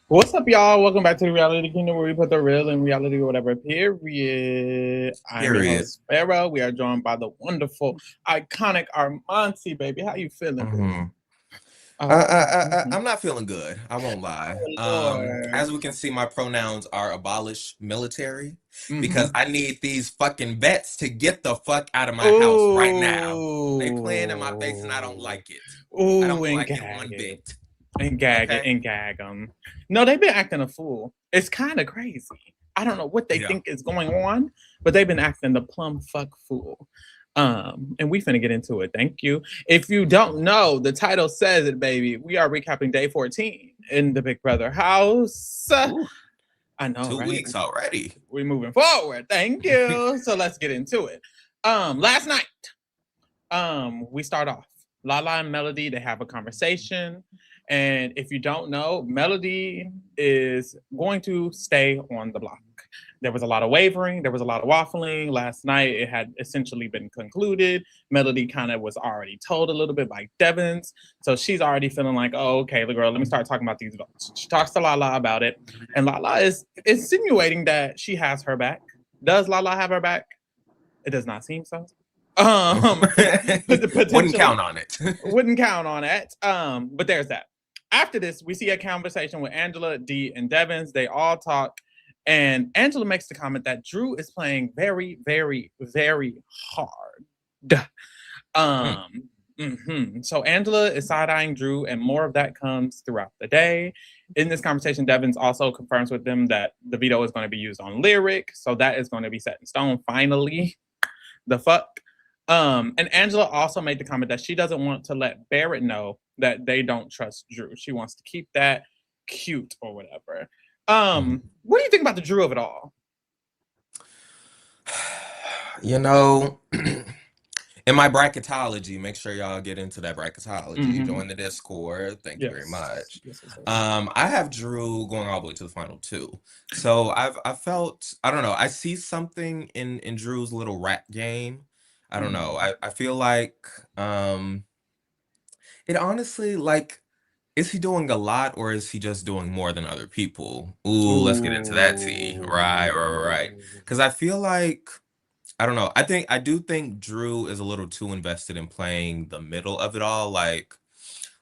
What's up, y'all? Welcome back to the Reality Kingdom, where we put the real in reality or whatever, period. I'm your host, Pharaoh. We are joined by the wonderful, iconic Armanti, baby. How you feeling? I'm not feeling good. I won't lie. Lord. As we can see, my pronouns are abolish military because Mhm. I need these fucking vets to get the fuck out of my house right now. They playing in my face and I don't like it. I Ooh, don't and like it gag one it. bit. And gag it Okay? and gag them. No, they've been acting a fool. It's kind of crazy. I don't know what they Yeah. think is going on, but they've been acting the plum fuck fool. And we finna get into it. Thank you. If you don't know, the title says it, baby. We are recapping day 14 in the Big Brother house. Ooh, I know, 2 right? weeks already. We're moving forward. Thank you. So let's get into it. Last night, we start off. Lala and Melody, they have a conversation. And if you don't know, Melody is going to stay on the block. There was a lot of wavering, there was a lot of waffling. Last night, it had essentially been concluded. Melody kind of was already told a little bit by Devins. So she's already feeling like, oh, okay, the girl, let me start talking about these votes. She talks to Lala about it. And Lala is insinuating that she has her back. Does Lala have her back? It does not seem so. Wouldn't count on it. Wouldn't count on it. But there's that. After this, we see a conversation with Angela, Dee, and Devins. They all talk, and Angela makes the comment that Drew is playing very, very, very hard. So Angela is side-eyeing Drew, and more of that comes throughout the day. In this conversation, Devins also confirms with them that the veto is going to be used on Lyric, so that is going to be set in stone finally. The fuck? And Angela also made the comment that she doesn't want to let Barrett know that they don't trust Drew. She wants to keep that cute or whatever. What do you think about the Drew of it all? You know, in my bracketology, make sure y'all get into that bracketology. Join the Discord. Thank you very much. Yes. I have Drew going all the way to the final 2. So I felt, I don't know, I see something in Drew's little rat game. I don't know. I feel like it honestly, like, is he doing a lot or is he just doing more than other people? Ooh, let's get into that tea. Right. Because I feel like, I don't know. I do think Drew is a little too invested in playing the middle of it all. Like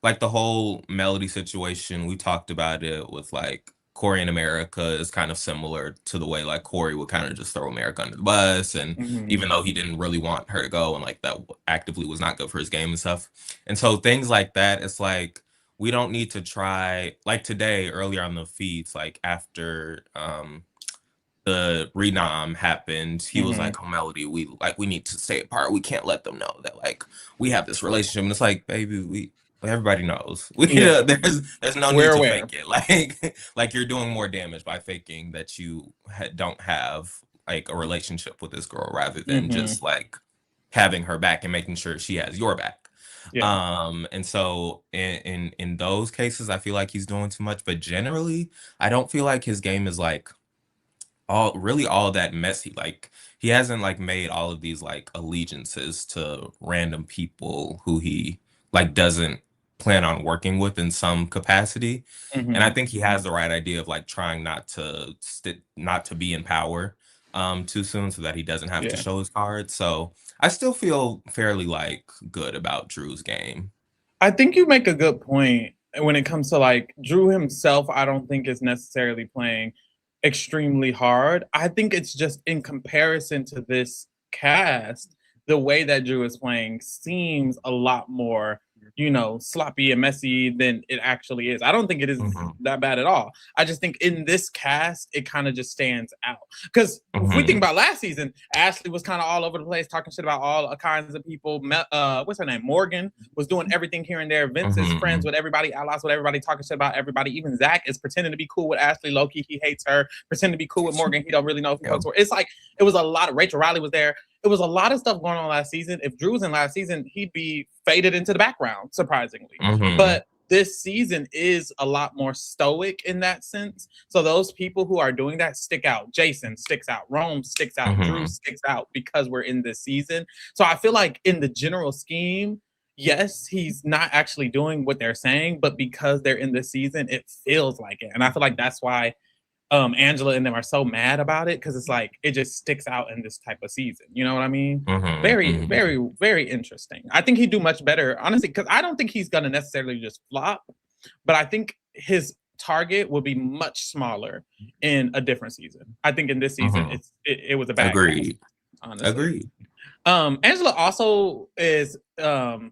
the whole Melody situation, we talked about it with like Corey in America is kind of similar to the way like Corey would kind of just throw America under the bus. And even though he didn't really want her to go and like that actively was not good for his game and stuff. And so things like that, it's like, we don't need to try like today earlier on the feeds, like after the renom happened, he was like, oh, Melody, we need to stay apart. We can't let them know that like we have this relationship. And it's like, baby, everybody knows. There's no need to fake it. Like you're doing more damage by faking that you don't have like a relationship with this girl rather than just like having her back and making sure she has your back. And so in those cases, I feel like he's doing too much. But generally, I don't feel like his game is like all that messy. Like he hasn't like made all of these like allegiances to random people who he like doesn't plan on working with in some capacity. And I think he has the right idea of like trying not to be in power too soon so that he doesn't have to show his cards. So I still feel fairly like good about Drew's game. I think you make a good point when it comes to like Drew himself. I don't think is necessarily playing extremely hard. I think it's just in comparison to this cast, the way that Drew is playing seems a lot more, sloppy and messy than it actually is. I don't think it is that bad at all. I just think in this cast, it kind of just stands out. Because if we think about last season, Ashley was kind of all over the place, talking shit about all kinds of people. What's her name? Morgan was doing everything here and there. Vince is friends with everybody, allies with everybody, talking shit about everybody. Even Zach is pretending to be cool with Ashley. Loki, he hates her. Pretending to be cool with Morgan. He don't really know if he votes for her. It's like, it was a lot of, Rachel Riley was there. It was a lot of stuff going on last season. If Drew was in last season, he'd be faded into the background, surprisingly. But this season is a lot more stoic in that sense. So those people who are doing that stick out. Jason sticks out. Rome sticks out. Drew sticks out because we're in this season. So I feel like in the general scheme, yes, he's not actually doing what they're saying, but because they're in this season, it feels like it. And I feel like that's why Angela and them are so mad about it, because it's like it just sticks out in this type of season. You know what I mean? Very, very, very interesting. I think he'd do much better, honestly, because I don't think he's gonna necessarily just flop, but I think his target will be much smaller in a different season. I think in this season, it was a bad Agreed. cast, honestly. Agreed. Angela also is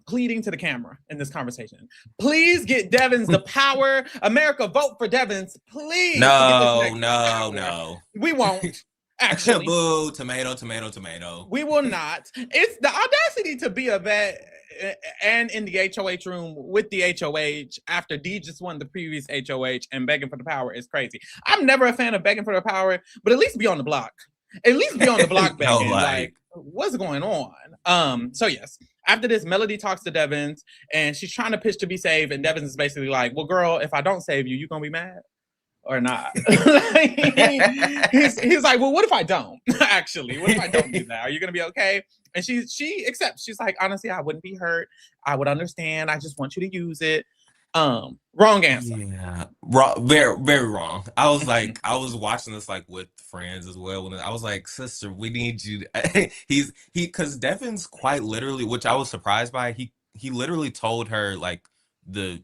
pleading to the camera in this conversation. Please get Devins the power. America, vote for Devins, please. No. We won't. Actually, boo, tomato. We will not. It's the audacity to be a vet and in the HOH room with the HOH after D just won the previous HOH and begging for the power is crazy. I'm never a fan of begging for the power, but at least be on the block. At least be on the block begging. Like, what's going on? So yes, after this, Melody talks to Devins and she's trying to pitch to be saved, and Devins is basically like, well, girl, if I don't save you, you gonna be mad or not? he's like, well, what if I don't? Actually, what if I don't do that? Are you gonna be okay? And she accepts. She's like, honestly, I wouldn't be hurt. I would understand. I just want you to use it. Wrong answer. Yeah, wrong, very, very wrong. I was like, I was watching this like with friends as well, and I was like, sister, we need you. Because Devin's quite literally, which I was surprised by. He literally told her like the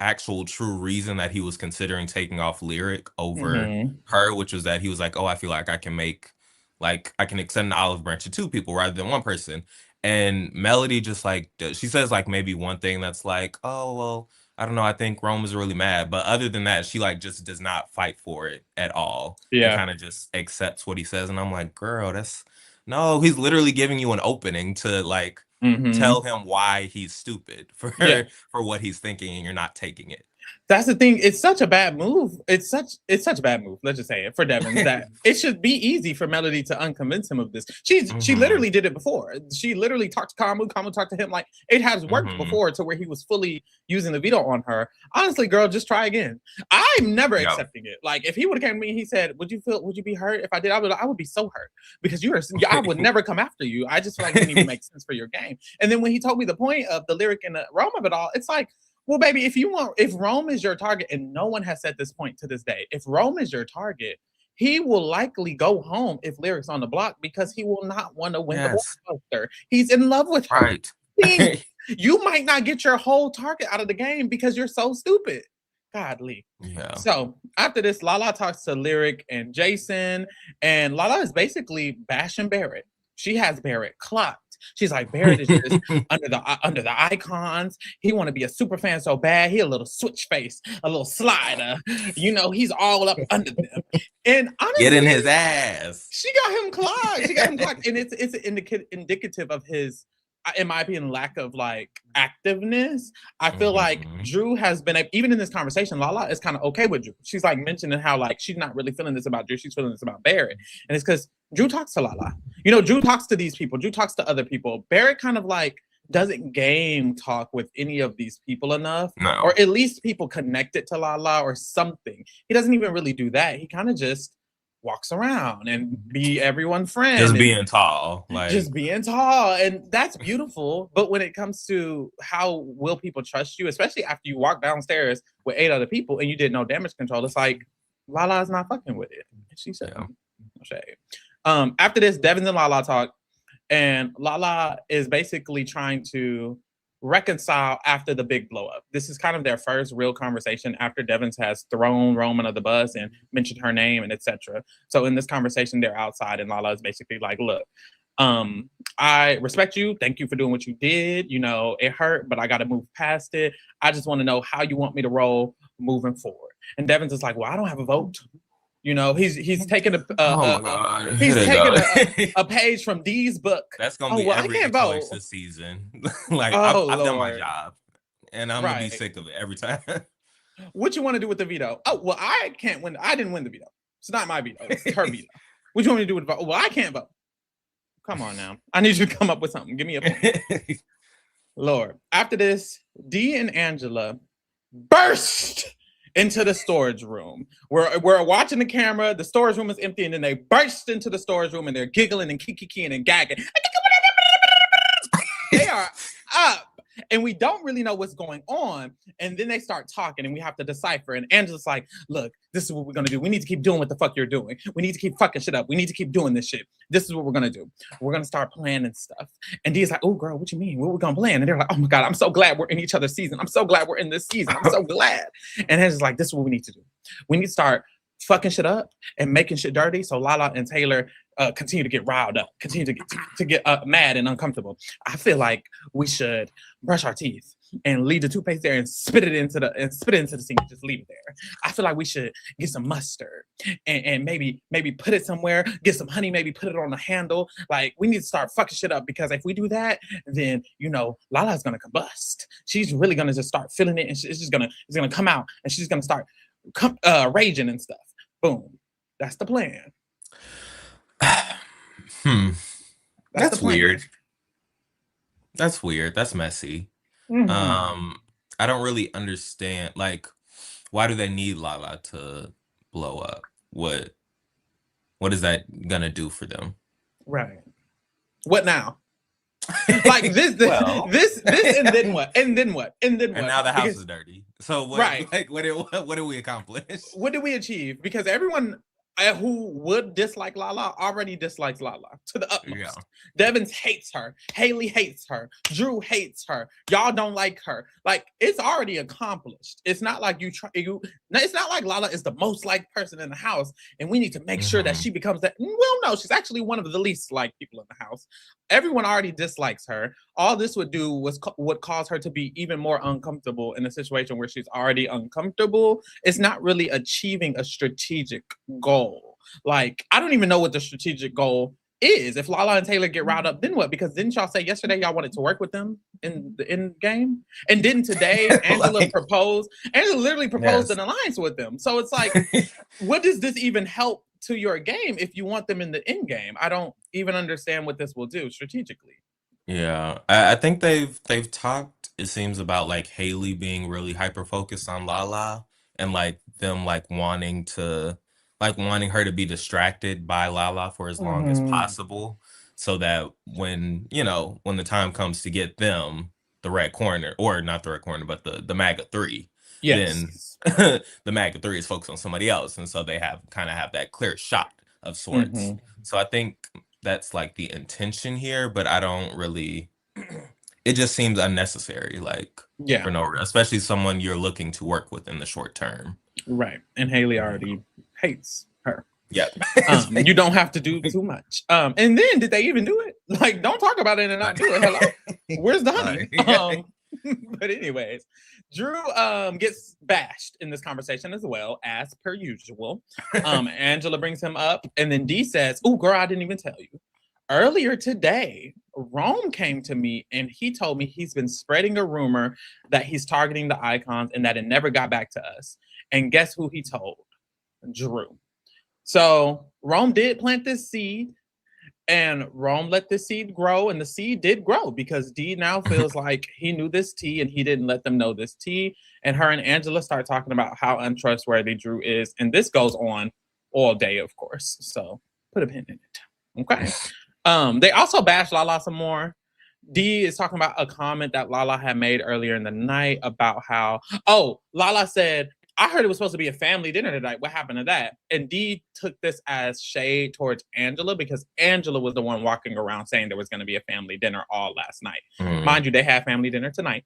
actual true reason that he was considering taking off Lyric over her, which was that he was like, oh, I feel like I can extend an olive branch to two people rather than one person. And Melody just like, she says like maybe one thing that's like, oh, well, I don't know, I think Rome is really mad. But other than that, she like just does not fight for it at all. Yeah. And kind of just accepts what he says. And I'm like, girl, no, he's literally giving you an opening to like tell him why he's stupid for what he's thinking, and you're not taking it. That's the thing. It's such a bad move. It's such a bad move. Let's just say it for Devin, that it should be easy for Melody to unconvince him of this. She literally did it before. She literally talked to Kamu. Kamu talked to him. Like, it has worked before to where he was fully using the veto on her. Honestly, girl, just try again. I'm never accepting it. Like, if he would have came to me and he said, would you be hurt if I did? I would be so hurt, because I would never come after you. I just feel like it didn't even make sense for your game. And then when he told me the point of the Lyric and the Rome of it all, it's like, well, baby, if Rome is your target, and no one has said this point to this day, if Rome is your target, he will likely go home if Lyric's on the block, because he will not want to win the blockbuster. He's in love with her. Right. You might not get your whole target out of the game because you're so stupid. Godly. Yeah. So after this, Lala talks to Lyric and Jason, and Lala is basically bashing Barrett. She has Barrett clocked. She's like, Barrett is just under the icons. He want to be a super fan so bad. He a little switch face, a little slider. You know, he's all up under them. And honestly, get in his ass. She got him clocked. And it's indicative of his, in my opinion, lack of like activeness. I feel like Drew has been, even in this conversation, Lala is kind of okay with Drew. She's like mentioning how like she's not really feeling this about Drew. She's feeling this about Barrett. And it's because Drew talks to Lala. You know, Drew talks to these people. Drew talks to other people. Barrett kind of like doesn't game talk with any of these people enough. No. Or at least people connected to Lala or something. He doesn't even really do that. He kind of just walks around and be everyone's friend. Just being tall. And that's beautiful. But when it comes to how will people trust you, especially after you walk downstairs with 8 other people and you did no damage control, it's like Lala's not fucking with it. She said, no shade. After this, Devin and Lala talk, and Lala is basically trying to reconcile after the big blow up. This is kind of their first real conversation after Devins has thrown Roman under the bus and mentioned her name and etc. So in this conversation, they're outside, and Lala is basically like, look, I respect you. Thank you for doing what you did. You know, it hurt, but I got to move past it. I just want to know how you want me to roll moving forward. And Devins is like, well, I don't have a vote. You know, he's taking a page from Dee's book. That's gonna be every choice this season. Like I've done my job, and I'm gonna be sick of it every time. What you want to do with the veto? Oh well, I can't win. I didn't win the veto. It's not my veto. It's her veto. What you want me to do with the vote? Well, I can't vote. Come on now. I need you to come up with something. Give me a point. Lord. After this, Dee and Angela burst into the storage room. We're watching the camera. The storage room is empty, and then they burst into the storage room, and they're giggling and kikiing and gagging. They are up, and we don't really know what's going on. And then they start talking, and we have to decipher. And Angela's like, look, this is what we're going to do. We need to keep doing what the fuck you're doing. We need to keep fucking shit up. We need to keep doing this shit. This is what we're going to do. We're going to start planning stuff. And Dee's like, oh, girl, what you mean? What are we going to plan? And they're like, oh, my God, I'm so glad we're in each other's season. I'm so glad we're in this season. I'm so glad. And Angela's like, this is what we need to do. We need to start fucking shit up and making shit dirty. So Lala and Taylor continue to get riled up, continue to get mad and uncomfortable. I feel like we should brush our teeth and leave the toothpaste there and spit it into the sink and just leave it there. I feel like we should get some mustard and maybe put it somewhere, get some honey, maybe put it on the handle. Like, we need to start fucking shit up, because if we do that, then Lala's gonna combust. She's really gonna just start feeling it, and it's gonna come out, and she's gonna start raging and stuff. Boom. That's the plan. That's weird. That's weird. That's messy. Mm-hmm. I don't really understand. Like, why do they need Lala to blow up? What is that gonna do for them? Right. What now? Like this, Well, this, and then what? And then what? And then what? and now the house is dirty. So what? Right. Like, what did we accomplish? What did we achieve? Because everyone who would dislike Lala already dislikes Lala to the utmost. Yeah. Devin hates her. Haley hates her. Drew hates her. Y'all don't like her. Like, it's already accomplished. It's not like it's not like Lala is the most liked person in the house, and we need to make sure that she becomes that. Well, no, she's actually one of the least liked people in the house. Everyone already dislikes her. All this would do would cause her to be even more uncomfortable in a situation where she's already uncomfortable. It's not really achieving a strategic goal. Like, I don't even know what the strategic goal is. If Lala and Taylor get riled up, then what? Because didn't y'all say yesterday y'all wanted to work with them in the end game? And didn't today Angela propose? Angela literally proposed an alliance with them. So it's like, what does this even help to your game if you want them in the end game? I don't even understand what this will do strategically. Yeah, I think they've talked, it seems, about like Haley being really hyper focused on Lala, and like them wanting her to be distracted by Lala for as long as possible, so that when the time comes to get them the red corner, or not the red corner, but the MAGA 3, then Yes. the MAGA 3 is focused on somebody else, and so they have that clear shot of sorts. So I think that's like the intention here, but I don't really. It just seems unnecessary, like, Yeah. for no, especially someone you're looking to work with in the short term. Right. And Haley already hates her. Yep. You don't have to do too much. And then did they even do it? Like, don't talk about it and not do it. Hello. Where's the honey? But anyways, Drew gets bashed in this conversation as well, as per usual. Angela brings him up, and then Dee says, oh, girl, I didn't even tell you. Earlier today, Rome came to me and he told me he's been spreading a rumor that he's targeting the icons and that it never got back to us. And guess who he told? Drew. So Rome did plant this seed, and Rome let this seed grow, and the seed did grow because Dee now feels like he knew this tea and he didn't let them know this tea. And her and Angela start talking about how untrustworthy Drew is. And this goes on all day, of course. So put a pin in it. Okay. They also bash Lala some more. Dee is talking about a comment that Lala had made earlier in the night about how, Lala said, I heard it was supposed to be a family dinner tonight. What happened to that? And Dee took this as shade towards Angela, because Angela was the one walking around saying there was going to be a family dinner all last night. Mind you, they had family dinner tonight.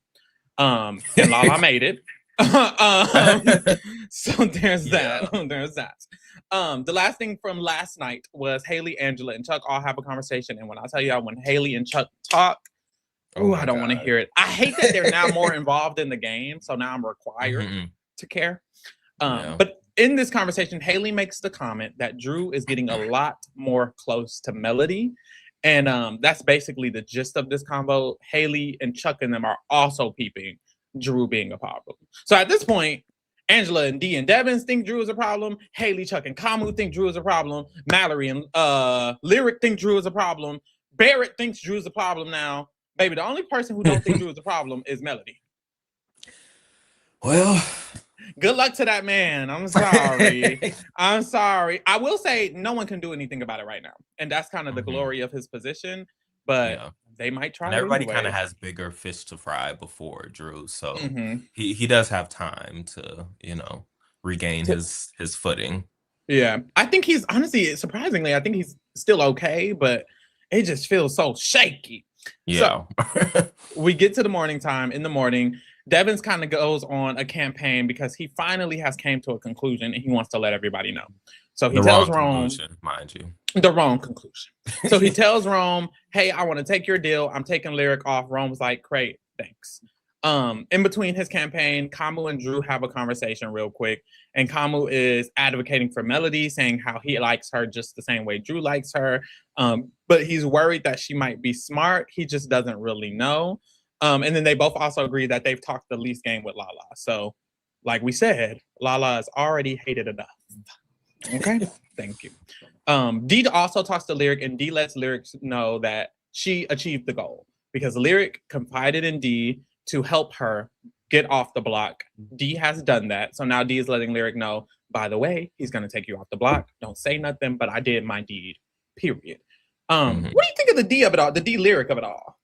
And Lala made it. So there's that. There's that. The last thing from last night was Haley, Angela, and Chuck all have a conversation. And when I tell y'all, when Haley and Chuck talk, I don't want to hear it. I hate that they're now more involved in the game. So now I'm required to care. But in this conversation, Haley makes the comment that Drew is getting a lot more close to Melody. And that's basically the gist of this combo. Haley and Chuck and them are also peeping Drew being a problem. So at this point, Angela and Dee and Devins think Drew is a problem. Haley, Chuck, and Kamu think Drew is a problem. Mallory and Lyric think Drew is a problem. Barrett thinks Drew is a problem now. Baby, the only person who don't think Drew is a problem is Melody. Well, Good luck to that man. I'm sorry. I'm sorry. I will say no one can do anything about it right now. And that's kind of the mhm, glory of his position. But yeah. they might And try it everybody kind of anyways. has bigger fish to fry before Drew, so Mm-hmm. he does have time to, regain his footing. Yeah. I think he's honestly, surprisingly, I think he's still okay, but it just feels so shaky. So Yeah. we get to the morning time. In the morning, Devins kind of goes on a campaign because he finally has came to a conclusion and he wants to let everybody know. So he The tells wrong Rome conclusion, mind you. the wrong conclusion. So he tells Rome, "Hey, I want to take your deal. I'm taking Lyric off." Rome's like, "Great, thanks." In between his campaign, Kamu and Drew have a conversation real quick, and Kamu is advocating for Melody, saying how he likes her just the same way Drew likes her, but he's worried that she might be smart. He just doesn't really know. And then they both also agree that they've talked the least game with Lala. So, like we said, Lala is already hated enough. Okay, thank you. D also talks to Lyric, and D lets Lyric know that she achieved the goal because Lyric confided in D to help her get off the block. D has done that. So now D is letting Lyric know, by the way, he's going to take you off the block. Don't say nothing, but I did my deed, period. Mhm. What do you think of the D of it all, the D lyric of it all?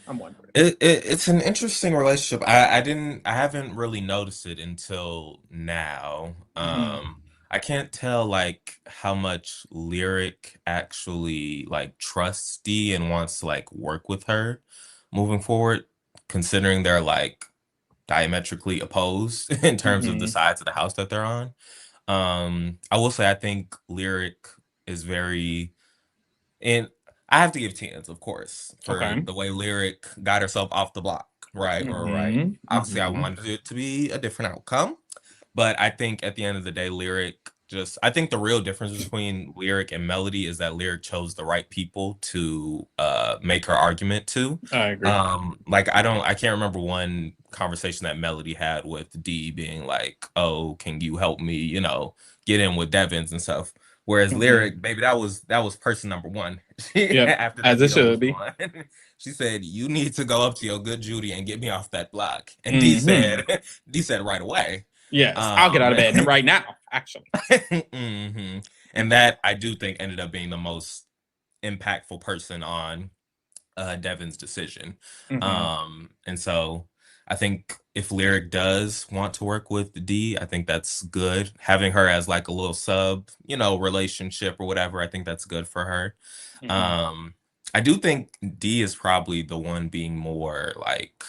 I'm wondering. It's an interesting relationship. I haven't really noticed it until now. Mm-hmm. I can't tell like how much Lyric actually like trusts Dee and wants to like work with her moving forward, considering they're like diametrically opposed in terms of the Mm-hmm. sides of the house that they're on. I will say I think Lyric is very and I have to give Tans, of course, for Okay. the way Lyric got herself off the block, right? Or right. Mm-hmm. Obviously, I Mm-hmm. wanted it to be a different outcome, but I think at the end of the day, Lyric just I think the real difference between Lyric and Melody is that Lyric chose the right people to make her argument to. I agree. Like I can't remember one conversation that Melody had with D being like, "Oh, can you help me, get in with Devins and stuff." Whereas Mm-hmm. Lyric, baby, that was person number one. Yep. After the As it veto should was be. won, she said, "You need to go up to your good Judy and get me off that block." And D Mm-hmm. said, D said right away. Yes, I'll get out Um, of bed right now, actually. mhm. And that I do think ended up being the most impactful person on Devin's decision. Mm-hmm. And so I think if Lyric does want to work with D, I think that's good. Having her as like a little sub, relationship or whatever, I think that's good for her. Mm-hmm. Um, I do think D is probably the one being more like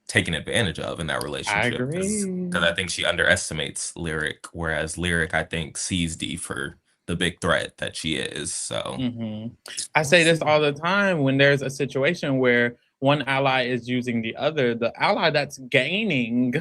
taken advantage of in that I relationship because agree. I think she underestimates Lyric, whereas Lyric I think sees D for the big threat that she is. So Mm-hmm. I we'll say this see. all the time when there's a situation where one ally is using the other, the ally that's gaining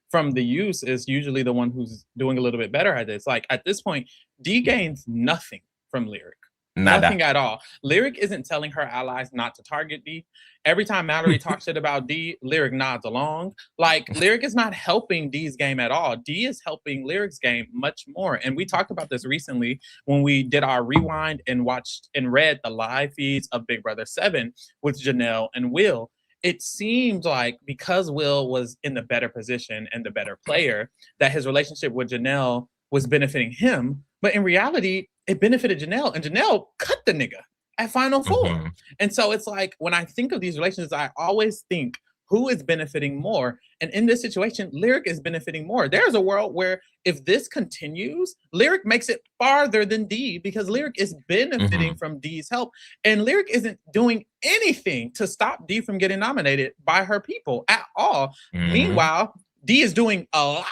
from the use is usually the one who's doing a little bit better at this. Like at this point, D gains nothing from Lyric. Nada. Nothing at all. Lyric isn't telling her allies not to target D. Every time Mallory talks shit about D, Lyric nods along. Like Lyric is not helping D's game at all. D is helping Lyric's game much more. And we talked about this recently when we did our rewind and watched and read the live feeds of Big Brother 7 with Janelle and Will. It seemed like because Will was in the better position and the better player, that his relationship with Janelle was benefiting him. But in reality, it benefited Janelle, and Janelle cut the nigga at Final Four. Mhm. And so it's like when I think of these relationships, I always think who is benefiting more. And in this situation, Lyric is benefiting more. There's a world where if this continues, Lyric makes it farther than D because Lyric is benefiting Mhm. from D's help. And Lyric isn't doing anything to stop D from getting nominated by her people at all. Mhm. Meanwhile, D is doing a lot.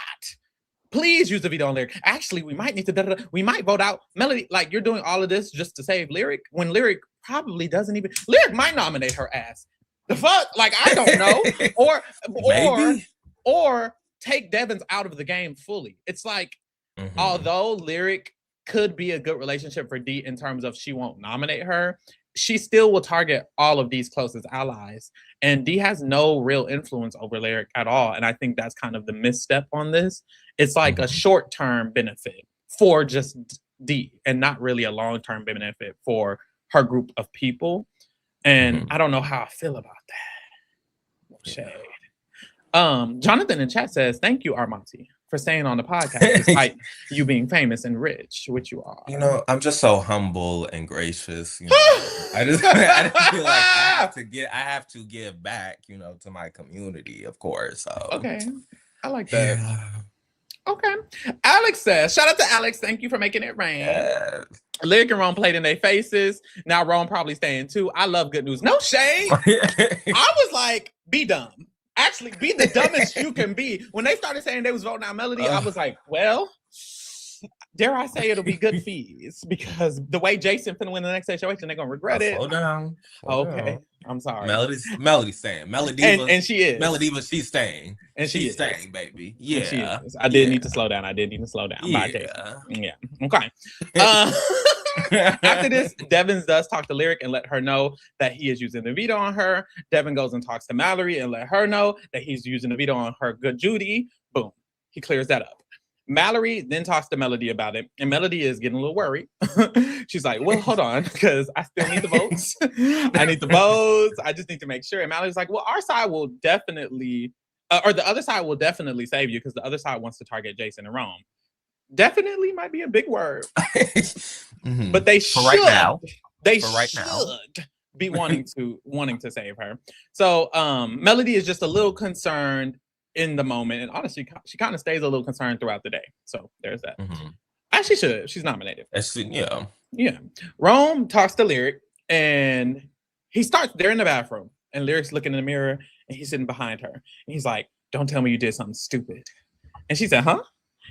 Please use the veto on Lyric. Actually, we might need to, we might vote out Melody. Like you're doing all of this just to save Lyric when Lyric probably doesn't even, Lyric might nominate her ass. The fuck? Like, I don't know. Or, or, Maybe. or take Devins out of the game fully. It's like, Mhm. although Lyric could be a good relationship for D in terms of she won't nominate her, she still will target all of these closest allies. And D has no real influence over Lyric at all. And I think that's kind of the misstep on this. It's like a Mhm. short term benefit for just D and not really a long term benefit for her group of people. And Mhm. I don't know how I feel about that. Yeah. Shade. Jonathan in chat says, "Thank you, Armonti, for staying on the podcast despite you being famous and rich, which you are." I'm just so humble and gracious. I just feel like I have to give back, to my community, of course. So Okay, I like that. yeah. Okay. Alex says, shout out to Alex. Thank you for making it rain. Yeah. Lyric and Rome played in their faces. Now Rome probably staying too. I love good news. No shade. I was like, be dumb. Actually, be the dumbest you can be. When they started saying they was voting out Melody, I was like, well, dare I say it'll be good fees, because the way Jason finna win the next situation, they're gonna regret it. Slow down. Okay. I'm sorry. Melody's staying. And she is. Melodiva, she's staying. And she's staying, baby. Yeah. I did need to slow down. Yeah. Yeah. Okay. After this, Devin does talk to Lyric and let her know that he is using the veto on her. Devin goes and talks to Mallory and let her know that he's using the veto on her good Judy. Boom. He clears that up. Mallory then talks to Melody about it, and Melody is getting a little worried. She's like, well, hold on, because I still need the votes. I need the votes. I just need to make sure. And Mallory's like, well, our side will definitely, or the other side will definitely save you, because the other side wants to target Jason and Rome. Definitely might be a big word. Mm-hmm. But they should. Right now. They should be wanting to save her. So Melody is just a little concerned in the moment, and honestly, she kind of stays a little concerned throughout the day. So there's that. Mm-hmm. As she should. She's nominated. Yeah. Rome talks to Lyric, and they're in the bathroom, and Lyric's looking in the mirror, and he's sitting behind her, and he's like, "Don't tell me you did something stupid." And she said, "Huh?"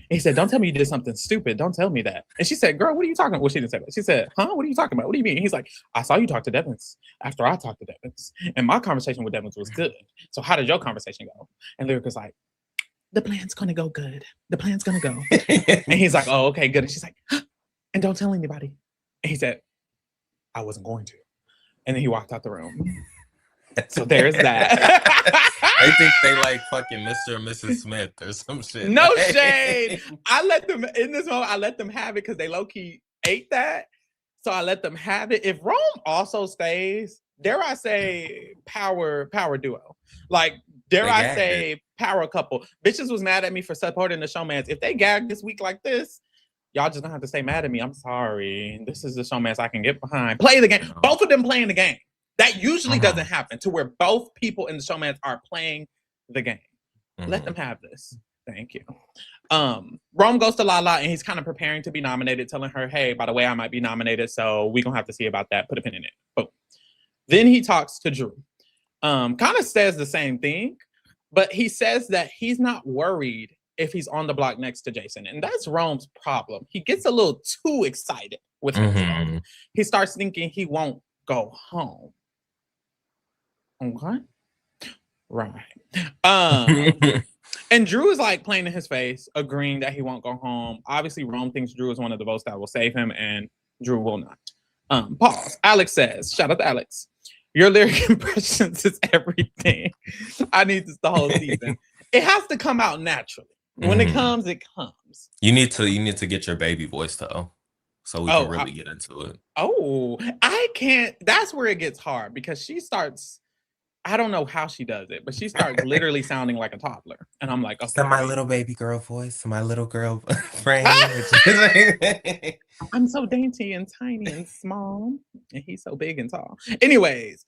And he said, "Don't tell me you did something stupid. Don't tell me that." And she said, "Girl, what are you talking about?" Well, she didn't say that. She said, "Huh? What are you talking about? What do you mean?" And he's like, "I saw you talk to Devins after I talked to Devins. And my conversation with Devins was good. So how did your conversation go?" And Lyric was like, "The plan's going to go good. The plan's going to go." And he's like, "Oh, okay, good." And she's like, "Huh? And don't tell anybody." And he said, "I wasn't going to." And then he walked out the room. So there's that. I think they like fucking Mr. and Mrs. Smith or some shit. No shade. I let them have it because they low-key ate that. So I let them have it. If Rome also stays, dare I say power duo. Like, dare I say power couple. Bitches was mad at me for supporting the showmans. If they gag this week like this, y'all just don't have to stay mad at me. I'm sorry. This is the showmans I can get behind. Play the game. Both of them playing the game. That usually doesn't happen, to where both people in the showmans are playing the game. Let them have this. Thank you. Rome goes to Lala, and he's kind of preparing to be nominated, telling her, "Hey, by the way, I might be nominated, so we're going to have to see about that. Put a pin in it." Boom. Then he talks to Drew. Kind of says the same thing, but he says that he's not worried if he's on the block next to Jason. And that's Rome's problem. He gets a little too excited with himself. He starts thinking he won't go home. Okay. Right. And Drew is like playing in his face, agreeing that he won't go home. Obviously, Rome thinks Drew is one of the votes that will save him, and Drew will not. Pause. Alex says, shout out to Alex, "Your lyric impressions is everything." I need this the whole season. It has to come out naturally. When it comes, it comes. You need to get your baby voice though, so we can really get into it. Oh, I can't. That's where it gets hard, because she starts, I don't know how she does it, but she starts literally sounding like a toddler. And I'm like, okay. My little baby girl voice, my little girl frame. I'm so dainty and tiny and small, and he's so big and tall. Anyways,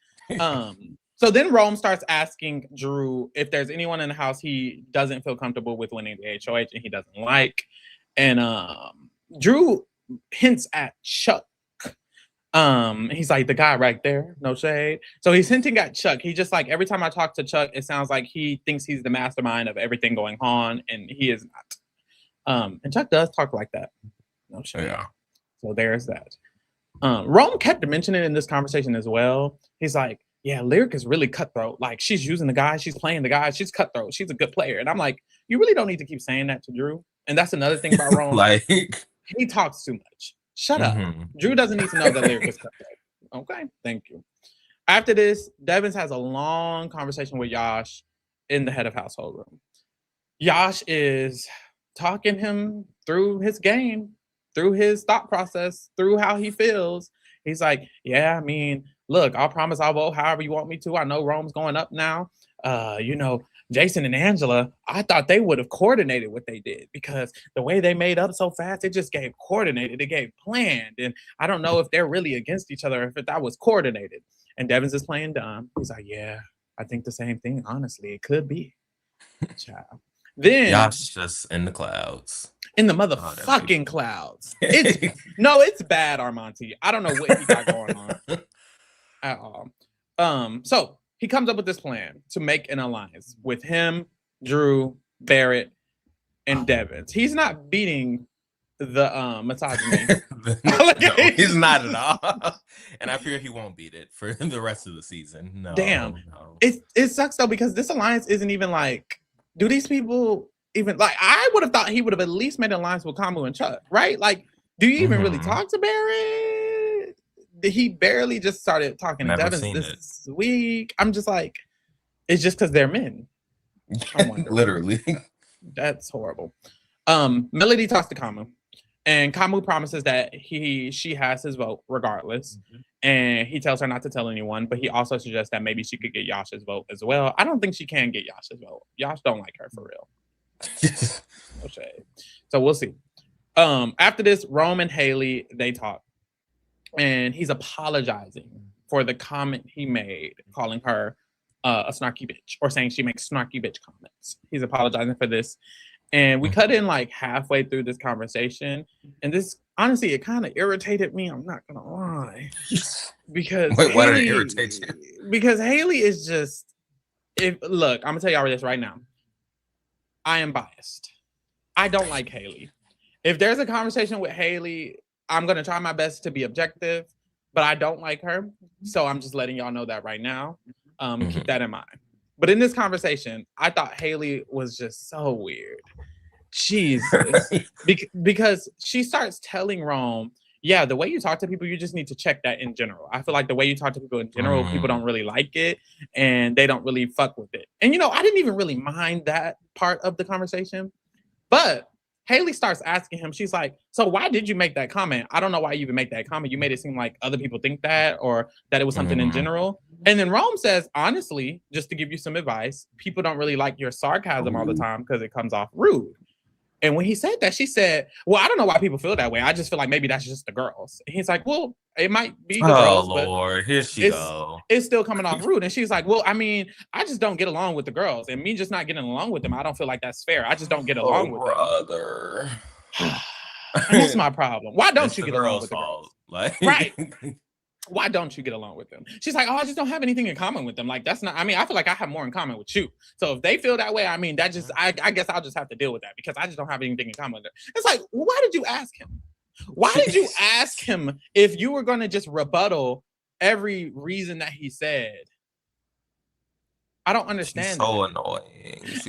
so then Rome starts asking Drew if there's anyone in the house he doesn't feel comfortable with winning the HOH and he doesn't like. And Drew hints at Chuck. He's like, the guy right there, no shade. So he's hinting at Chuck. He just like, every time I talk to Chuck, it sounds like he thinks he's the mastermind of everything going on, and he is not. And Chuck does talk like that. No shade. Yeah. So there's that. Rome kept mentioning in this conversation as well. He's like, yeah, Lyric is really cutthroat. Like, she's using the guy, she's playing the guy, she's cutthroat, she's a good player. And I'm like, you really don't need to keep saying that to Drew. And that's another thing about Rome. Like, he talks too much. Shut up. Drew doesn't need to know that Lyric is cutthroat. Okay, thank you. After this, Devins has a long conversation with Yash in the head of household room. Yash is talking him through his game, through his thought process, through how he feels. He's like, yeah, I mean, look, I'll promise I'll vote however you want me to. I know Rome's going up now. Jason and Angela, I thought they would have coordinated what they did because the way they made up so fast, it just gave coordinated, it gave planned. And I don't know if they're really against each other, if that was coordinated. And Devins is playing dumb. He's like, yeah, I think the same thing. Honestly, it could be. Child. Then Josh just in the clouds. in the motherfucking clouds. It's bad, Armonte. I don't know what he got going on at all. So he comes up with this plan to make an alliance with him, Drew, Barrett, and Devins. He's not beating the misogyny. No, he's not at all. And I fear he won't beat it for the rest of the season. No. Damn. No. It sucks though, because this alliance isn't even like, do these people even like, I would have thought he would have at least made an alliance with Kamu and Chuck, right? Like, do you even really talk to Barrett? He barely just started talking to Devins this week. I'm just like, it's just because they're men. Literally. That's horrible. Melody talks to Kamu, and Kamu promises that she has his vote regardless. And he tells her not to tell anyone, but he also suggests that maybe she could get Yasha's vote as well. I don't think she can get Yasha's vote. Yash don't like her for real. No shade. So we'll see. After this, Rome and Haley, they talk. And he's apologizing for the comment he made, calling her a snarky bitch, or saying she makes snarky bitch comments. He's apologizing for this. And we cut in like halfway through this conversation. And this, honestly, it kind of irritated me. I'm not going to lie. Because why did it irritate you? Because Haley is just, look, I'm going to tell y'all this right now. I am biased. I don't like Haley. If there's a conversation with Haley, I'm going to try my best to be objective, but I don't like her. So I'm just letting y'all know that right now. Keep that in mind. But in this conversation, I thought Haley was just so weird. Jesus. Because she starts telling Rome, yeah, the way you talk to people, you just need to check that in general. I feel like the way you talk to people in general, people don't really like it and they don't really fuck with it. And, I didn't even really mind that part of the conversation. But Haley starts asking him, she's like, so why did you make that comment? I don't know why you even make that comment. You made it seem like other people think that, or that it was something in general. And then Rome says, honestly, just to give you some advice, people don't really like your sarcasm all the time because it comes off rude. And when he said that, she said, well, I don't know why people feel that way. I just feel like maybe that's just the girls. And he's like, well, it might be the girls, but Lord, here she go. It's still coming off rude. And she's like, well, I mean, I just don't get along with the girls. And me just not getting along with them, I don't feel like that's fair. I just don't get along with them. And that's my problem. Why don't you get along with the girls? Right. Why don't you get along with them? She's like, oh, I just don't have anything in common with them. Like, that's not, I mean, I feel like I have more in common with you. So if they feel that way, I mean, that just, I guess I'll just have to deal with that because I just don't have anything in common with them. It's like, well, why did you ask him? Why did you ask him if you were going to just rebuttal every reason that he said? I don't understand. She's so annoying.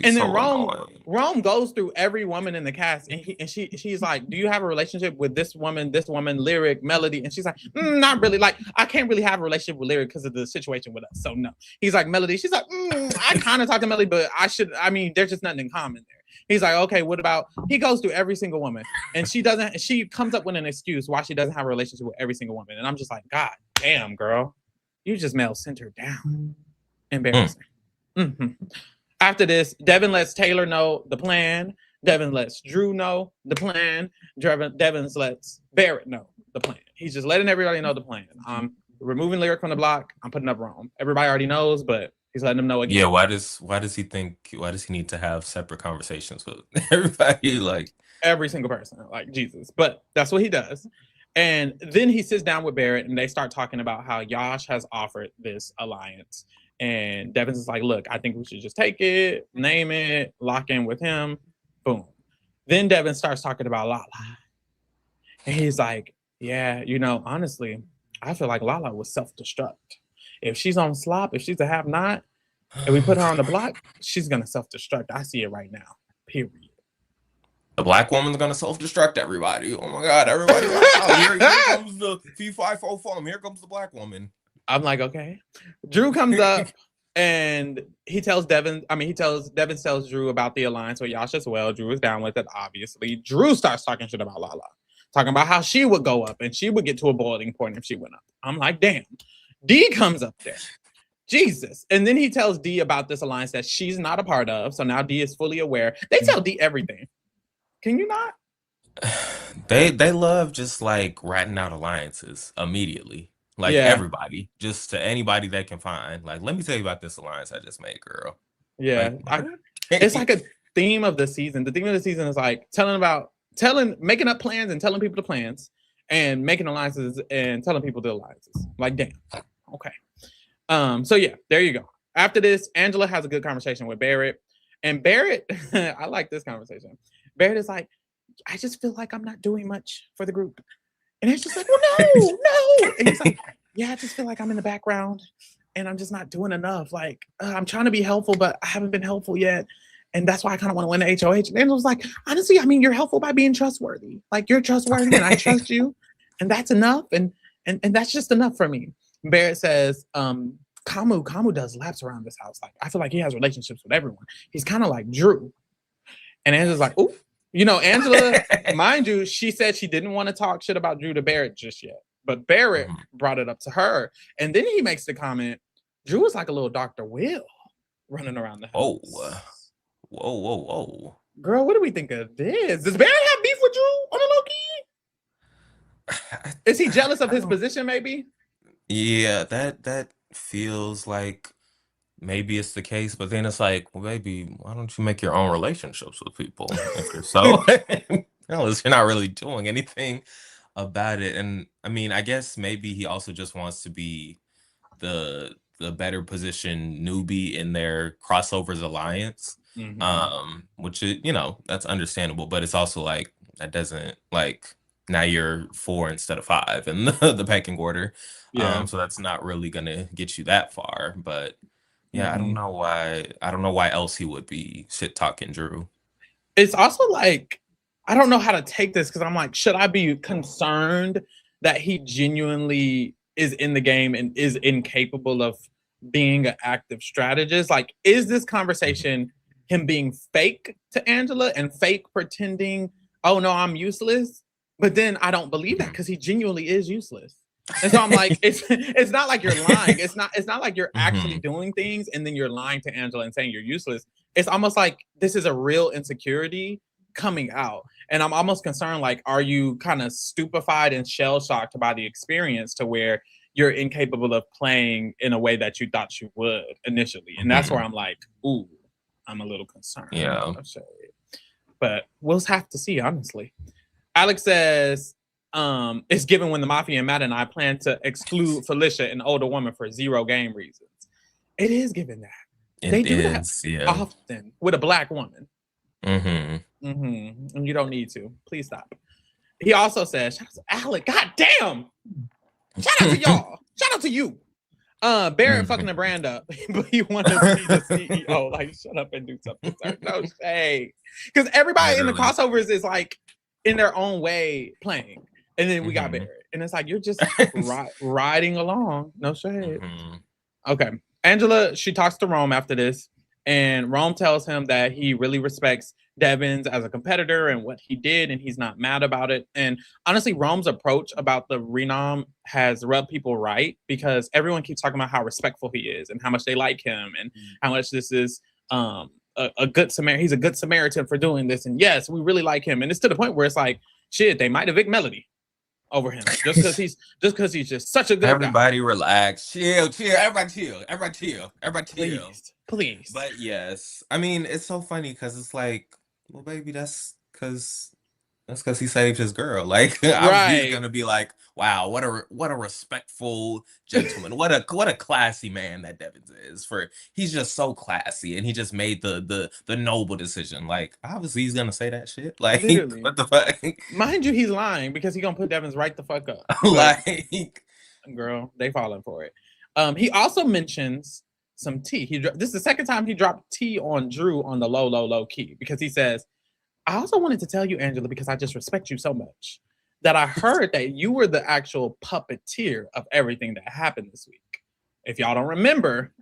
And then Rome goes through every woman in the cast, and she's like, "Do you have a relationship with this woman, Lyric, Melody?" And she's like, "Not really. Like, I can't really have a relationship with Lyric because of the situation with us. So no." He's like, "Melody." She's like, "I kind of talk to Melody, but I should. I mean, there's just nothing in common there." He's like, "Okay, what about?" He goes through every single woman, and she doesn't. She comes up with an excuse why she doesn't have a relationship with every single woman, and I'm just like, "God damn, girl, you just male centered down. Embarrassing." After this, Devin lets Taylor know the plan. Devin lets Drew know the plan. Devin lets Barrett know the plan. He's just letting everybody know the plan. I'm removing Lyric from the block. I'm putting up Rome. Everybody already knows, but he's letting them know again. Yeah, why does he need to have separate conversations with everybody? Like every single person, like Jesus. But that's what he does. And then he sits down with Barrett and they start talking about how Yash has offered this alliance. And Devin is like, look, I think we should just take it, name it, lock in with him. Boom. Then Devin starts talking about Lala. And he's like, yeah, honestly, I feel like Lala was self-destruct. If she's on slop, if she's a have-not, and we put her on the block, she's going to self-destruct. I see it right now. Period. The black woman's going to self-destruct everybody. Oh, my God. Everybody. Here comes the fee-fi-fo fum. Here comes the black woman. I'm like, okay. Drew comes up and Devin tells Drew about the alliance with Yash as well. Drew is down with it, obviously. Drew starts talking shit about Lala, talking about how she would go up and she would get to a boiling point if she went up. I'm like, damn. D comes up there. Jesus. And then he tells D about this alliance that she's not a part of. So now D is fully aware. They tell D everything. Can you not? They love just like ratting out alliances immediately. Like Yeah. everybody, just to anybody they can find. Like, let me tell you about this alliance I just made, girl. Yeah. Like, what? It's like a theme of the season. The theme of the season is like making up plans and telling people the plans and making alliances and telling people the alliances. Like, damn. Okay. So yeah, there you go. After this, Angela has a good conversation with Barrett. And Barrett, I like this conversation. Barrett is like, I just feel like I'm not doing much for the group. And it's just like, well, no. And he's like, yeah, I just feel like I'm in the background and I'm just not doing enough. Like, I'm trying to be helpful, but I haven't been helpful yet. And that's why I kind of want to win the HOH. And Angela's like, honestly, I mean, you're helpful by being trustworthy. Like, you're trustworthy and I trust you. And that's enough. And that's just enough for me. Barrett says, Kamu does laps around this house. Like, I feel like he has relationships with everyone. He's kind of like Drew. And Angela's like, oh, Angela, mind you, she said she didn't want to talk shit about Drew to Barrett just yet. But Barrett brought it up to her. And then he makes the comment, Drew is like a little Dr. Will running around the house. Whoa. Girl, what do we think of this? Does Barrett have beef with Drew on a low key? Is he jealous of his position, maybe? Yeah, that feels like maybe it's the case, but then it's like, well, baby, why don't you make your own relationships with people if you're so unless you're not really doing anything about it. And I mean, I guess maybe he also just wants to be the better position newbie in their crossovers alliance. Which is, that's understandable, but it's also like that doesn't like now you're 4 instead of 5 in the pecking order. Yeah. So that's not really gonna get you that far. But yeah, I don't know why else he would be shit talking Drew. It's also like, I don't know how to take this because I'm like, should I be concerned that he genuinely is in the game and is incapable of being an active strategist? Like, is this conversation him being fake to Angela and fake pretending, oh no, I'm useless? But then I don't believe that because he genuinely is useless. And so I'm like, it's not like you're lying. It's not like you're actually doing things and then you're lying to Angela and saying you're useless. It's almost like this is a real insecurity coming out. And I'm almost concerned, like, are you kind of stupefied and shell-shocked by the experience to where you're incapable of playing in a way that you thought you would initially? And that's where I'm like, ooh, I'm a little concerned. Yeah. But we'll have to see, honestly. Alex says, it's given when the Mafia and Matt and I plan to exclude Felicia, an older woman, for 0 game reasons. It is given that. They do that often with a Black woman. And you don't need to. Please stop. He also says, shout out to Alec. God damn. Shout out to y'all. Shout out to you. Barrett fucking the brand up, but he wanted to be the CEO. Like, shut up and do something, sir. No shade. Because everybody in the crossovers is like in their own way playing. And then we got Barrett. And it's like, you're just riding along. No shade. Okay. Angela, she talks to Rome after this. And Rome tells him that he really respects Devins as a competitor and what he did, and he's not mad about it. And honestly, Rome's approach about the renom has rubbed people right because everyone keeps talking about how respectful he is and how much they like him and how much this is a good Samaritan. He's a good Samaritan for doing this. And yes, we really like him. And it's to the point where it's like, shit, they might evict Melody over him just because he's just such a good Everybody guy. Relax, chill, everybody chill. Please. But yes, I mean, it's so funny because it's like, well, baby, that's because he saved his girl. Like, obviously he's gonna be like, wow, what a respectful gentleman, what a classy man that Devins is. He's just so classy, and he just made the noble decision. Like, obviously he's gonna say that shit. Like, literally. What the fuck? Mind you, he's lying because he's gonna put Devins right the fuck up. Like, girl, they falling for it. He also mentions some tea. This is the second time he dropped tea on Drew on the low key because he says, I also wanted to tell you, Angela, because I just respect you so much, that I heard that you were the actual puppeteer of everything that happened this week. If y'all don't remember,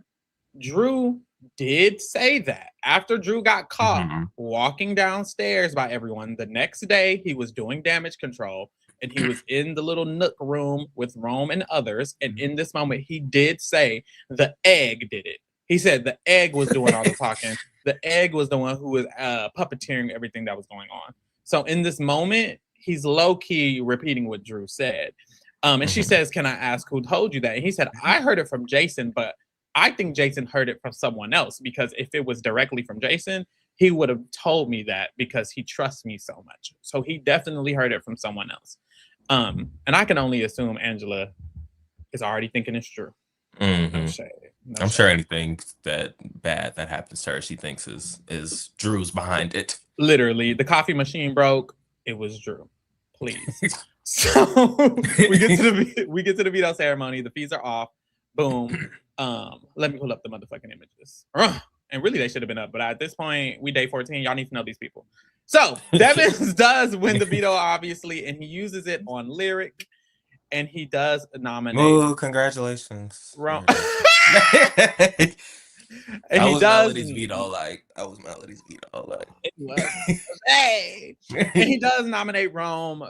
Drew did say that after Drew got caught walking downstairs by everyone. The next day, he was doing damage control. and he was in the little nook room with Rome and others. And in this moment, he did say the egg did it. He said the egg was doing all the talking. The egg was the one who was puppeteering everything that was going on. So in this moment, he's low-key repeating what Drew said. And she says, can I ask who told you that? And he said, I heard it from Jason, but I think Jason heard it from someone else, because if it was directly from Jason, he would have told me that because he trusts me so much. So he definitely heard it from someone else. And I can only assume Angela is already thinking it's true. No shade. I'm sure anything that bad that happens to her, she thinks is Drew's behind it. Literally, the coffee machine broke. It was Drew. Please. So we get to the veto ceremony. The fees are off. Boom. Let me pull up the motherfucking images. And really, they should have been up. But at this point, we day 14. Y'all need to know these people. So Devins does win the veto, obviously, and he uses it on Lyric. And he does nominate. Oh, congratulations. Rome. And he does Melody's veto, like that was Melody's veto, like it was. Hey, and he does nominate Rome.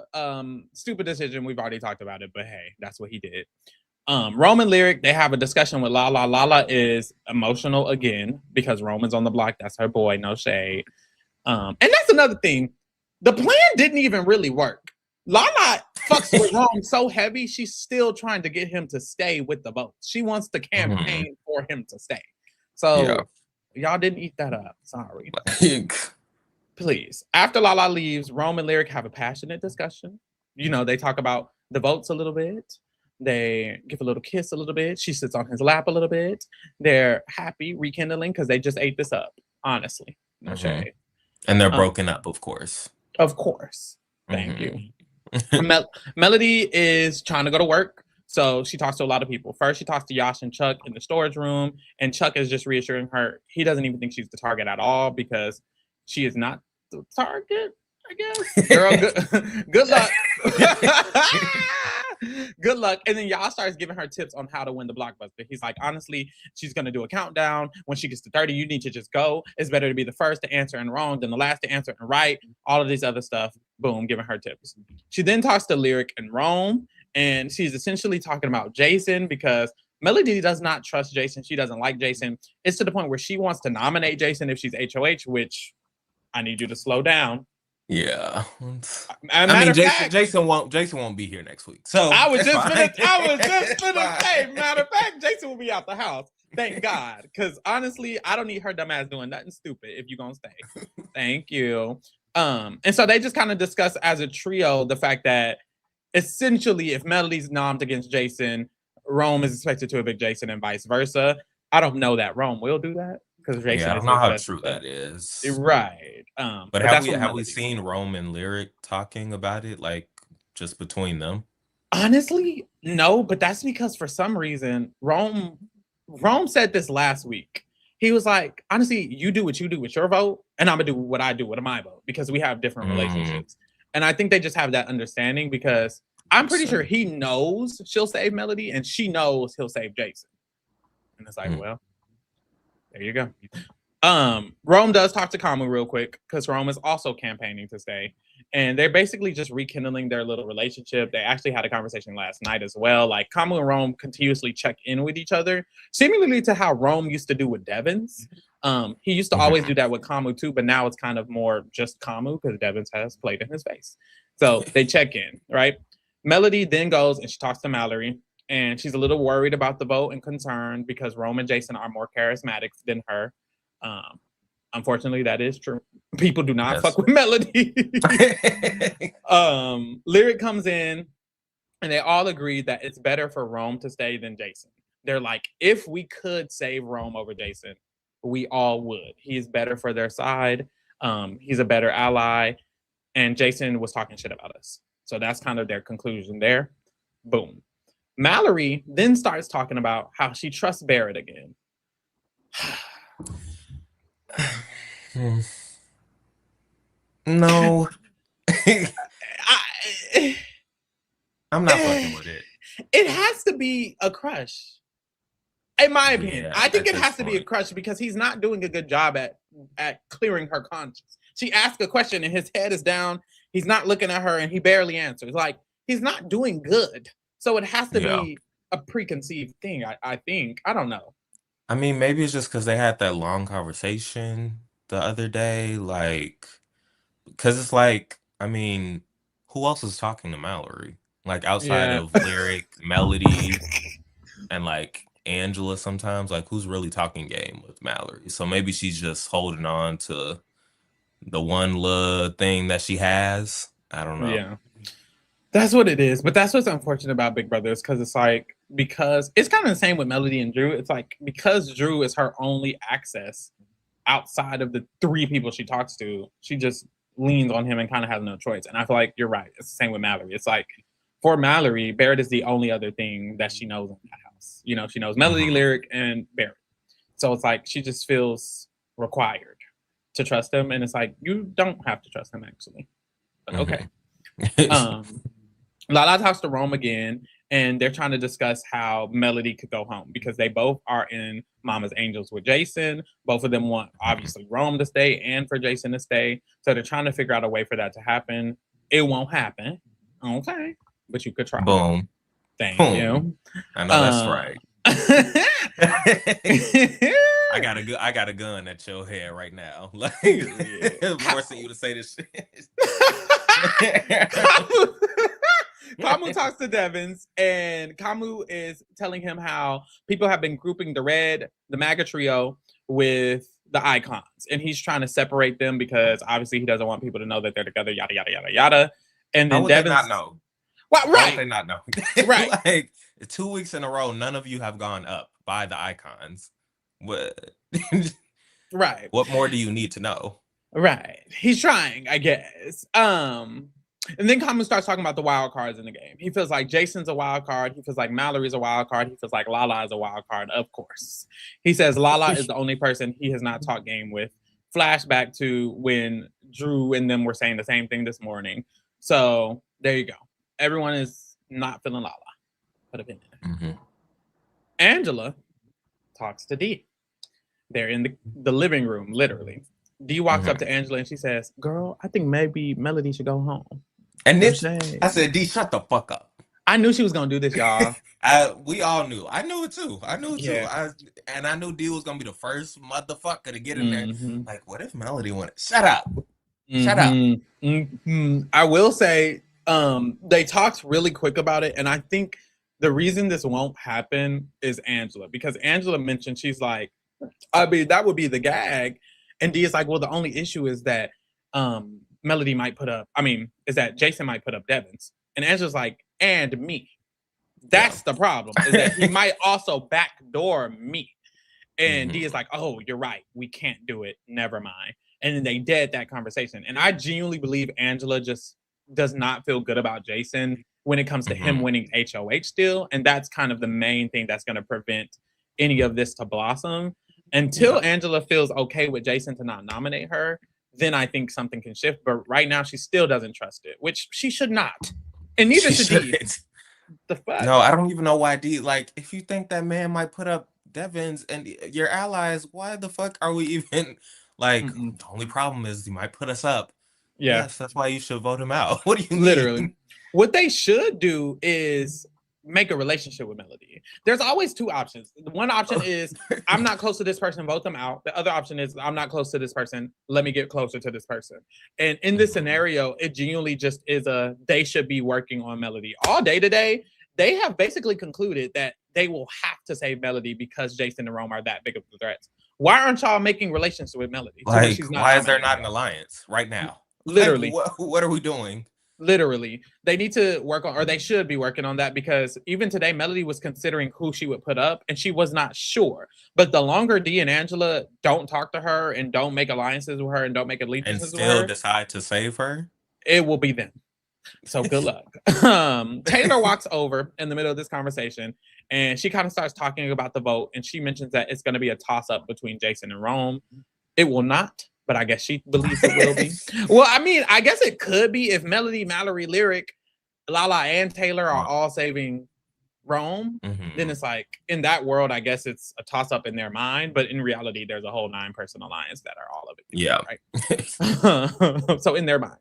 Stupid decision. We've already talked about it, but hey, that's what he did. Rome and Lyric, they have a discussion with Lala. Lala is emotional again because Roman's on the block. That's her boy. No shade. And that's another thing. The plan didn't even really work. Lala fucks with Rome so heavy, she's still trying to get him to stay with the vote. She wants to campaign for him to stay. So y'all didn't eat that up. Sorry. Please. After Lala leaves, Rome and Lyric have a passionate discussion. You know, they talk about the votes a little bit. They give a little kiss a little bit. She sits on his lap a little bit. They're happy, rekindling, because they just ate this up. Honestly. No shade. And they're broken up, of course. Of course. Thank you. Melody is trying to go to work, so she talks to a lot of people. First, she talks to Yash and Chuck in the storage room, and Chuck is just reassuring her he doesn't even think she's the target at all because she is not the target, I guess. Girl, good luck. Good luck. And then Yash starts giving her tips on how to win the blockbuster. He's like, honestly, she's going to do a countdown. When she gets to 30, you need to just go. It's better to be the first to answer and wrong than the last to answer and right. All of this other stuff. Boom, giving her tips. She then talks to Lyric and Rome, and she's essentially talking about Jason because Melody does not trust Jason. She doesn't like Jason. It's to the point where she wants to nominate Jason if she's HOH, which I need you to slow down. Yeah. I mean, Jason won't be here next week. So I was just gonna say, matter of fact, Jason will be out the house. Thank God. Because honestly, I don't need her dumb ass doing nothing stupid if you're gonna stay. Thank you. And so they just kind of discuss as a trio the fact that essentially if Melody's nommed against Jason, Rome is expected to evict Jason and vice versa. I don't know that Rome will do that. Jason I don't know how true that is. Right. But have we seen Rome and Lyric talking about it, like just between them? Honestly, no, but that's because for some reason, Rome said this last week. He was like, honestly, you do what you do with your vote, and I'm gonna do what I do with my vote because we have different relationships. And I think they just have that understanding because I'm pretty sure he knows she'll save Melody and she knows he'll save Jason. And it's like, well, there you go. Rome does talk to Kamu real quick because Rome is also campaigning to stay. And they're basically just rekindling their little relationship. They actually had a conversation last night as well. Like Kamu and Rome continuously check in with each other, similarly to how Rome used to do with Devins. He used to always do that with Kamu too, but now it's kind of more just Kamu because Devins has played in his face. So they check in, right? Melody then goes and she talks to Mallory. And she's a little worried about the vote and concerned because Rome and Jason are more charismatic than her. Unfortunately, that is true. People do not fuck with Melody. Lyric comes in and they all agree that it's better for Rome to stay than Jason. They're like, if we could save Rome over Jason, we all would. He is better for their side. He's a better ally. And Jason was talking shit about us. So that's kind of their conclusion there. Boom. Mallory then starts talking about how she trusts Barrett again. No. I'm not fucking with it. It has to be a crush. In my opinion, I think it has to be a crush because he's not doing a good job at clearing her conscience. She asks a question and his head is down. He's not looking at her and he barely answers. Like, he's not doing good. So it has to Yeah. be a preconceived thing. I think. I don't know. I mean, maybe it's just because they had that long conversation the other day. Like, because it's like, I mean, who else is talking to Mallory? Like, outside Yeah. of Lyric, Melody, and like Angela sometimes, like, who's really talking game with Mallory? So maybe she's just holding on to the one little thing that she has. I don't know. Yeah. That's what it is. But that's what's unfortunate about Big Brothers because it's like, because it's kind of the same with Melody and Drew. It's like, because Drew is her only access outside of the three people she talks to, she just leans on him and kind of has no choice. And I feel like you're right. It's the same with Mallory. It's like, for Mallory, Barrett is the only other thing that she knows in that house. You know, she knows Melody, Hmm. Lyric, and Barrett. So it's like she just feels required to trust him. And it's like, you don't have to trust him, actually. But okay. Hmm. Um, Lala talks to Rome again, and they're trying to discuss how Melody could go home because they both are in Mama's Angels with Jason. Both of them want, obviously, Rome to stay and for Jason to stay. So they're trying to figure out a way for that to happen. It won't happen. Okay. But you could try. Boom. Thank Boom. you. I know that's Uh, right. I got a gun at your head right now. Like Period. forcing you to say this shit. Kamu, Kamu talks to Devins, and Kamu is telling him how people have been grouping the MAGA trio with the icons, and he's trying to separate them because obviously he doesn't want people to know that they're together, yada yada yada yada. And How then would they not Devins, know? well, How would right, they not know? right, Like 2 weeks in a row, none of you have gone up by the icons. What right. what more do you need to know? Right. He's trying, I guess. And then Common starts talking about the wild cards in the game. He feels like Jason's a wild card. He feels like Mallory's a wild card. He feels like Lala is a wild card, of course. He says Lala is the only person he has not talked game with. Flashback to when Drew and them were saying the same thing this morning. So there you go. Everyone is not feeling Lala. Put a pin in it. Hmm. Angela talks to Dee. They're in the living room, literally. Dee walks up Hmm. to Angela and she says, "Girl, I think maybe Melody should go home." And No this, shade. I said, D, shut the fuck up. I knew she was gonna do this, y'all. We all knew. I knew it too. I knew it too. Yeah. I knew D was gonna be the first motherfucker to get in there. Mm-hmm. Like, what if Melody wanted? Shut up. Shut up. Mm-hmm. Mm-hmm. I will say, they talked really quick about it, and I think the reason this won't happen is Angela, because Angela mentioned she's like, I mean, that would be the gag. And Dee is like, well, the only issue is that Melody might put up, I mean, is that Jason might put up Devins. And Angela's like, and me. Yeah. That's the problem, is that he might also backdoor me. And Dee Mhm. is like, oh, you're right. We can't do it. Never mind. And then they dead that conversation. And I genuinely believe Angela just does not feel good about Jason when it comes to him Mhm. winning HOH still. And that's kind of the main thing that's going to prevent any of this to blossom. Until Yeah. Angela feels okay with Jason to not nominate her, then I think something can shift. But right now, she still doesn't trust it, which she should not. And neither She should Dee. shouldn't. The fuck? No, I don't even know why D. Like, if you think that man might put up Devins and your allies, why the fuck are we even like? Mm-mm. The only problem is he might put us up. Yeah. Yes, that's why you should vote him out. What do you Literally. mean? What they should do is make a relationship with Melody. There's always two options. One option is I'm not close to this person, vote them out. The other option is I'm not close to this person, let me get closer to this person. And in this Mhm. scenario, it genuinely just is they should be working on Melody all day today. They have basically concluded that they will have to save Melody because Jason and Rome are that big of threats. Why aren't y'all making relations with Melody to where Like, she's not why is there nominating not an y'all? alliance right now? Like, Literally. what are we doing? Literally, they need to work on, or they should be working on that, because even today, Melody was considering who she would put up, and she was not sure. But the longer Dee and Angela don't talk to her and don't make alliances with her and don't make And allegiances with still her, decide to save her? it will be them. So good luck. Taylor walks over in the middle of this conversation, and she kind of starts talking about the vote, and she mentions that it's going to be a toss up between Jason and Rome. It will not, but I guess she believes it will be. Well, I mean, I guess it could be if Melody, Mallory, Lyric, Lala, and Taylor are all saving Rome, then Hmm. it's like in that world, I guess it's a toss up in their mind, but in reality, there's a whole 9-person alliance that are all of it Yeah. together, right? So in their mind.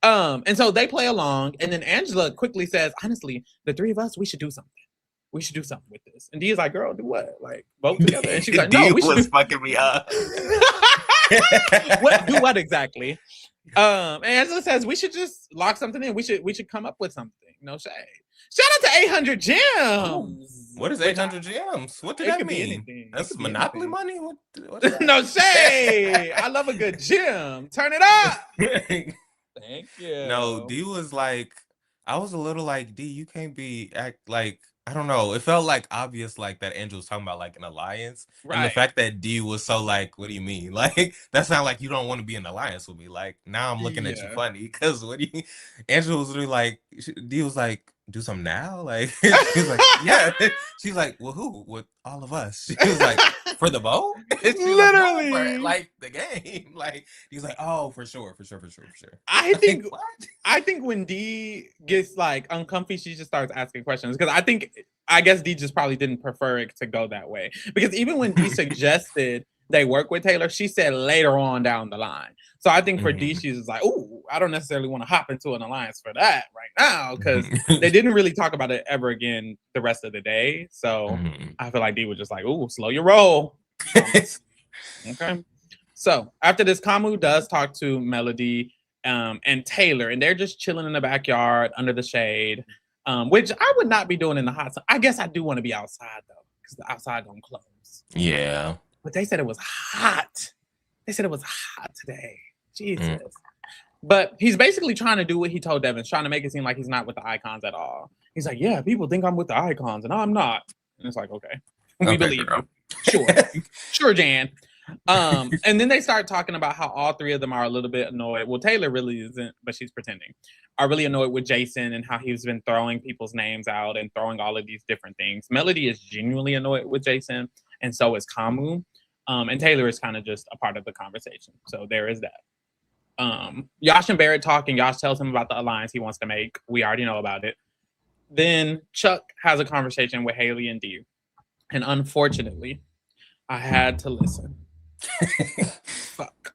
And so they play along, and then Angela quickly says, honestly, the three of us, we should do something. We should do something with this. And Dee is like, girl, do what? Like vote together. And she's like, no, D we should was do fucking me up. what do what exactly? And Angela says we should just lock something in. We should come up with something. No shade. Shout out to 800 Oh, gems. what is Which 800 gems? What did it that could be mean? anything. It That's could be Monopoly anything. money? What's No shade. I love a good gem. Turn it up. that? Thank No, you. D was like, I was a little like, D, you can't be act like, I don't know. It felt like obvious, like that Angel was talking about like an alliance. And the Right. fact that D was so like, what do you mean? Like, that sounds like you don't want to be in an alliance with me. Like, now I'm looking at you Yeah. funny because what do you, Angela was really like, D was like, do something now? Like, she was like, yeah. She's like, well, who? With all of us. She was like, for the vote? She's like, no, for Literally. like the game. Like, he's like, oh, for sure, for sure, for sure, for sure. I Like, think what? I think when D gets like uncomfy, she just starts asking questions because I guess D just probably didn't prefer it to go that way because even when D suggested they work with Taylor, she said later on down the line. So I think for D, Mhm, she's just like, "Ooh, I don't necessarily want to hop into an alliance for that right now," because they mhm, didn't really talk about it ever again the rest of the day. So mhm. I feel like D was just like, "Ooh, slow your roll, mama." Okay. So after this, Kamu does talk to Melody and Taylor, and they're just chilling in the backyard under the shade, which I would not be doing in the hot sun. I guess I do want to be outside though, because the outside don't close. Yeah. But they said it was hot. They said it was hot today. Jesus. Mm. But he's basically trying to do what he told Devin, trying to make it seem like he's not with the icons at all. He's like, yeah, people think I'm with the icons, and I'm not. And it's like, okay, we Okay, believe you. girl. Sure. Sure, Jan. And then they start talking about how all three of them are a little bit annoyed. Well, Taylor really isn't, but she's pretending. Are really annoyed with Jason and how he's been throwing people's names out and throwing all of these different things. Melody is genuinely annoyed with Jason, and so is Kamu. And Taylor is kind of just a part of the conversation. So there is that. Yash and Barrett talk, and Yash tells him about the alliance he wants to make. We already know about it. Then Chuck has a conversation with Haley and Dee. And unfortunately, I had to listen. Fuck.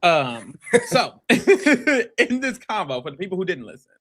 So in this combo, for the people who didn't listen,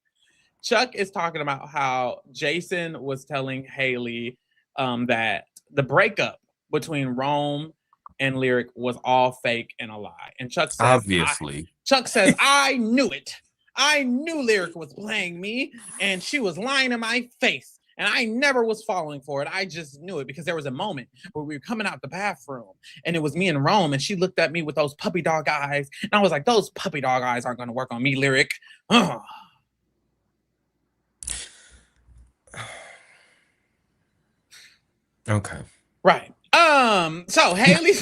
Chuck is talking about how Jason was telling Haley that the breakup between Rome and Lyric was all fake and a lie. And Obviously. Chuck says, I knew it. I knew Lyric was playing me, and she was lying in my face. And I never was falling for it. I just knew it because there was a moment where we were coming out the bathroom and it was me and Rome, and she looked at me with those puppy dog eyes. And I was like, those puppy dog eyes aren't going to work on me, Lyric. Ugh. Okay. Right. So Haley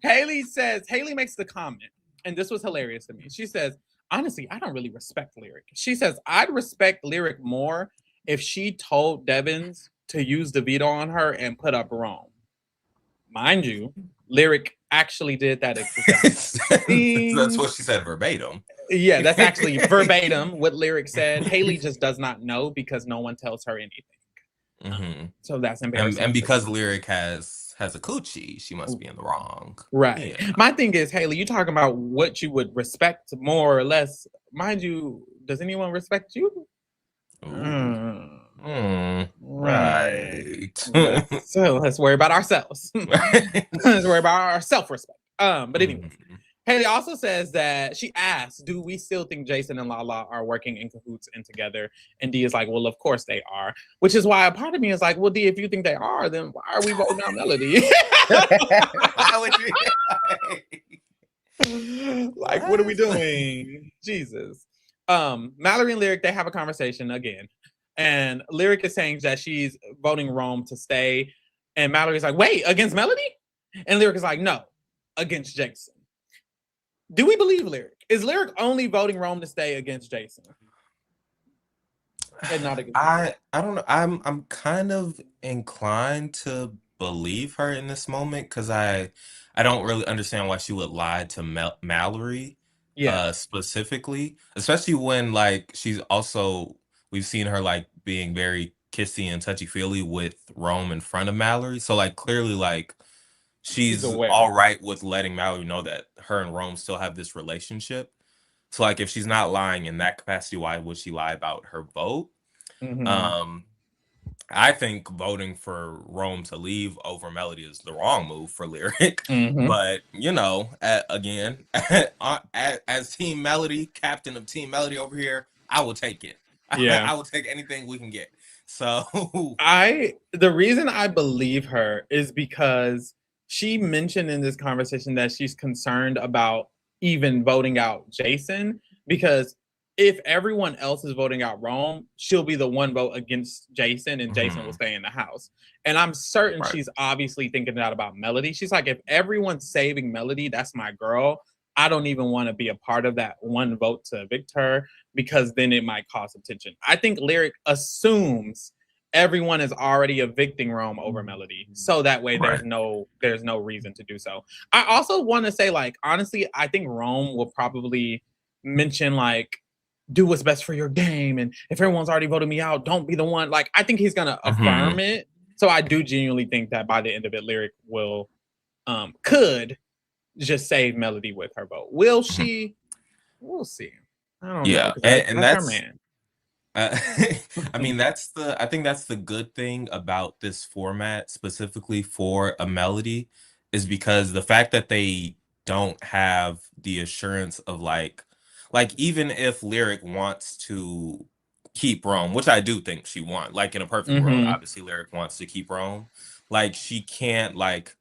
Haley makes the comment, and this was hilarious to me. She says, honestly, I don't really respect Lyric. She says, I'd respect Lyric more if she told Devins to use the veto on her and put up Rome. Mind you, Lyric actually did that exact That's thing. what she said verbatim. Yeah, that's actually verbatim what Lyric said. Haley just does not know because no one tells her anything. Hmm. So that's And embarrassing to because me. Lyric has a coochie, she must be in the wrong. Right. Yeah. My thing is, Haley, you talking about what you would respect more or less. Mind you, does anyone respect you? Ooh. Mm, right. Right. Let's worry about ourselves. Let's worry about our self-respect. But anyway, Mhm. Haley also says that she asks, do we still think Jason and Lala are working in cahoots and together? And Dee is like, well, of course they are. Which is why a part of me is like, well, Dee, if you think they are, then why are we voting out Melody? Why would you? Like, what are we What? doing? Jesus. Mallory and Lyric, they have a conversation again. And Lyric is saying that she's voting Rome to stay. And Mallory's like, wait, against Melody? And Lyric is like, no, against Jason. Do we believe Lyric? Is Lyric only voting Rome to stay against Jason and not against Melody? I don't know. I'm kind of inclined to believe her in this moment because I don't really understand why she would lie to Mallory Yeah. specifically, especially when like she's also we've seen her like being very kissy and touchy-feely with Rome in front of Mallory. So like clearly like She's she's aware. all right with letting Mallory know that her and Rome still have this relationship. So like if she's not lying in that capacity, why would she lie about her vote? Mm-hmm. Um, I think voting for Rome to leave over Melody is the wrong move for Lyric. Mm-hmm. But, again, as Team Melody, captain of Team Melody over here, I will take it. Yeah. I will take anything we can get. So, The reason I believe her is because she mentioned in this conversation that she's concerned about even voting out Jason, because if everyone else is voting out Rome, she'll be the one vote against Jason and Jason will mhm, stay in the house. And I'm certain right. she's obviously thinking that about Melody. She's like, if everyone's saving Melody, that's my girl. I don't even want to be a part of that one vote to evict her, because then it might cause attention. I think Lyric assumes everyone is already evicting Rome over Melody, so that way Right. there's no reason to do so. I also want to say, like, honestly, I think Rome will probably mention like, do what's best for your game, and if everyone's already voted me out, don't be the one. Like, I think he's gonna hmm affirm it. So I do genuinely think that by the end of it, Lyric will could just save Melody with her vote. Will she? We'll see. I don't know, Yeah. because And that's her that's man. Uh, I mean, I think that's the good thing about this format specifically for a melody is because the fact that they don't have the assurance of like even if Lyric wants to keep Rome, which I do think she wants, like in a perfect world, Mm-hmm. obviously Lyric wants to keep Rome, like she can't like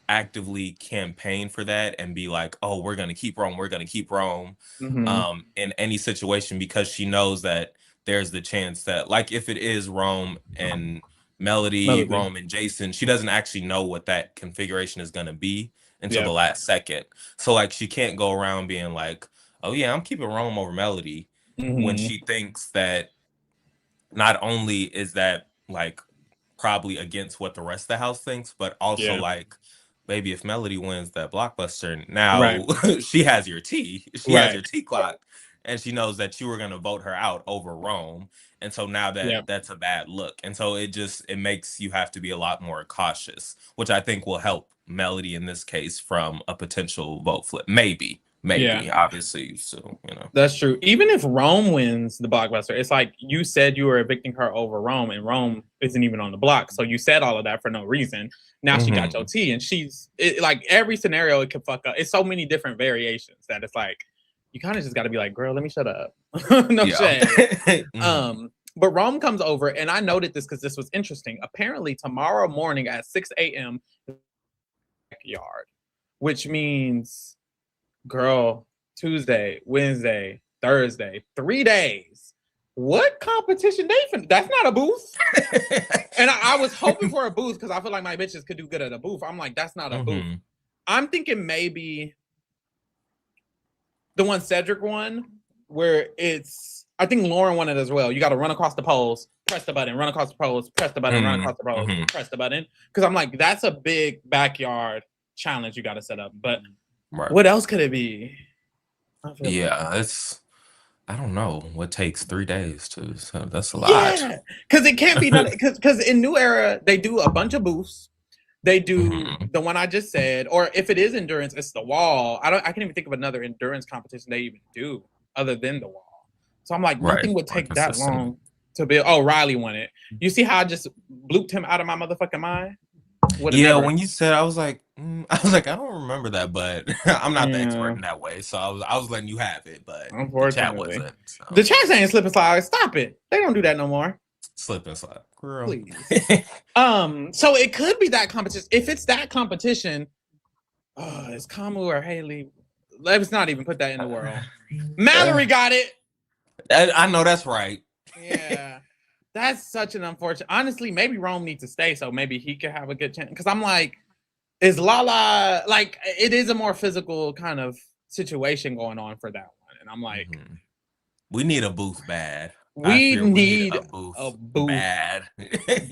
actively campaign for that and be like, oh, we're gonna keep Rome, we're gonna keep Rome Mm-hmm. in any situation because she knows that there's the chance that like if it is Rome and Melody, Melody. Rome and Jason, she doesn't actually know what that configuration is going to be until the Yep. last second. So like she can't go around being like, "Oh yeah, I'm keeping Rome over Melody," when Mm-hmm. she thinks that not only is that like probably against what the rest of the house thinks, but also Yeah. like, baby, if Melody wins that blockbuster, Right. now she has your T. She has Right. your T clock, and she knows that you were gonna vote her out over Rome. And so now Yep. that's a bad look. And so it makes you have to be a lot more cautious, which I think will help Melody in this case from a potential vote flip. Maybe, Yeah. maybe, obviously. So, That's true. Even if Rome wins the blockbuster, it's like you said you were evicting her over Rome, and Rome isn't even on the block. So you said all of that for no reason. Now she got your hmm T, and like every scenario it can fuck up. It's so many different variations that it's like you kind of just got to be like, girl, let me shut up. No yeah. shade. hmm But Rome comes over, and I noted this because this was interesting. Apparently, tomorrow morning at 6 a.m. yard, which means, girl, Tuesday, Wednesday, Thursday, 3 days. What competition That's not a booth. And I was hoping for a booth because I feel like my bitches could do good at a booth. I'm like, that's not a booth. hmm I'm thinking maybe the one Cedric won, where I think Lauren won it as well. You got to run across the poles, press the button, run across the poles, press the button, run hmm across the poles, hmm press the button. Because I'm like, that's a big backyard challenge you got to set up. But Right. what else could it be? I feel like, Yeah, I don't know what takes 3 days so that's a lot. yeah, because it can't be done. Because in New Era, they do a bunch of booths. They do hmm the one I just said, or if it is endurance, it's the wall. I can't even think of another endurance competition they even do other than the wall. So I'm like, Right. nothing would More take that consistent. long to build. Oh, Riley won it. You see how I just blooped him out of my motherfucking mind? Would have Yeah, never. when you said I was like, I don't remember that, but I'm not the expert Yeah, in that way. So I was letting you have it, but the chat unfortunately. wasn't. The So chat saying slip and slide. Stop it. They don't do that no more. slip and slide. Girl. Please. So it could be that competition. If it's that competition, it's Kamu or Haley. Let's not even put that in the world. Mallory got it. I know that's right. Yeah. That's such an unfortunate. Honestly, maybe Rome needs to stay so maybe he could have a good chance. Because I'm like, is Lala like it is a more physical kind of situation going on for that one. And I'm like, Mhm. We need a booth bad. I we fear we need need a a booth booth bad.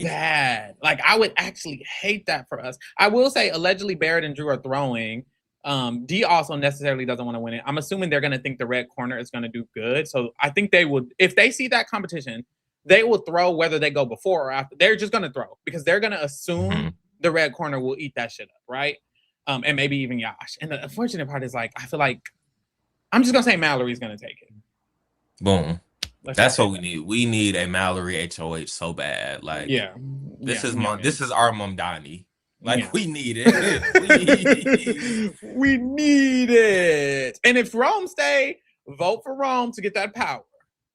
bad. Like I would actually hate that for us. I will say allegedly Barrett and Drew are throwing. D also necessarily doesn't want to win it. I'm assuming they're gonna think the red corner is gonna do good. So I think they would if they see that competition, they will throw whether they go before or after. They're just gonna throw because they're gonna assume Mhm. the red corner will eat that shit up, right? And maybe even Yash. And the unfortunate part is like I feel like I'm just gonna say Mallory's gonna take it. Boom. Let's just That's say what we need. We need a Mallory HOH so bad. Like yeah, yeah, yeah, this is our Mumdani. yeah. Like we need it. Please. We need it. And if Rome stay, vote for Rome to get that power.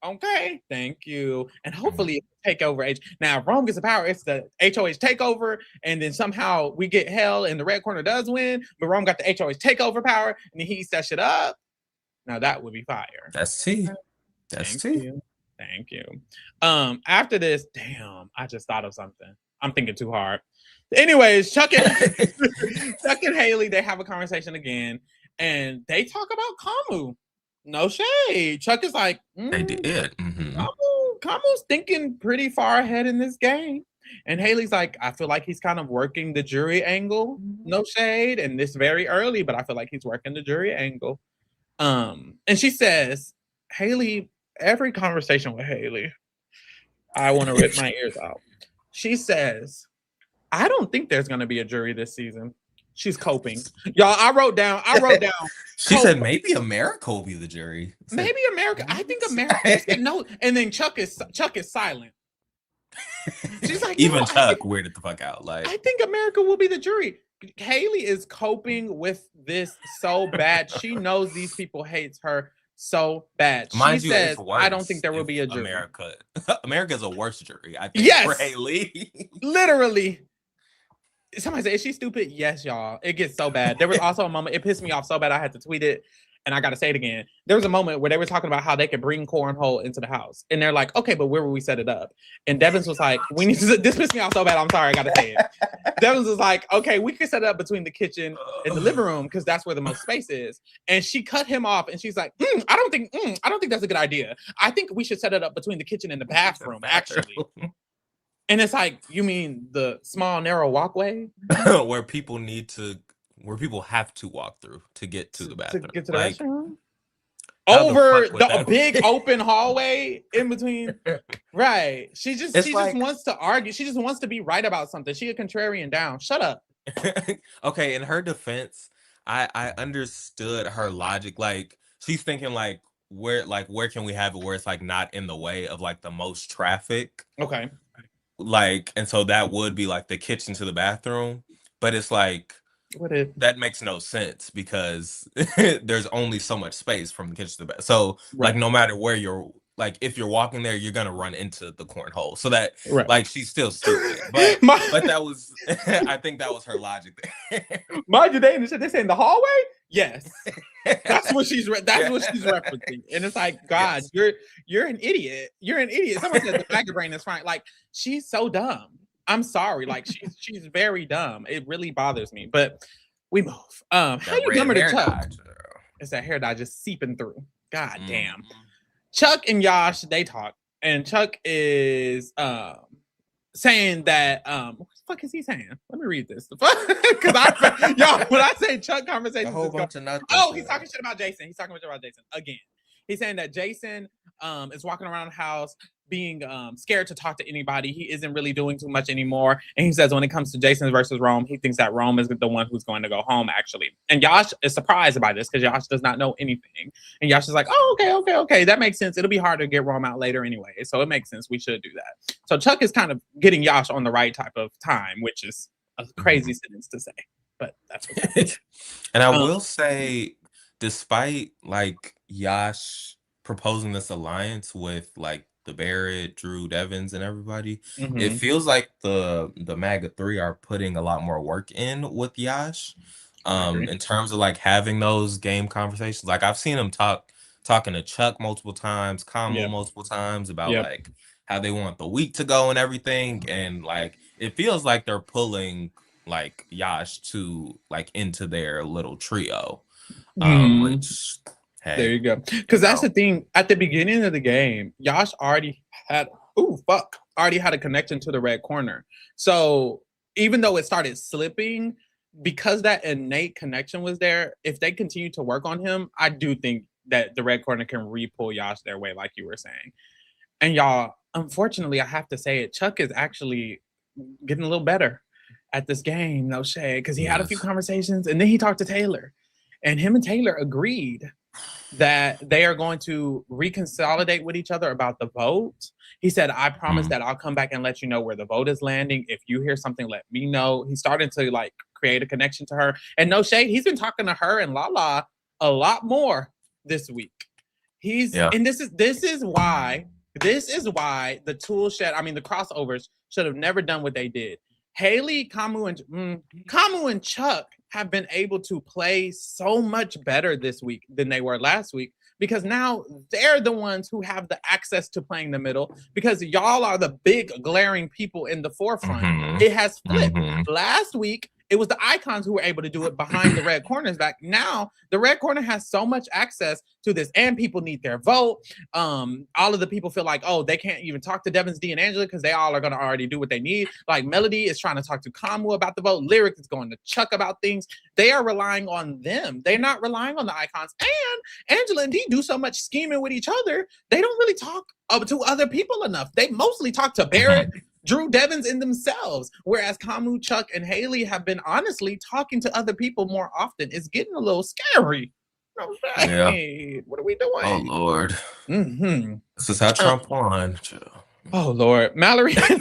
Okay, thank you. And hopefully take over H. Now, if Rome gets the power, it's the HOH takeover, and then somehow we get hell and the red corner does win, but Rome got the HOH takeover power, and then he eats that shit up. Now that would be fire. That's T. That's Thank T. you. Thank you. After this, damn, I just thought of something. I'm thinking too hard. Anyways, Chuck and Haley, they have a conversation again, and they talk about Kamu. No shade. Chuck is like, They did. Mm-hmm. Kamu's thinking pretty far ahead in this game. And Haley's like, I feel like he's kind of working the jury angle. No shade. And this very early, but I feel like he's working the jury angle. And she says, Haley, every conversation with Haley, I want to rip my ears out. She says, I don't think there's going to be a jury this season. She's coping. Y'all, I wrote down. She said maybe America will be the jury. Maybe America. I think America. No. And then Chuck is silent. She's like, even Chuck weirded the fuck out. Like, I think America will be the jury. Haley is coping with this so bad. She knows these people hates her so bad. She says, I don't think there will be a jury. America is a worse jury, I think, yes, for Haley. Literally. Somebody said, is she stupid? Yes, y'all. It gets so bad. There was also a moment, it pissed me off so bad I had to tweet it, and I got to say it again. There was a moment where they were talking about how they could bring cornhole into the house. And they're like, okay, but where will we set it up? And Devins was like, we need to, this pissed me off so bad. I'm sorry, I got to say it. Devins was like, okay, we could set it up between the kitchen and the living room because that's where the most space is. And she cut him off and she's like, I don't think that's a good idea. I think we should set it up between the kitchen and the bathroom, actually. And it's like, you mean the small, narrow walkway? where people have to walk through to get to the bathroom. To get to the restroom? Over the big open hallway in between. Right. She just wants to argue. She just wants to be right about something. She a contrarian down. Shut up. Okay, in her defense, I understood her logic. Like, she's thinking like where can we have it where it's like not in the way of like the most traffic? Okay. Like, and so that would be like the kitchen to the bathroom, but it's like that makes no sense because there's only so much space from the kitchen to the bathroom. So like no matter where you're like, if you're walking there, you're gonna run into the cornhole. So that like she's still stupid. But but that was I think that was her logic there. Mind you, they say in the hallway? Yes. That's what she's referencing. And it's like, God, yes. You're an idiot. You're an idiot. Someone said the maggot brain is fine. Like, she's so dumb. I'm sorry. Like, she's very dumb. It really bothers me. But we move. How you dumber to Chuck? It's that hair dye just seeping through. God damn. Chuck and Yash, they talk. And Chuck is saying that what the fuck is he saying? Let me read this. Because y'all, when I say Chuck conversation, a whole bunch of nothing. Oh, he's talking shit about Jason. He's talking shit about Jason again. He's saying that Jason is walking around the house being scared to talk to anybody. He isn't really doing too much anymore. And he says when it comes to Jason versus Rome, he thinks that Rome is the one who's going to go home, actually. And Yash is surprised by this because Yash does not know anything. And Yash is like, oh, okay. That makes sense. It'll be hard to get Rome out later anyway. So it makes sense. We should do that. So Chuck is kind of getting Yash on the right type of time, which is a crazy sentence to say. But that's what that is. And I will say, despite like Yash proposing this alliance with like the Barrett, Drew, Devins, and everybody, it feels like the MAGA 3 are putting a lot more work in with Yash. In terms of like having those game conversations. Like I've seen him talking to Chuck multiple times, Kamu multiple times about like how they want the week to go and everything. And like it feels like they're pulling like Yash to like into their little trio. Which there you go. Because that's the thing. At the beginning of the game, Yash already had a connection to the red corner. So even though it started slipping, because that innate connection was there, if they continue to work on him, I do think that the red corner can re-pull Yash their way, like you were saying. And y'all, unfortunately, I have to say it. Chuck is actually getting a little better at this game, no shade, because he had a few Yes. conversations and then he talked to Taylor. And him and Taylor agreed that they are going to reconsolidate with each other about the vote. He said, I promise Mm. that I'll come back and let you know where the vote is landing. If you hear something, let me know. He's starting to like create a connection to her. And no shade, he's been talking to her and Lala a lot more this week. Yeah. And this is why the tool shed, I mean the crossovers should have never done what they did. Haley, Kamu and Chuck have been able to play so much better this week than they were last week because now they're the ones who have the access to playing the middle because y'all are the big glaring people in the forefront. Mm-hmm. It has flipped. Mm-hmm. Last week, it was the icons who were able to do it behind the red corners back. Now, the red corner has so much access to this, and people need their vote. All of the people feel like, oh, they can't even talk to Devins, D, and Angela because they all are going to already do what they need. Like Melody is trying to talk to Kamu about the vote. Lyric is going to Chuck about things. They are relying on them. They're not relying on the icons. And Angela and D do so much scheming with each other. They don't really talk to other people enough. They mostly talk to Barrett, Drew, Devins, and themselves. Whereas Kamu, Chuck, and Haley have been honestly talking to other people more often. It's getting a little scary. Right. Yeah. What are we doing? Oh Lord. Mm-hmm. This is how Trump won. Oh Lord. Mallory and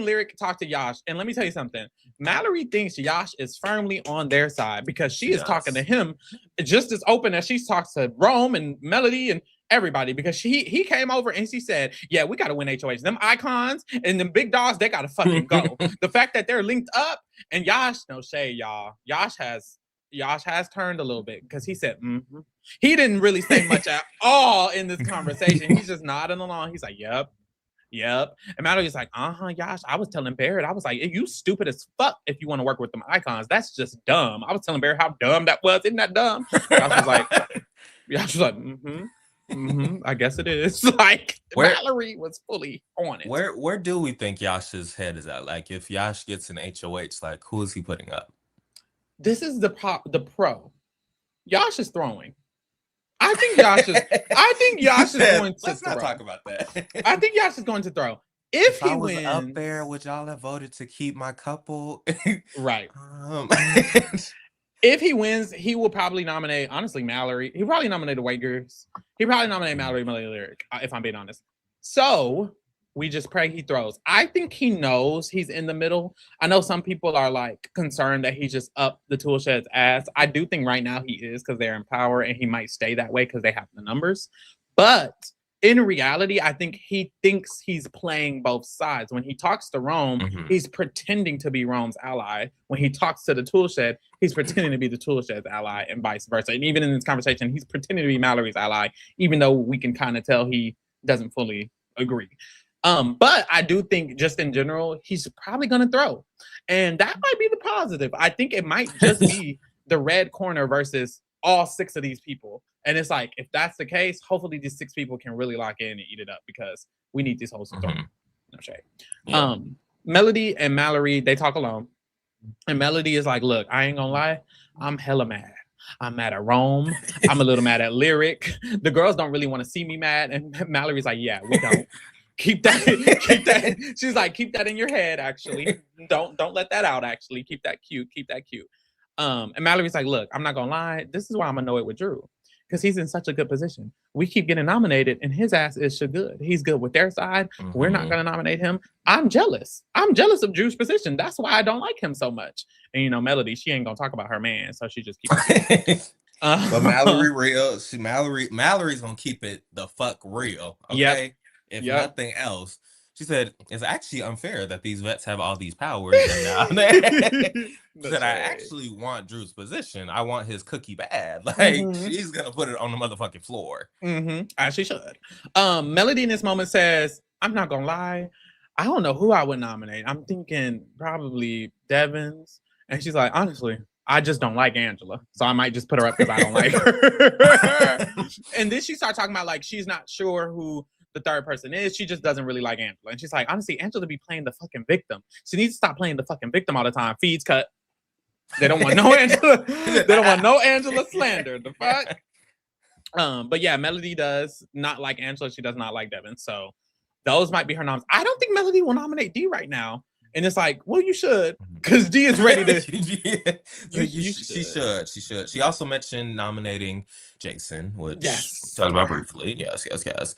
Lyric talk to Yash. And let me tell you something. Mallory thinks Yash is firmly on their side because she is talking to him just as open as she talks to Rome and Melody and everybody, because he came over and she said, yeah, we got to win HOH. Them icons and them big dogs, they got to fucking go. The fact that they're linked up, and Yash, no shade, y'all. Yash has turned a little bit because he said, he didn't really say much at all in this conversation. He's just nodding along. He's like, yep. And Mallory's like, Yash, I was telling Barrett, I was like, you stupid as fuck if you want to work with them icons. That's just dumb. I was telling Barrett how dumb that was. Isn't that dumb? Yash was like, I guess it is. Like, Mallory was fully on it. Where do we think Yash's head is at? Like, if Yash gets an HOH, like, who is he putting up? This is the pro. Yash is throwing. I think Yash is going to Let's throw. not talk about that. I think Yash is going to throw. If he I was wins up there, would y'all have voted to keep my couple? Right. If he wins, he will probably nominate, honestly, Mallory. He'll probably nominate the White Girls. He'll probably nominate Mallory Lyric, if I'm being honest. So we just pray he throws. I think he knows he's in the middle. I know some people are like concerned that he's just up the tool shed's ass. I do think right now he is because they're in power and he might stay that way because they have the numbers. But in reality, I think he thinks he's playing both sides. When he talks to Rome, he's pretending to be Rome's ally. When he talks to the tool shed, he's pretending to be the tool shed's ally and vice versa. And even in this conversation, he's pretending to be Mallory's ally, even though we can kind of tell he doesn't fully agree. But I do think just in general, he's probably going to throw. And that might be the positive. I think it might just be the red corner versus all 6 of these people. And it's like, if that's the case, hopefully these 6 people can really lock in and eat it up because we need these hoes to throw. No shade. Yeah. Melody and Mallory, they talk alone. And Melody is like, look, I ain't gonna lie, I'm hella mad. I'm mad at Rome. I'm a little mad at Lyric. The girls don't really want to see me mad. And Mallory's like, yeah, we don't. Keep that. She's like, keep that in your head, actually. Don't let that out, actually. Keep that cute. And Mallory's like, look, I'm not gonna lie. This is why I'm annoyed with Drew. Because he's in such a good position. We keep getting nominated, and his ass is so good. He's good with their side. We're not going to nominate him. I'm jealous. I'm jealous of Drew's position. That's why I don't like him so much. And, you know, Melody, she ain't going to talk about her man, so she just keeps it. But Mallory real. Mallory's going to keep it the fuck real, okay? If nothing else. She said, it's actually unfair that these vets have all these powers. And she said, I actually want Drew's position. I want his cookie bad. Like, she's going to put it on the motherfucking floor. As she should. Melody in this moment says, I'm not going to lie. I don't know who I would nominate. I'm thinking probably Devins. And she's like, honestly, I just don't like Angela. So I might just put her up because I don't like her. And then she started talking about, like, she's not sure who the third person is. She just doesn't really like Angela. And she's like, honestly, Angela be playing the fucking victim. She needs to stop playing the fucking victim all the time. Feeds cut. They don't want no Angela. They don't want no Angela slander. The fuck? But yeah, Melody does not like Angela. She does not like Devin. So those might be her noms. I don't think Melody will nominate D right now. And it's like, well, you should, because D is ready to. She should. She should. She also mentioned nominating Jason, which we Yes. talked about briefly. Yes, yes, yes.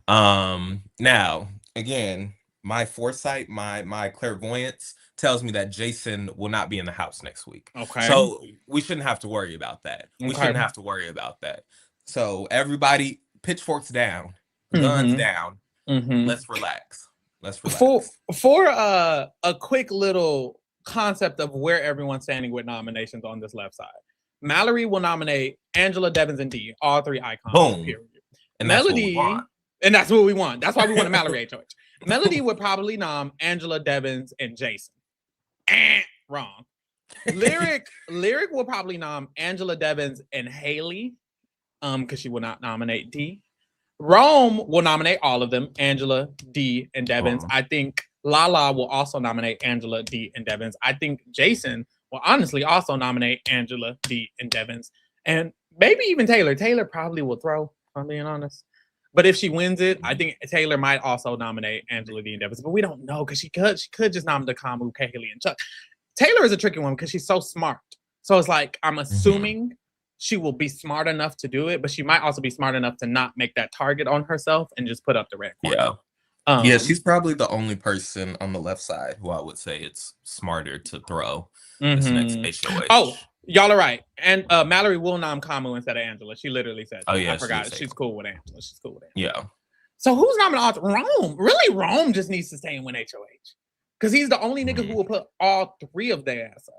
Now again, my foresight, my clairvoyance tells me that Jason will not be in the house next week. Okay. So we shouldn't have to worry about that. We Okay. shouldn't have to worry about that. So everybody, pitchforks down, guns Mm-hmm. down. Mm-hmm. Let's relax. Let's relax. For a quick little concept of where everyone's standing with nominations on this left side. Mallory will nominate Angela, Devins, and D, all three icons. Boom. Period. And Melody, and that's what we want. That's why we want a Mallory HOH. Melody would probably nom Angela, Devins, and Jason. Wrong. Lyric will probably nom Angela, Devins, and Haley, because she will not nominate D. Rome will nominate all of them, Angela, D, and Devins. I think Lala will also nominate Angela, D, and Devins. I think Jason will honestly also nominate Angela, D, and Devins. And maybe even Taylor. Taylor probably will throw, if I'm being honest. But if she wins it, I think Taylor might also nominate Angela, D, and Devins. But we don't know, because she could just nominate Kamu, Kaylee, and Chuck. Taylor is a tricky one because she's so smart. So it's like, I'm assuming she will be smart enough to do it, but she might also be smart enough to not make that target on herself and just put up the red corner. Yeah. Yeah, she's probably the only person on the left side who I would say it's smarter to throw this next HOH. Oh, y'all are right. And Mallory will nom Kamu instead of Angela. She literally said that. Oh, yeah. I forgot. She's cool with Angela. She's cool with Angela. Yeah. So who's nominating Rome? Really, Rome just needs to stay and win HOH. Because he's the only nigga who will put all three of their ass up.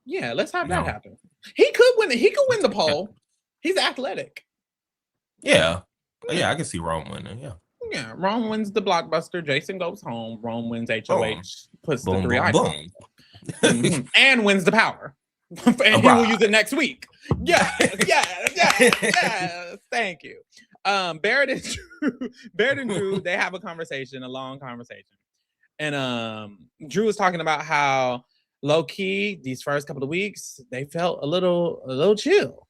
Yeah, let's have that happen. He could win. He could win the poll. He's athletic. Yeah, yeah, I can see Rome winning. Yeah, Rome wins the blockbuster. Jason goes home. Rome wins HOH. Puts the three icons. And wins the power. And he will use it next week. Yeah. Thank you. Barrett and Drew, they have a conversation, a long conversation. And Drew was talking about how low key these first couple of weeks they felt a little chill,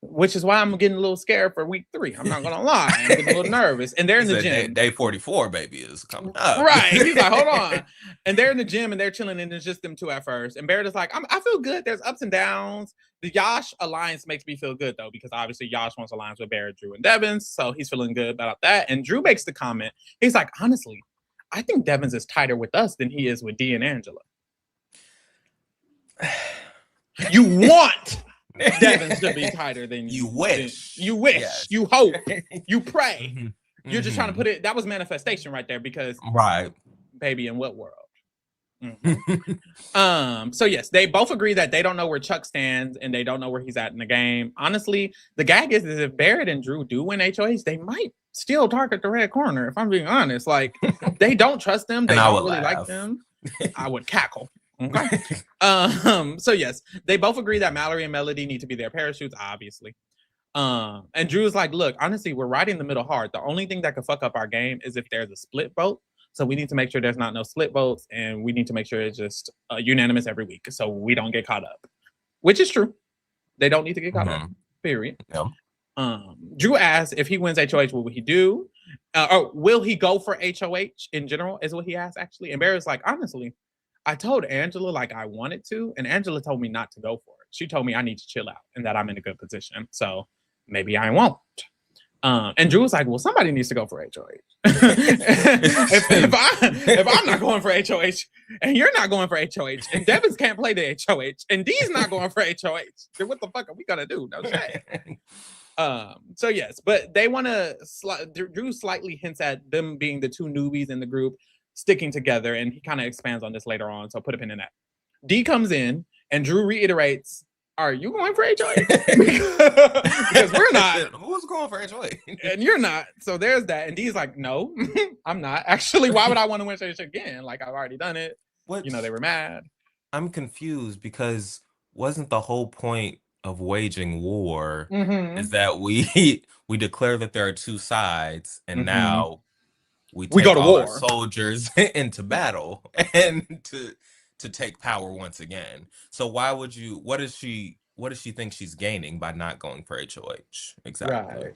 which is why I'm getting a little scared for week 3. I'm not gonna lie, I'm getting a little nervous. And they're in the gym. Day 44, baby, is coming up. Right? He's like, hold on. And they're in the gym and they're chilling, and it's just them two at first. And Barrett is like, I feel good. There's ups and downs. The Yash alliance makes me feel good though, because obviously Yash wants alliance with Barrett, Drew, and Devins, so he's feeling good about that. And Drew makes the comment. He's like, honestly, I think Devins is tighter with us than he is with D and Angela. You want Devins to be tighter than you. You wish. You wish. Yes. You hope. You pray. You're just trying to put it. That was manifestation right there, because baby, in what world? So yes, they both agree that they don't know where Chuck stands and they don't know where he's at in the game. Honestly, the gag is if Barrett and Drew do win HOH, they might still target the red corner. If I'm being honest, like they don't trust them. They don't really like them. I would cackle. Okay. So yes, they both agree that Mallory and Melody need to be their parachutes, obviously. And Drew's like, look, honestly, we're riding the middle hard. The only thing that could fuck up our game is if there's a split vote. So we need to make sure there's not no split votes, and we need to make sure it's just unanimous every week, so we don't get caught up. Which is true. They don't need to get caught up. Period. Drew asked if he wins HOH, what will he do? Or will he go for HOH in general? Is what he asked actually. And Barrett's like, honestly, I told Angela like I wanted to, and Angela told me not to go for it. She told me I need to chill out and that I'm in a good position. So maybe I won't. And Drew was like, well, somebody needs to go for HOH. if I'm not going for HOH and you're not going for HOH and Devins can't play the HOH and D's not going for HOH, then what the fuck are we gonna do? No shade. So yes, but they want to Drew slightly hints at them being the two newbies in the group sticking together, and he kind of expands on this later on, so put a pin in that. D comes in and Drew reiterates, are you going for HOH? Because we're not. Who's going for HOH? And you're not. So there's that. And D's like, no, I'm not. Actually, why would I want to win HOH again? Like, I've already done it. Which, they were mad. I'm confused, because wasn't the whole point of waging war is that we declare that there are two sides, and now we go to war, our soldiers into battle and to take power once again. So why would you? What what does she think she's gaining by not going for HOH? Exactly.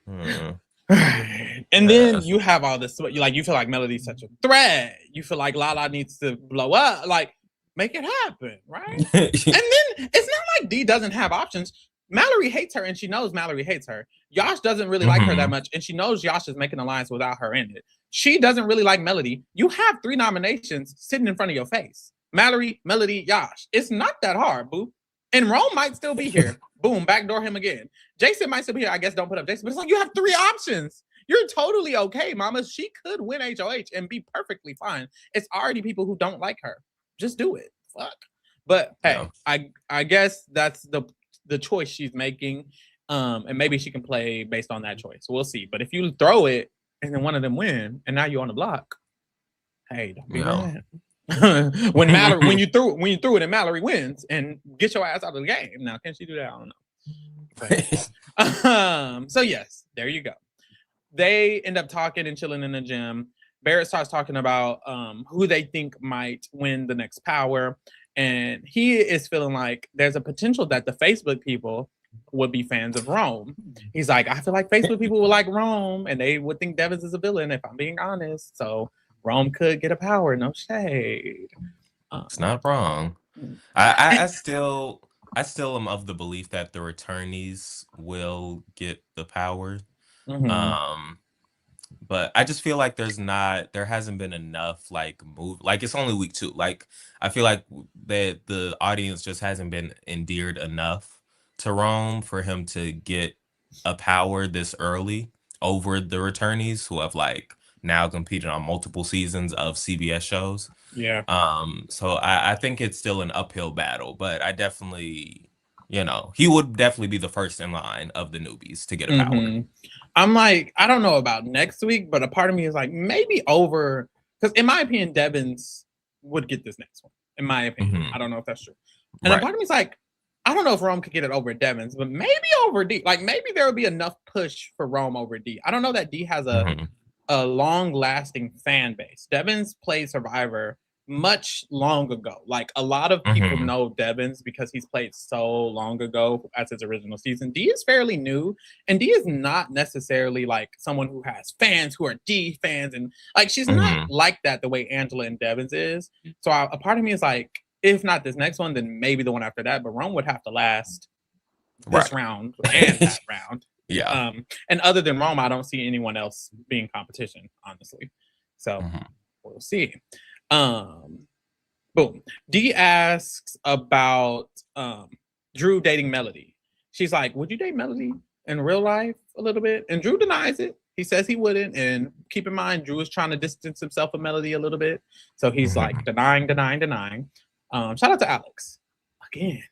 Right. Hmm. And then Yes. you have all this, you feel like Melody's such a threat. You feel like Lala needs to blow up. Like, make it happen, right? And then it's not like D doesn't have options. Mallory hates her, and she knows Mallory hates her. Yash doesn't really like her that Hmm. much, and she knows Yash is making alliance without her in it. She doesn't really like Melody. You have 3 nominations sitting in front of your face. Mallory, Melody, Yash. It's not that hard, boo. And Rome might still be here. Boom, backdoor him again. Jason might still be here. I guess don't put up Jason, but it's like you have 3 options. You're totally okay, mama. She could win HOH and be perfectly fine. It's already people who don't like her. Just do it. Fuck. But Yeah. hey, I guess that's the choice she's making. And maybe she can play based on that choice. We'll see. But if you throw it and then one of them win, and now you're on the block, hey, don't be Yeah. mad. when you threw it and Mallory wins and get your ass out of the game. Now, can she do that? I don't know. But, so yes, there you go. They end up talking and chilling in the gym. Barrett starts talking about who they think might win the next power. And he is feeling like there's a potential that the Facebook people would be fans of Rome. He's like, I feel like Facebook people would like Rome and they would think Devins is a villain, if I'm being honest. So Rome could get a power, no shade. It's not wrong. I still am of the belief that the returnees will get the power. Mhm. But I just feel like there hasn't been enough like move, like it's only week 2. Like I feel like that the audience just hasn't been endeared enough to Rome for him to get a power this early over the returnees who have like now competed on multiple seasons of CBS shows. Yeah. So I think it's still an uphill battle, but I definitely, he would definitely be the first in line of the newbies to get a power. I'm like, I don't know about next week, but a part of me is like, maybe over, because in my opinion, Devins would get this next one. In my opinion, I don't know if that's true. And a Right. part of me is like, I don't know if Rome could get it over Devins, but maybe over D. Like maybe there would be enough push for Rome over D. I don't know that D has a long lasting fan base. Devins played Survivor much long ago. Like a lot of people know Devins because he's played so long ago as his original season. D is fairly new, and D is not necessarily like someone who has fans who are D fans, and like she's not like that the way Angela and Devins is. So a part of me is like, if not this next one, then maybe the one after that. But Rome would have to last this round and that round. Yeah. And other than Rome, I don't see anyone else being competition, honestly. So we'll see. Boom. D asks about Drew dating Melody. She's like, would you date Melody in real life a little bit? And Drew denies it. He says he wouldn't. And keep in mind, Drew is trying to distance himself from Melody a little bit. So he's like denying. Shout out to Alex. Again.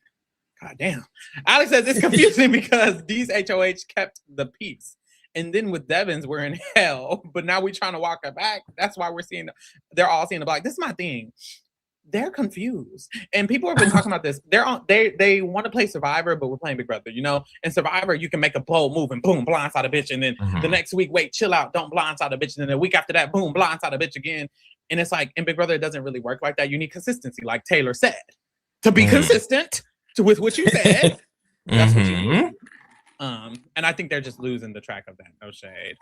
God damn. Alex says it's confusing because these HOH kept the peace. And then with Devins, we're in hell. But now we're trying to walk it back. That's why they're all seeing the black. This is my thing. They're confused. And people have been talking about this. They want to play Survivor, but we're playing Big Brother, In Survivor, you can make a bold move and boom, blindside a bitch. And then the next week, wait, chill out, don't blindside a bitch. And then the week after that, boom, blindside a bitch again. And it's like in Big Brother, it doesn't really work like that. You need consistency, like Taylor said. To be consistent with what you said, that's what you need. And I think they're just losing the track of that. No shade.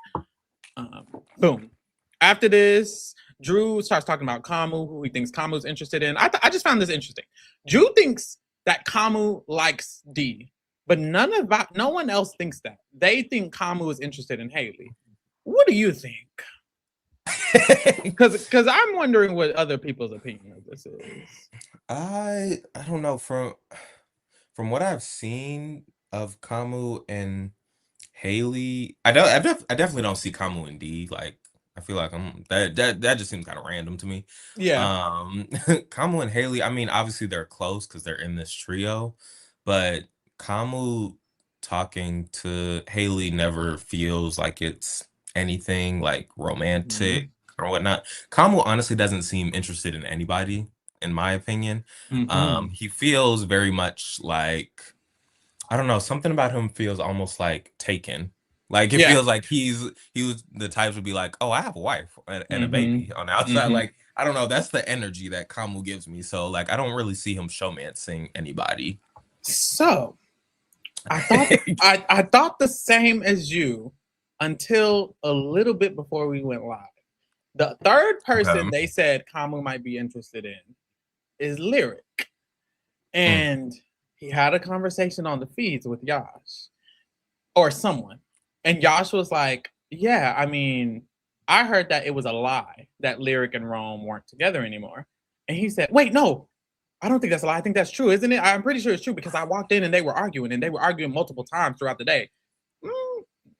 Boom. After this, Drew starts talking about Kamu, who he thinks Kamu's interested in. I just found this interesting. Drew thinks that Kamu likes D, but no one else thinks that. They think Kamu is interested in Haley. What do you think? Because I'm wondering what other people's opinion of this is. I don't know, from what I've seen of Kamu and Haley, I definitely don't see Kamu and D. Like I feel like that just seems kind of random to me. Yeah. Kamu and Haley, I mean, obviously they're close because they're in this trio, but Kamu talking to Haley never feels like it's anything like romantic or whatnot. Kamu honestly doesn't seem interested in anybody, in my opinion. He feels very much like, I don't know, something about him feels almost like taken. Like it feels like he was the type to be like, oh, I have a wife and a baby on the outside. Like, I don't know, that's the energy that Kamu gives me. So like I don't really see him showmancing anybody. So I thought the same as you until a little bit before we went live. The third person they said Kamu might be interested in is Lyric. And he had a conversation on the feeds with Yash or someone. And Yash was like, yeah, I mean, I heard that it was a lie that Lyric and Rome weren't together anymore. And he said, wait, no, I don't think that's a lie. I think that's true, isn't it? I'm pretty sure it's true because I walked in and they were arguing multiple times throughout the day.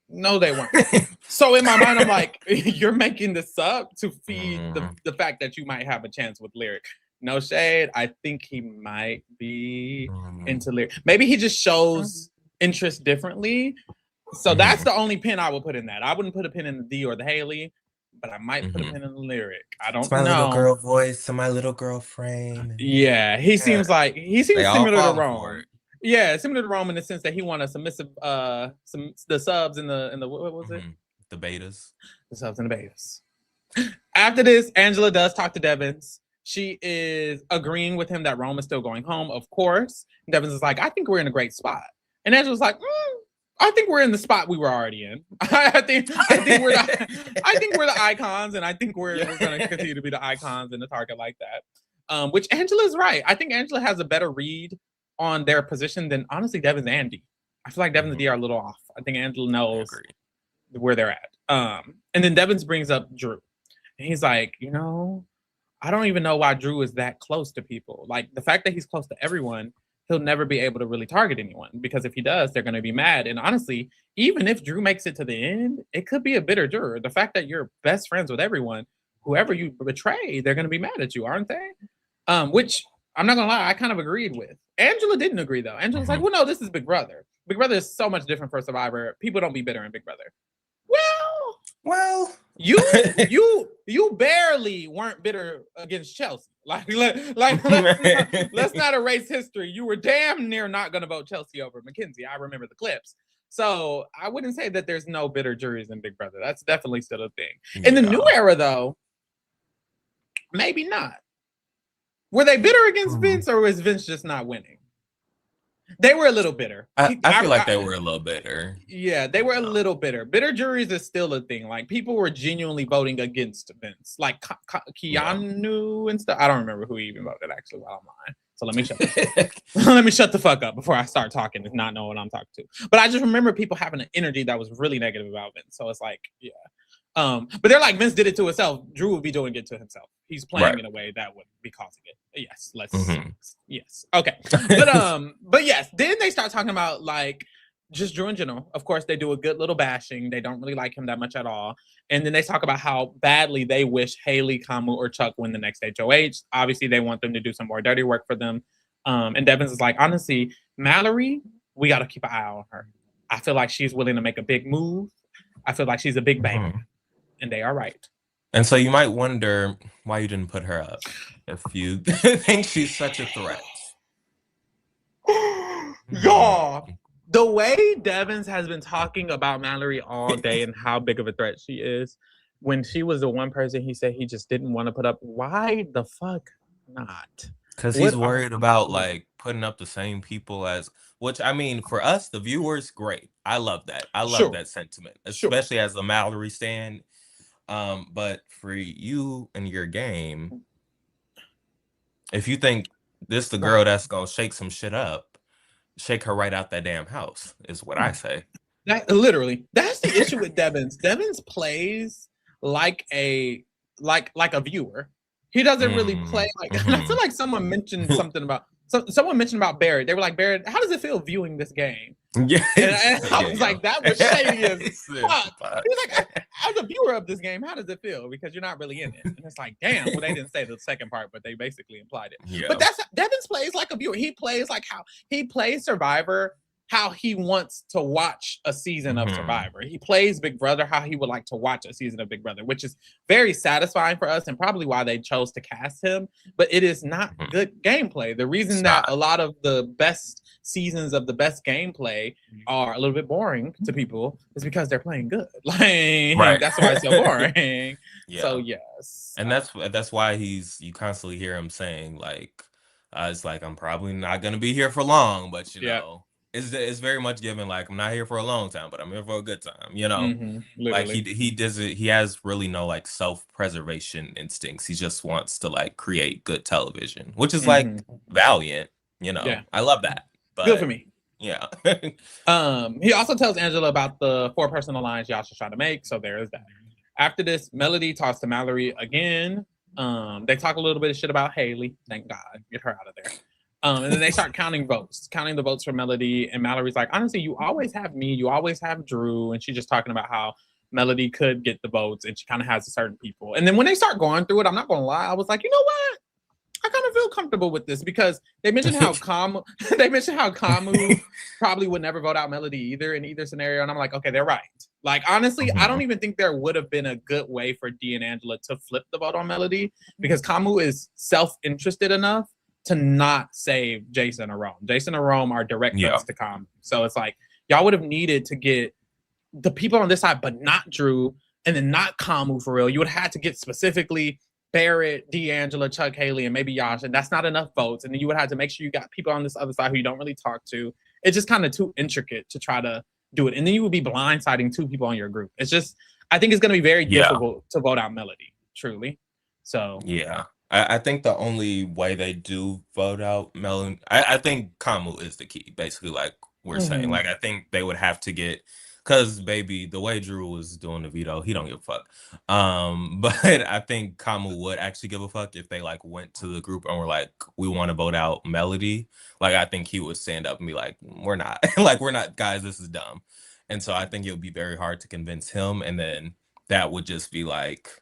No, they weren't. So in my mind, I'm like, you're making this up to feed the fact that you might have a chance with Lyric. No shade. I think he might be into Lyric. Maybe he just shows interest differently. So that's the only pin I would put in that. I wouldn't put a pin in the D or the Haley, but I might put a pin in the Lyric. I don't know. My little girl voice and my little girl frame. Yeah, he seems similar to Rome. Yeah, similar to Rome in the sense that he won a submissive the subs in the what was it? The betas. The subs and the betas. After this, Angela does talk to Devins. She is agreeing with him that Rome is still going home, of course. And Devins is like, I think we're in a great spot. And Angela's like, I think we're in the spot we were already in. I think we're the icons, and I think we're going to continue to be the icons and the target like that. Which Angela's right. I think Angela has a better read on their position than honestly Devins and D. I feel like Devins and D are a little off. I think Angela knows where they're at. And then Devins brings up Drew. And he's like, I don't even know why Drew is that close to people. Like the fact that he's close to everyone, he'll never be able to really target anyone because if he does, they're going to be mad. And honestly, even if Drew makes it to the end, it could be a bitter juror. The fact that you're best friends with everyone, whoever you betray, they're going to be mad at you, aren't they? Which I'm not going to lie, I kind of agreed with. Angela didn't agree though. Angela's like, well, no, this is Big Brother. Big Brother is so much different for Survivor. People don't be bitter in Big Brother. Well, you barely weren't bitter against Chelsea. Let's not erase history. You were damn near not going to vote Chelsea over Mackenzie. I remember the clips. So I wouldn't say that there's no bitter juries in Big Brother. That's definitely still a thing. In the new era, though, maybe not. Were they bitter against Vince, or was Vince just not winning? They were a little bitter. I feel like they were a little bitter. Yeah, they were a little bitter. Bitter juries is still a thing. Like people were genuinely voting against Vince, like Keanu and stuff. I don't remember who even voted actually while I'm lying. So let me shut the fuck up before I start talking and not know what I'm talking to. But I just remember people having an energy that was really negative about Vince. So it's like, yeah. But they're like, Vince did it to himself. Drew would be doing it to himself. He's playing in a way that would be causing it. Yes, yes. Okay. But yes, then they start talking about like just Drew in general. Of course, they do a good little bashing. They don't really like him that much at all. And then they talk about how badly they wish Haley, Kamu, or Chuck win the next HOH. Obviously, they want them to do some more dirty work for them. And Devins is like, honestly, Mallory, we got to keep an eye on her. I feel like she's willing to make a big move. I feel like she's a big baby. And they are right. And so you might wonder why you didn't put her up if you think she's such a threat. Y'all, the way Devins has been talking about Mallory all day and how big of a threat she is, when she was the one person he said he just didn't want to put up, why the fuck not? Because he's worried about like putting up the same people as, which I mean, for us, the viewers, great. I love that. I love that sentiment, especially as the Mallory stan. But for you and your game, if you think this the girl that's gonna shake some shit up, shake her right out that damn house, is what I say. That's the issue with Devins. Devins plays like a viewer. He doesn't really play like. I feel like someone mentioned something about. Someone mentioned about Barrett. They were like, Barrett, how does it feel viewing this game? Yeah, and I was like, that was shady as fuck. He was like, as a viewer of this game, how does it feel? Because you're not really in it. And it's like, damn. Well, they didn't say the second part, but they basically implied it. Yeah. But Devins plays like a viewer. He plays like how he plays Survivor, how he wants to watch a season of Survivor. He plays Big Brother how he would like to watch a season of Big Brother, which is very satisfying for us and probably why they chose to cast him. But it is not good gameplay. The reason that a lot of the best seasons of the best gameplay are a little bit boring to people is because they're playing good. Like that's why it's so boring. So yes. And that's why you constantly hear him saying like, It's like I'm probably not gonna be here for long, but Yeah. it's very much given like I'm not here for a long time, but I'm here for a good time. Like Literally. he does it. He has really no like self-preservation instincts. He just wants to like create good television, which is like Hmm. valiant. Yeah. I love that. Good for But me. yeah, He also tells Angela about the four personal lines Yash is trying to make. So there is that. After this, Melody talks to Mallory again. They talk a little bit of shit about Haley. Thank God, get her out of there. And then they start counting the votes for Melody. And Mallory's like, honestly, you always have me, you always have Drew. And she's just talking about how Melody could get the votes, and she kind of has certain people. And then when they start going through it, I'm not gonna lie, I was like, you know what? I kind of feel comfortable with this because they mentioned how Kamu probably would never vote out Melody either in either scenario, and I'm like, okay, they're right. Like honestly, I don't Mhm. even think there would have been a good way for Dee and Angela to flip the vote on Melody because Kamu is self-interested enough to not save Jason or Rome. Jason or Rome are direct Yeah, threats to Kamu, so it's like y'all would have needed to get the people on this side, but not Drew, and then not Kamu for real. You would have had to get specifically Barrett, D'Angela, Chuck Haley, and maybe Yash, and that's not enough votes. And then you would have to make sure you got people on this other side who you don't really talk to. It's just kind of too intricate to try to do it. And then you would be blindsiding two people on your group. It's just, I think it's going to be very yeah, difficult to vote out Melody, truly. So, yeah. I think the only way they do vote out Melon, I think Kamu is the key, basically, like we're saying. mm-hmm. Like I think they would have to get because baby, the way Drew was doing the veto, he don't give a fuck. But I think Kamu would actually give a fuck if they like went to the group and were like, we want to vote out Melody. Like I think he would stand up and be like, we're not, like we're not, guys, this is dumb. And so I think it would be very hard to convince him, and then that would just be like,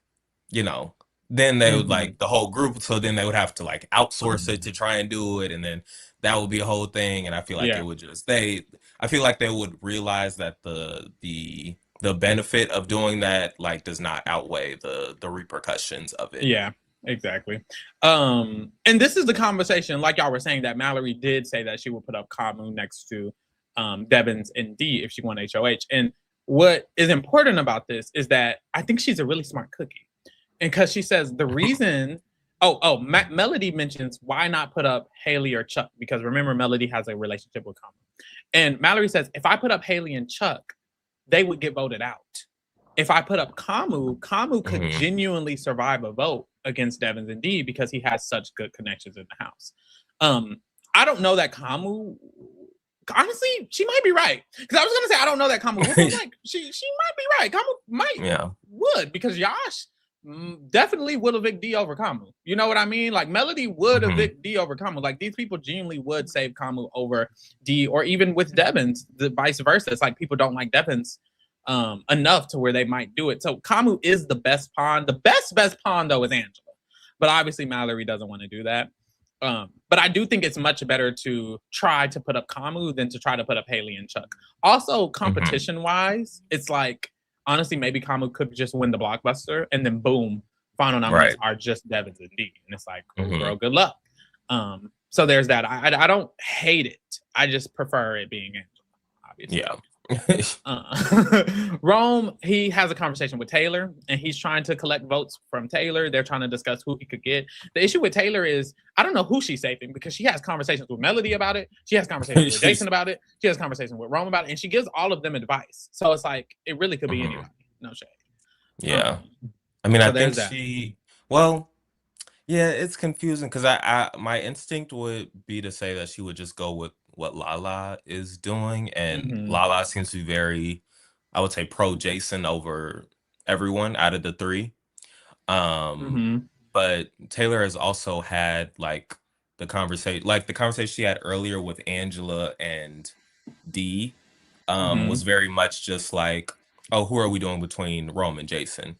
you know then they would Mm-hmm. like the whole group, so then they would have to like outsource it to try and do it, and then that would be a whole thing. And I feel like it Yeah. would just they I feel like they would realize that the benefit of doing that like does not outweigh the repercussions of it. Yeah, exactly. And this is the conversation, like y'all were saying, that Mallory did say that she would put up Kamu next to Devins and D if she won HOH. And what is important about this is that I think she's a really smart cookie. And because she says the reason, Melody mentions why not put up Haley or Chuck? Because remember, Melody has a relationship with Kamu. And Mallory says, if I put up Haley and Chuck, they would get voted out. If I put up Kamu could Hmm. genuinely survive a vote against Devins and D because he has such good connections in the house. I don't know that Kamu. Honestly, she might be right. Because I was gonna say I don't know that Kamu would, but I'm like she might be right. Kamu might Yeah. would because Yash definitely will evict D over Kamu. You know what I mean? Like Melody would Hmm. evict D over Kamu. Like these people genuinely would save Kamu over D, or even with Devins, the vice versa. It's like people don't like Devins enough to where they might do it. So Kamu is the best pawn. The best pawn though is Angela, but obviously Mallory doesn't want to do that. But I do think it's much better to try to put up Kamu than to try to put up Haley and Chuck. Also, Hmm. competition wise, it's like honestly maybe Kamu could just win the blockbuster, and then boom, final nominees Right. are just Devins and D, and it's like, cool, Hmm. girl, good luck. So there's that. I don't hate it. I just prefer it being Angela, obviously. Yeah. Rome, he has a conversation with Taylor, and he's trying to collect votes from Taylor. They're trying to discuss who he could get. The issue with Taylor is I don't know who she's saving because she has conversations with Melody about it. She has conversations with Jason about it. She has conversations with Rome about it, and she gives all of them advice. So it's like it really could be Hmm. anybody. No shade. Yeah. Um, I mean, I so think there's that. she, well, yeah, it's confusing because my instinct would be to say that she would just go with what Lala is doing, and Mm-hmm. Lala seems to be very, I would say, pro Jason over everyone out of the three. Um, Mm-hmm. but Taylor has also had like the conversation she had earlier with Angela and D, Mm-hmm. was very much just like, oh, who are we doing between Rome and Jason?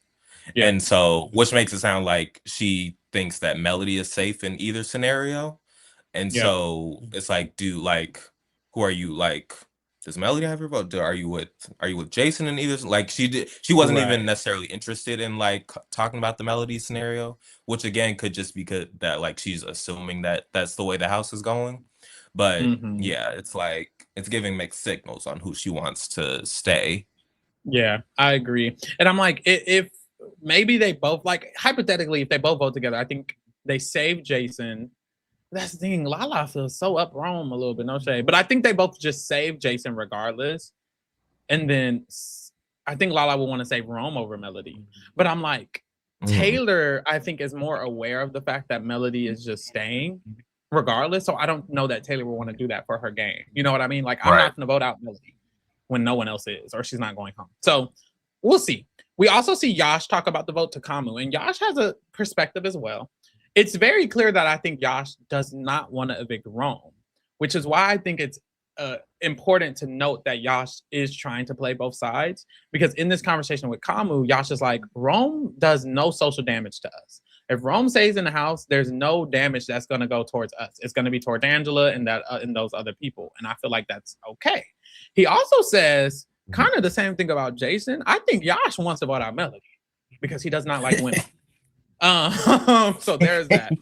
Yeah. And so, which makes it sound like she thinks that Melody is safe in either scenario. And Yep. so it's like, who are you like? Does Melody have your vote? Are you with Jason in either? Like she wasn't even Right. necessarily interested in like talking about the Melody scenario, which again could just be good that like she's assuming that that's the way the house is going. But Mm-hmm. yeah, it's like it's giving mixed signals on who she wants to stay. Yeah, I agree. And I'm like, if maybe they both like hypothetically, if they both vote together, I think they save Jason. that's the thing. Lala feels so up Rome a little bit, no shade. But I think they both just save Jason regardless. And then I think Lala will want to save Rome over Melody. But I'm like, Taylor, I think, is more aware of the fact that Melody is just staying regardless. So I don't know that Taylor will want to do that for her game. You know what I mean? Like, I'm not going to vote out Melody when no one else is, or she's not going home. So we'll see. We also see Yash talk about the vote to Kamu, and Yash has a perspective as well. It's very clear that I think Yash does not want to evict Rome, which is why I think it's important to note that Yash is trying to play both sides, because in this conversation with Kamu, Yash is like, Rome does no social damage to us. If Rome stays in the house, there's no damage that's going to go towards us. It's going to be towards Angela and that and those other people. And I feel like that's okay. He also says kind of the same thing about Jason. I think Yash wants to vote out Melody because he does not like women. So there's that.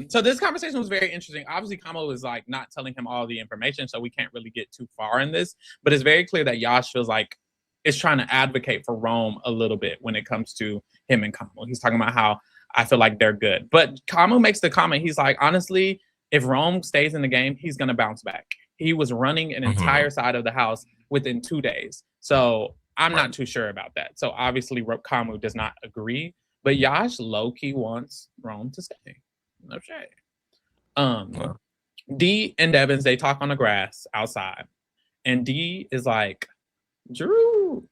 So this conversation was very interesting. Obviously, Kamo is like not telling him all the information, so we can't really get too far in this. But it's very clear that Yash feels like is trying to advocate for Rome a little bit when it comes to him and Kamo. He's talking about how I feel like they're good. But Kamo makes the comment, he's like, honestly, if Rome stays in the game, he's going to bounce back. He was running an entire side of the house within 2 days. So I'm not too sure about that. So obviously, Kamo does not agree. But Yash low-key wants Rome to stay. No shade. D and Devins, they talk on the grass outside. And D is like, Drew.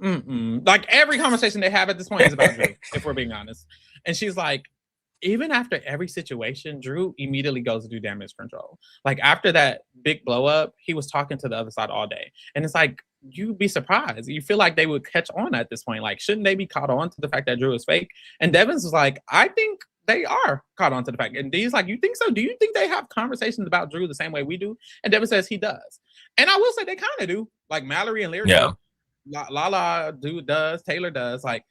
Like every conversation they have at this point is about Drew, if we're being honest. And she's like, even after every situation, Drew immediately goes to do damage control. Like after that big blow up, he was talking to the other side all day. And it's like, you'd be surprised. You feel like they would catch on at this point. Like, shouldn't they be caught on to the fact that Drew is fake? And Devins was like, I think they are caught on to the fact. And Dee's like, you think so? Do you think they have conversations about Drew the same way we do? And Devins says he does. And I will say they kind of do. Like Mallory and Lyric. Yeah. Lala does. Taylor does. Like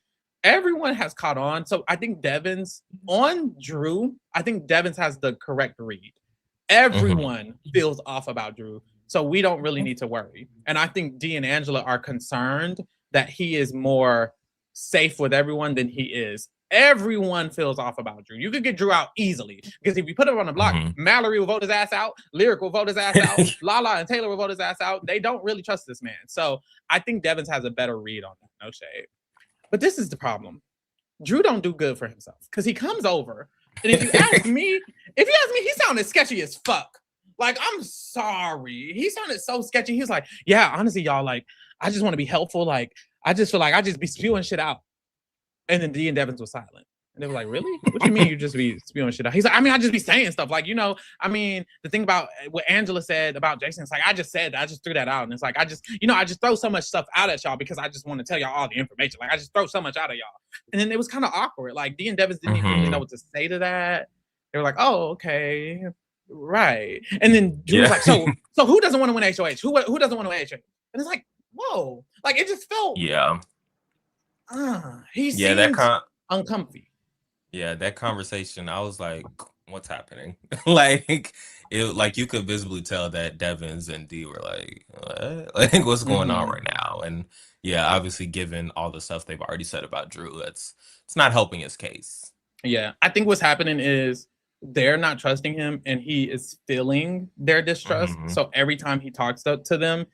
everyone has caught on. So I think Devins on Drew, I think Devins has the correct read. Everyone feels off about Drew. So we don't really need to worry. And I think Dee and Angela are concerned that he is more safe with everyone than he is. Everyone feels off about Drew. You could get Drew out easily because if you put him on the block, Mallory will vote his ass out. Lyric will vote his ass out. Lala and Taylor will vote his ass out. They don't really trust this man. So I think Devins has a better read on that. No shade. But this is the problem. Drew don't do good for himself because he comes over. And if you ask me, he sounded sketchy as fuck. Like, I'm sorry. He sounded so sketchy. He was like, yeah, honestly, y'all, like, I just want to be helpful. Like, I just feel like I just be spewing shit out. And then Dee and Devins was silent. And they were like, really? What do you mean you just be spewing shit out? He's like, I mean, I just be saying stuff. Like, you know, I mean, the thing about what Angela said about Jason, it's like, I just said that. I just threw that out. And it's like, I just throw so much stuff out at y'all because I just want to tell y'all all the information. Like, I just throw so much out of y'all. And then it was kind of awkward. Like, Dee and Devins didn't even really know what to say to that. They were like, oh, okay. Right. And then Drew was like, so who doesn't want to win HOH? Who doesn't want to win HOH? And it's like, whoa. Like it just felt he seems uncomfy. Yeah, that conversation, I was like, what's happening? Like you could visibly tell that Devins and D were like, what? Like what's going on right now? And yeah, obviously given all the stuff they've already said about Drew, it's not helping his case. Yeah. I think what's happening is they're not trusting him and he is feeling their distrust. So every time he talks to them,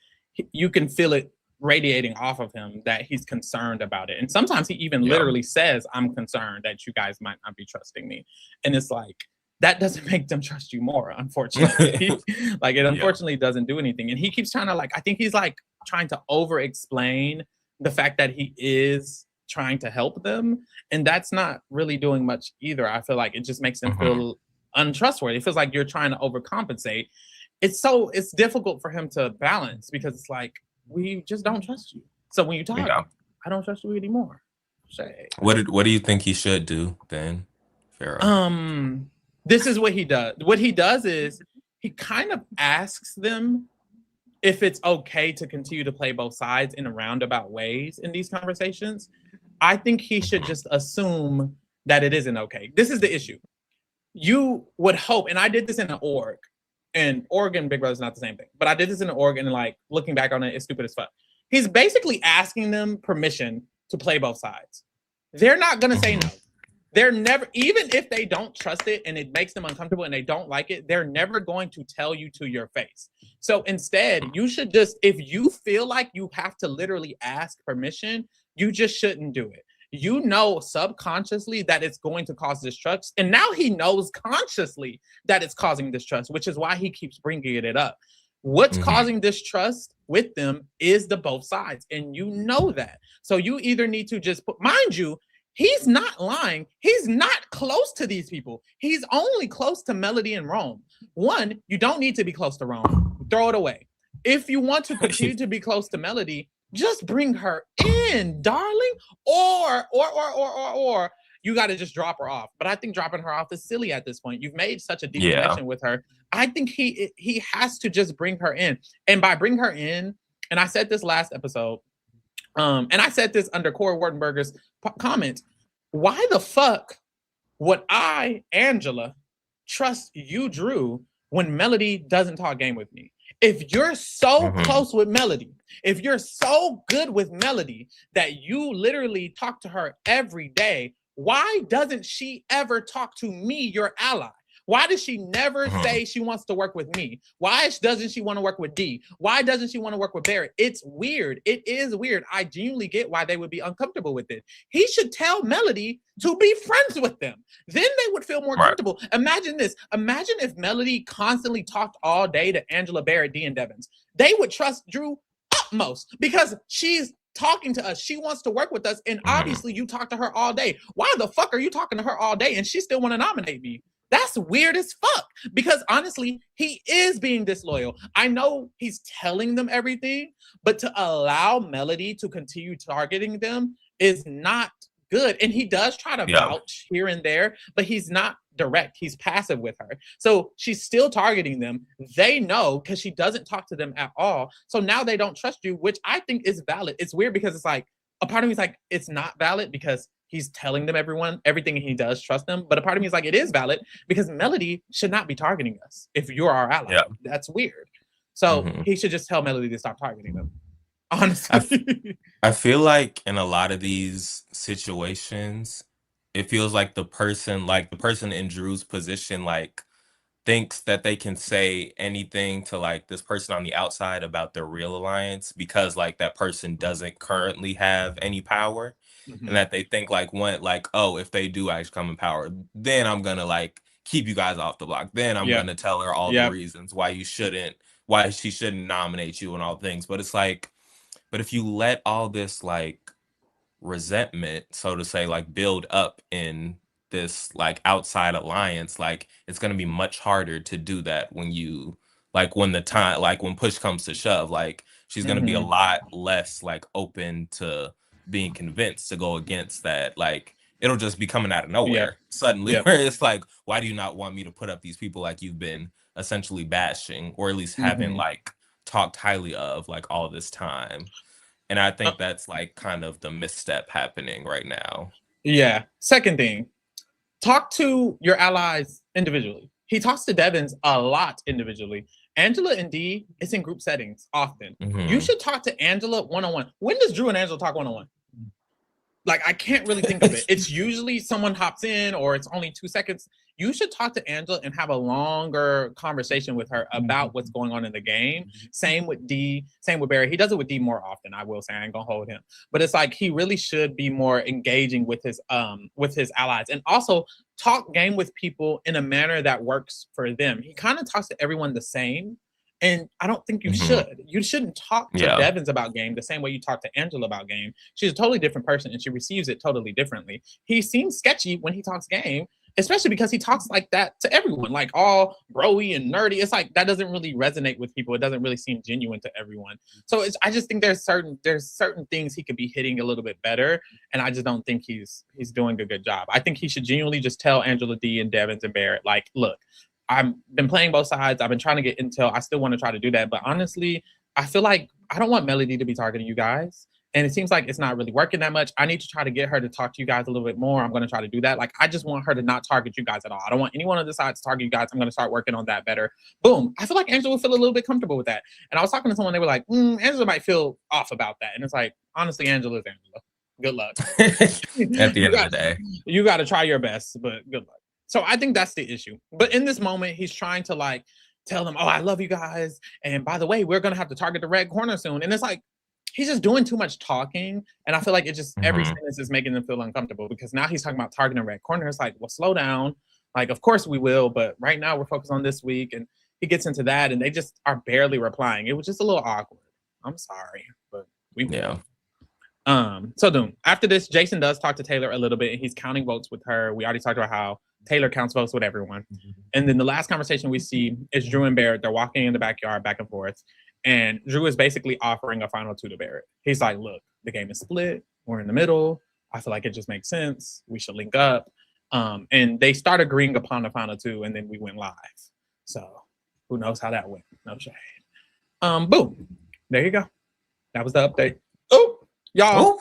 you can feel it radiating off of him that he's concerned about it. And sometimes he even literally says, I'm concerned that you guys might not be trusting me. And it's like, that doesn't make them trust you more, unfortunately. Like it unfortunately doesn't do anything. And he keeps trying to I think he's like trying to over explain the fact that he is trying to help them, and that's not really doing much either. I feel like it just makes them feel untrustworthy. It feels like you're trying to overcompensate. It's difficult for him to balance because it's like we just don't trust you. So when you talk, I don't trust you anymore. What do you think he should do then, Pharaoh? This is what he does. What he does is he kind of asks them if it's okay to continue to play both sides in a roundabout ways in these conversations. I think he should just assume that it isn't okay. This is the issue. You would hope, and I did this in an org, and org and Big Brother is not the same thing, but I did this in an org, and like looking back on it, it's stupid as fuck. He's basically asking them permission to play both sides. They're not going to say no. they're never, even if they don't trust it and it makes them uncomfortable and they don't like it, they're never going to tell you to your face. So instead, you should just, if you feel like you have to literally ask permission, you just shouldn't do it. You know subconsciously that it's going to cause distrust. And now he knows consciously that it's causing distrust, which is why he keeps bringing it up. What's causing distrust with them is the both sides. And you know that. So you either need to just put, mind you, he's not lying. He's not close to these people. He's only close to Melody and Rome. One, you don't need to be close to Rome. Throw it away. If you want to continue to be close to Melody, just bring her in, darling. Or you got to just drop her off. But I think dropping her off is silly at this point. You've made such a deep connection with her. I think he has to just bring her in. And by bring her in, and I said this last episode, and I said this under Corey Wartenberger's comments, why the fuck would I, Angela, trust you, Drew, when Melody doesn't talk game with me? If you're so close with Melody, if you're so good with Melody that you literally talk to her every day, why doesn't she ever talk to me, your ally? Why does she never say she wants to work with me? Why doesn't she want to work with D? Why doesn't she want to work with Barrett? It's weird. It is weird. I genuinely get why they would be uncomfortable with it. He should tell Melody to be friends with them. Then they would feel more comfortable. Imagine this. Imagine if Melody constantly talked all day to Angela, Barrett, D, and Devins. They would trust Drew utmost because she's talking to us. She wants to work with us. And obviously you talk to her all day. Why the fuck are you talking to her all day and she still want to nominate me? That's weird as fuck because honestly, he is being disloyal. I know he's telling them everything, but to allow Melody to continue targeting them is not good. And he does try to vouch here and there, but he's not direct. He's passive with her. So she's still targeting them. They know because she doesn't talk to them at all. So now they don't trust you, which I think is valid. It's weird because it's like, a part of me is like, it's not valid because he's telling them everything he does, trust them. But a part of me is like, it is valid because Melody should not be targeting us if you're our ally. Yeah. That's weird. So he should just tell Melody to stop targeting them. Honestly. I feel like in a lot of these situations, it feels like the person in Drew's position, like, thinks that they can say anything to like this person on the outside about their real alliance because like that person doesn't currently have any power. And that they think like oh, if they do actually come in power, then I'm gonna like keep you guys off the block. Then I'm gonna tell her all the reasons why she shouldn't nominate you and all things. But it's like, but if you let all this like resentment, so to say, like build up in this like outside alliance, like it's going to be much harder to do that when you when the time, like when push comes to shove, like she's going to be a lot less like open to being convinced to go against that. Like it'll just be coming out of nowhere suddenly where it's like, why do you not want me to put up these people like you've been essentially bashing or at least haven't like talked highly of like all this time? And I think that's like kind of the misstep happening right now. Yeah. Second thing, talk to your allies individually. He talks to Devins a lot individually. Angela and D, it's in group settings often. You should talk to Angela one-on-one. When does Drew and Angela talk one-on-one? Like, I can't really think of it. It's usually someone hops in or it's only 2 seconds. You should talk to Angela and have a longer conversation with her about what's going on in the game. Same with D, same with Barry. He does it with D more often, I will say. I ain't gonna hold him. But it's like he really should be more engaging with his allies. And also talk game with people in a manner that works for them. He kind of talks to everyone the same. And I don't think you should. You shouldn't talk to Devins about game the same way you talk to Angela about game. She's a totally different person and she receives it totally differently. He seems sketchy when he talks game, especially because he talks like that to everyone, like all broy and nerdy. It's like that doesn't really resonate with people. It doesn't really seem genuine to everyone. So I just think there's certain things he could be hitting a little bit better, and I just don't think he's doing a good job. I think he should genuinely just tell Angela D and Devins and Barrett, like, look, I've been playing both sides. I've been trying to get intel. I still want to try to do that. But honestly, I feel like I don't want Melody to be targeting you guys. And it seems like it's not really working that much. I need to try to get her to talk to you guys a little bit more. I'm going to try to do that. Like, I just want her to not target you guys at all. I don't want anyone on the side to target you guys. I'm going to start working on that better. Boom. I feel like Angela would feel a little bit comfortable with that. And I was talking to someone, they were like, Angela might feel off about that. And it's like, honestly, Angela is Angela. Good luck. At the you end of got the day. you got to try your best, but good luck. So I think that's the issue. But in this moment, he's trying to like tell them, "Oh, I love you guys, and by the way, we're gonna have to target the red corner soon." And it's like he's just doing too much talking, and I feel like it just every Hmm. sentence is making them feel uncomfortable because now he's talking about targeting red corner. It's like, well, slow down. Like, of course we will, but right now we're focused on this week, and he gets into that, and they just are barely replying. It was just a little awkward. I'm sorry, but we Yeah. so then after this, Jason does talk to Taylor a little bit, and he's counting votes with her. We already talked about how Taylor counts votes with everyone. And then the last conversation we see is Drew and Barrett. They're walking in the backyard back and forth. And Drew is basically offering a final two to Barrett. He's like, look, the game is split. We're in the middle. I feel like it just makes sense. We should link up. And they start agreeing upon the final two, and then we went live. So who knows how that went? No shade. Boom. There you go. That was the update. Oh, y'all.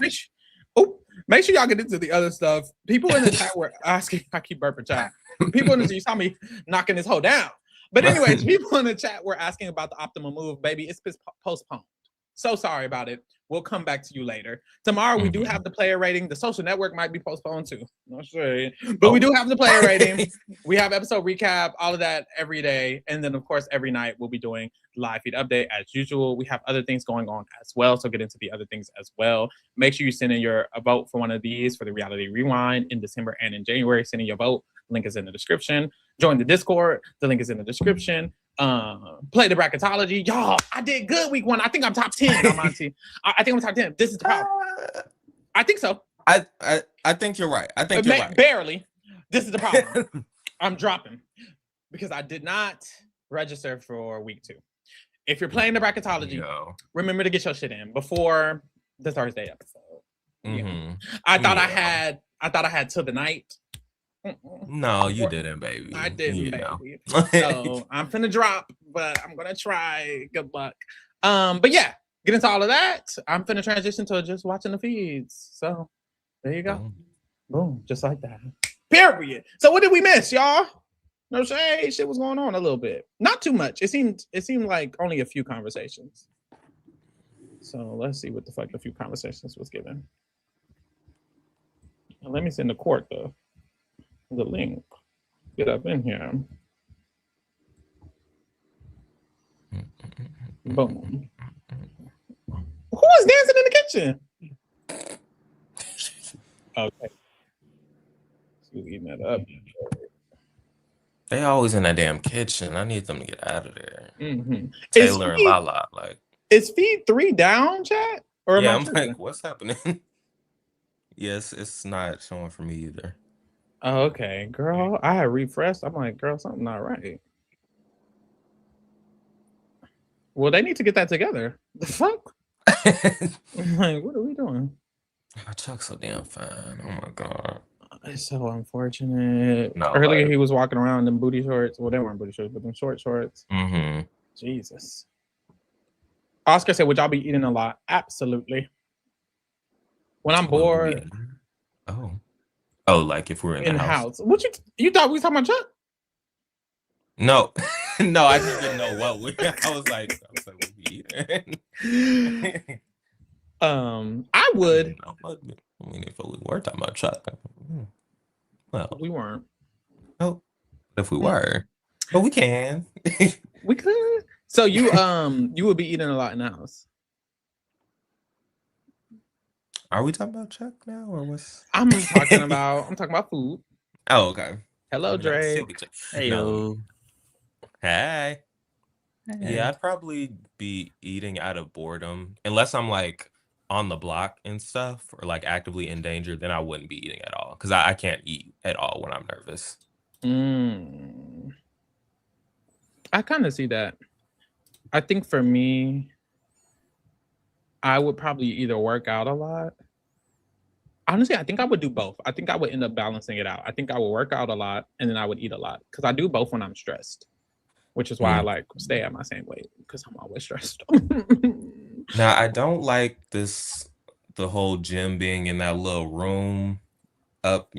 Make sure y'all get into the other stuff. People in the chat were asking. I keep burping chat. People in the chat, you saw me knocking this hoe down. But anyways, people in the chat were asking about the optimal move, baby. It's postponed. So sorry about it. We'll come back to you later. Tomorrow we do have the player rating. The social network might be postponed too. No shade. But we do have the player rating. We have episode recap, all of that every day. And then of course every night we'll be doing live feed update as usual. We have other things going on as well. So get into the other things as well. Make sure you send in a vote for one of these for the Reality Rewind in December and in January. Send in your vote. Link is in the description. Join the Discord. The link is in the description. Play the bracketology. Y'all, I did good week 1. I think I'm top 10, Amonte. I think I'm top 10. This is the problem. I think so. I think you're right. I think you're right. Barely. This is the problem. I'm dropping because I did not register for week 2. If you're playing the bracketology, remember to get your shit in before the Thursday episode. Yeah. I thought I had till the night. No, you didn't, baby. I didn't, baby. So I'm finna drop, but I'm gonna try. Good luck. But yeah, get into all of that. I'm finna transition to just watching the feeds. So there you go. Boom, just like that. Period. So what did we miss, y'all? No shade. Shit was going on a little bit. Not too much. It seemed like only a few conversations. So let's see what the fuck a few conversations was given. Now, let me send the court the link. Get up in here. Boom. Who is dancing in the kitchen? Okay. She's eating that up. They always in that damn kitchen. I need them to get out of there. Taylor and Lala, like. Is feed 3 down, chat? Or yeah, I'm like, what's happening? Yes, it's not showing for me either. Oh, okay, girl. I had refreshed. I'm like, girl, something not right. Well, they need to get that together. The fuck? I'm like, what are we doing? Chuck's so damn fine. Oh my god. It's so unfortunate. No, earlier he was walking around in booty shorts. Well, they weren't booty shorts, but them short shorts. Jesus. Oscar said, would y'all be eating a lot? Absolutely. When I'm bored. Oh, like if we're in the house. What you thought we was talking about Chuck? No. No, I just didn't know what we I was like, what we eating? I would. I mean, if we were talking about Chuck. Well, we weren't. Oh, if we were. But we can. We could. So you would be eating a lot in the house. Are we talking about Chuck now, or what's? I'm talking about food. Oh, okay. Hello, Dre. Hey, yo. Hey. Yeah, I'd probably be eating out of boredom, unless I'm like on the block and stuff, or like actively in danger. Then I wouldn't be eating at all because I can't eat at all when I'm nervous. I kind of see that. I think for me, I would probably either work out a lot. Honestly, I think I would do both. I think I would end up balancing it out. I think I would work out a lot and then I would eat a lot because I do both when I'm stressed, which is why I like stay at my same weight because I'm always stressed. Now, I don't like the whole gym being in that little room up,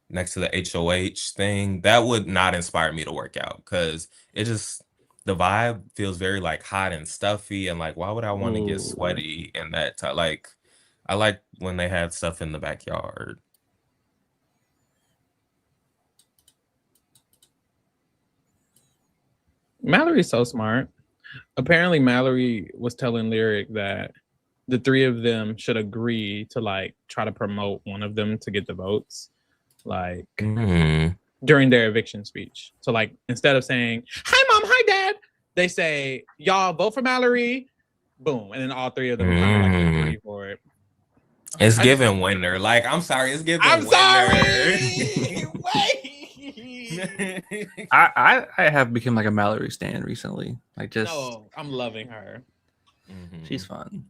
next to the HOH thing. That would not inspire me to work out because the vibe feels very like hot and stuffy and like why would I want to get sweaty and that like I like when they had stuff in the backyard. Mallory's so smart. Apparently, Mallory was telling Lyric that the three of them should agree to like try to promote one of them to get the votes, like during their eviction speech. So like instead of saying "Hi mom, hi dad," they say "Y'all vote for Mallory." Boom, and then all three of them kind of like agree for it. It's giving winner. Like, I'm sorry, it's giving winner. Wait. I have become like a Mallory stan recently. Like just no, I'm loving her. She's fun.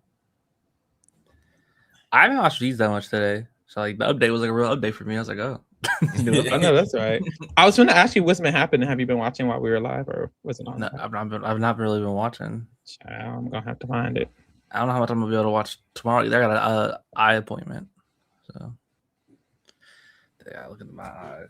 I haven't watched these that much today, so like the update was like a real update for me. I was like, oh, I know that's right. I was going to ask you what's been happening. Have you been watching while we were live, or was it on? No, I've not really been watching. I'm gonna have to find it. I don't know how much I'm gonna be able to watch tomorrow. I got an eye appointment, so yeah, look at my eyes.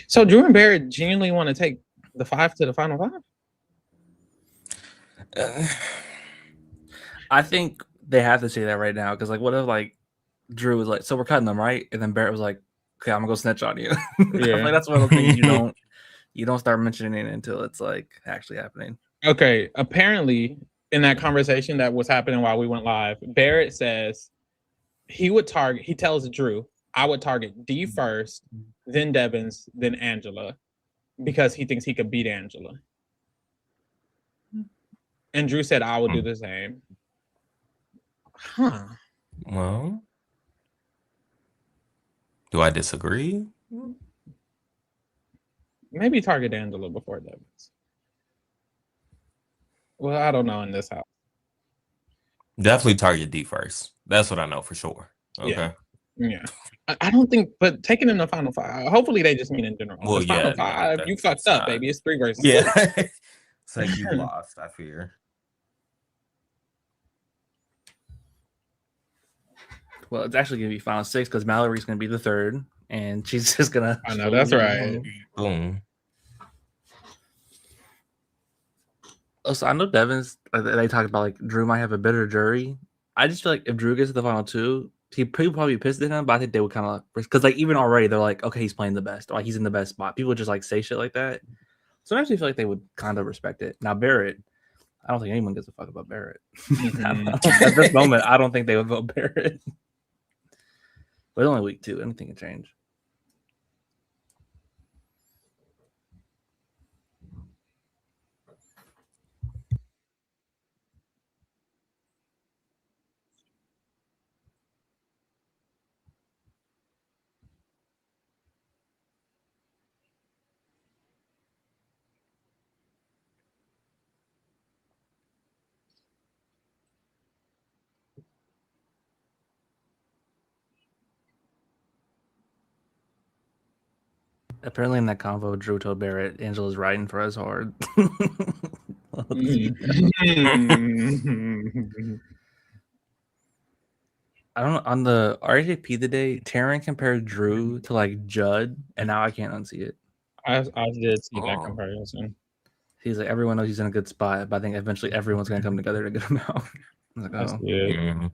So Drew and Barrett genuinely want to take the 5 to the final 5? I think they have to say that right now because, like, what if like Drew was like, "So we're cutting them, right?" And then Barrett was like, "Okay, I'm gonna go snitch on you." Yeah, like that's one of the things you don't start mentioning it until it's like actually happening. Okay, apparently in that conversation that was happening while we went live, Barrett says he tells Drew, "I would target D first, then Devins, then Angela, because he thinks he could beat Angela." And Drew said, "I would do the same." Huh. Well, do I disagree? Maybe target Angela before Devins. Well, I don't know in this house. Definitely target D first. That's what I know for sure. Okay. Yeah. I don't think, but taking in the final 5, hopefully they just mean in general. Well, the final 5, you fucked up, baby. It's 3 versus 2. Yeah. It's like you lost, I fear. Well, it's actually gonna be final 6 because Mallory's gonna be the third, and she's just gonna. I know that's right. Boom. Also, I know Devins. They talked about like Drew might have a better jury. I just feel like if Drew gets to the final 2, people probably pissed at him, but I think they would kind of because like even already they're like, okay, he's playing the best, or like he's in the best spot. People just like say shit like that. So I actually feel like they would kind of respect it. Now Barrett, I don't think anyone gives a fuck about Barrett. At this moment, I don't think they would vote Barrett. But it's only week 2. Anything can change. Apparently, in that convo, Drew told Barrett, Angela's riding for us hard. I don't know. On the RJP today, Taryn compared Drew to like Judd, and now I can't unsee it. I did see that comparison. He's like, everyone knows he's in a good spot, but I think eventually everyone's going to come together to get him out. I was like, That's good.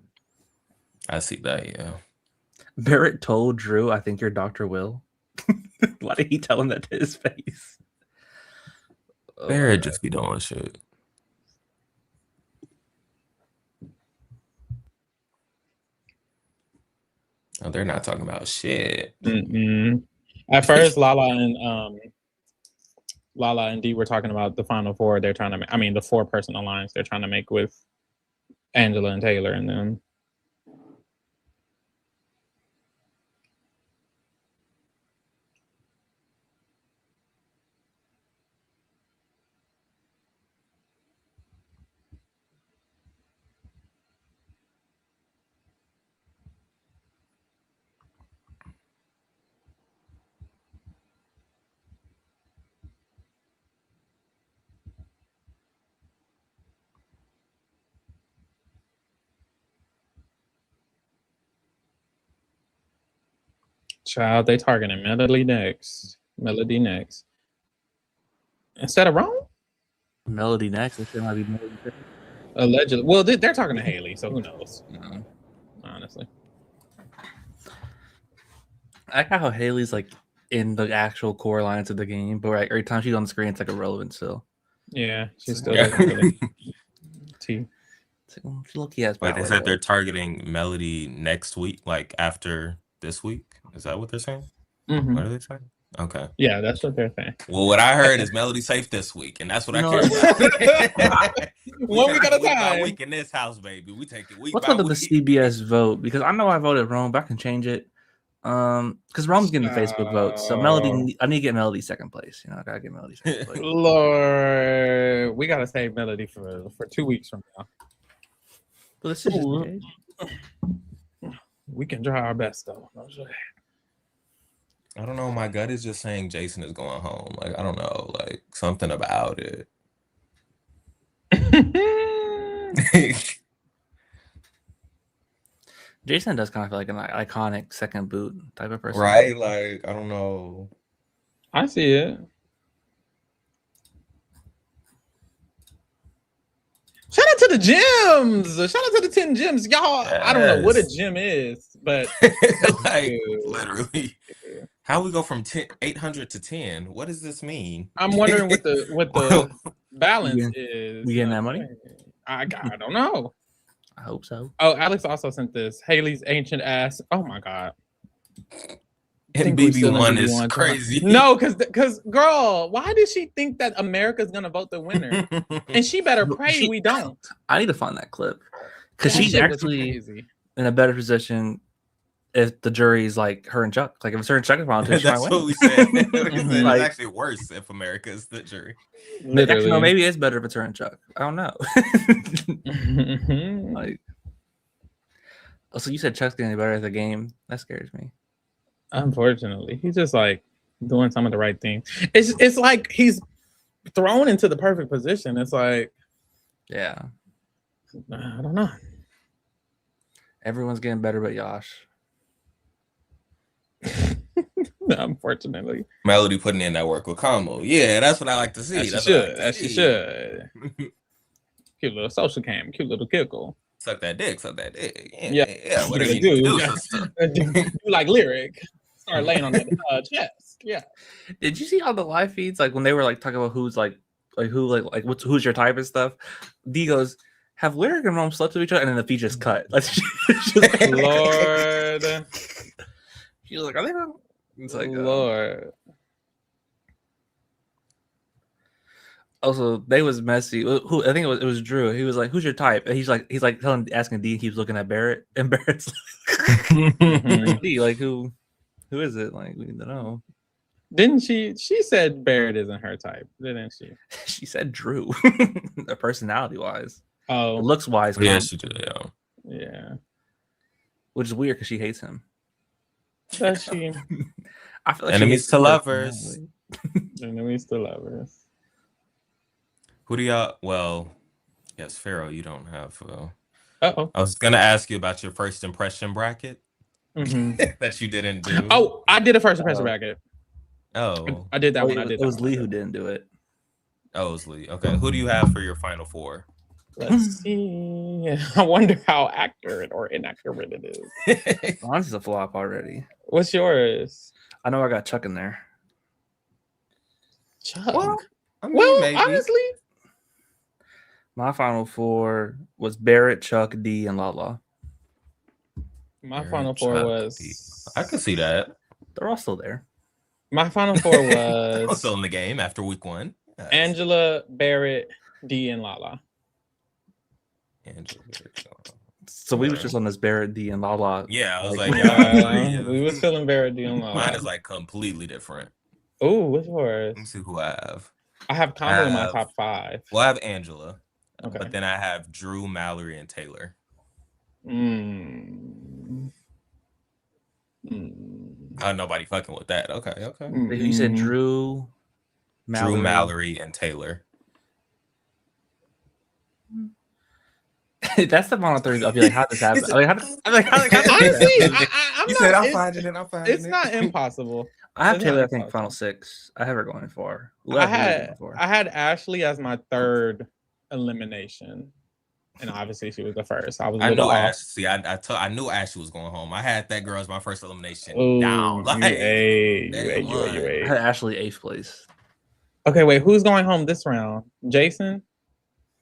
I see that, yeah. Barrett told Drew, I think you're Dr. Will. Why did he tell him that to his face? Barrett just be doing shit. Oh, they're not talking about shit. At first, Lala and Dee were talking about the final 4. They're trying to, the 4-person alliance they're trying to make with Angela and Taylor and them. Child, they targeting Melody next. Instead of Rome? Melody next. This shit might be Melody. Allegedly. Well, they're talking to Haley, so who knows? Mm. Honestly. I like how Haley's like in the actual core lines of the game, but like every time she's on the screen, it's like irrelevant still. Yeah, she still doesn't really. T. She lucky has Wait, power. they said they're targeting Melody next week, like after this week. Is that what they're saying? Mm-hmm. What are they saying? Okay. Yeah, that's what they're saying. Well, what I heard is Melody safe this week, and that's what I No. care about. One week at a Week by time. week in this house, baby. We take it week What's by up with week. the CBS vote? Because I know I voted Rome, but I can change it. Because Rome's getting the Facebook vote, so Melody, I need to get Melody second place. You know, I gotta get Melody second place. Lord, we gotta save Melody for 2 weeks from now. But this is just we can try our best though. I don't know. My gut is just saying Jason is going home. Like, I don't know, like something about it. Jason does kind of feel like an iconic second boot type of person, right? Like, I don't know. I see it. Shout out to the gyms. Shout out to the 10 gyms. Y'all, yes. I don't know what a gym is, but like literally. How we go from 800 to 10? What does this mean? I'm wondering what the balance is. You getting that money? I don't know. I hope so. Oh, Alex also sent this. Haley's ancient ass. Oh my god. And BB1 is crazy. No, because girl, why did she think that America's gonna vote the winner? And she better pray we don't. I need to find that clip because she's actually in a better position if the jury's like her and Chuck. Like if it's her and Chuck, that's what we said. It's like, actually worse if America's the jury. Actually, no, maybe it's better if it's her and Chuck. I don't know. Like, oh, so you said Chuck's getting better at the game? That scares me. Unfortunately, he's just like doing some of the right things. It's like he's thrown into the perfect position. It's like, yeah, I don't know. Everyone's getting better, but Yosh. Unfortunately, Melody putting in that work with Kamo. Yeah, that's what I like to see. She should. Cute little social cam, cute little kickle. Suck that dick. Yeah. What do you do? Do like lyric. Start laying on that chest. Yeah. Did you see all the live feeds? Like when they were like talking about who's who's your type and stuff? D goes, have Lyric and Rome slept with each other? And then the feed just cut. Like, Lord. She was like, are they wrong? It's like, Lord. Also, they was messy. Who I think it was Drew. He was like, "Who's your type?" And he's like asking D. He keeps looking at Barrett, and Barrett's like, D, like who is it? Like we need to know. Didn't she? She said Barrett isn't her type, didn't she? She said Drew, personality wise. Oh, looks wise. Yeah, she did. Yeah, which is weird because she hates him. Does she? I feel like enemies to lovers. Enemies to lovers. Who do y'all? Well, yes, Pharaoh. You don't have. Uh-oh. I was gonna ask you about your first impression bracket that you didn't do. Oh, I did a first impression bracket. Oh, I did that one. It was Lee who didn't do it. Oh, it was Lee. Okay, who do you have for your final four? Let's see. I wonder how accurate or inaccurate it is. Mine's is a flop already. What's yours? I know I got Chuck in there. Chuck. Well, I mean, maybe. Honestly, my final four was Barrett, Chuck, D, and Lala. My final four was. I could see that. They're all still there. My final four was still in the game after week one. Angela, Barrett, D, and Lala. Angela, so we was just on this Barrett, D, and Lala. Yeah, I was we was feeling Barrett, D, and Lala. Mine is like completely different. Oh, what's yours? Let me see who I have. I have Kamo in my top 5. Well, I have Angela. Okay. But then I have Drew, Mallory, and Taylor. Nobody fucking with that. Okay. You said Drew, Mallory, and Taylor. That's the final three. I'll be like, how did this happen? I'm like, how did Honestly, that I'm He said, not. "I'm finding it. I'm finding It's it." not impossible. I have It's Taylor, not I think, impossible. final 6. I have her going 4. I had Ashley as my third elimination, and obviously she was the first. I was a I little knew off. Ash. See, I knew Ashley was going home. I had that girl as my first elimination Oh, down. Like, you day ate. I had Ashley 8th place. Okay, wait. Who's going home this round? Jason?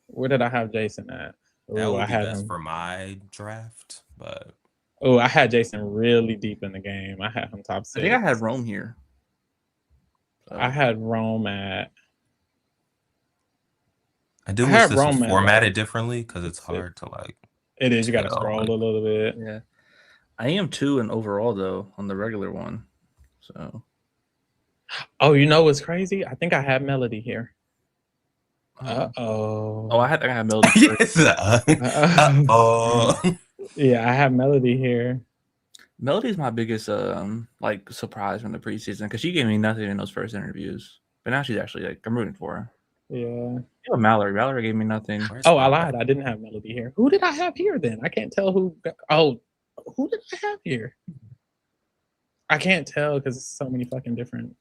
Where did I have Jason at? That Oh, would I be had best him. for my draft, but Oh, I had Jason really deep in the game. I had him top 6. I think I had Rome here. I had Rome at. I do I wish had this was Rome at, formatted like, differently because it's 6. hard to like. It is. You got to tell, scroll like- a little bit. Yeah. I am 2 in overall, though, on the regular one. So. Oh, you know what's crazy? I think I had Melody here. Oh, Oh, I had Melody. Yes. Oh. Yeah, I have Melody here. Melody's my biggest like surprise from the preseason because she gave me nothing in those first interviews, but now she's actually like I'm rooting for her. Yeah. Even Mallory gave me nothing. Where's Oh, I my- lied. I didn't have Melody here. Who did I have here then? I can't tell who. Oh, who did I have here? I can't tell because it's so many fucking different.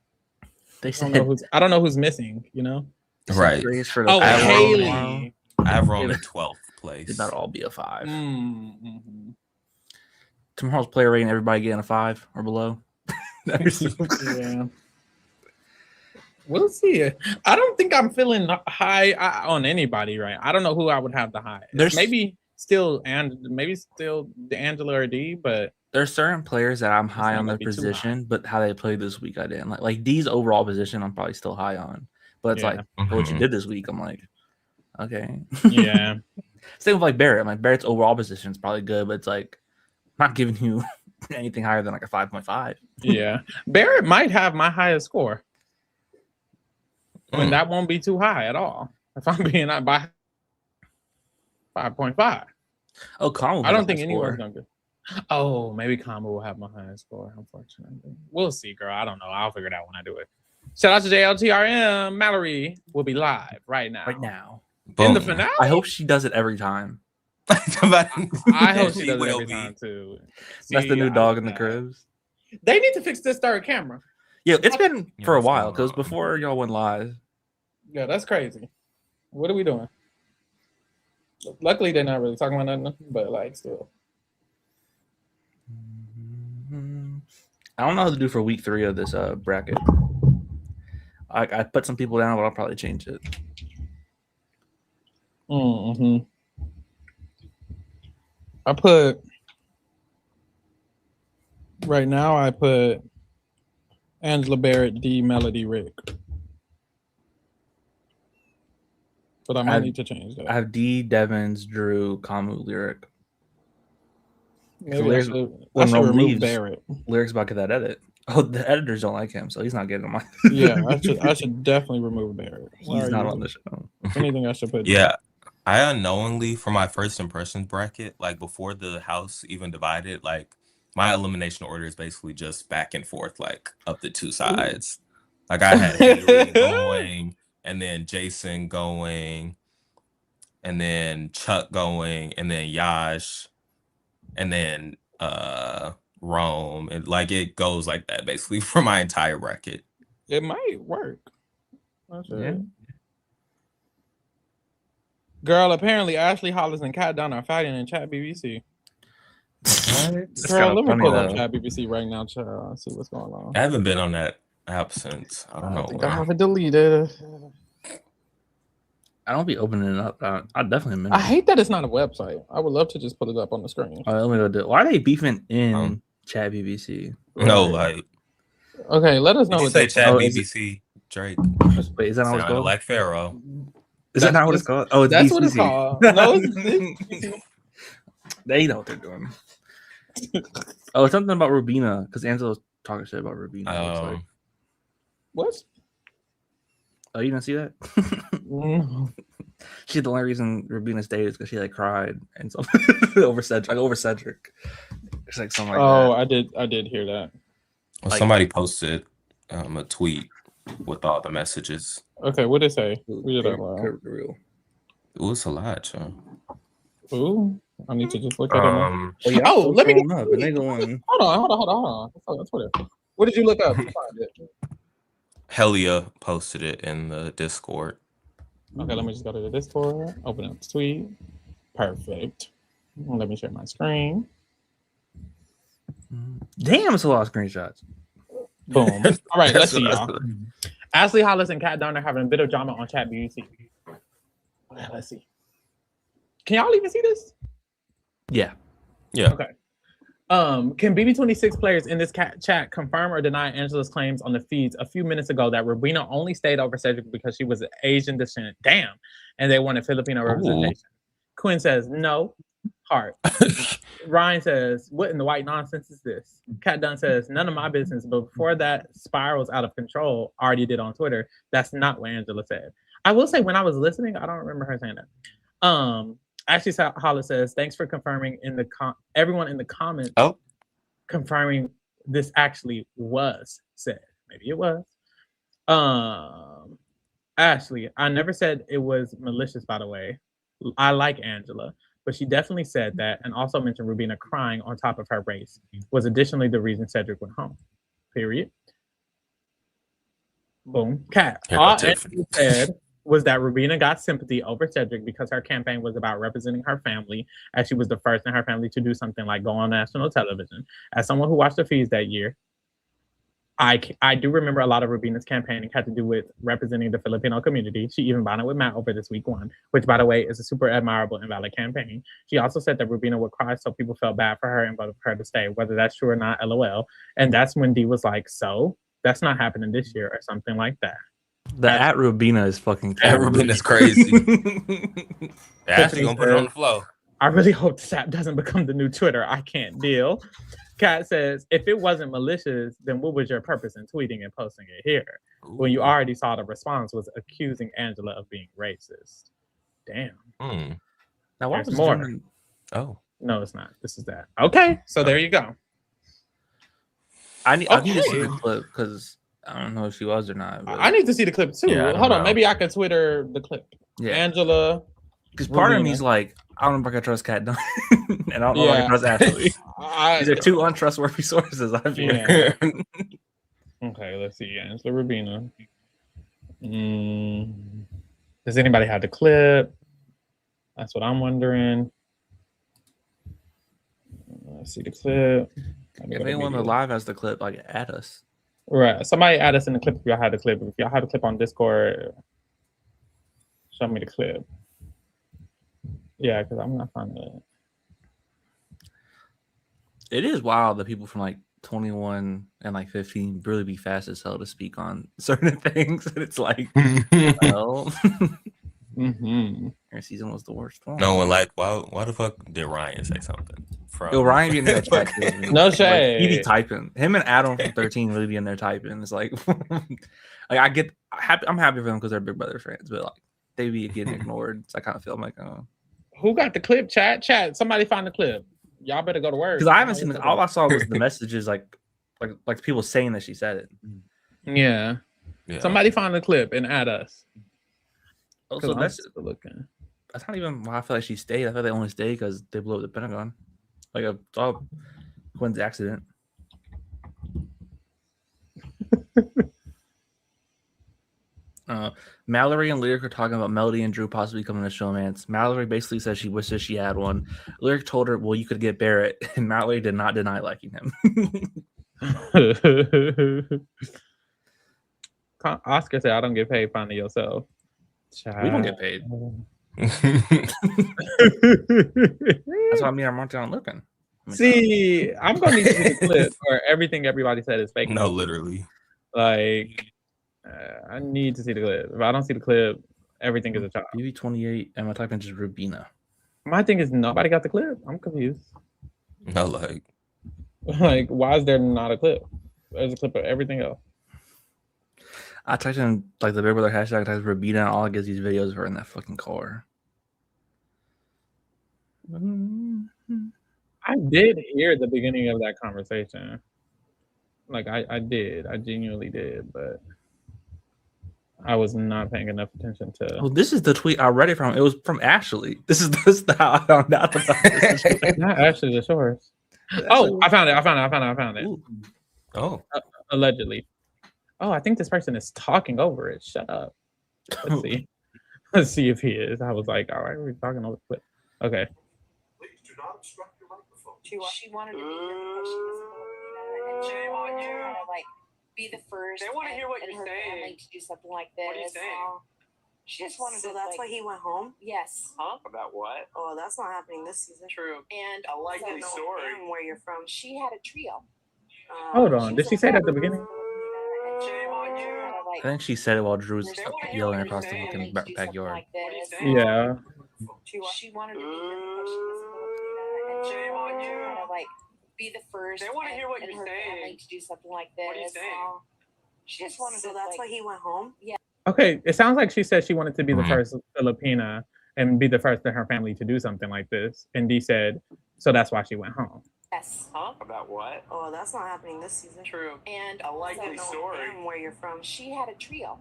They I said don't know who's missing. You know. Right. Grace for the Oh, I have Rome Haley. I have Rome in 12th place. Did not all be a 5. Mm-hmm. Tomorrow's player rating, everybody getting a 5 or below. Yeah. We'll see. I don't think I'm feeling high on anybody, right? I don't know who I would have the highest. There's- maybe still Angela or D, but There's certain players that I'm high not on gonna their be too position, but how they played this week, I didn't like D's overall position. I'm probably still high on, but it's Yeah. like for what you Mhm. did this week, I'm like, okay, yeah. Same with like Barrett. Like Barrett's overall position is probably good, but it's like not giving you anything higher than like a 5.5. Yeah. Barrett might have my highest score. And Mm. that won't be too high at all. If I'm being out by 5.5. Oh, Kamu. I don't think anyone's gonna go. Oh, maybe Kama will have my highest score, unfortunately. We'll see, girl. I don't know. I'll figure it out when I do it. Shout out to JLTRM. Mallory will be live right now. right now. In the Boom. finale. I hope she does it every time. I hope she does it will every be. time too. That's the See, new I dog love in the that. cribs. They need to fix this third camera. Yeah, it's been Yeah, for a what's while going because on? before y'all went live. Yeah, that's crazy. What are we doing? Luckily, they're not really talking about nothing, but like still. I don't know how to do for week 3 of this bracket. I put some people down, but I'll probably change it. Mm-hmm. I put right now. I put Angela Barrett, D, Melody, Rick. But I might need to change that. I have D, Devins, Drew, Kamu, Lyric. Maybe I Lyric- should, when I should Rome remove leaves- Barrett. Lyric's about to get that edit. Oh, the editors don't like him, so he's not getting on my. Yeah, I should definitely remove Barrett. Why He's are not you- on the show. If anything, I should put. Yeah. I unknowingly, for my first impressions bracket, like before the house even divided, like my elimination order is basically just back and forth, like up the two sides. Like I had Haley going, and then Jason going, and then Chuck going, and then Yash, and then Rome. And like it goes like that basically for my entire bracket. It might work. Yeah. Girl, apparently Ashley Hollis and Kat Dunn are fighting in chat BBC. It's Girl, kinda let me funny, pull up though. chat BBC right now, child. See what's going on. I haven't been on that app since I don't I know. think I when. have it deleted. I don't be opening it up. I definitely. I hate that it's not a website. I would love to just put it up on the screen. All right, let me go do it. Why are they beefing in Um, chat BBC? No, like Okay, let us know you what say they chat Oh, is it- BBC Drake. Wait, is that not what it's Sounded called? like Pharaoh. Is that not what it's called? Oh, it's That's BCC. what it's called. No, it's They know what they're doing. Oh, it's something about Rubina because Angela's talking shit about Rubina. it looks like. what? Oh, you didn't see that? No. She's the only reason Rubina stayed is because she like cried and something over Cedric. It's like something like Oh, that. I did hear that. Well, Like- somebody posted a tweet with all the messages. Okay, what did it say? Read it out Pretty loud. real. It was a lot, yo. Ooh, I need to just look at it now. Oh, yeah, Oh, let me get get up and they going. Hold on. Let's go on Twitter. What did you look up to find it? Helia posted it in the Discord. Okay, let me just go to the Discord, open up the tweet. Perfect. Let me share my screen. Damn, it's a lot of screenshots. Boom. All right, let's That's see, what I y'all. Ashley Hollis and Kat Dunn are having a bit of drama on Chat BUC. Okay, let's see. Can y'all even see this? Yeah. Yeah. Okay. Can BB26 players in this chat confirm or deny Angela's claims on the feeds a few minutes ago that Rubina only stayed over Cedric because she was Asian descent? Damn. And they wanted Filipino representation. Quinn says no. Heart. Ryan says, what in the white nonsense is this? Kat Dunn says, none of my business. But before that spirals out of control, already did on Twitter. That's not what Angela said. I will say when I was listening, I don't remember her saying that. Ashley Hollis says, thanks for confirming in the everyone in the comments confirming this actually was said. Maybe it was. Ashley, I never said it was malicious, by the way. I like Angela, but she definitely said that and also mentioned Rubina crying on top of her race was additionally the reason Cedric went home. Period. Boom. Kat. All Angela said was that Rubina got sympathy over Cedric because her campaign was about representing her family, as she was the first in her family to do something like go on national television. As someone who watched the feeds that year, I do remember a lot of Rubina's campaigning had to do with representing the Filipino community. She even bonded with Matt over this week one, which, by the way, is a super admirable and valid campaign. She also said that Rubina would cry, so people felt bad for her and voted for her to stay, whether that's true or not, LOL. And that's when Dee was like, so that's not happening this year or something like that. The at Rubina is fucking terrible. At Rubina's crazy. Ashley gonna put it on the flow. I really hope this app doesn't become the new Twitter. I can't deal. Kat says, if it wasn't malicious, then what was your purpose in tweeting and posting it here? When you already saw the response was accusing Angela of being racist. Damn. Now, what was more? Oh. No, it's not. This is that. Okay, so there you go. I need to see the clip because I don't know if she was or not. But I need to see the clip too. Yeah, Hold on, maybe I can Twitter the clip. Yeah. Angela. Because part of me's like, I don't know if I can trust Kat Dunn, and I don't know if I can trust Ashley. These are two untrustworthy sources, I feel. Yeah. Okay, let's see. Angela Rubina. Does anybody have the clip? That's what I'm wondering. Let's see the clip. If anyone live has the clip, like add us. Right. Somebody add us in the clip if y'all had the clip. If y'all have the clip on Discord, show me the clip. Yeah, because I'm not finding it. It is wild that people from like 21 and like 15 really be fast as hell to speak on certain things. And it's like, well, your season was the worst one. No one like, why the fuck did Ryan say something? Ryan be in there typing. No shade. Like, he be typing. Him and Adam from 13 really be in there typing. It's like, like I'm happy for them because they're Big Brother fans, but like they be getting ignored. So I kind of feel like, who got the clip? Chat. Somebody find the clip. Y'all better go to work. Because I haven't seen it. All I saw was the messages, like people saying that she said it. Yeah. Somebody find the clip and add us. Also, that's not even why I feel like she stayed. I thought they only stayed because they blew up the Pentagon. Like a Quinn's accident. Mallory and Lyric are talking about Melody and Drew possibly coming to showmance. Mallory basically says she wishes she had one. Lyric told her, well, you could get Barrett. And Mallory did not deny liking him. Oscar said, I don't get paid, finding yourself. Child. We don't get paid. That's why me and Monty aren't looking. See, I'm going to need to see the clip where everything everybody said is fake. No, literally. Like, I need to see the clip. If I don't see the clip, everything is a child. BB28, and my typing is Rubina. My thing is nobody got the clip. I'm confused. No, like why is there not a clip? There's a clip of everything else. I typed in like the Big Brother hashtag, typed Rubina, and all I get these videos were in that fucking car. I did hear the beginning of that conversation. Like I did. I genuinely did, but I was not paying enough attention to. Oh, this is the tweet I read it from. It was from Ashley. This is how I found out about this. Not actually the shorts. Oh, I found it. Ooh. Oh. Allegedly. Oh, I think this person is talking over it. Shut up. Let's see. Let's see if he is. I was like, all right, we're talking over it. Okay. Please do not obstruct your microphone. She wanted to be the shame on you. Like be the first. They want to hear what in you're her saying. family to do something like this. What are you saying? She just wanted So to. that's why he went home? Yes. Huh? About what? Oh, that's not happening this season. True. And A likely No, story. and where you're from. she had a trio. Hold on. Did she say that at the beginning? Shame on you. I think she said it while Drew's They wanna hear yelling what across you're the saying. fucking To do something backyard. like What are you this. saying? Yeah. She wanted to be Shame on you. like be the first. They wanna hear what in you're her saying. family to do something like this. What are you saying? She just wanted So to. that's why he went home? Okay. It sounds like she said she wanted to be the Mhm. first Filipina and be the first in her family to do something like this. And Dee said, so that's why she went home. Yes. Huh? About what? Oh, that's not happening this season. True. And A likely No, story. and where you're from. she had a trio.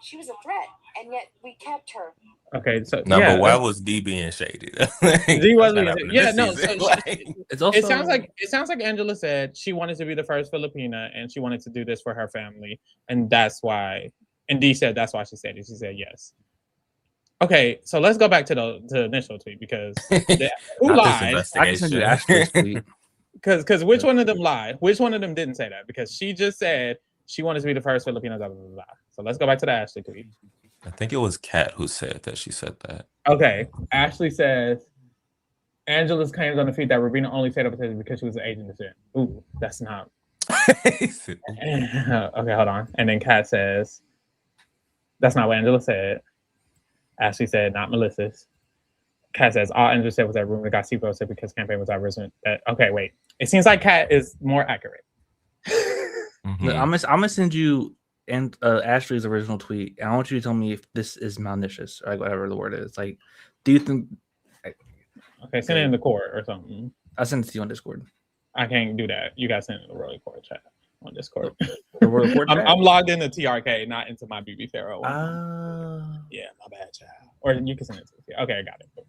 She was a threat, and yet we kept her. Okay. So No, yeah, but why was D being shady? D That's was not being- happening yeah, this no, season. so Like, It's also it sounds like Angela said she wanted to be the first Filipina and she wanted to do this for her family, and that's why. And Dee said that's why she said it. She said yes. Okay, so let's go back to the initial tweet because who not lied? this I can send you investigation. Ashley's tweet. Because which one of them lied? Which one of them didn't say that? Because she just said she wanted to be the first Filipina. Blah, blah, blah, blah. So let's go back to the Ashley tweet. I think it was Kat who said that she said that. Okay, Ashley says Angela's claims on the feed that Rabina only stayed over because she was an Asian descent. Ooh, that's not. Okay, hold on. And then Kat says that's not what Angela said. Ashley said not Melissa's. Kat says all Angela said was that rumor got Pharaoh said because campaign was arisen. Okay, wait. It seems like Kat is more accurate. Mhm. Look, I'm gonna send you and Ashley's original tweet, and I want you to tell me if this is malicious or like whatever the word is. Like, do you think? Okay, send it in the court or something. I sent it to you on Discord. I can't do that. You guys send it in the Royal Court chat on Discord. The Royal Court chat? I'm logged into TRK, not into my BB Pharaoh one. Yeah, my bad, child. Or you can send it to me. Okay, I got it.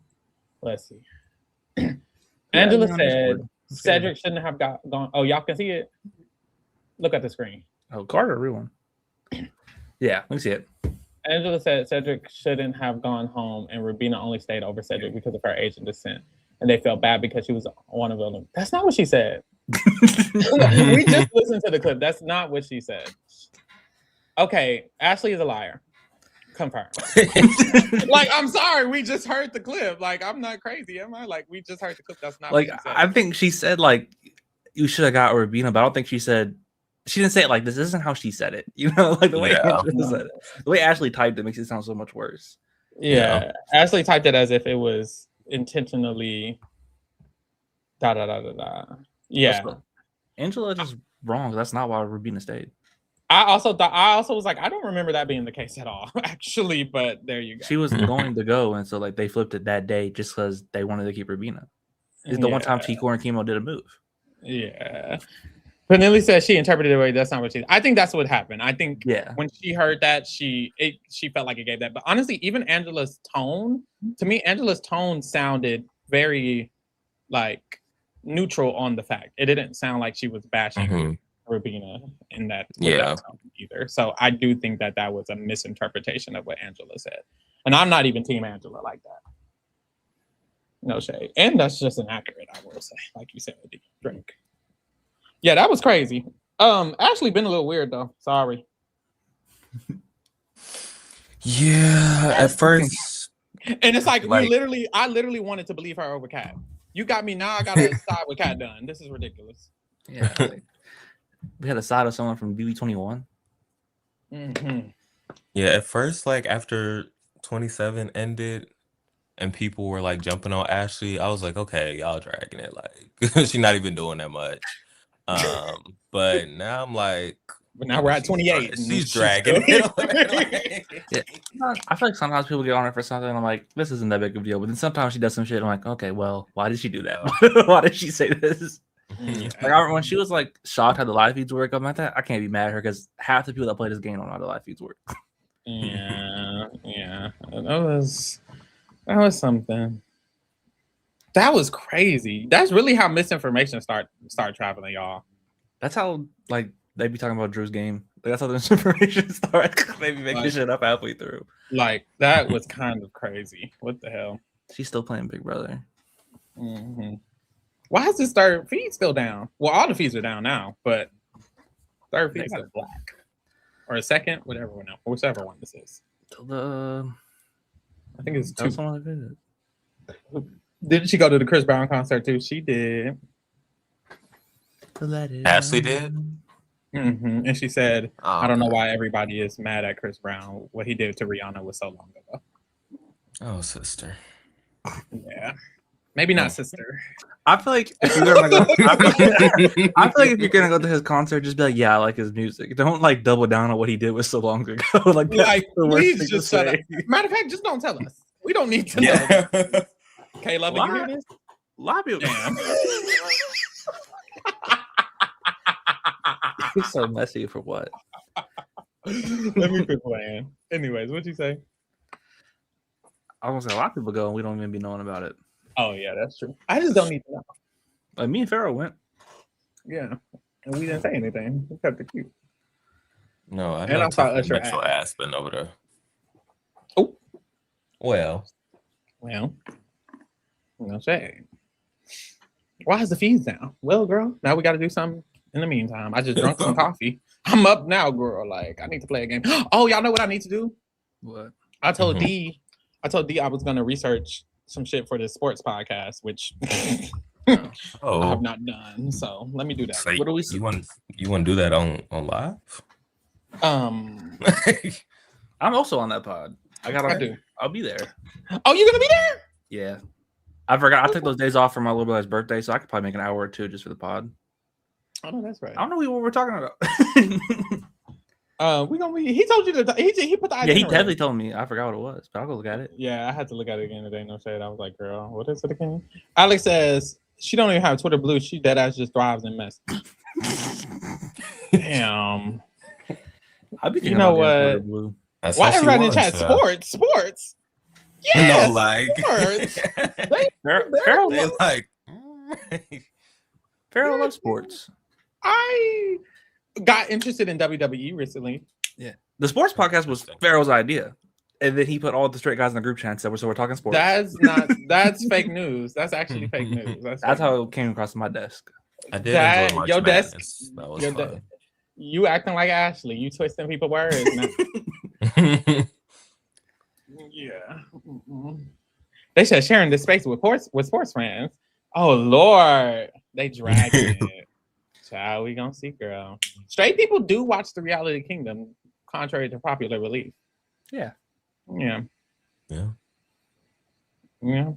Let's see. Angela on said Discord. Cedric shouldn't have gone. Oh, y'all can see it? Look at the screen. Oh, Carter, everyone. Yeah, let me see it. Angela said Cedric shouldn't have gone home, and Rabina only stayed over Cedric because of her Asian descent. And they felt bad because she was one of them. That's not what she said. We just listened to the clip. That's not what she said. Okay, Ashley is a liar. Confirmed. Like, I'm sorry, we just heard the clip. Like, I'm not crazy, am I? Like, we just heard the clip. That's not Like, what she said. I think she said like you should have got Rabina, but I don't think she said. She didn't say it like this. This isn't how she said it. You know, like the way Yeah. Angela said it. The way Ashley typed it makes it sound so much worse. Yeah. Ashley typed it as if it was intentionally da da da da da. Yeah. Also, Angela just wrong. That's not why Rabina stayed. I also was like, I don't remember that being the case at all, actually, but there you go. She was going to go, and so like they flipped it that day just because they wanted to keep Rabina. It's the one time Chico and Chemo did a move. Yeah. Vanilli says she interpreted it away. That's not what she. I think that's what happened. I think Yeah. when she heard that, she felt like it gave that. But honestly, even Angela's tone, to me, Angela's tone sounded very like neutral on the fact. It didn't sound like she was bashing Mhm. Rabina in that, with Yeah. that tone either. So I do think that was a misinterpretation of what Angela said. And I'm not even team Angela like that. No shade. And that's just inaccurate, I will say. Like you said, drink. Yeah, that was crazy. Ashley been a little weird though. Sorry. Yeah, at first, And it's like, Like- I literally wanted to believe her over Kat. You got me now. I gotta side with Kat done. This is ridiculous. Yeah. like, we had a side of someone from BB21. Mm-hmm. yeah, at first, like after 27 ended and people were like jumping on Ashley, I was like, okay, y'all dragging it. Like she's not even doing that much. But now I'm like, But now we're at 28. and She's dragging still- it. I feel like sometimes people get on her for something. And I'm like, this isn't that big of a deal. But then sometimes she does some shit. I'm like, okay, well, why did she do that? Why did she say this? Yeah. Like, I remember when she was like shocked how the live feeds work. I'm like, that I can't be mad at her because half the people that play this game don't know how the live feeds work. Yeah, that was something. That was crazy. That's really how misinformation start traveling, y'all. That's how like they be talking about Drew's game. Like, that's how the misinformation starts. They be making Like- shit up halfway through. Like that was kind of crazy. What the hell? She's still playing Big Brother. Hmm. Why is this third feed still down? Well, all the feeds are down now, but third feed is still black. Or a second, whatever one, whichever one this is. The I think it's two. that's one of it. Didn't she go to the Chris Brown concert too? She did. Ashley did? And she said, Oh, I don't know okay. why everybody is mad at Chris Brown. What he did to Rihanna was so long ago. Oh, sister. Yeah. Maybe not sister. I feel like if you're gonna go, I feel like if you're gonna go to his concert, just be like, yeah, I like his music. Don't like double down on what he did was so long ago. Like, that's Like, the worst please thing to just shut up. say. Matter of fact, just don't tell us. We don't need to know. Yeah. Kayla, you hear this? A lot of people. Damn. He's so messy for what? Let me quit playing. Anyways, what'd you say? I was gonna say a lot of people go and we don't even be knowing about it. Oh, yeah, that's true. I just don't need to know. Like me and Pharaoh went. Yeah. And we didn't say anything. We kept it cute. No, I And I saw Usher Mitchell Aspen over there. Oh. Well, Well, no shade. Why is the fees down? Well, girl, now we got to do something in the meantime. I just drunk some coffee. I'm up now, girl. Like, I need to play a game. Oh, y'all know what I need to do? What? I told Mhm. D I was going to research some shit for this sports podcast, which I oh, have not done. So let me do that. so What do we you want to do that on live? I'm also on that pod. I do. I'll be there. Oh, you're going to be there? Yeah. I forgot. I took those days off for my little brother's birthday, so I could probably make an hour or two just for the pod. Oh, no, that's right. I don't know what we're talking about. We gonna be. He told you that he put the Yeah, itinerary. he definitely told me. I forgot what it was, but I'll go look at it. Yeah, I had to look at it again today. No shade. I was like, girl, what is it again? Alex says she don't even have Twitter Blue. She dead ass just thrives in mess. Damn. I'll be thinking You know about getting what? Twitter Blue. That's Why how she everybody in the wants, chat? Sports. Yes. No, like, sports. Pharaoh they like. Pharaoh loves sports. I got interested in WWE recently. Yeah, the sports podcast was Pharaoh's idea, and then he put all the straight guys in the group chat and said, "So we're talking sports." That's fake news. That's actually fake news. That's fake how it came across my desk. I did That- enjoy March your desk- Madness. That was your fun. You acting like Ashley. You twisting people's words. Now. Yeah. Mm-mm. They should sharing this space with sports fans. Oh Lord, they dragging it. Child, we gonna see, girl. Straight people do watch the Reality Kingdom, contrary to popular belief. Yeah. Yeah. Yeah. Yeah.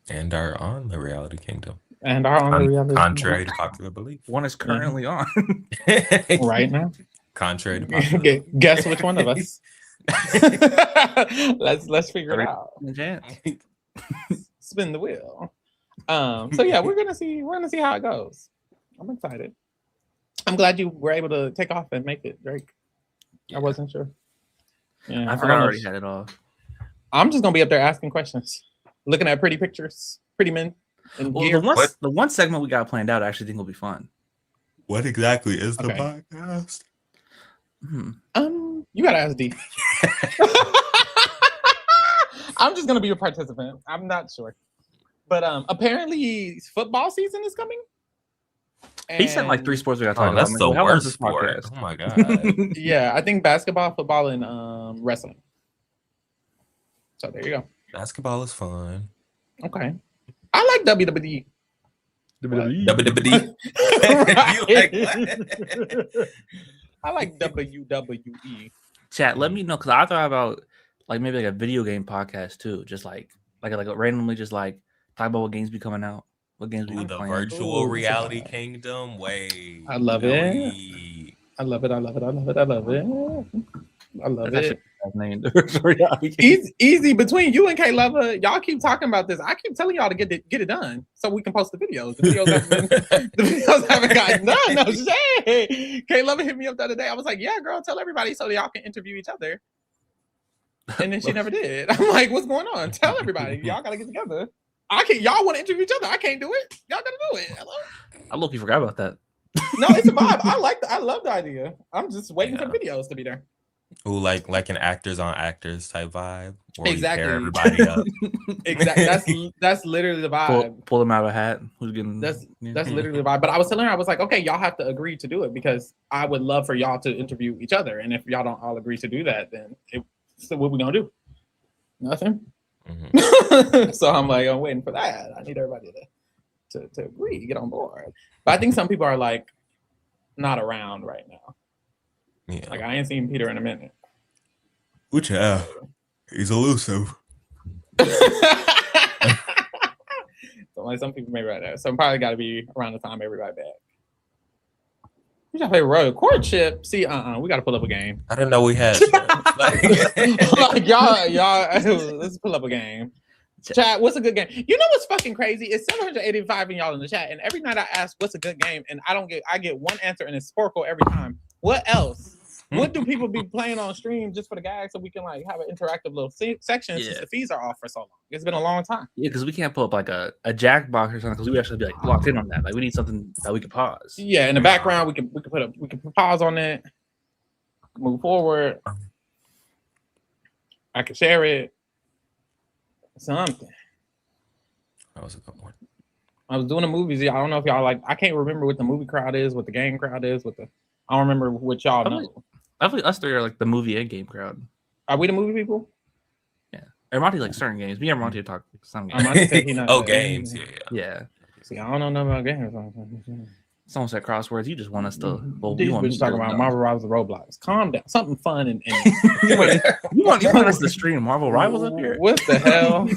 And are on the Reality Kingdom. And are on the Reality Contrary to popular belief. One is currently on. Kingdom right now. Contrary to popular Guess which one of us? let's figure it out. Chance. Spin the wheel. So yeah, we're gonna see how it goes. I'm excited. I'm glad you were able to take off and make it, Drake. I wasn't sure. Yeah, I forgot I already had it off. I'm just gonna be up there asking questions, looking at pretty pictures, pretty men in Well, gear. the one segment we got planned out, I actually think will be fun. What exactly is the Okay. podcast? You gotta ask D. I'm just gonna be a participant. I'm not sure, but apparently football season is coming. He sent like 3 sports we got to talk Oh, about. that's I'm the like, well, how long is worst this sport. podcast? Oh my god. Yeah, I think basketball, football, and wrestling. So there you go. Basketball is fun. Okay, I like WWE. WWE. You like what? I like WWE. Chat, let me know because I thought about like maybe like a video game podcast too, just like randomly just like talk about what games be coming out, what games we Ooh, be the playing. virtual Ooh, reality yeah. kingdom. Wait. I love it. it. I love it. I love it. I love it. I love it. I love That's it. actually named. Easy between you and K Lover. Y'all keep talking about this. I keep telling y'all to get it done so we can post the videos. The videos haven't gotten done. No shit. K Lover hit me up the other day. I was like, yeah, girl, tell everybody so y'all can interview each other. And then she never did. I'm like, what's going on? Tell everybody. Y'all gotta get together. Y'all want to interview each other. I can't do it. Y'all gotta do it. Hello? I look, you forgot about that. No, it's a vibe. I love the idea. I'm just waiting for the videos to be there. Ooh, like an actors on actors type vibe. Where Exactly. we pair everybody up. Exactly. That's literally the vibe. Pull them out of a hat. Who's getting? That's literally the vibe. But I was telling her, I was like, okay, y'all have to agree to do it because I would love for y'all to interview each other. And if y'all don't all agree to do that, then so what we gonna do? Nothing. So I'm like, I'm waiting for that. I need everybody to agree, get on board. But I think some people are like not around right now. Yeah. Like I ain't seen Peter in a minute. Which he's elusive. So like some people may be right there. So I'm probably got to be around the time everybody back. We gotta play Royal Courtship. See, we gotta pull up a game. I didn't know we had. Like y'all, let's pull up a game. Chat, what's a good game? You know what's fucking crazy? It's 785 in y'all in the chat, and every night I ask what's a good game, and I get one answer, and it's Sporkle every time. What else? What do people be playing on stream just for the gag so we can like have an interactive little section since the fees are off for so long? It's been a long time. Yeah, because we can't pull up like a Jackbox or something because we actually be like locked in on that. Like we need something that we can pause. Yeah, in the background we can put pause on it, move forward. I can share it. Something. That was a good one. I was doing the movies. I don't know if y'all like. I can't remember what the movie crowd is, what the game crowd is, I don't remember what y'all know. I feel like us three are like the movie and game crowd. Are we the movie people? Yeah. Or Monty like certain games. Me and Monty talk some games. Monty said he not games. Yeah. See, I don't know nothing about games. Someone said crosswords. You just want us to. Well, These bitches talking about Marvel Rivals and Roblox. Calm down. Something fun and you want us to stream Marvel Rivals up here? What the hell?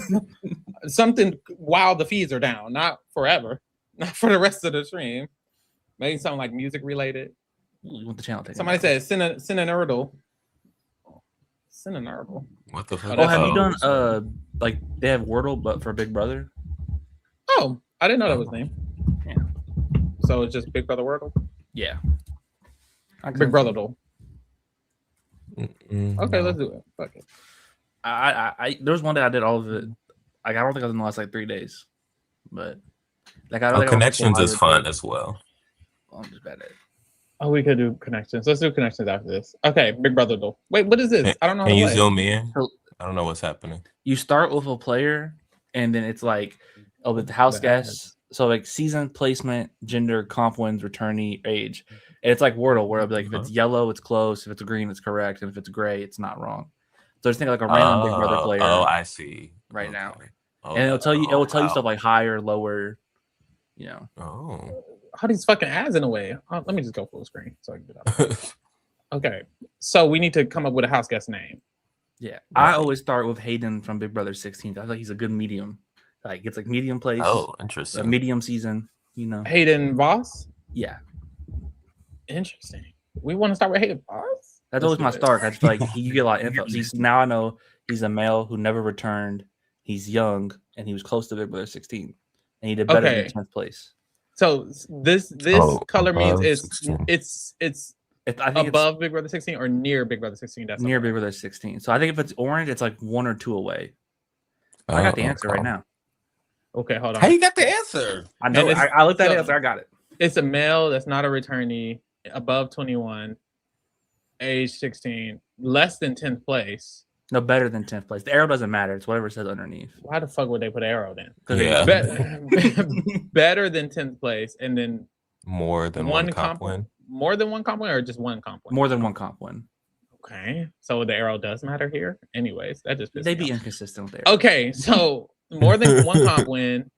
Something while the fees are down, not forever, not for the rest of the stream. Maybe something like music related. You want the channel? Somebody said Cinenerdle. Cinenerdle. What the fuck? Oh, have you done like they have Wordle but for Big Brother? Oh, I didn't know that was the name. Yeah. So it's just Big Brother Wordle? Yeah. Big Brother Dole. Okay, let's do it. Fuck it. I there was one day I did all of it. Like I don't think I was in the last like 3 days. But like I don't Connections is fun as well. I'm just bad at it. Oh, we could do Connections. Let's do Connections after this. Okay, Big Brother Dole. Wait, what is this? I don't know. Can you zoom in? I don't know what's happening. You start with a player and then it's like with the house guests. So like season, placement, gender, comp wins, returnee, age. And it's like Wordle where it'll be like if it's yellow, it's close. If it's green, it's correct. And if it's gray, it's not wrong. So just think like a random Big Brother player. Oh, I see. Right now. And it'll tell you stuff like higher, lower, you know. Oh. How these fucking ads in a way? Let me just go full screen so I can get out. Okay. So we need to come up with a house guest name. Yeah. I always start with Hayden from Big Brother 16. I feel like he's a good medium. Like it's like medium place. Oh, interesting. A medium season, you know. Hayden Voss? Yeah. Interesting. We want to start with Hayden Voss? That's always my start. I just feel like you get a lot of info. Now I know he's a male who never returned. He's young and he was close to Big Brother 16. And he did better in 10th place. So this color means it's I think above Big Brother 16 or near Big Brother 16. That's near Big Brother 16. So I think if it's orange, it's like 1 or 2 away. I got the answer right now. Okay, hold on. How you got the answer? I know. I looked at it. I got it. It's a male that's not a returnee, above 21, age 16, less than 10th place. No, better than 10th place. The arrow doesn't matter. It's whatever it says underneath. Why the fuck would they put arrow then? Yeah. Better than 10th place, and then more than one comp win. More than one comp win, or just one comp win? More than one comp win. Okay, so the arrow does matter here. Anyways, that just they'd be inconsistent with the arrow. Okay, so more than one comp win,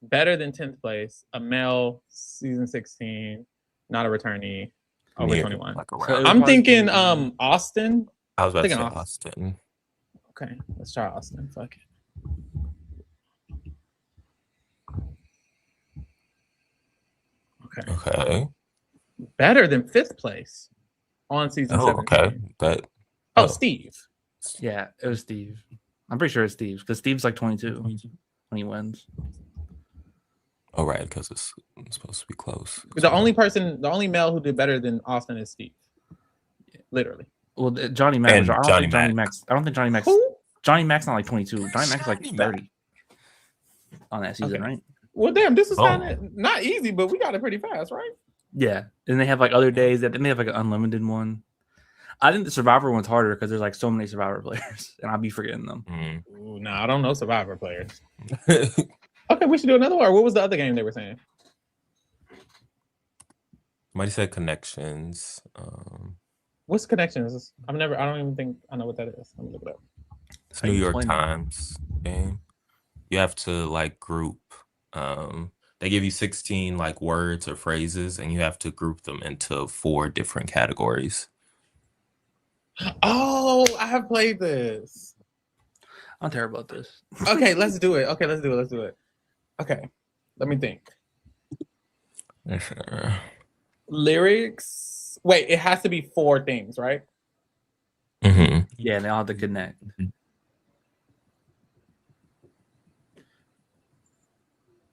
better than 10th place, a male, season 16, not a returnee, over 21. Like I'm thinking Austin. I was about to say Austin. Okay, let's try Austin. Fuck it. Okay. Better than 5th place on season 17. Okay. Steve. Yeah, it was Steve. I'm pretty sure it's Steve because Steve's like 22 when he wins. Oh, right, because it's supposed to be close. The only male who did better than Austin is Steve. Literally. Well, Johnny Mac. And I don't Johnny think Johnny Mac. Mac's. I don't think Johnny Mac's. Who? Johnny Mac's not like 22. Johnny Mac's like Johnny Mac. 30 on that season, Okay. right? Well, damn, this is Oh. kind of not easy, but we got it pretty fast, right? Yeah, and they have like other days that then they have like an unlimited one. I think the Survivor one's harder because there's like so many Survivor players, and I'll be forgetting them. Ooh, no, I don't know Survivor players. Okay, we should do another one. What was the other game they were saying? Somebody said connections. What's connections? I don't even think I know what that is. Let me look it up. It's How New you York explain it? Times game. You have to like group. They give you 16 like words or phrases, and you have to group them into 4 different categories. Oh, I have played this. I'm terrible at this. Okay, let's do it. Let's do it. Okay, let me think. Lyrics. Wait, it has to be 4 things, right? Mm-hmm. Yeah, and they all have to connect.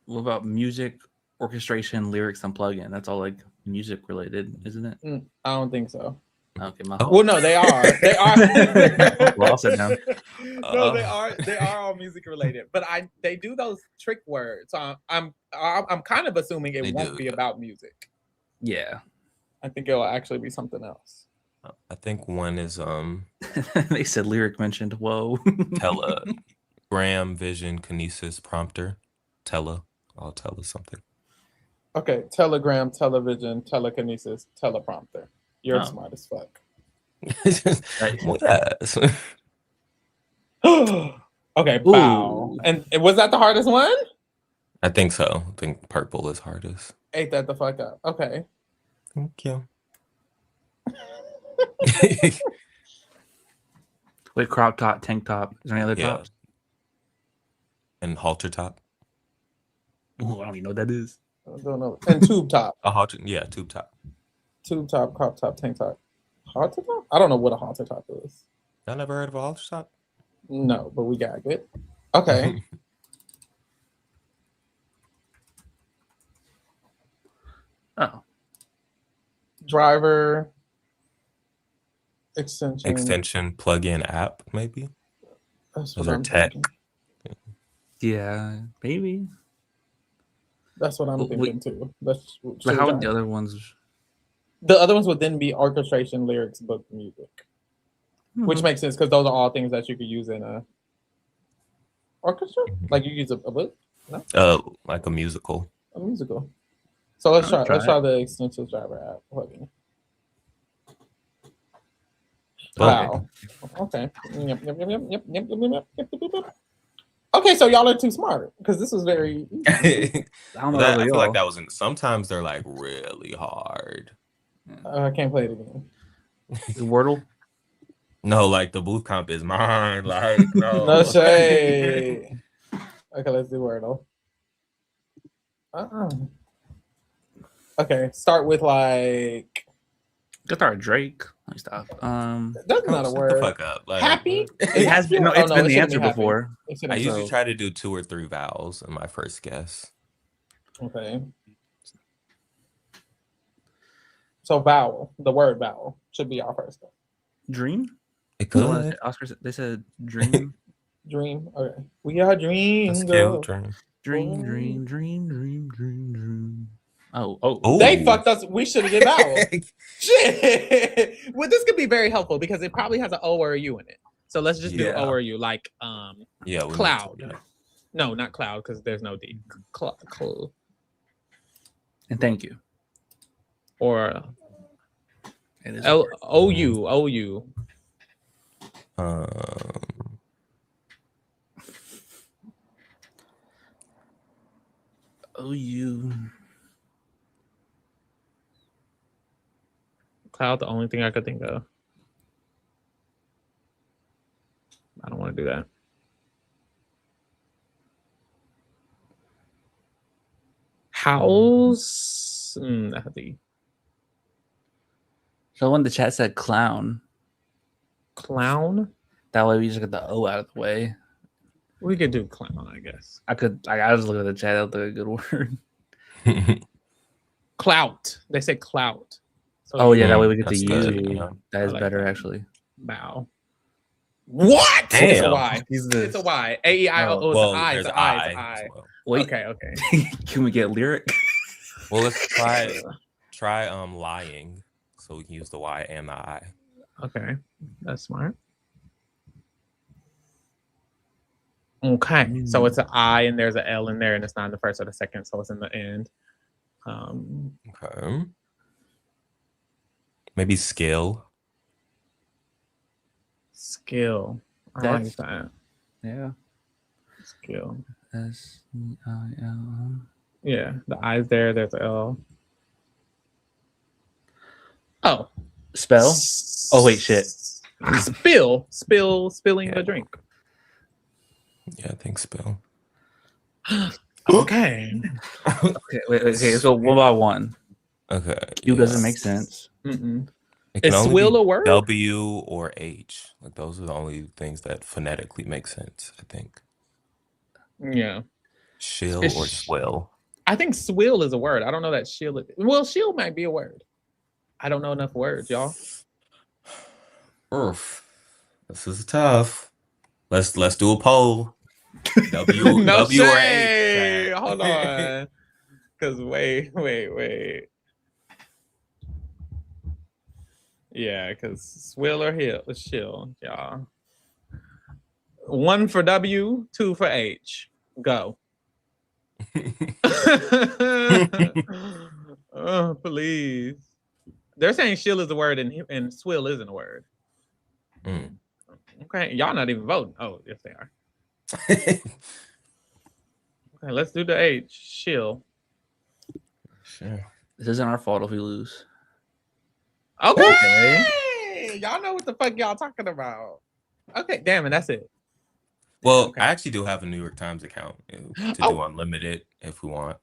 What about music, orchestration, lyrics, and plugin? That's all like music related, isn't it? I don't think so. Okay, my Oh. Well, no, they are. They are. Well, I'll sit down. No, they are. They are all music related, but they do those trick words. So I'm kind of assuming it They won't do, be yeah. about music. Yeah. I think it'll actually be something else. I think one is They said lyric mentioned. Whoa. Telegram Vision Kinesis Prompter. I'll tell us something. Okay, Telegram, television, telekinesis, teleprompter. You're Oh. smart as fuck. Yes. Okay, bow. Ooh. And was that the hardest one? I think so. I think purple is hardest. Ate that the fuck up. Okay. Thank you. Wait, crop top, tank top. Is there any other Yeah. tops? And halter top. Ooh, I don't even know what that is. I don't know. And tube top. A halter, yeah, tube top. Tube top, crop top, tank top. Halter top? I don't know what a halter top is. Y'all never heard of a halter top? No, but we got it. Okay. Oh, Driver. Extension. Extension plug-in app, maybe. That's Those what are I'm tech. thinking. yeah, maybe. That's what I'm Well, thinking too. Let's, But how would the other ones? the other ones would then be orchestration, lyrics, book, music, which makes sense because those are all things that you could use in a orchestra. Like you use a book, Like a musical. a musical. So let's I'll try. try Let's try the extension driver app. plugin. Okay. Wow. Okay. Yep. Okay, so y'all are too smart because this was very easy. I don't know. I really feel like all. that was sometimes they're like really hard. I can't play it again. The Wordle. No, like the booth comp is mine. Like no. No shade. Okay, let's do Wordle. Okay, start with like. Good start, Drake. Let me stop. That's not a Shut the word. fuck up. Like, Happy? It has been. No, Oh, it's been it the shouldn't answer be happy. before. It shouldn't I be. usually So- try to do 2 or 3 vowels in my first guess. Okay. So vowel, the word vowel should be our first one. Dream. It The one could. that Oscar said- they said dream. Dream. Okay. We are dream. That's girl. cute. Dream. Dream. Oh. Ooh. They fucked us. We should have did vowel. Shit. Well, this could be very helpful because it probably has an O or a U in it. So let's just do Yeah. O or U, like Yeah. we need cloud. to- No, not cloud because there's no D. And thank you. Or It is OU. OU. Cloud, the only thing I could think of. I don't want to do that. House. The So when the chat said clown. clown. That way we just get the O out of the way. We could do clown, I guess. I was looking at the chat. That was a good word. Clout. They say clout. So Oh yeah, that way we get That's to good, use. yeah. That I is like better that. actually. Bow. What? It's a Damn. Y. It's a Y. A-E-I-O. It's Well, an I. there's It's an an I. It's I an I. as well. Wait, Okay. can we get lyric? Well, let's try lying, so we can use the Y and the I. Okay. That's smart. Okay. So it's an I and there's an L in there, and it's not in the first or the second, so it's in the end. Okay. Skill. Skill. I That's- like that. Yeah. Skill. S-E-I-L. Yeah. The I's there. There's an L. Oh. Spell. Oh wait, shit. Spilling Yeah. the drink. Yeah, I think spill. Okay. Okay, wait. So one by one. Okay. Q yeah. doesn't make sense. Mm-mm. It can Is only swill be a word? W or H. Like those are the only things that phonetically make sense, I think. Yeah. Shill It's or swill. I think swill is a word. I don't know that shill. Well, shill might be a word. I don't know enough words, y'all. Oof. This is tough. Let's do a poll. W No W or shade. H. Hold on. Cause wait. Yeah, because swill or shill, y'all. 1 for W, 2 for H. Go. Oh, please. They're saying shill is a word and swill isn't a word. Mm. Okay, y'all not even voting. Oh, yes, they are. Okay, let's do the H. Shill. Sure. This isn't our fault if we lose. Okay. Y'all know what the fuck y'all talking about. Okay, damn it, that's it. Well, Okay. I actually do have a New York Times account to do unlimited if we want.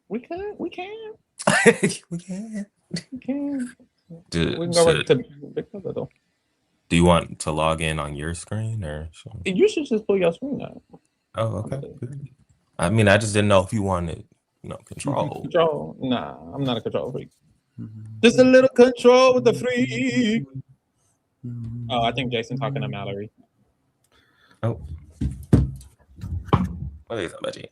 We can. We can. We can Do, go right to Big Brother though. do you want to log in on your screen or something? You should just pull your screen out. Oh, okay. I mean, I just didn't know if you wanted, control. Control? Nah, I'm not a control freak. Just a little control with the freak. Oh, I think Jason's talking to Mallory. Oh. What is that, buddy?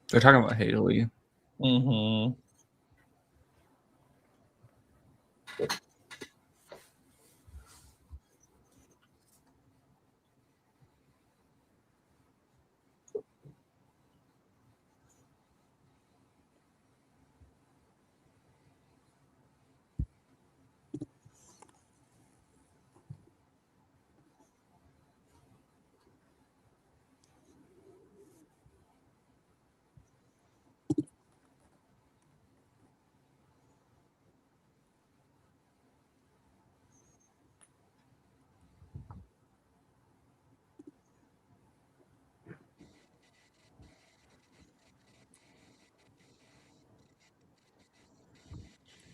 They're talking about Haley. Mm-hmm.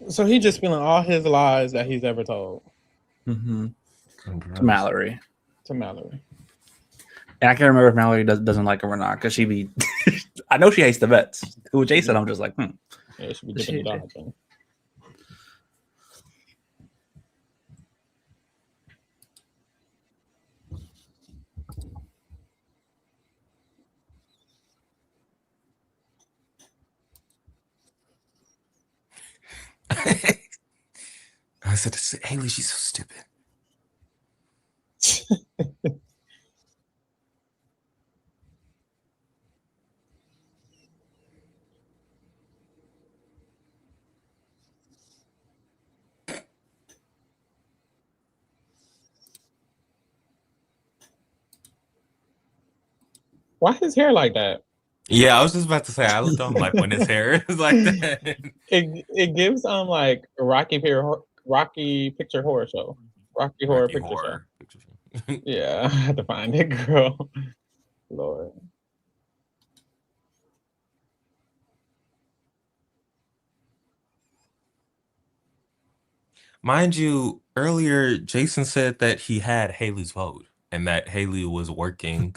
So he just spilling all his lies that he's ever told Mm-hmm. To Mallory. to Mallory. And I can't remember if Mallory doesn't like him or not because she be. I know she hates the vets. With Jason, I'm just like, Yeah, it should be dipping and dodging. I said, Haley, she's so stupid. Why his hair like that? Yeah, I was just about to say, I don't like when his hair is like that. It gives like a Rocky Picture Horror Show. Rocky Horror Rocky Picture Show. Horror. Yeah, I had to find it, girl. Lord. Mind you, earlier Jason said that he had Haley's vote and that Haley was working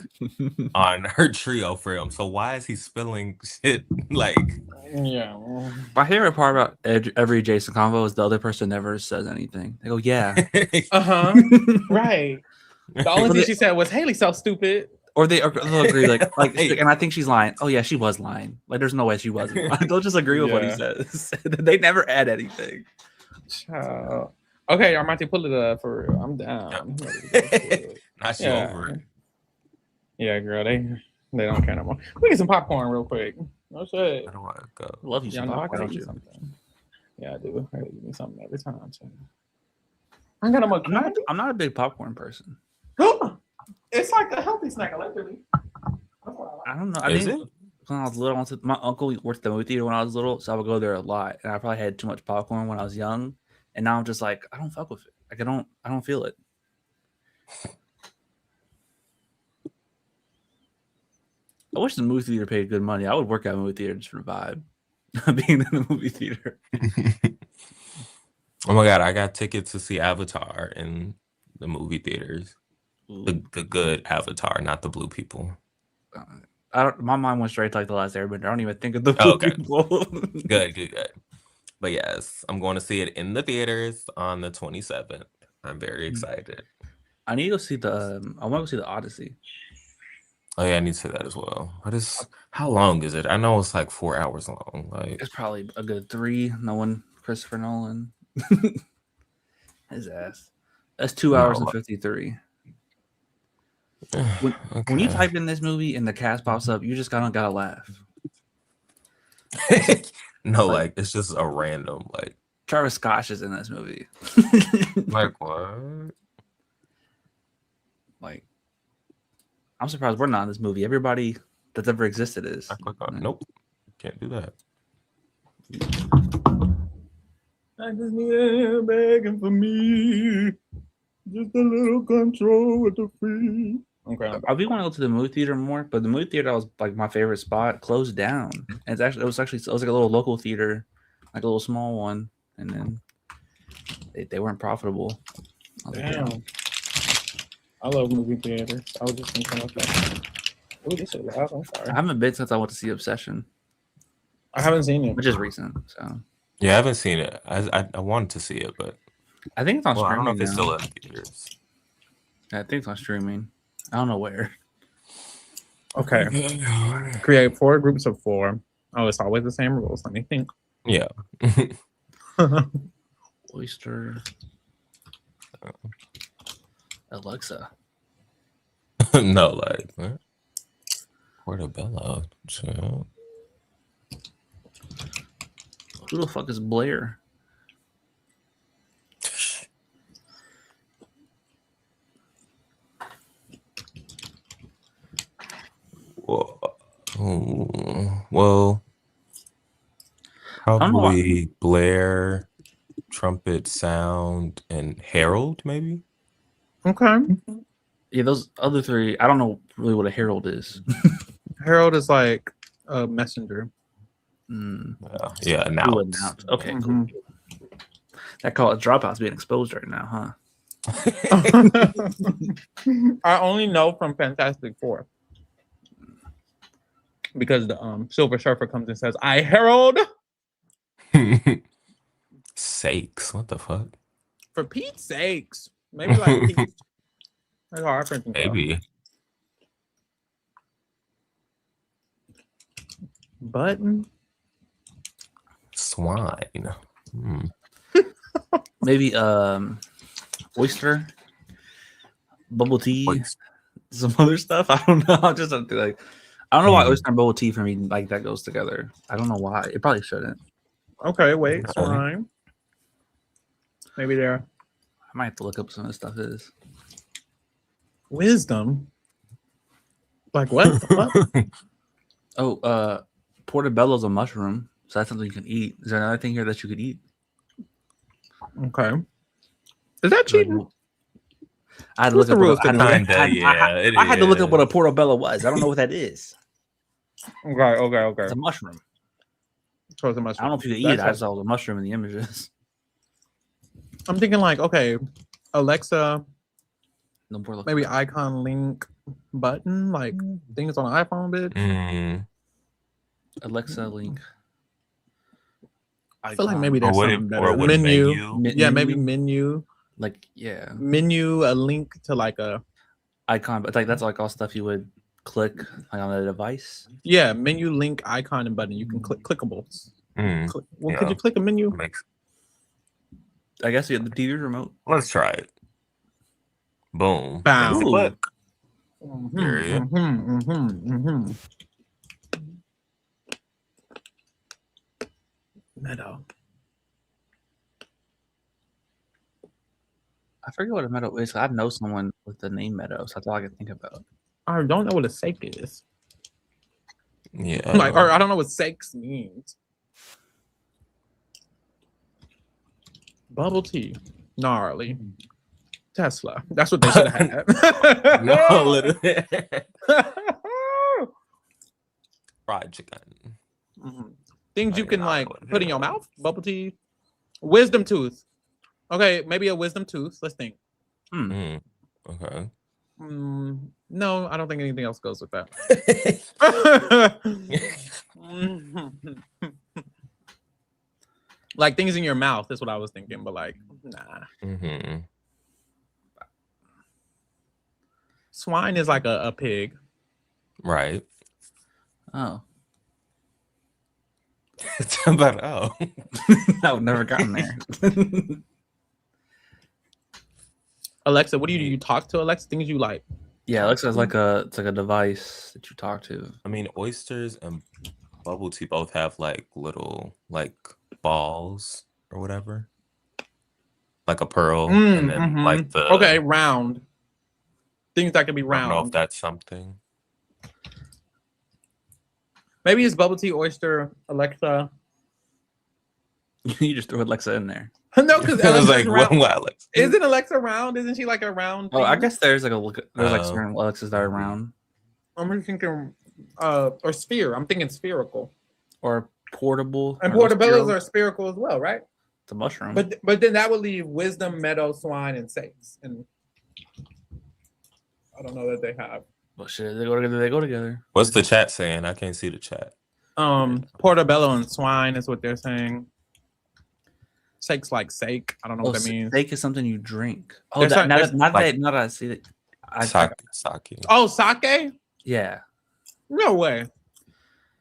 on her trio for him. So why is he spilling shit like? Yeah. My favorite part about every Jason convo is the other person never says anything. They go, "Yeah," Right. The only thing she said was Haley's so stupid. or they'll agree, like, Right. and I think she's lying. Oh yeah, she was lying. Like, there's no way she wasn't. Lying. They'll just agree with what he Yeah. says. They never add anything. Child. Okay, Armante, pull it up for real. I'm down. I'm ready to go for it. Now she Yeah. over it. Yeah, girl, they don't care no more. We get some popcorn real quick. No shit. I don't want to go. Love you Yeah, some no, I popcorn, gotta don't eat you? something. Yeah, I do. I gotta give me something every time. So. I got no more I'm not a big popcorn person. It's like a healthy snack, allegedly. I don't know. I Is think it? when I was little, my uncle worked at the movie theater when I was little, so I would go there a lot. And I probably had too much popcorn when I was young, and now I'm just like, I don't fuck with it. Like I don't feel it. I wish the movie theater paid good money. I would work at a movie theater just for the vibe, being in the movie theater. Oh my god, I got tickets to see Avatar in the movie theaters. The good Avatar, not the blue people. My mind went straight to like the last Airbender. I don't even think of the Oh, blue okay. people. Good. But yes, I'm going to see it in the theaters on the 27th. I'm very excited. I need to go see the. I want to go see the Odyssey. Oh yeah, I need to see that as well. How long is it? I know it's like 4 hours long. Like It's probably a good 3. Knowing Christopher Nolan, his ass. That's 2 hours and 53. When you type in this movie and the cast pops up, you just gotta laugh. No, like it's just a random like Travis Scott is in this movie. like what? Like, I'm surprised we're not in this movie. Everybody that's ever existed is. I click on nope. Can't do that. I just need him begging for me. Just a little control with the free. Okay. I do want to go to the movie theater more, but the movie theater that was like my favorite spot closed down. And it was like a little local theater, like a little small one, and then they weren't profitable. Damn. I love movie theaters. I was just thinking of that. Oh, this is loud. I'm sorry. I haven't been since I went to see Obsession, I haven't seen it. which is recent. So Yeah, I haven't seen it. I wanted to see it, but I think it's on I don't know streaming if it's now. still in theaters. I think it's on streaming. I don't know where. Okay. Create 4 groups of 4. Oh, it's always the same rules. Let me think. Yeah. Oyster. Alexa. No, like what? Portobello. Chill. Who the fuck is Blair? Well, don't know why. probably Blair, Trumpet Sound, and Harold, maybe. Okay. Yeah, those other 3. I don't know really what a herald is. Harold is like a messenger. Yeah, Ooh, now. announce. Okay, cool. That college dropout's being exposed right now, huh? I only know from Fantastic Four because the Silver Surfer comes and says, "I herald." Sakes, what the fuck? For Pete's sakes, maybe like Pete. That's how I think. Maybe. Button. Swine. Maybe oyster, bubble tea, some other stuff. I don't know. I just don't think like I don't know why oyster and bubble tea for me like that goes together. I don't know why. It probably shouldn't. Okay, wait, swine. Maybe there. I might have to look up some of this stuff is. Wisdom. Like what? What? Oh, portobello's a mushroom, so that's something you can eat. Is there another thing here that you could eat? Okay. Is that cheating? I had to What's look the up what rules a- to I had to- this? I- Kinda, I- yeah, it I had to look up what a is. portobello was. I don't know what that is. Okay. It's a mushroom. So it's a I mushroom. don't know if you could eat it. I That's saw the mushroom in the images. I'm thinking like, okay, Alexa, No more looks maybe bad. icon link button, like things on an iPhone, bitch. Mm. Alexa link. I feel like Icon. maybe there's would it- something or better. would Menu. menu? Yeah, maybe menu. Like Menu, a link to like a icon, but like that's like all stuff you would click like on the device. yeah, menu link icon and button. You can click clickables. Mm. Well, Yeah. could you click a menu? Makes. I guess you have the TV remote. Let's try it. Boom. Bow. There's the Ooh. clip. Mhm, Period. Meadow. I forget what a meadow is. I know someone with the name Meadow, so that's all I can think about. I don't know what a sake is. Yeah. Like, or I don't know what sakes means. Bubble tea, gnarly. Tesla. That's what they should have had. No, literally. Fried chicken. Mhm. Things you I can know like what it put in your is. mouth. Bubble tea. Wisdom tooth. Okay, maybe a wisdom tooth. Let's think. Mm. Okay. No, I don't think anything else goes with that. Like things in your mouth is what I was thinking, but like, nah. Mm-hmm. Swine is like a pig. Right. Oh, It's about I've never gotten there. Alexa, what do you talk to Alexa? Things you like. Yeah, Alexa's like a device that you talk to. I mean, oysters and bubble tea both have like little like balls or whatever, like a pearl, and then like the Okay, round. Things that can be I don't know if round. that's something. Maybe it's bubble tea, oyster, Alexa. You just threw Alexa in there. No, because I was Alexa's like, round. what, Alex? Isn't Alexa round? Isn't she like a round? Oh, I thing? guess there's like a look. There's like Oh. certain Alexas that are round I'm thinking, or sphere. I'm thinking spherical. or portable. And or portobellos sphero. are spherical as well, right? It's a mushroom. But then that would leave wisdom, meadow, swine, and sakes. And I don't know that they have. But shit, they go together. They go together. What's the chat saying? I can't see the chat. Portobello and swine is what they're saying. Sake's like sake. I don't know what that means. Steak is something you drink. Oh, There's that, some- now, there's- that, not like- that. Not that I see it. Sake. Oh, sake? Yeah, No way.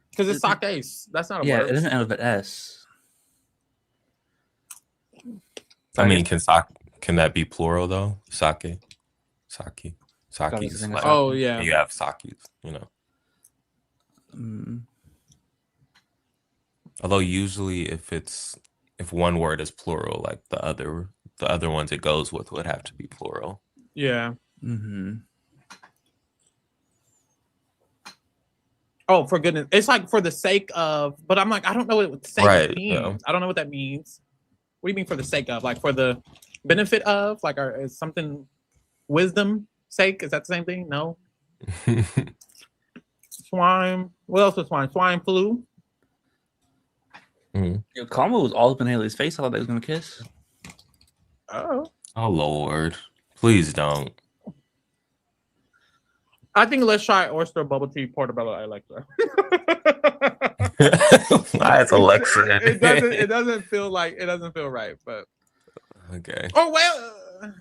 Because it's sake. That's not a yeah. word. It doesn't end with an S. I mean, can that be plural though? Sake. Sakis. thing Like, of Oh yeah. you have sakis, you know. Mm. Although usually if one word is plural, like the other ones it goes with would have to be plural. Yeah. Mm-hmm. Oh, for goodness. It's like for the sake of, but I'm like, I don't know what sake Right, means. yeah. I don't know what that means. What do you mean for the sake of? Like for the benefit of? Like is something wisdom sake? Is that the same thing? No. Swine. What else was swine? Swine flu. Yo, Kama was all up in Haley's face. I thought they was gonna kiss. Oh. Oh Lord. Please don't. I think let's try oyster bubble tea portobello Alexa. Why is Alexa in It doesn't feel right, but Okay. oh well.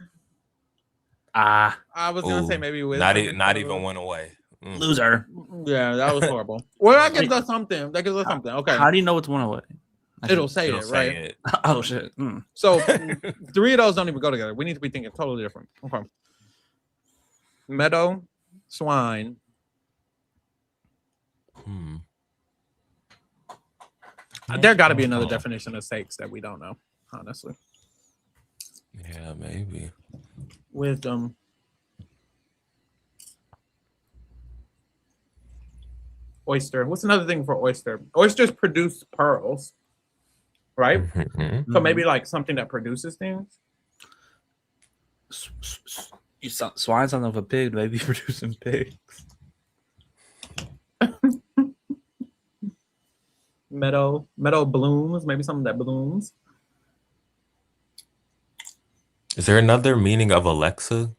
Ah, I was gonna say Ooh, maybe wisdom. not even one away. loser. Yeah, that was horrible. Well, that gives us something. That gives us something. Okay. How do you know it's one away? It'll say It'll it, say right? it. Oh shit. Mm. So 3 of those don't even go together. We need to be thinking totally different. Okay. Meadow, swine. Hmm. There got to be another definition of sakes that we don't know, honestly. Yeah, maybe. Wisdom. oyster. What's another thing for oyster? Oysters produce pearls, right? Mhm. So maybe like something that produces things. Swine sounds like a pig, maybe producing pigs. Meadow blooms, maybe something that blooms. Is there another meaning of Alexa?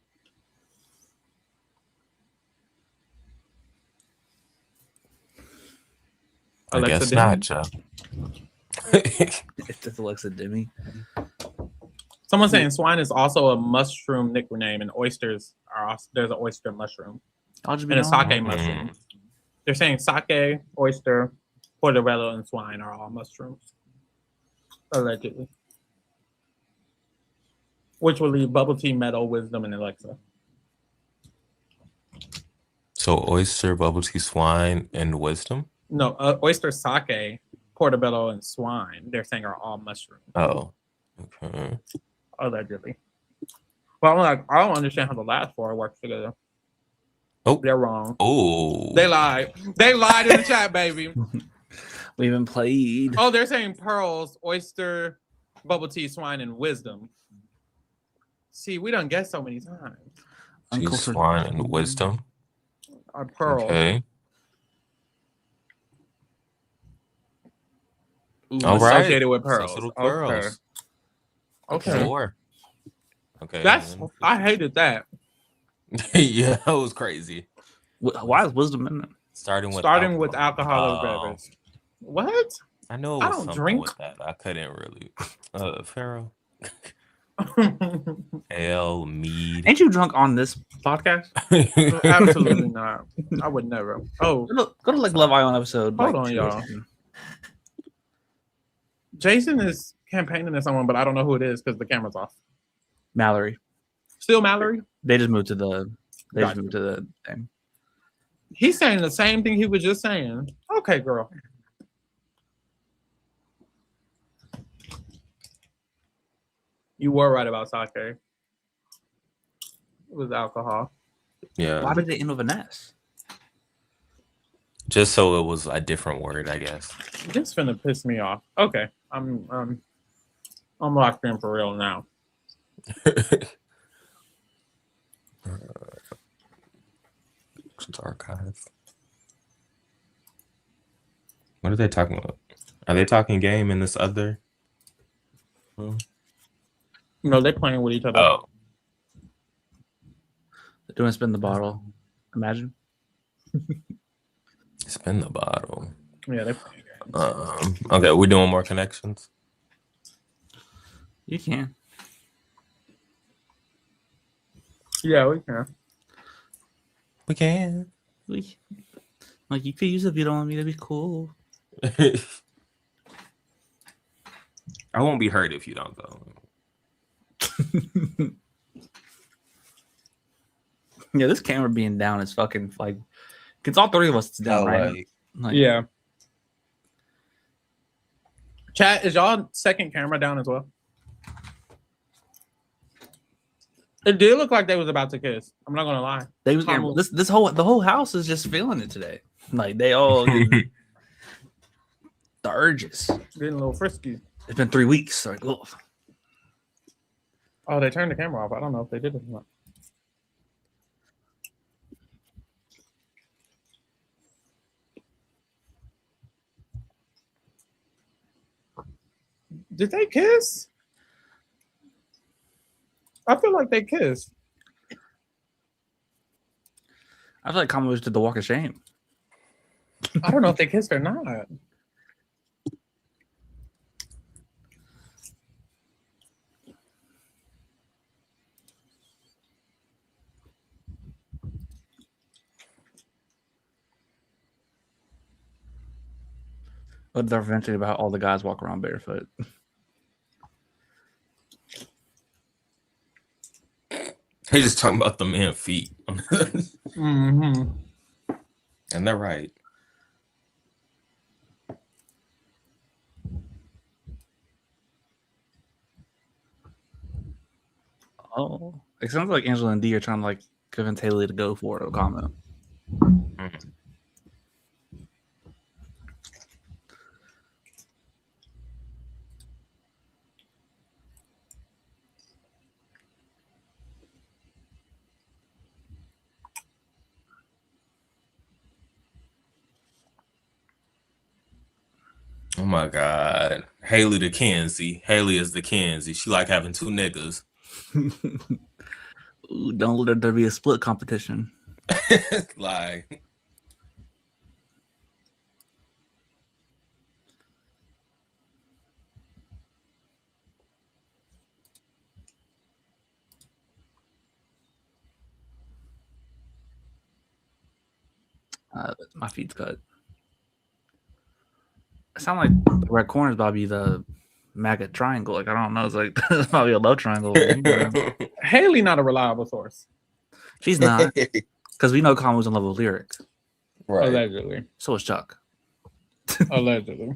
I Alexa guess Demi? not, Joe. It's just Alexa Demi. Someone's saying swine is also a mushroom nickname, and oysters are also, there's an oyster mushroom I'll just be and a normal. sake mushroom. They're saying sake, oyster, portobello, and swine are all mushrooms, allegedly. Which will leave bubble tea, metal, wisdom, and Alexa. So oyster, bubble tea, swine, and wisdom? No, oyster, sake, portobello, and swine. They're saying are all mushrooms, Oh. Okay. allegedly. Well, I'm like, I don't understand how the last four works together. Oh. They're wrong. Oh. They lied. They lied in the chat, baby. We even played. Oh, they're saying pearls, oyster, bubble tea, swine, and wisdom. See, we done guessed so many times. Tea, Uncultured. swine, and wisdom. Our pearls. Okay. Ooh, All right. associated with pearls. Little Okay. pearls. Okay. Sure. Okay. That's I hated that. Yeah, that was crazy. Why is wisdom in it? Starting with alcoholic beverage. What? I know it I was don't something drink. with that. I couldn't really. Pharaoh. Ale, mead. Ain't you drunk on this podcast? Absolutely not. I would never. Oh, Go to like Love Island episode. Hold like, on, 2 or y'all. something. Jason is campaigning to someone, but I don't know who it is because the camera's off. Mallory. Still Mallory? They just moved to the. They Gotcha. just moved to the thing. He's saying the same thing he was just saying. Okay, girl. You were right about sake. It was alcohol. Yeah. Why did they end with an S? Just so it was a different word, I guess. This finna piss me off. Okay, I'm locked in for real now. Archive. What are they talking about? Are they talking game in this other? No, they're playing with each other. Oh, They're doing spin the bottle. Imagine. spin the bottle. Yeah, they're playing. Okay, we're doing more connections. You can. Yeah, we can. We can. Like you could use a beat on me. That'd be cool. I won't be hurt if you don't though. Yeah, this camera being down is fucking like. Cause all three of us is down, right? Like, Yeah. Chat, is y'all second camera down as well? It did look like they was about to kiss. I'm not gonna lie. They was getting, the whole house is just feeling it today. Like they all getting the urges. Getting a little frisky. It's been 3 weeks. So like, oh. Oh, they turned the camera off. I don't know if they did it or not. Did they kiss? I feel like they kissed. I feel like Kama did the walk of shame. I don't know if they kissed or not. But they're venting about all the guys walk around barefoot. He's just talking about the man feet. Mm-hmm. And they're right. Oh, it sounds like Angela and D are trying to like convince Haley to go for it or comment. Oh my God. Haley the Kenzie. Haley is the Kenzie. She like having two niggas. Ooh, don't let there be a split competition. Like, My feet's cut. It sounds like the red corner is about to be the maggot triangle. Like I don't know. It's like it's probably a love triangle. Haley not a reliable source. She's not, because we know Kamu's in love with Lyric. right. Allegedly. So is Chuck. Allegedly.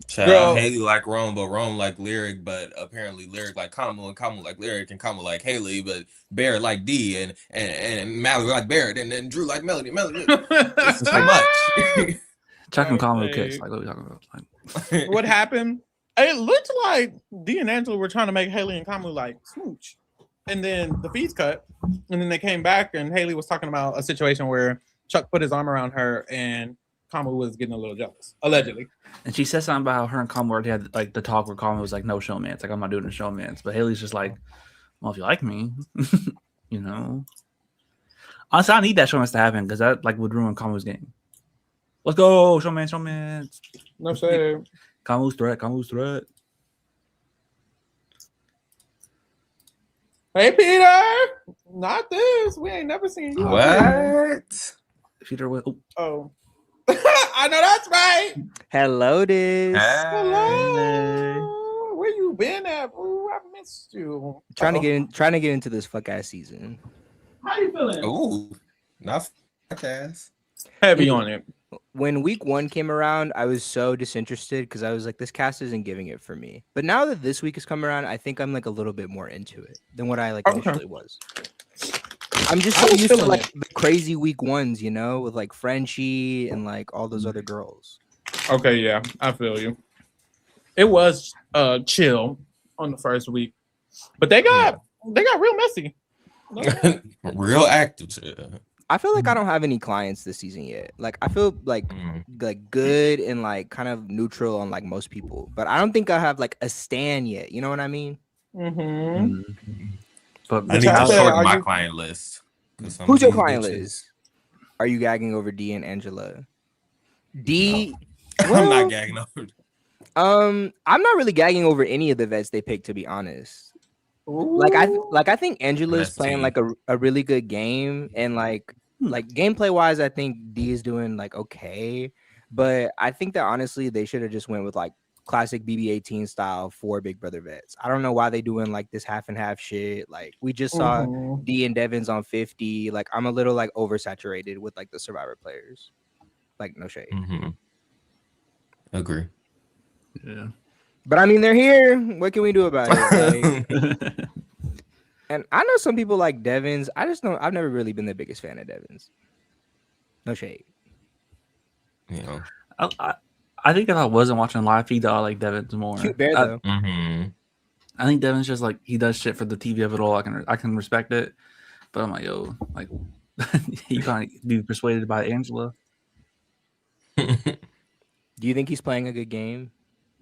Child, Girl. Haley like Rome, but Rome like Lyric, but apparently Lyric like Kamu, and Kamu like Lyric, and Kamu like Haley, but Barrett like D, and Mallory like Barrett, and then Drew like Melody. This is too much. Chuck and Kamu Like- kiss. Like what are we talking about? Like, What happened? It looked like Dee and Angela were trying to make Haley and Kamu like smooch. And then the feeds cut. And then they came back and Haley was talking about a situation where Chuck put his arm around her and Kamu was getting a little jealous. Allegedly. and she said something about how her and Kamu already had like the talk where Kamu was like, no showmance. Like I'm not doing a showmance. But Haley's just like, well, if you like me, you know. Honestly, I need that showmance to happen because that like would ruin Kamu's game. Let's go, showmance. No shade. Kamu's threat. Hey Peter! Not this. We ain't never seen you. What? Peter with Oh. I know that's right. Hello, this. Hello. Where you been at, boo? I missed you. Trying to get into this fuck ass season. How you feeling? Ooh, not podcast. Heavy on it. When week 1 came around, I was so disinterested because I was like, this cast isn't giving it for me. But now that this week has come around, I think I'm like a little bit more into it than what I like Okay. initially was. I'm just I so was used to feeling like the crazy week 1s, you know, with like Frenchie and like all those other girls. Okay, yeah, I feel you. It was chill on the first week, but they got real messy. Real active shit. I feel like I don't have any clients this season yet. Like I feel like good and like kind of neutral on like most people, but I don't think I have like a stan yet. You know what I mean? Mm-hmm. But I need to Chat said, shorten are my you- client list. Who's your client list? Are you gagging over D and Angela? D. I'm well, not gagging over. I'm not really gagging over any of the vets they picked, to be honest. Like I think Angela's That's playing tea. like a really good game, and like gameplay wise, I think D is doing like okay, but I think that honestly they should have just went with like classic BB18 style for Big Brother vets. I don't know why they doing like this half and half shit. Like we just saw Mhm. D and Devins on 50. Like I'm a little like oversaturated with like the Survivor players. Like no shade. Agree. yeah. But I mean, they're here. What can we do about it? Like, and I know some people like Devins. I just don't. I've never really been the biggest fan of Devins. No shade. You know. I think if I wasn't watching live feed, I like Devins more. Cute bear though. I think Devin's just like he does shit for the TV of it all. I can respect it, but I'm like, yo, like you can't be persuaded by Angela. Do you think he's playing a good game?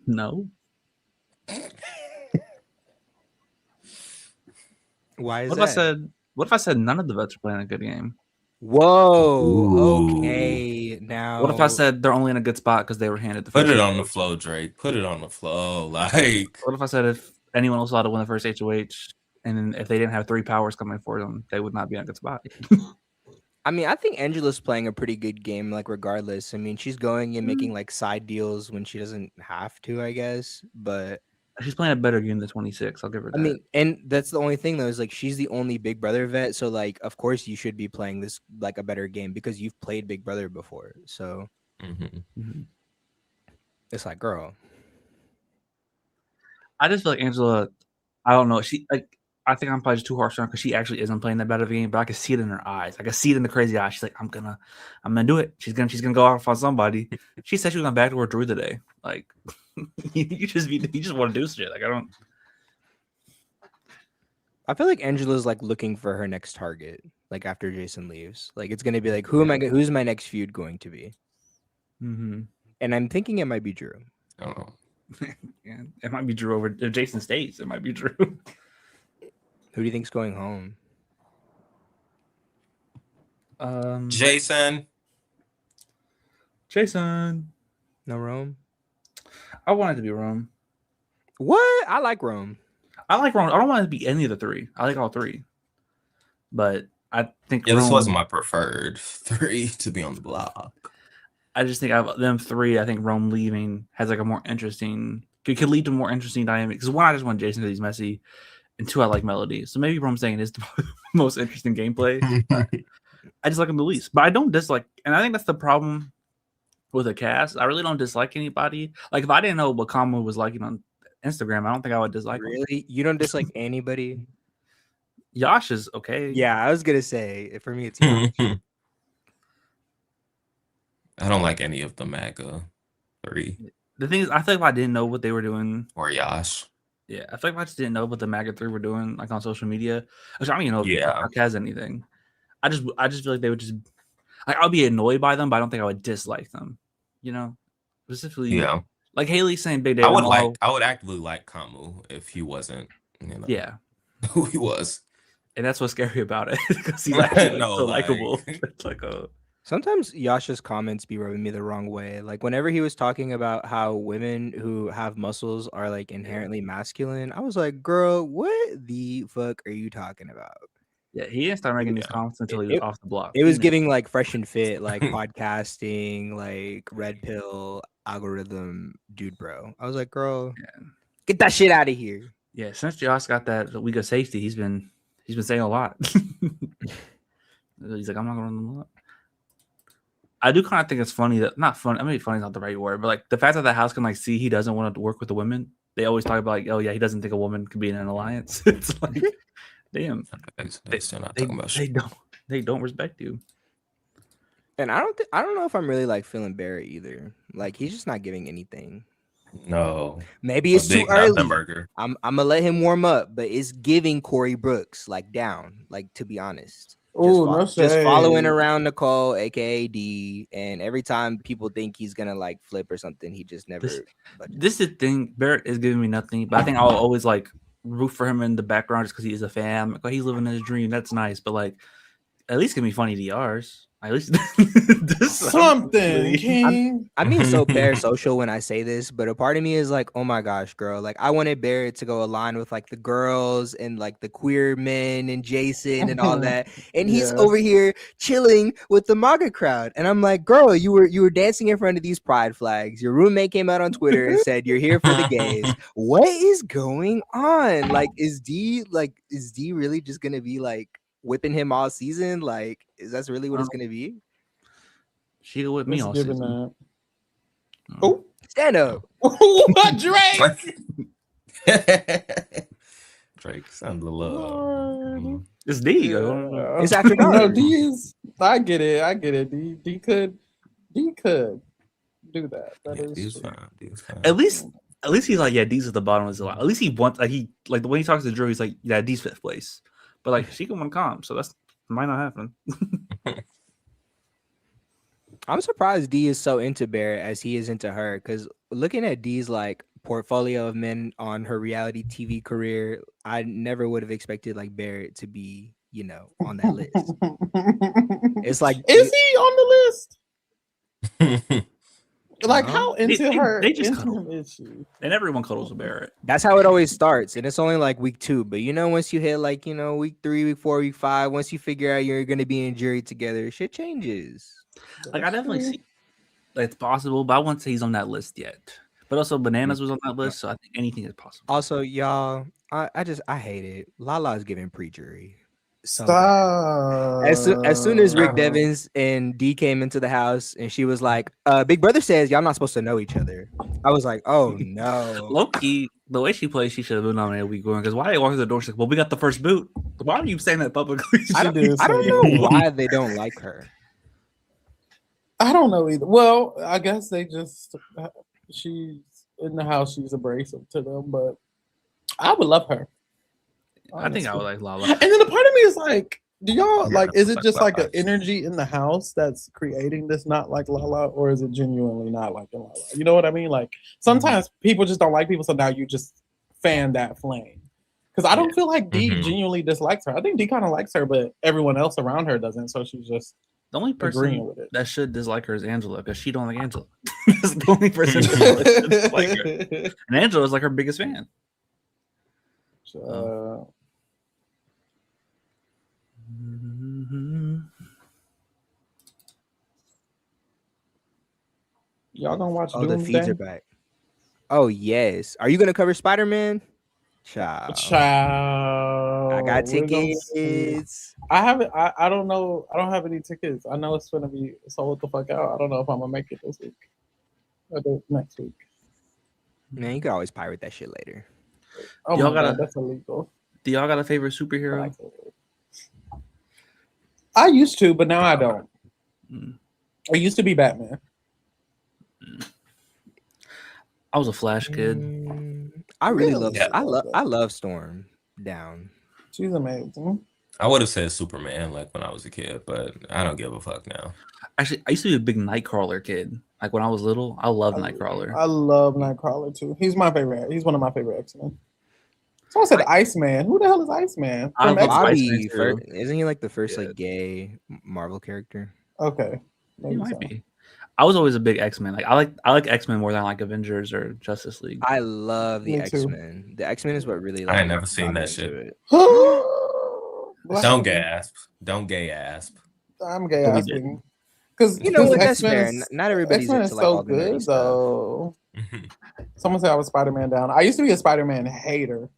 No. Why is What that? if I said none of the vets are playing a good game? Whoa. Ooh. Okay. Now. What if I said they're only in a good spot because they were handed the Put first it on the HOH? flow, Drake. Put it on the flow. Like, What if I said if anyone else allowed to win the first HOH, and then if they didn't have 3 powers coming for them, they would not be in a good spot? I mean, I think Angela's playing a pretty good game, like regardless. I mean, she's going and making like side deals when she doesn't have to, I guess. But She's playing a better game than 26. I'll give her that. I mean, and that's the only thing though, is like she's the only Big Brother vet. So like, of course you should be playing this like a better game because you've played Big Brother before. So it's like, girl. I just feel like Angela, I don't know. She like I think I'm probably just too harsh on her because she actually isn't playing that bad of a game, but I can see it in her eyes. I can see it in the crazy eyes. She's like, I'm gonna do it. She's gonna go off on somebody. She said she was going back to her Drew today. Like you just want to do shit. Like I don't. I feel like Angela's like looking for her next target, like after Jason leaves. Like it's gonna be like, who's my next feud going to be? And I'm thinking it might be Drew. I don't know. Yeah, it might be Drew over if Jason stays. It might be Drew. Who do you think's going home? Jason. Jason. No Rome? I want it to be Rome. What? I like Rome. I like Rome. I don't want it to be any of the three. I like all three. But I think Yeah, this Rome, wasn't my preferred 3 to be on the block. I just think out of them three, I think Rome leaving has like a more interesting could lead to more interesting dynamic. Because one, I just want Jason because he's messy, and two, I like Melody. So maybe Rome saying is the most interesting gameplay. I just like him the least. But I don't dislike, and I think that's the problem with a cast. I really don't dislike anybody. Like if I didn't know what Kama was liking on Instagram, I don't think I would dislike him. Really? You don't dislike anybody? Yash is okay. Yeah, I was gonna say for me it's Yash. I don't like any of the MAGA 3 The thing is, I feel like if I didn't know what they were doing, or Yash. yeah, I feel like if I just didn't know what the MAGA 3 were doing, like on social media, which I don't even know if Yeah. TikTok has anything. I just feel like they would just like I'll be annoyed by them, but I don't think I would dislike them. You know, specifically, Yeah. like Haley saying Big Day. I would actively like Kamu if he wasn't, yeah, who he was. and that's what's scary about it because he's actually No, so like- likable. It's like Sometimes Yasha's comments be rubbing me the wrong way. Like whenever he was talking about how women who have muscles are like inherently masculine, I was like, girl, what the fuck are you talking about? yeah, he didn't start making these comments until he was off the block. It was He knew. giving like Fresh and Fit, like podcasting, like red pill algorithm dude, bro. I was like, girl, get that shit out of here. Yeah, since Josh got that week of safety, he's been saying a lot. He's like, I'm not gonna run them up. I do kind of think it's funny that not funny. I mean, funny is not the right word, but like the fact that the house can like see he doesn't want to work with the women. They always talk about like, oh yeah, he doesn't think a woman could be in an alliance. It's like, damn, They're still not talking about shit. they don't respect you. And I don't know if I'm really like feeling Barrett either. Like he's just not giving anything. No. Maybe it's too Big early. nothing burger. I'm gonna let him warm up, but it's giving Corey Brooks like down. Like to be honest. Just following around Nicole, aka D, and every time people think he's gonna like flip or something, he just never. This is the thing. Barrett is giving me nothing, but I think I'll always like root for him in the background just because he is a fan. Like, oh, he's living his dream. That's nice, but like, at least give me funny DRs. At least something, King. I'm being so parasocial when I say this, but a part of me is like, oh my gosh, girl. Like I wanted Barrett to go align with like the girls and like the queer men and Jason and all that. And he's over here chilling with the MAGA crowd. And I'm like, girl, you were dancing in front of these pride flags. Your roommate came out on Twitter and said you're here for the gays. What is going on? Like, is D really just gonna be like whipping him all season? Like, is that really what it's gonna be? She go with me all season. Oh, stand up. What, Drake? Drake, sounds a love. It's D. It's after dark. No, D is. I get it. D could do that. D's fine. At least he's like, yeah, D's at the bottom is a lot. At least he wants like the way he talks to Drew, he's like, yeah, D's 5th place. But like she can win comp, so that's might not happen. I'm surprised D is so into Barrett as he is into her, because looking at D's like portfolio of men on her reality TV career, I never would have expected like Barrett to be, on that list. It's like, is he on the list? Like how into her? They just into him is she? And everyone cuddles with Barrett. That's how it always starts, and it's only like week 2. But once you hit like week 3, week 4, week 5, once you figure out you're gonna be in jury together, shit changes. Like I definitely see that it's possible, but I wouldn't say he's on that list yet. But also, Bananas was on that list, so I think anything is possible. Also, y'all, I hate it. Lala is giving pre-jury. So stop. As soon as Rick Devins and D came into the house and she was like, Big Brother says y'all not supposed to know each other. I was like, oh no. Low-key, the way she plays, she should have been nominated week 1. Because why they walk through the door, she's like, well, we got the first boot. Why are you saying that publicly? I don't know why they don't like her. I don't know either. Well, I guess they just she's in the house, she's abrasive to them, but I would love her. I think I would like Lala. And then a part of me is like, Do y'all Yeah, like? Is it like just like an vibes. energy in the house that's creating this not like Lala, or is it genuinely not like Lala? You know what I mean? Like sometimes people just don't like people, so now you just fan that flame. Because I don't feel like D Mhm. genuinely dislikes her. I think D kind of likes her, but everyone else around her doesn't. So she's just The only agreeing person with it. that should dislike her is Angela because she don't like Angela. That's the only person that should dislike her. And Angela's like her biggest fan. Uh, y'all gonna watch Oh, the feeds Doomsday? are back. Oh yes. Are you gonna cover Spider-Man? Child. Child, I got we're gonna see. tickets. I haven't. I don't know. I don't have any tickets. I know it's gonna be sold the fuck out. I don't know if I'm gonna make it this week or next week. Man, you can always pirate that shit later. Oh Y'all my gotta- god, that's illegal. Do y'all got a favorite But superhero? I used to, but now I don't. Mm. I used to be Batman. I was a Flash kid. I really Really? love. Yeah. I love Storm. Down. She's amazing. I would have said Superman like when I was a kid, but I don't give a fuck now. Actually, I used to be a big Nightcrawler kid. Like when I was little, I loved Nightcrawler. I love Nightcrawler too. He's my favorite. He's one of my favorite X-Men. Someone said Iceman. Who the hell is Iceman? I From love X-Men? Iceman Bobby, too. isn't he like the first Yeah. like gay Marvel character? Okay. He Maybe might so. be. I was always a big X-Men. Like I like X-Men more than I like Avengers or Justice League. I love the Me too. X-Men. The X-Men is what really I ain't like never seen got me that into shit. it. Black Don't Widow. gasp. Don't gay asp. I'm gay But we asking. Because You know what? That's X-Men fair. is, Not everybody's X-Men into is like so all the nerdy good stuff. though. Someone said I was Spider-Man down. I used to be a Spider-Man hater.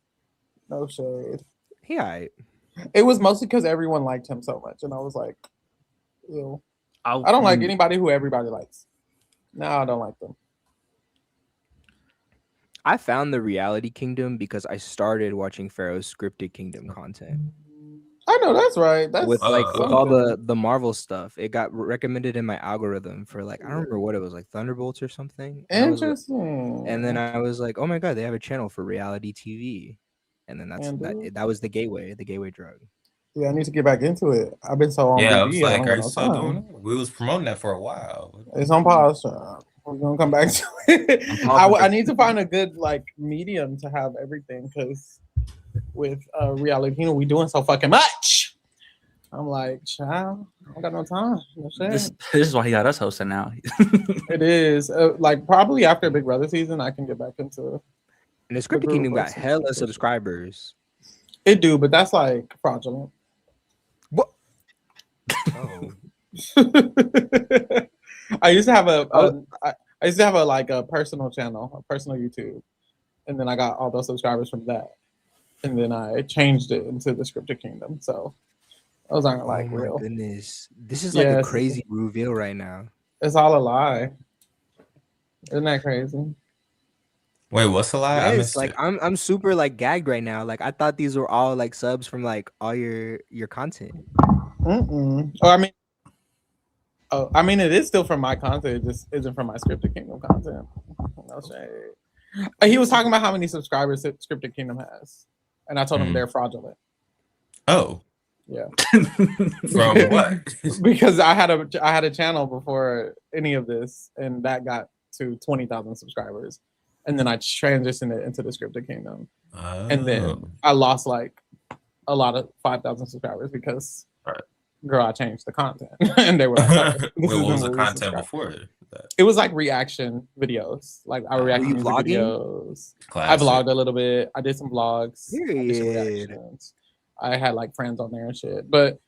No shade. He alright. It was mostly because everyone liked him so much, and I was like, ew. I don't Mm. like anybody who everybody likes. No, I don't like them. I found the Reality Kingdom because I started watching Pharaoh's scripted Kingdom content. I know that's right. That's With like with all something. the Marvel stuff. It got recommended in my algorithm for like I don't remember what it was, like Thunderbolts or something. And I was like- Interesting. and then I was like, oh my god, they have a channel for reality TV. And then that was the gateway drug. Yeah, I need to get back into it. I've been so on Yeah, I BB, was I like, don't are got you no still time. doing it? We was promoting that for a while. It's on pause. We're gonna come back to it. I need to find a good like medium to have everything because with reality, we doing so fucking much. I'm like, child, I don't got no time. No shit. This is why he got us hosting now. It is like probably after Big Brother season, I can get back into And the scripted group Kingdom got versus hella scripted. subscribers. it. Do, but that's like fraudulent. What? Oh. I used to have I used to have a personal channel, a personal YouTube, and then I got all those subscribers from that, and then I changed it into the Scripted Kingdom. So those aren't like oh my real. goodness. This is like a Yes, crazy reveal right now. It's all a lie. Isn't that crazy? Wait, what's the lie? I Yes, missed like it. I'm super like gagged right now. Like I thought these were all like subs from like all your content. Mm-mm. Or I mean, it is still from my content. It just isn't from my Scripted Kingdom content. No shade. He was talking about how many subscribers Scripted Kingdom has, and I told him they're fraudulent. Oh, Yeah, from what? because I had a channel before any of this, and that got to 20,000 subscribers, and then I transitioned it into the Scripted Kingdom, and then I lost like a lot of 5,000 subscribers because. Right. Girl, I changed the content, and they were like, oh, Wait, what was the what we content subscribe before that? It was like reaction videos. Like I react to you music vlogging? videos. Classic. I vlogged a little bit. I did some vlogs. I did some Period. reactions. I had like friends on there and shit. But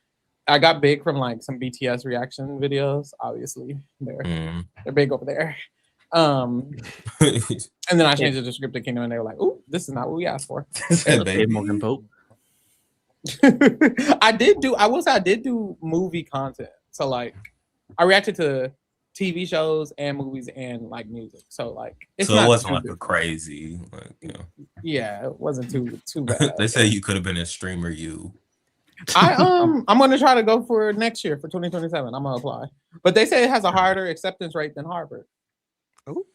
I got big from like some BTS reaction videos. Obviously, they're big over there. And then I changed it to Scripted Kingdom, and they were like, "Ooh, this is not what we asked for." Dave Morgan Pope. I did do movie content. So like I reacted to TV shows and movies and like music. So like it's So not it wasn't too like a different. crazy, like, you know. Yeah, it wasn't too bad. They say you could have been a streamer. I'm gonna try to go for next year for 2027. I'm gonna apply. But they say it has a harder acceptance rate than Harvard. Oh.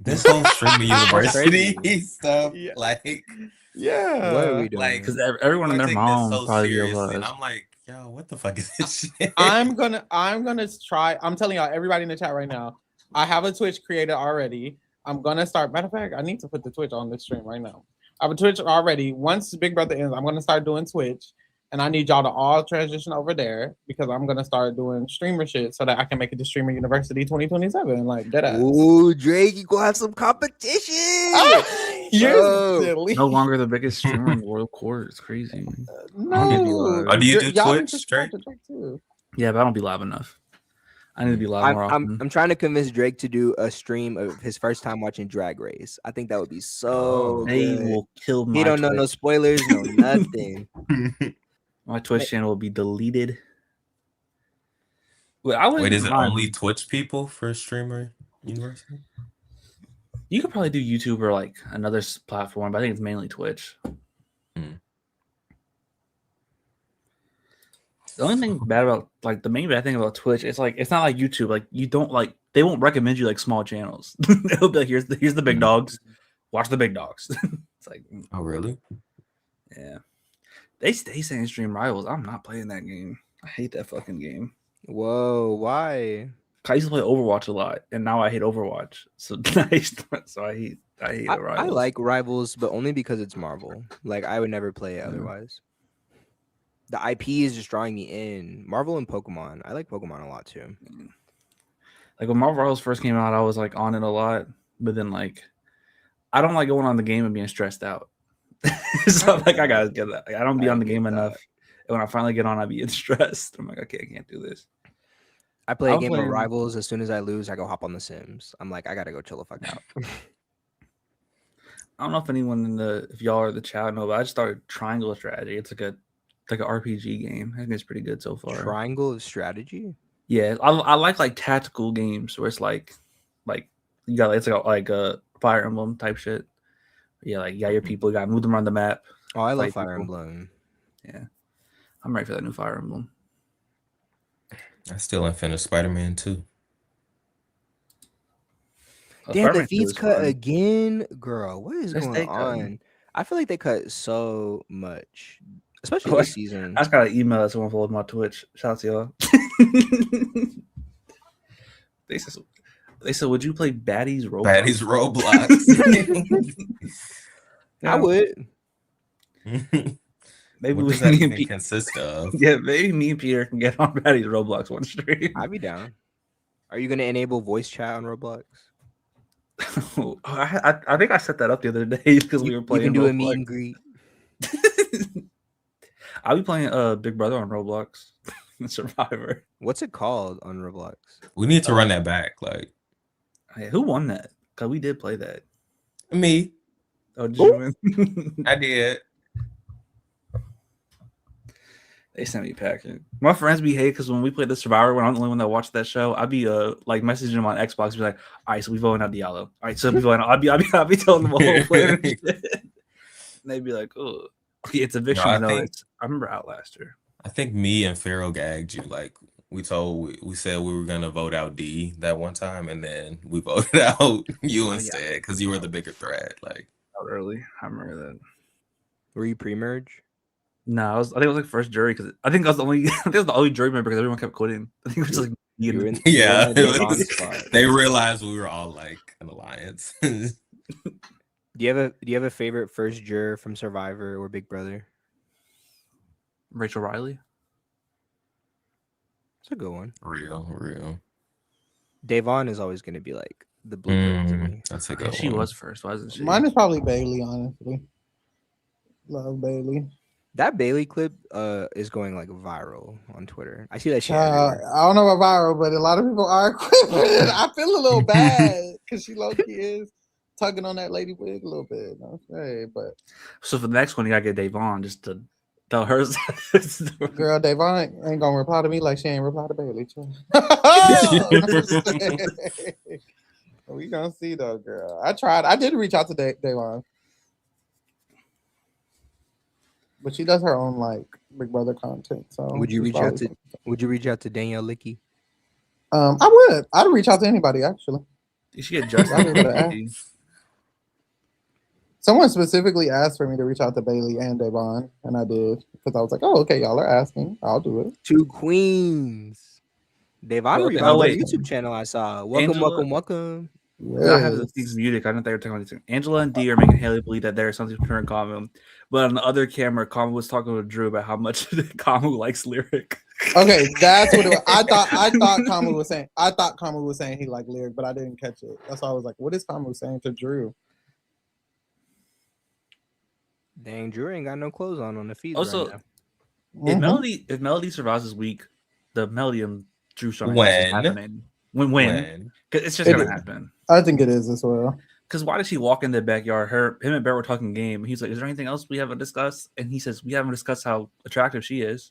This whole streaming university crazy. stuff, Yeah. like Yeah. What are we doing? Like, Because everyone and I their take this mom so probably be seriously, and us. I'm like, yo, what the fuck is this shit? I'm gonna try. I'm telling y'all, everybody in the chat right now. I have a Twitch created already. I'm gonna start. Matter of fact, I need to put the Twitch on this stream right now. I have a Twitch already. Once Big Brother ends, I'm gonna start doing Twitch, and I need y'all to all transition over there because I'm gonna start doing streamer shit so that I can make it to Streamer University 2027. Like dead ass. Ooh, Drake, you gonna have some competition. You're Bro. silly. No longer the biggest streamer in the royal court. It's crazy. No. Give you live. Oh, do you do Y'all need Twitch to subscribe straight? to Drake too. Yeah, but I don't be live enough. I need to be live more often. I'm trying to convince Drake to do a stream of his first time watching Drag Race. I think that would be so Oh. They good. will kill my He don't know no Twitch. spoilers, no nothing. My Twitch channel will be deleted. Wait, I Wait, is it mind- only Twitch people for Streamer University? You could probably do YouTube or like another platform, but I think it's mainly Twitch. The only thing bad about like the main bad thing about Twitch, it's like it's not like YouTube. Like you don't like they won't recommend you like small channels. They'll be like, here's the big dogs. Watch the big dogs. It's like, Oh, really? yeah. They stay saying Stream Rivals. I'm not playing that game. I hate that fucking game. Whoa, why? I used to play Overwatch a lot, and now I hate Overwatch. So I hate I Rivals. like Rivals, but only because it's Marvel. Like I would never play it otherwise. The IP is just drawing me in. Marvel and Pokemon. I like Pokemon a lot too. Like when Marvel Rivals first came out, I was like on it a lot, but then like I don't like going on the game and being stressed out. So like I gotta get that. Like, I don't be on the game enough. And when I finally get on, I be stressed. I'm like, okay, I can't do this. I play I a was game of playing- Rivals. As soon as I lose, I go hop on The Sims. I'm like, I gotta go chill the fuck out. I don't know if anyone if y'all are the chat know, but I just started Triangle Strategy. It's like an RPG game. I think it's pretty good so far. Triangle of Strategy. Yeah, I like tactical games where it's like you got it's like a Fire Emblem type shit. Yeah, like you got your people, you got to move them around the map. Oh, I love Fight Fire people. Emblem. Yeah, I'm ready for that new Fire Emblem. I still ain't finished Spider-Man 2. Damn, Fire the Man 2 feeds is cut fun. again, girl. What is Yes, going they cut. on? I feel like they cut so much, especially What? this season. I just got an email that someone followed my Twitch. Shout out to y'all. They said, would you play Baddies Roblox? Baddies Roblox. I would. Maybe What we does that me and even Pete, consist of? yeah, maybe me and Peter can get on Baddies Roblox one stream. I'd be down. Are you gonna enable voice chat on Roblox? I think I set that up the other day because we were You playing. can do a Roblox. meet and greet. I'll be playing Big Brother on Roblox. Survivor. What's it called on Roblox? We need to run that back. Like Hey, who won that? Because we did play that. me. Oh, did you win? I did. They sent me packing. My friends be hate because when we played the Survivor, when I'm the only one that watched that show, I'd be like messaging them on Xbox, be like, "All right, so we voting out Diallo. All right, so we voting out." I'd be telling them a whole plan. And they'd be like, "Oh, it's eviction." I remember Outlaster. I think me and Pharaoh gagged you. Like we said we were gonna vote out D that one time, and then we voted out you instead because you were the bigger threat. Like Out early. I remember that. Were you pre-merge? No, I think it was like first jury because I think I was the only jury member because everyone kept quitting. I think it was just like You were in, yeah, you were in the Devon spot. they realized we were all like an alliance. Do you have a favorite first juror from Survivor or Big Brother? Rachel Riley. It's a good one. Real. Devon is always going to be like the blueprint to me. That's a good She one. was first, wasn't she? Mine is probably Bailey, honestly. Love Bailey. That Bailey clip is going like viral on Twitter. I see that shit I everywhere. don't know about viral, but a lot of people are equipped with it. I feel a little bad because she low key is tugging on that lady wig a little bit. Okay, but So for the next one, you gotta get Dave on just to tell her. girl, Davon ain't gonna reply to me like she ain't reply to Bailey. Too. We gonna see though, girl. I did reach out to Davon, but she does her own like Big Brother content. So Would you she's reach out to Danielle Licky? I would. I'd reach out to anybody actually. You should get Justin. Y'all need to ask. Someone specifically asked for me to reach out to Bailey and Devon, and I did because I was like, "Oh, okay, y'all are asking. I'll do it." 2 queens. Devon Okay, revamped wait. their YouTube channel. I saw. Welcome, Angela- welcome. I have the Yes. things muted. I don't think they were talking about this. Angela and Dee are making Haley believe that there is something between her and Kamu. But on the other camera, Kamu was talking with Drew about how much Kamu likes Lyric. Okay, that's what it was. I thought Kamu was saying. I thought Kamu was saying he liked Lyric, but I didn't catch it. That's why I was like, "What is Kamu saying to Drew?" Dang, Drew ain't got no clothes on the feeds Also, right if Mhm. Melody survives this week, the Melody and Drew storyline is When? happening. When? When? Because it's just It gonna is. happen. I think it is as well. Because why did she walk in the backyard? Him and Bear were talking game. He's like, "Is there anything else we haven't discussed?" And he says, "We haven't discussed how attractive she is."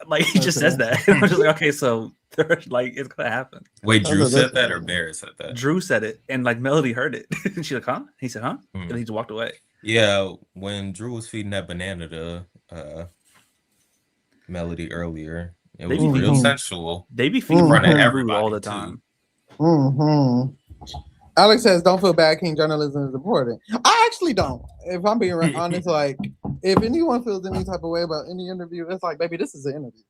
Like he just says Okay. that. I'm just like, okay, so like it's gonna happen. Wait, Drew Okay, said that's- that or Barrett said that? Drew said it, and like Melody heard it. And she's like, "Huh?" He said, "Huh?" Hmm. And he just walked away. Yeah, when Drew was feeding that banana to Melody earlier, it was They be real Mhm. sensual They be Mhm. feeding in front of Drew everybody all the too. time. Mm-hmm. Alex says, "Don't feel bad, King. Journalism is important." I actually don't. If I'm being honest, like if anyone feels any type of way about any interview, it's like, baby, this is an interview.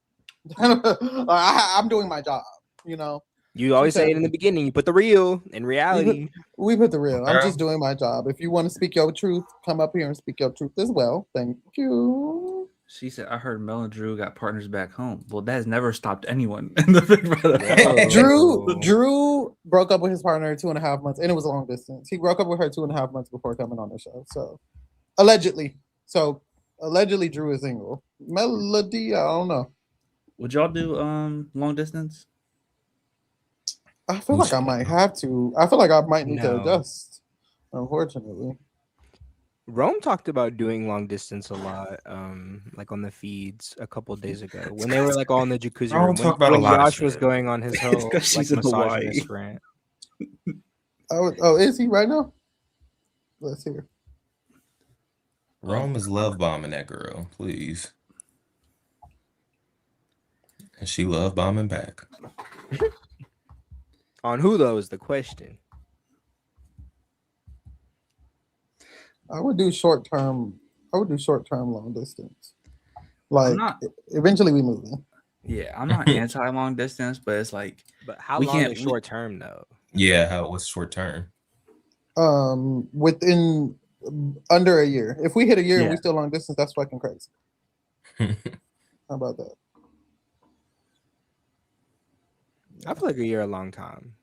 I'm doing my job. You know, You always say it in the beginning. You put the real in reality. we put the real. I'm Girl. just doing my job. If you want to speak your truth, come up here and speak your truth as well. Thank you. She said, "I heard Mel and Drew got partners back home." Well, that has never stopped anyone in the Big Brother. Drew broke up with his partner 2.5 months, and it was a long distance. He broke up with her 2.5 months before coming on the show. So allegedly, Drew is single. Melody, I don't know. Would y'all do long distance? I feel like I might have to. I feel like I might need to No. adjust. Unfortunately, Rome talked about doing long distance a lot, like on the feeds a couple days ago when they were like all in the jacuzzi Rome room. talk about a When lot of Josh was shit. going on his whole like she's in misogynist Hawaii. rant. oh, is he right now? Let's hear. Rome is love bombing that girl, please. And she love bombing back. On who though is the question. I would do short term long distance. Like not- eventually we move. Yeah, I'm not anti long distance, but it's like But how We long can't- is short term though? Yeah, how it was short term. Within under a year. If we hit a year and we Yeah. still long distance, that's fucking crazy. How about that? I feel like a year a long time.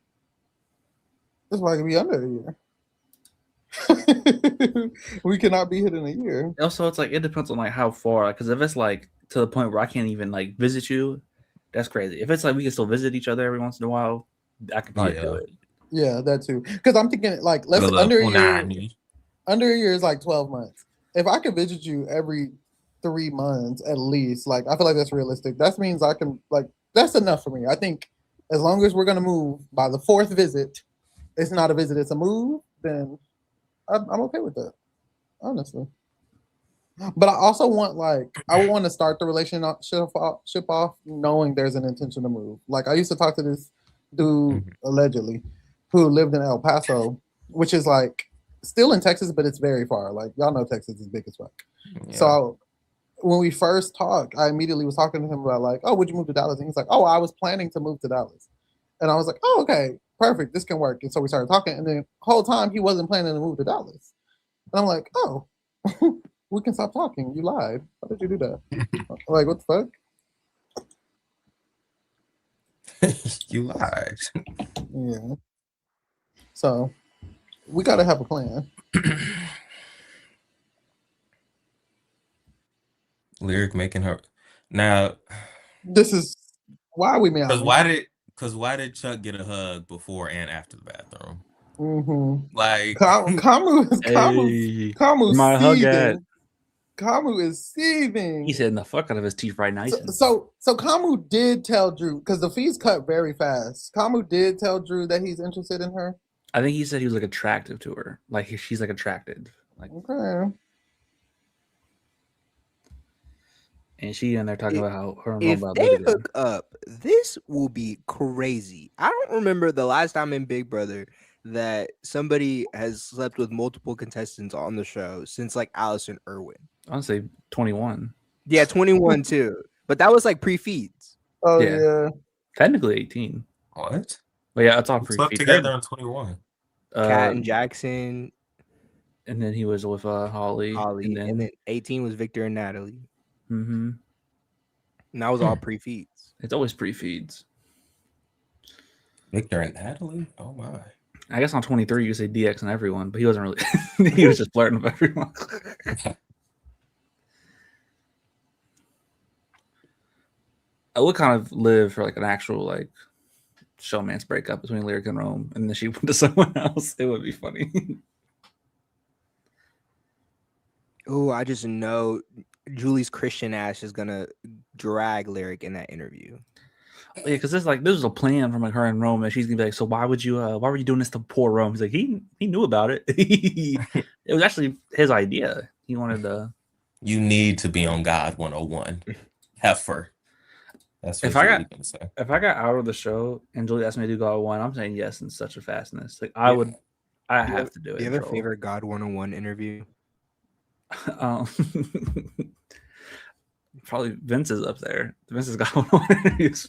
That's why it can be under a year. We cannot be hit in a year. also it's like it depends on like how far. Because if it's like to the point where I can't even like visit you, that's crazy. If it's like we can still visit each other every once in a while, I could probably do Yeah. it. Yeah, that too. Because I'm thinking like let's Good under a luck, year. Punani. Under a year is like 12 months. If I could visit you every 3 months at least, like I feel like that's realistic. That means I can like that's enough for me. I think as long as we're gonna move by the 4th visit, it's not a visit, it's a move, then I'm okay with that. Honestly. But I also want I want to start the relationship off knowing there's an intention to move. Like I used to talk to this dude allegedly who lived in El Paso, which is like still in Texas, but it's very far. Like y'all know Texas is big as fuck. Yeah. So when we first talked, I immediately was talking to him about like, oh, would you move to Dallas? And he's like, oh, I was planning to move to Dallas. And I was like, oh, okay, perfect. This can work. And so we started talking. And then the whole time he wasn't planning to move to Dallas. And I'm like, oh, we can stop talking. You lied. Why did you do that? Like, what the fuck? You lied. Yeah. So we got to have a plan. Lyric making her now. This is why we made Because why did Chuck get a hug before and after the bathroom? Mm-hmm. Like Kamu's my hug seething. at. Kamu is seething. He said the fuck out of his teeth right nice. So Kamu did tell Drew because the fees cut very fast. Kamu did tell Drew that he's interested in her. I think he said he was like attractive to her. Like she's like attracted. Like Okay. and she in there talking about how her and If Rome they about hook up, this will be crazy. I don't remember the last time in Big Brother that somebody has slept with multiple contestants on the show since like Allison Irwin. I want to say 21. Yeah, 21 too. But that was like pre-feeds. Oh Yeah. yeah. Technically 18. What? But yeah, it's all We free slept feed. together in 21. Kat and Jackson, And then he was with Holly. Holly, and then 18 was Victor and Natalie. Mm-hmm. And that was all pre-feeds. It's always pre-feeds. Victor and Natalie? Oh my. I guess on 23 you could say DX and everyone, but he wasn't really. He was just flirting with everyone. I would kind of live for like an actual like showman's breakup between Lyric and Rome, and then she went to someone else. It would be funny. Oh, I just know Julie's Christian ass is gonna drag Lyric in that interview. Yeah, because this was a plan from like her and Rome, and she's gonna be like, "So why were you doing this to poor Rome?" He's like, he knew about it. It was actually his idea. He wanted to. You need to be on God 101. Heifer. That's what If I Julie got gonna say. if I got out of the show and Julie asked me to do God 1, I'm saying yes in such a fastness. Like I would, I have to do it. Do you have a favorite God 101 interview? Probably Vince is up there. Vince has got 101 interviews.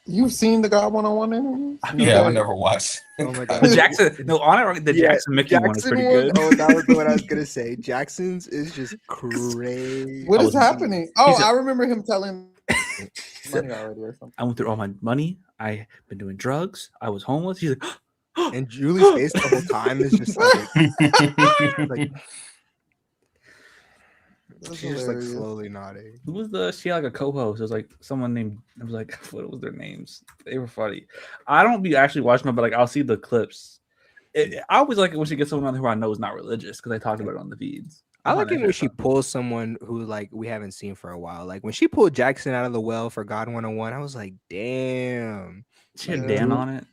You've seen the God 101 interview? Yeah, I never watched. Oh my god. The Jackson Mickey one is pretty good. Oh, that was what I was gonna say. Jackson's is just crazy. What is happening? Oh, He's a- I remember him telling money already or something. I went through all my money. I've been doing drugs. I was homeless. He's like, And Julie's face the whole time is just like That's she's just like hilarious. slowly nodding. who was she had like a co-host? It was like someone named. I was like, what was their names? They were funny. I don't be actually watching them, but like I'll see the clips. I always like it when she gets someone on who I know is not religious because I talked about it on the feeds. I like find it that when shit she fun. pulls someone who like we haven't seen for a while. Like when she pulled Jackson out of the well for God 101, I was like, damn. She had Yeah. Dan on it.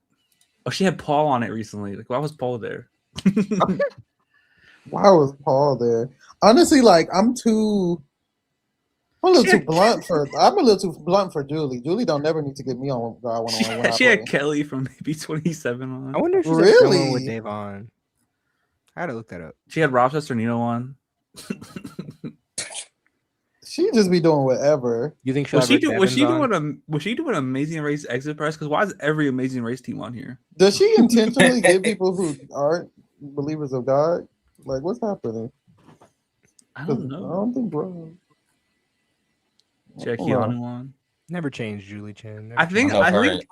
Oh, she had Paul on it recently. Like, why was Paul there? Why was Paul there? Honestly, like I'm a little too blunt for Julie. Julie don't never need to get me on God 101 when I She had play. Kelly from maybe 27 on. I wonder if she's Really? really with Davon. I gotta look that up. She had Rob Sesternino on. She just be doing whatever. You think she'll Was have she Rick doing Evans on? was she doing Amazing Race exit press? Because why is every Amazing Race team on here? Does she intentionally get people who aren't believers of God? Like, what's happening? I 'Cause don't I know. don't think, bro. She had I don't know. Keanu on. Never changed Julie Chen. Never I think I know I her. think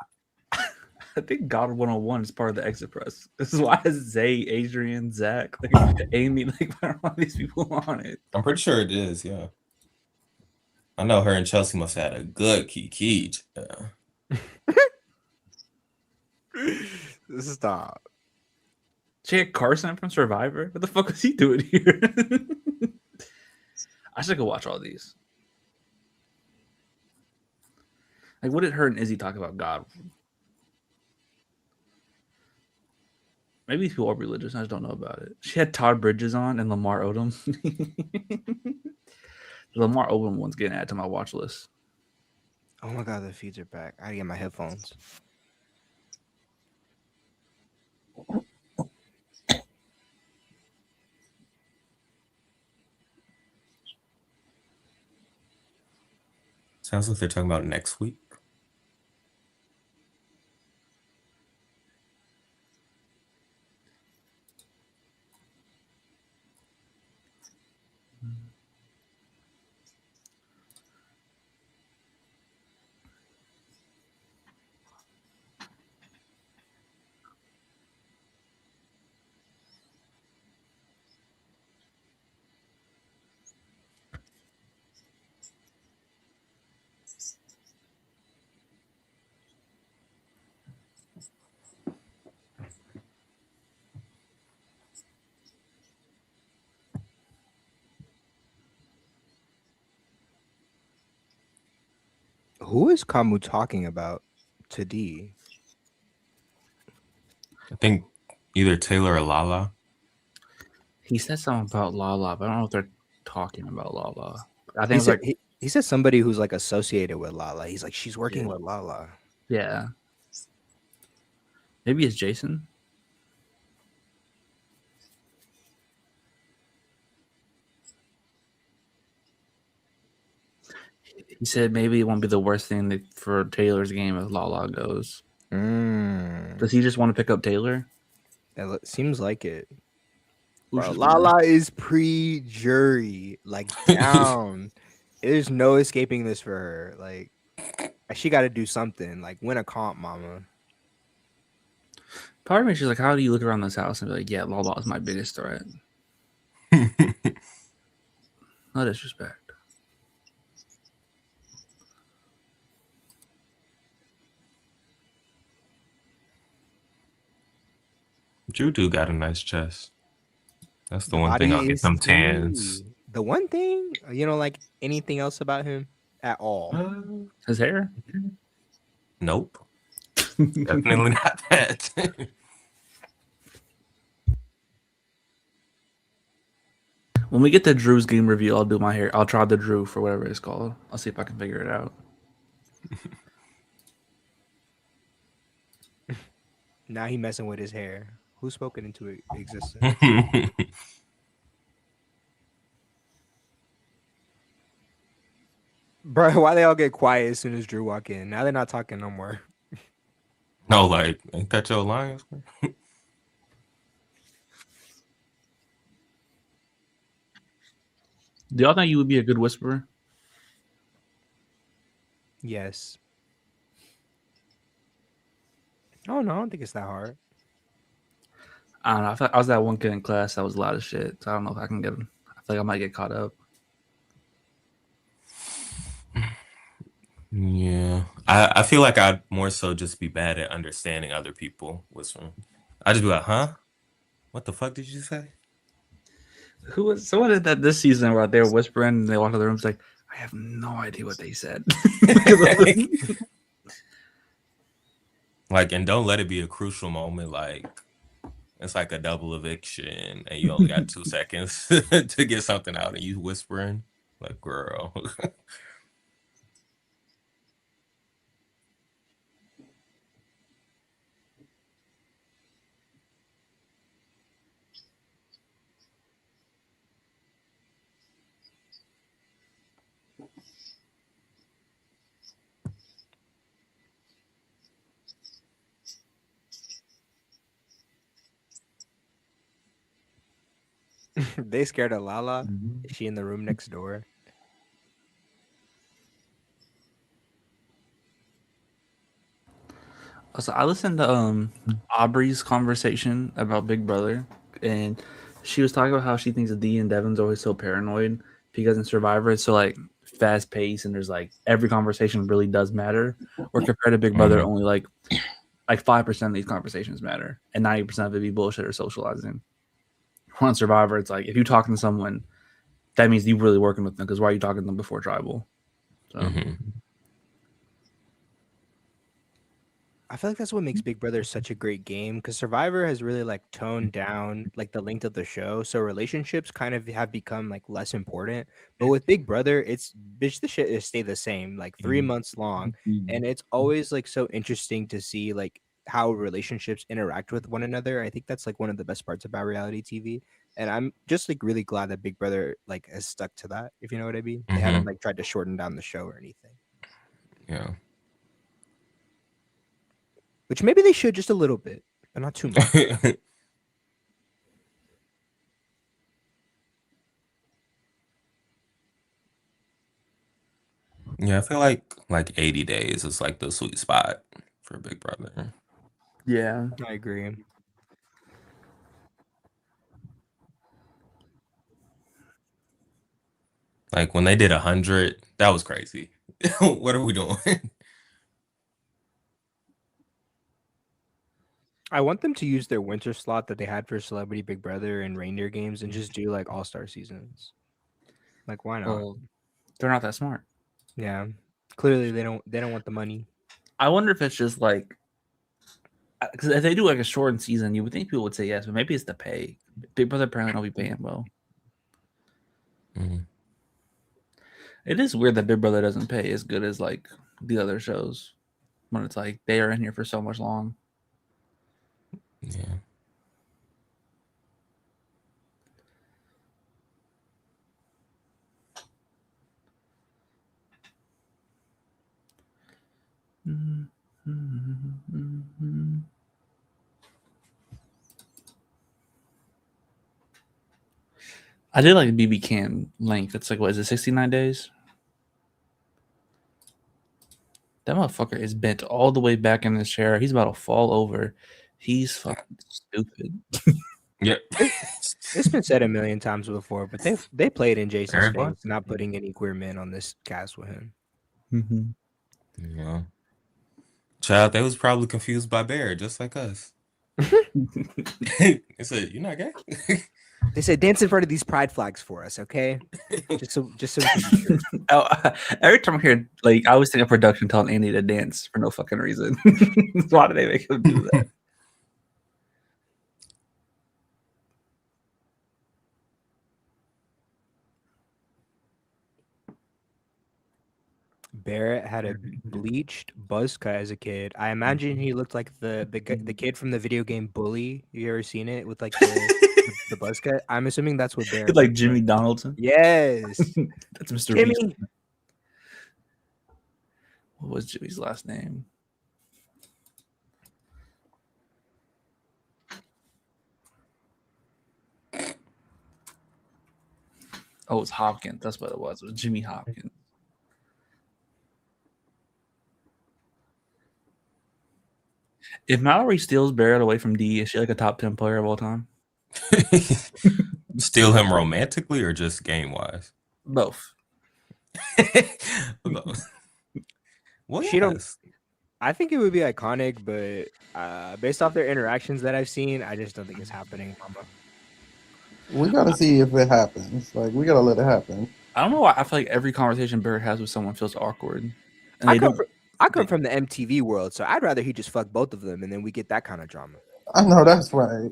I think God 101 is part of the exit press. This is why Zay, Adrian, Zach, like Amy, like why are all these people on it? I'm pretty sure it is, yeah. I know her and Chelsea must have had a good kiki. Yeah. Stop. She had Carson from Survivor. What the fuck was he doing here? I should go watch all these. Like, what did her and Izzy talk about God? Maybe these people are religious. I just don't know about it. She had Todd Bridges on and Lamar Odom. The Lamar Odom one's getting added to my watch list. Oh my god, the feeds are back. I gotta get my headphones. Sounds like they're talking about next week. Who is Kamu talking about to D? I think either Taylor or Lala. He said something about Lala, but I don't know if they're talking about Lala. I think He it's said, like, he said somebody who's like associated with Lala. He's like, she's working Yeah. with Lala. yeah. Maybe it's Jason. He said maybe it won't be the worst thing for Taylor's game as Lala goes. Does he just want to pick up Taylor? Seems like it. Which Bro, is weird. Lala is pre-jury, like down. There's no escaping this for her. Like, she got to do something. Like, win a comp, mama. Part of me, she's like, how do you look around this house and be like, yeah, Lala is my biggest threat? No disrespect. Juju got a nice chest. That's the The one thing I'll body get is some tans. too. The one thing, you don't like anything else about him at all. His hair? Nope. Definitely not that. When we get to Drew's game review, I'll do my hair. I'll try the Drew for whatever it's called. I'll see if I can figure it out. Now he messing with his hair. Who's spoken into existence? Bro, why they all get quiet as soon as Drew walk in? Now they're not talking no more. No, like, ain't that your alliance? Do y'all think you would be a good whisperer? Yes. Oh no, I don't think it's that hard. I don't know. I was that one kid in class that was loud as shit. So I don't know if I can get. I feel like I might get caught up. Yeah. I feel like I'd more so just be bad at understanding other people whispering. I'd just be like, huh? What the fuck did you say? Who was someone did that this season where they were whispering and they walked to the room? It's like, I have no idea what they said. Like, and don't let it be a crucial moment. Like, it's like a double eviction and you only got 2 seconds to get something out and you whispering. Like, girl. They scared of Lala. Is she in the room next door? So I listened to Aubrey's conversation about Big Brother, and she was talking about how she thinks Dee and Devin's always so paranoid because in Survivor it's so like fast paced and there's like every conversation really does matter. Or compared to Big Brother, only like 5% of these conversations matter, and 90% of it be bullshit or socializing. On Survivor, it's like if you're talking to someone, that means you really working with them because why are you talking to them before tribal? So. I feel like that's what makes Big Brother such a great game because Survivor has really like toned down like the length of the show, so relationships kind of have become like less important. But with Big Brother, it's bitch the shit is stay the same, like 3 months long, and it's always like so interesting to see like how relationships interact with one another. I think that's like one of the best parts about reality TV, and I'm just like really glad that Big Brother like has stuck to that. If you know what I mean, they haven't like tried to shorten down the show or anything. Yeah. Which maybe they should just a little bit, but not too much. Yeah, I feel like 80 days is like the sweet spot for Big Brother. Yeah, I agree. Like when they did 100, that was crazy. What are we doing? I want them to use their winter slot that they had for Celebrity Big Brother and reindeer games and just do like all-star seasons. Like why not? well, they're not that smart. Yeah. Clearly they don't want the money. I wonder if it's just like because if they do like a shortened season, you would think people would say yes, but maybe it's the pay. Big Brother apparently don't be paying well. It is weird that Big Brother doesn't pay as good as like the other shows when it's like they are in here for so much long. Yeah. I did like the BB Cam length. It's like, what is it, 69 days? That motherfucker is bent all the way back in his chair. He's about to fall over. He's fucking stupid. Yep. It's been said a million times before, but they played in Jason's Very face, not putting any queer men on this cast with him. Yeah. Child, they was probably confused by Bear, just like us. They said, "You're not gay." They said dance in front of these pride flags for us, okay? Just so we can be sure. Every time I hear, like, I always think of production telling Andy to dance for no fucking reason. Why do they make him do that? Barrett had a bleached buzz cut as a kid. I imagine he looked like the kid from the video game Bully. You ever seen it with like the buzz cut? I'm assuming that's what Barrett Like looked Jimmy Donaldson. Yes, That's Mr. Jimmy. Beast. What was Jimmy's last name? Oh, it was Hopkins. That's what it was. It was Jimmy Hopkins. If Mallory steals Barrett away from D, is she like a top 10 player of all time? Steal him romantically or just game wise? Both. Well, She don't- yes. I think it would be iconic, but based off their interactions that I've seen, I just don't think it's happening, Mama. We gotta see if it happens. Like we gotta let it happen. I don't know why I feel like every conversation Barrett has with someone feels awkward. And I they come, don't. I come from the MTV world, so I'd rather he just fuck both of them, and then we get that kind of drama. I know that's right.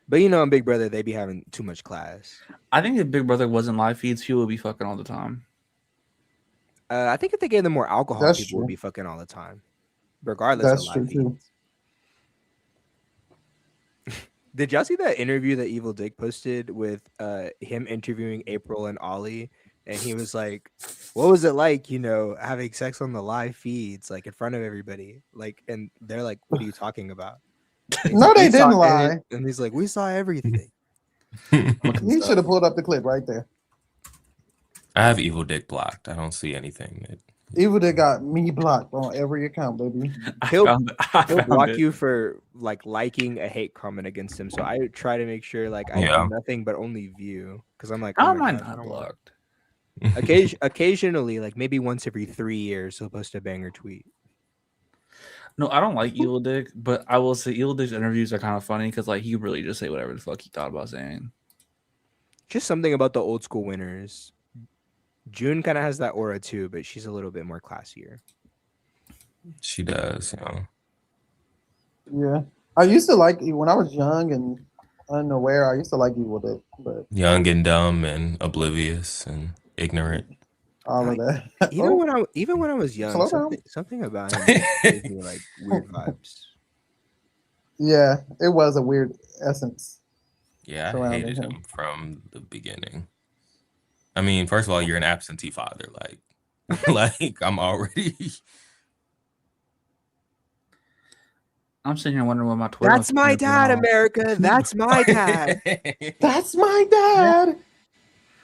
But you know, in Big Brother, they be having too much class. I think if Big Brother wasn't live feeds, he would be fucking all the time. I think if they gave them more alcohol, That's people would true. be fucking all the time, regardless That's of true live too. feeds. Did y'all see that interview that Evil Dick posted with him interviewing April and Ollie? And he was like, "What was it like, you know, having sex on the live feeds, like in front of everybody?" Like, and they're like, "What are you talking about?" He's No, like, they "We saw didn't lie. it." And he's like, "We saw everything." He should have pulled up the clip right there. I have Evil Dick blocked. I don't see anything. Evil Dick got me blocked on every account, baby. He'll- I He'll found block it. you for like liking a hate comment against him. So I try to make sure like I Yeah. do nothing but only view, because I'm like, How oh am my I God, I not don't want- blocked? Occasionally, like maybe once every 3 years, he'll post a banger tweet. No, I don't like Evil Dick, but I will say Evil Dick's interviews are kind of funny because like he really just say whatever the fuck he thought about saying. Just something about the old school winners. June kind of has that aura too, but she's a little bit more classier. She does, you know. Yeah, I used to like when I was young and unaware. I used to like Evil Dick, but Young and dumb and oblivious and ignorant. all of that. Even Oh, when I was young, Slow down. something about him gave me like weird vibes. yeah, it was a weird essence. Yeah, I Surrounding hated him. him from the beginning. I mean, first of all, you're an absentee father. Like I'm already. I'm sitting here wondering what my Twitter. That's my dad, America. That's my dad. That's my dad.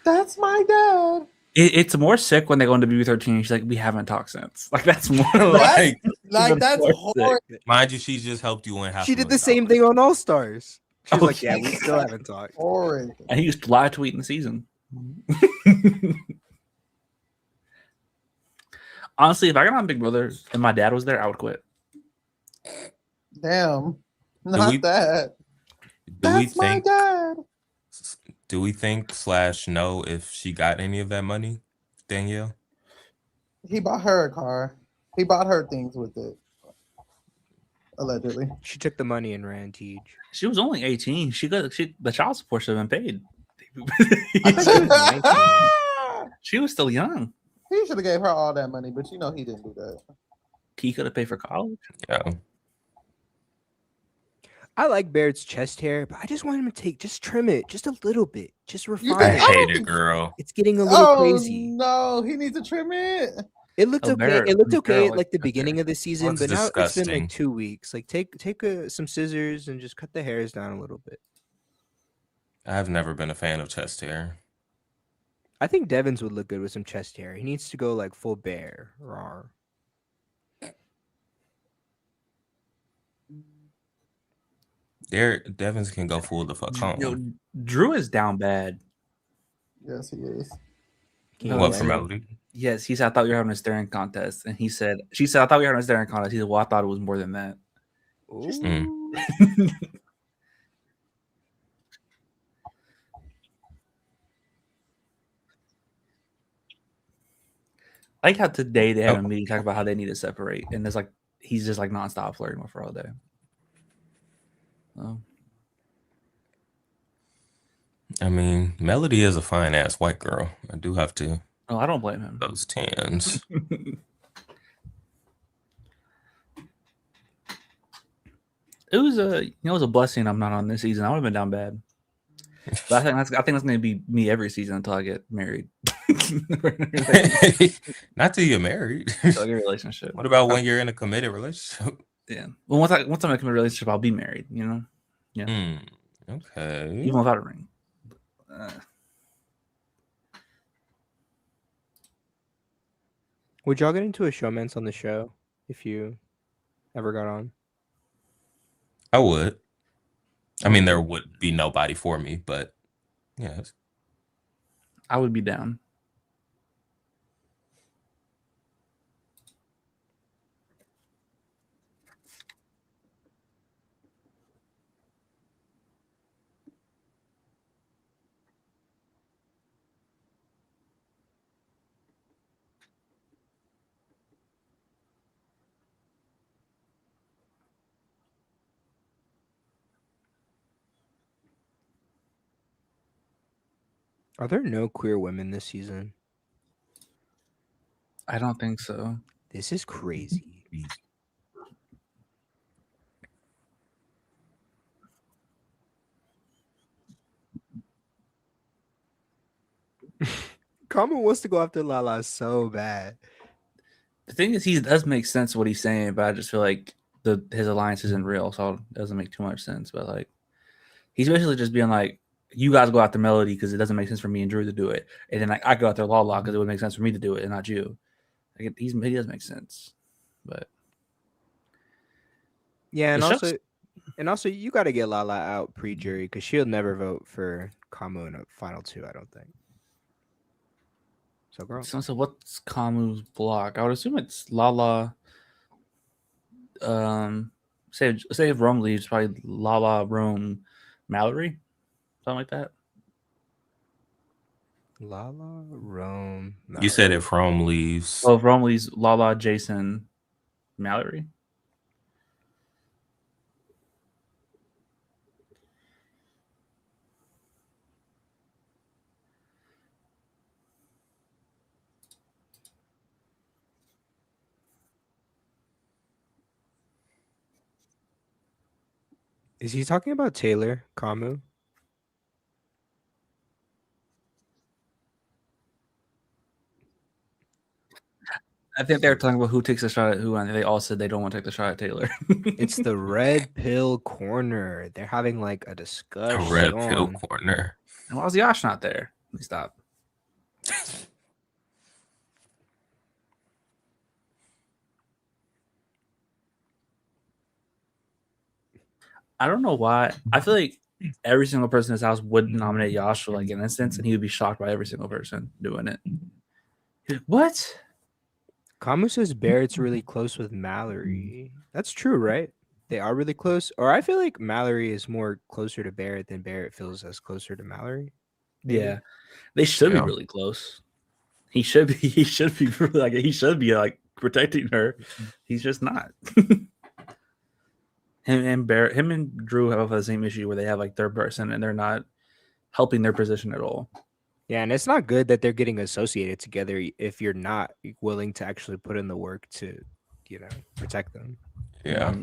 That's my dad. It's more sick when they go into BB13 and she's like, we haven't talked since. Like that's more Like, Like even that's more hard. mind you, she just helped you win half. She a did the million same dollars. thing on All Stars. She was Oh, like, "Yeah, we still haven't talked." Horrid. And he used live tweeting the season. Honestly, if I got on Big Brother and my dad was there, I would quit. Damn. Not we- that. Do we That's my think? dad. Do we think / know if she got any of that money, Danielle? He bought her a car. He bought her things with it. Allegedly. She took the money and ran Tej. She was only 18. The child support should have been paid. I thought she was 19. She was still young. He should have gave her all that money, but you know he didn't do that. He could have paid for college. Yeah. I like Barrett's chest hair, but I just want him to just trim it just a little bit, just refine You I think- it. hate it, girl. It's getting a little Oh crazy. no, he needs to trim it. It looked Oh, okay. Barrett- It looked Barrett okay at likes like the chest beginning hair. of the season, Looks but now it's been disgusting. like 2 weeks. Like take some scissors and just cut the hairs down a little bit. I've never been a fan of chest hair. I think Devon's would look good with some chest hair. He needs to go like full bear. Rawr. Devins can go full the fuck home. Yo, Drew is down bad. Yes, he is. Can you No, What blame for him? Melody? Yes, he said, I thought you were having a staring contest. And she said, I thought we were having a staring contest. He said, well, I thought it was more than that. Ooh. I like how today they had Oh. a meeting talking about how they need to separate. And it's like, he's just like nonstop flirting with her all day. Oh. I mean, Melody is a fine ass white girl. I do have to. Oh, I don't blame him. Those tans. It was a blessing I'm not on this season. I would have been down bad. But I think that's gonna be me every season until I get married. Not till you're married. Until I get a relationship. What about when you're in a committed relationship? Yeah. Well, once I'm in a committed relationship, I'll be married. You know. Yeah. Okay. Even without a ring. Would y'all get into a showmance on the show if you ever got on? I would. I mean, there would be nobody for me, but yes. I would be down. Are there no queer women this season? I don't think so. This is crazy. Carmen wants to go after Lala so bad. The thing is, he does make sense what he's saying, but I just feel like his alliance isn't real, so it doesn't make too much sense. But like, he's basically just being like, "You guys go after Melody because it doesn't make sense for me and Drew to do it, and then I go after Lala because it would make sense for me to do it and not you." Like, he does make sense, but Yeah, and The show's- also you got to get Lala out pre-jury because she'll never vote for Kamu in a final two. I don't think. So girl, so what's Kamu's block? I would assume it's Lala. Say if Rome leaves, probably Lala, Rome, Mallory, something like that. Lala, Rome. You said Mallory. if Rome leaves. Well, if Rome leaves, Lala, Jason, Mallory. Is he talking about Taylor Kamu? I think they were talking about who takes a shot at who, and they all said they don't want to take the shot at Taylor. It's the red pill corner. They're having like a A discussion. red pill corner. And why was Yash not there? Let me stop. I don't know why. I feel like every single person in this house would nominate Yash for like an instance, and he would be shocked by every single person doing it. He's like, what? Kamu says Barrett's really close with Mallory. That's true, right? They are really close. Or I feel like Mallory is more closer to Barrett than Barrett feels as closer to Mallory. Maybe. Yeah, they should Yeah. be really close. He should be. He should be really like. He should be like protecting her. He's just not. him and Drew have the same issue where they have like third person and they're not helping their position at all. Yeah, and it's not good that they're getting associated together if you're not willing to actually put in the work to, protect them. Yeah.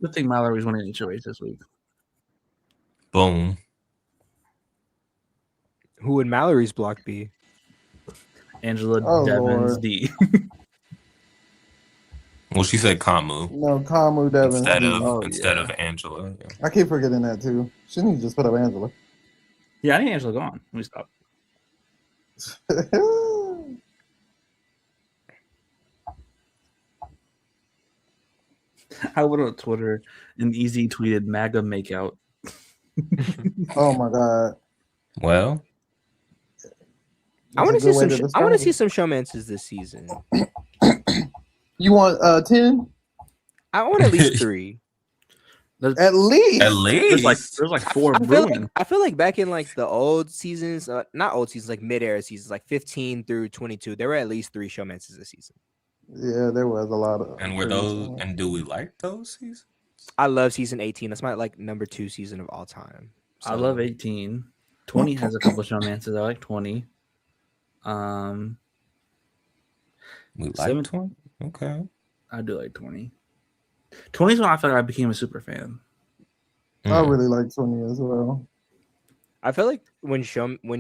Good thing Mallory's winning HOH this week. Boom. Who would Mallory's block be? Angela Oh, Devins Lord. D. Well, she said Kamu No, Kamu Devins. instead D. of Oh, instead yeah. of Angela. Yeah. I keep forgetting that too. She needs to just put up Angela. Yeah, I think Angela gone. Let me stop. I went on Twitter and Easy tweeted MAGA makeout. Oh my god. Well, I want to That's a see good way some. to I want to describe see it. some showmances this season. You want 10? I want at least 3. At least. at least There's like 4 I feel brewing. like, I feel like back in like the old seasons, not old seasons, like mid-era seasons, like 15 through 22, there were at least 3 showmances this season. Yeah, there was a lot of. and were those and do we like those seasons? I love season 18. That's my like number 2 season of all time. I love 18. 20 has a couple showmances. I like 20. We like 7 20. Okay. I do like 20. 20 is when I feel like I became a super fan. I really like 20 as well. I feel like when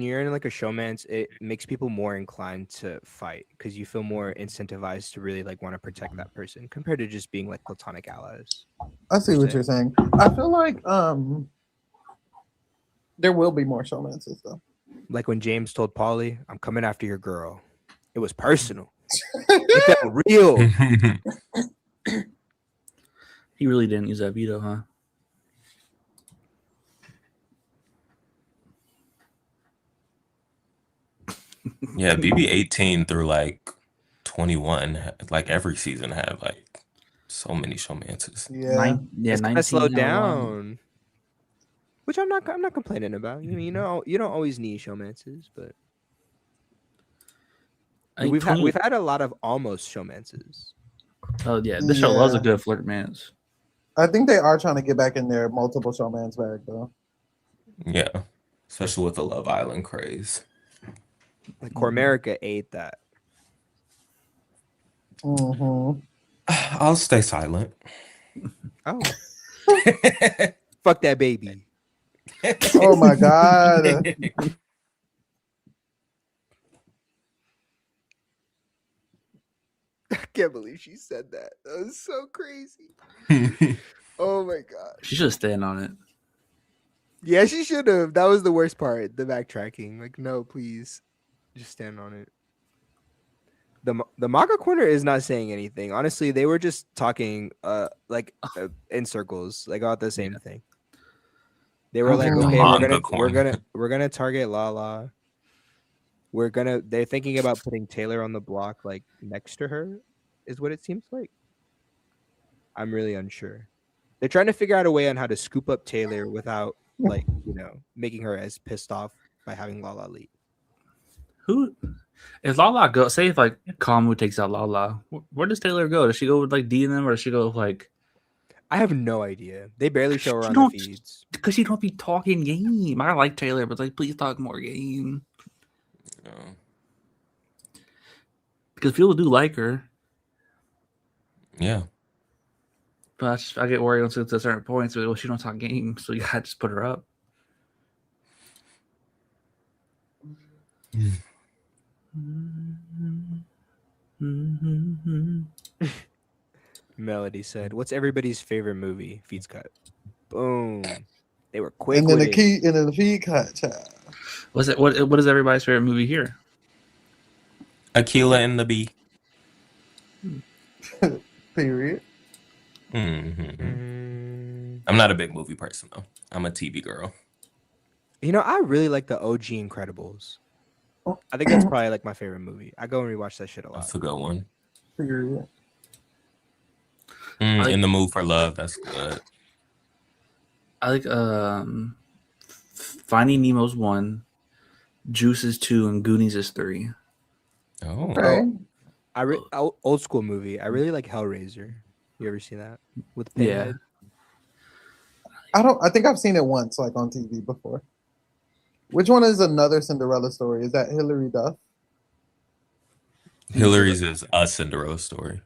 you're in like a showman's, it makes people more inclined to fight because you feel more incentivized to really like want to protect that person compared to just being like platonic allies. I see what you're saying. I feel like there will be more showmances though. Like when James told Paulie, "I'm coming after your girl." It was personal. It felt real. He really didn't use that veto, huh? Yeah, BB 18 through like 21, like every season had like so many showmances. Yeah, it's kind 19 of slowed had a lot. down, which I'm not complaining about. You know, you don't always need showmances, but I think we've 20 had a lot of almost showmances. Oh yeah, this show loves a Yeah. good flirt mans. I think they are trying to get back in their multiple showmans bag though. Yeah, especially with the Love Island craze. Like Cormerica ate that. Mm-hmm. I'll stay silent. Oh, fuck that baby. Oh my god. I can't believe she said that. That was so crazy. Oh my god. She should stand on it. Yeah, she should have. That was the worst part. The backtracking. Like, no, please, just stand on it. The Maka corner is not saying anything. Honestly, they were just talking, in circles, like about the same thing. They were like, The okay, manga we're gonna target Lala. They're thinking about putting Taylor on the block, like next to her, is what it seems like. I'm really unsure. They're trying to figure out a way on how to scoop up Taylor without, like, making her as pissed off by having Lala lead. Who if Lala go? Say if like Kamu takes out Lala, where does Taylor go? Does she go with like D and them, or does she go with like? I have no idea. They barely show her She on the don't- feeds. Because she don't be talking game. I like Taylor, but like please talk more game. Because people do like her. Yeah. But I get worried once it's a certain point. So she don't talk game, so you gotta just put her up. Melody said, "What's everybody's favorite movie?" Feeds cut. Boom. They were quick. And then with it. the feed cut, child. What's it? What is everybody's favorite movie here? Aquila and the Bee. Period. I'm not a big movie person though. I'm a TV girl. I really like the OG Incredibles. I think that's probably like my favorite movie. I go and rewatch that shit a lot. That's a good one. Period. In the Mood for Love. That's good. I like Finding Nemo's 1, Juice is 2, and Goonies is 3. Oh. Okay. Old school movie. I really like Hellraiser. You ever seen that with Pinhead? I think I've seen it once, like on TV before. Which one is another Cinderella story? Is that Hilary Duff? Hillary's is a Cinderella story.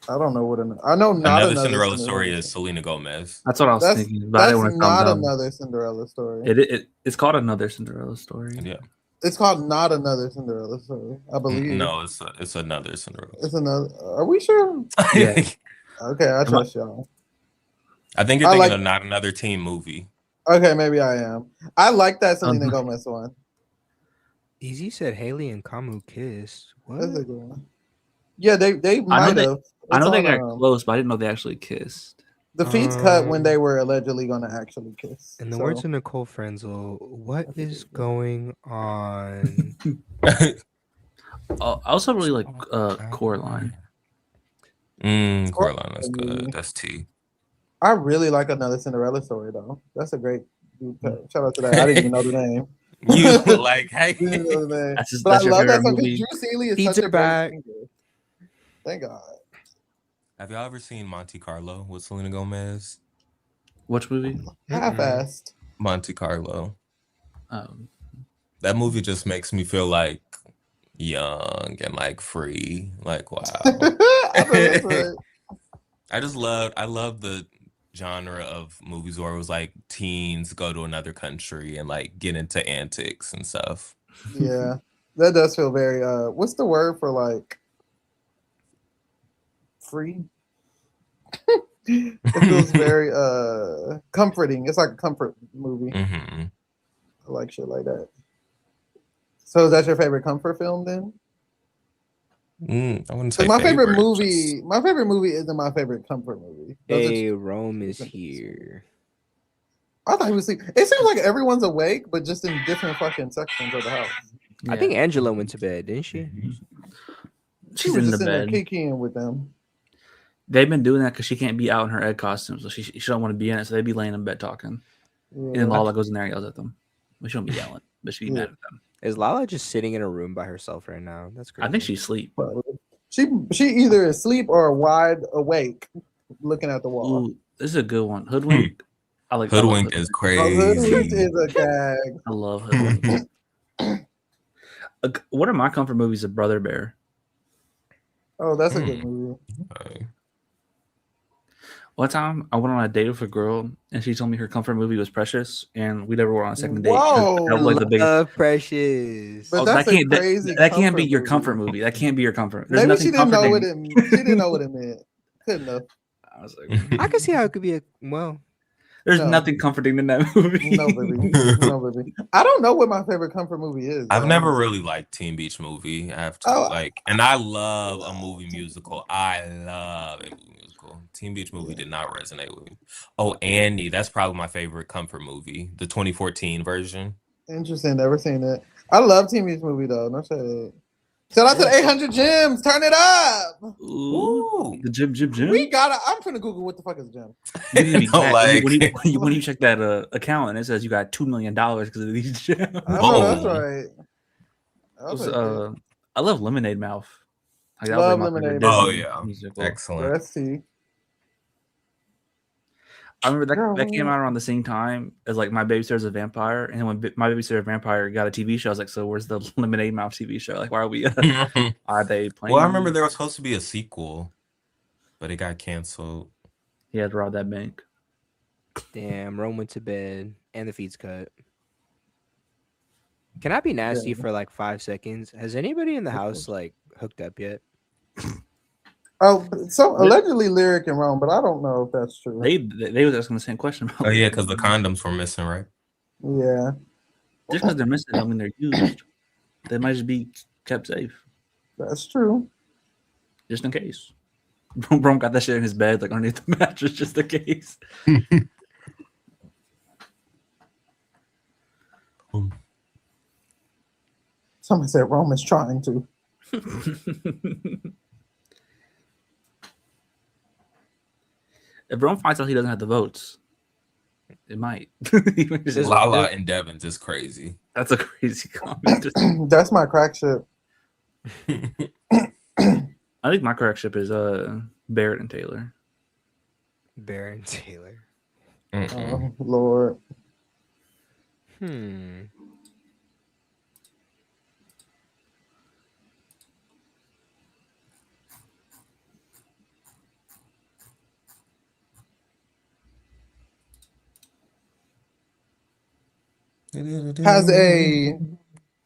I don't know I know not Another another Cinderella story is Selena Gomez. That's what I was That's thinking, but I didn't that's want to sound not dumb. another Cinderella story. It's called Another Cinderella Story. Yeah. It's called not another Cinderella story, I believe. No, it's another Cinderella. It's another. Are we sure? Yeah. Okay, I trust y'all. I think you're I thinking like- of not another teen movie. Okay, maybe I am. I like that Selena Gomez one. Easy said Haley and Kamu kissed. What? That's a good one. Yeah, they might have. I know they It's got on, close, but I didn't know they actually kissed. the feeds cut when they were allegedly going to actually kiss. In the so. words of Nicole Frenzel, what is going on? I also really like Coraline. Coraline, that's good. That's T. I really like Another Cinderella Story though. That's a great dude cut. Shout out to that. I didn't even know the name. You like, hey, Didn't know the name. That's But I your love that favorite song because movie? Drew Seeley is Feeds such are a great back. singer. Thank God. have y'all ever seen Monte Carlo with Selena Gomez? Which movie? Half-assed. Monte Carlo. Um, That movie just makes me feel like young and like free. Like, wow. I know that's right. I love the genre of movies where it was like teens go to another country and like get into antics and stuff. Yeah, that does feel very. What's the word for like free? It feels very comforting. It's like a comfort movie. Mm-hmm. I like shit like that. So is that your favorite comfort film then? I wouldn't say My favorite favorite, movie. My favorite movie isn't my favorite comfort movie. Those are Hey, two- Rome is here. I thought he was asleep. It seems like everyone's awake, but just in different fucking sections of the house. I think Angela went to bed, didn't she? She she's was in the just sitting there bed. kicking with them. They've been doing that because she can't be out in her egg costume, so she don't want to be in it. So they'd be laying in bed talking, and then Lala goes in there and yells at them. But she don't be yelling, but she be mad at them. Is Lala just sitting in a room by herself right now? That's crazy. I think she's asleep. She either is asleep or wide awake, looking at the wall. Ooh, this is a good one. Hoodwink. I love Hoodwink is Hoodwink crazy. is a gag. I love Hoodwink. One of my comfort movies is Brother Bear. Oh, that's a good movie. One time I went on a date with a girl and she told me her comfort movie was Precious, and we never were on a second date. Whoa. That was like the biggest. Love Precious. But Oh, that's that a can't, crazy. that can't be your movie. comfort movie. That can't be your comfort. There's Maybe nothing she didn't know what comforting. it. She didn't know what it meant. Couldn't have. I was like, I can see how it could be a there's No. nothing comforting in that movie. No, baby. No, baby. I don't know what my favorite comfort movie is. I've though. never really liked Teen Beach Movie. I have to Oh. and I love a movie musical. I love a movie musical. Teen Beach Movie did not resonate with me. Oh, Annie, that's probably my favorite comfort movie, the 2014 version. Interesting. Never seen it. I love Teen Beach Movie though. No shade. Shout out to the 800 Gems. Turn it up. Ooh, the Jim. We gotta. I'm finna Google what the fuck is a gem. You need to be No, mad like- when you check that account and it says you got $2 million because of these gems. I know Whoa. that's right. That's right. I love Lemonade Mouth. Like, that Love was like my favorite Lemonade Mouth. Disney Oh, yeah. musical. Excellent. Let's see. I remember that came out around the same time as like My Babysitter's a Vampire, and when My Babysitter's a Vampire got a TV show, I was like, so where's the Lemonade Mouth TV show? Like, why are we? Are they playing? Well, I remember there was supposed to be a sequel, but it got canceled. He had to rob that bank. Damn, Rome went to bed and the feed's cut. Can I be nasty for like 5 seconds? Has anybody in the house like hooked up yet? Oh, so allegedly Lyric and Rome, but I don't know if that's true. They was asking the same question. Oh yeah, because the condoms were missing, right? Yeah. Just because they're missing, I mean they're used. They might just be kept safe, That's true. just in case. Bro got that shit in his bed, like underneath the mattress, just in case. Somebody said Rome is trying to. If Rome finds out he doesn't have the votes, it might. Lala and Devins is crazy. That's a crazy comment. That's my crack ship. I think my correct ship is Barrett and Taylor. Baron Taylor. Oh, Lord.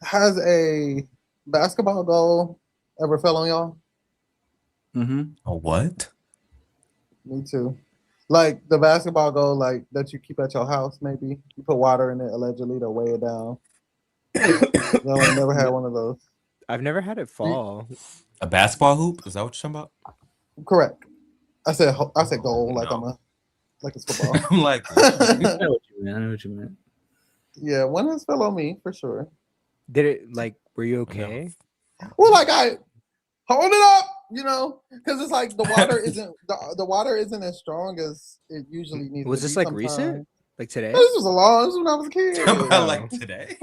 Has a basketball goal ever fell on y'all? Mm-hmm. A what? Me too. Like the basketball goal, like that you keep at your house. Maybe you put water in it allegedly to weigh it down. Y'all ain't never had one of those. I've never had it fall. A basketball hoop? Is that what you're talking Correct. I said goal like No. it's football. I'm like, I know what you meant. I know what you meant. Yeah, one has fell on me for sure. Did it like? Were you okay? Well, like I hold it up, because it's like the water isn't as strong as it usually needs. Was to this be like sometimes. recent? Like today? This was when I was a kid. like today.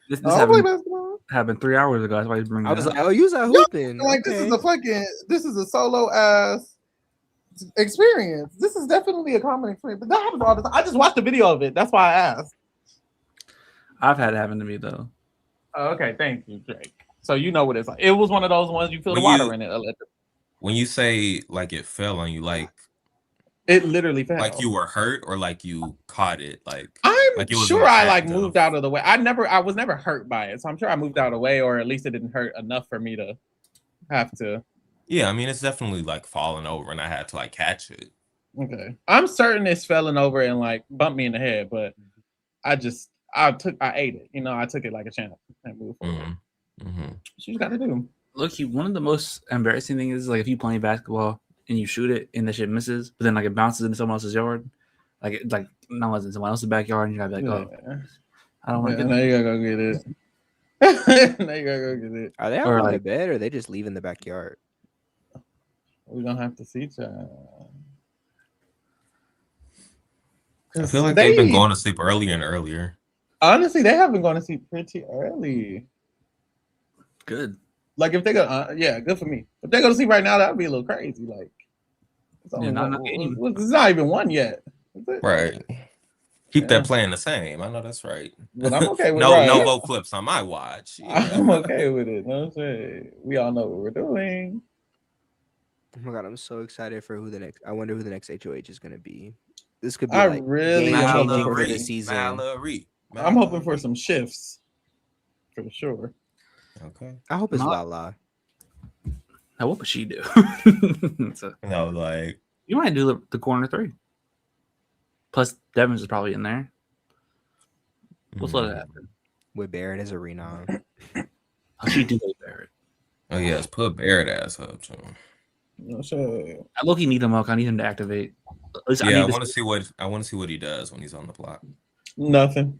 This I don't play happened, basketball. happened 3 hours ago. That's why he's bringing I it was up. like, oh, use that hooping. Like Okay. this is a solo ass experience. This is definitely a common experience. But that happens all the time. I just watched the video of it. That's why I asked. I've had it happen to me though. Oh, okay, thank you, Drake. So you know what it's like. It was one of those ones you feel the water in it. When you say like it fell on you, like It literally fell. like you were hurt or like you caught it, like I'm like it was sure an I like act moved of- out of the way. I was never hurt by it, so I'm sure I moved out of the way, or at least it didn't hurt enough for me to have to. Yeah, I mean it's definitely like falling over, and I had to like catch it. Okay, I'm certain it's falling over and like bumped me in the head, but I ate it. I took it like a champ and moved forward. Mm-hmm. You got to do. Look, one of the most embarrassing things is like if you playing basketball and you shoot it and the shit misses, but then like it bounces into someone else's yard, like no one's in someone else's backyard, and you gotta be like, oh, I don't want to Yeah, get now you gotta go get it. Now you gotta go get it. Are they out Or, on the like- bed or are they just leaving the backyard? We're gonna have to see, child. I feel like they've been going to sleep earlier and earlier. Honestly, they have been going to sleep pretty early. Good. Like if they go, good for me. If they go to sleep right now, that would be a little crazy. Like it's, only not one, game. it's not even one yet. Is it? Right. Keep Yeah. that playing the same. I know that's right. But I'm okay with no right. no flips on my watch. Yeah. I'm okay with it. No shit. We all know what we're doing. Oh my god, I'm so excited for I wonder who the next HOH is gonna be. This could be I like really game am changing hoping for for the it. season. I'm hoping for some shifts for sure. Okay. I hope it's Not- Lala. Now, what would she do? So, No, like you might do the corner three. Plus, Devins is probably in there. Let's let it happen. With Barrett as a Renan. How she do that, Barrett? Oh yes, put Barrett ass up too. No shit. I low-key need him. I need him to activate. At least Yeah, I need want to see what he does when he's on the block. Nothing.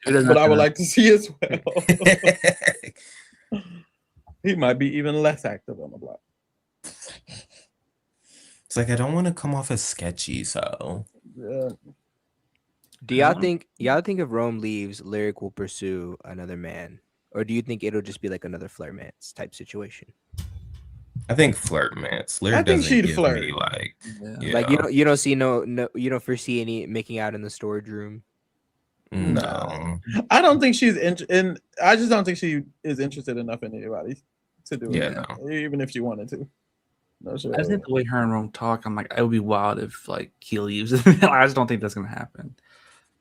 If it doesn't But I would happen, like to see as well. He might be even less active on the block. It's like I don't want to come off as sketchy, so Yeah. Do y'all think if Rome leaves, Lyric will pursue another man? Or do you think it'll just be like another flirtmance type situation? I think flirt, man. I Lyric think doesn't she'd give flirt. me like yeah. Like you don't see you don't foresee any making out in the storage room. no. I don't think she's I just don't think she is interested enough in anybody to do Yeah, it. no. Even if she wanted to. No shit. I just think the way her and Rome talk, I'm like, it would be wild if like he leaves. I just don't think that's gonna happen.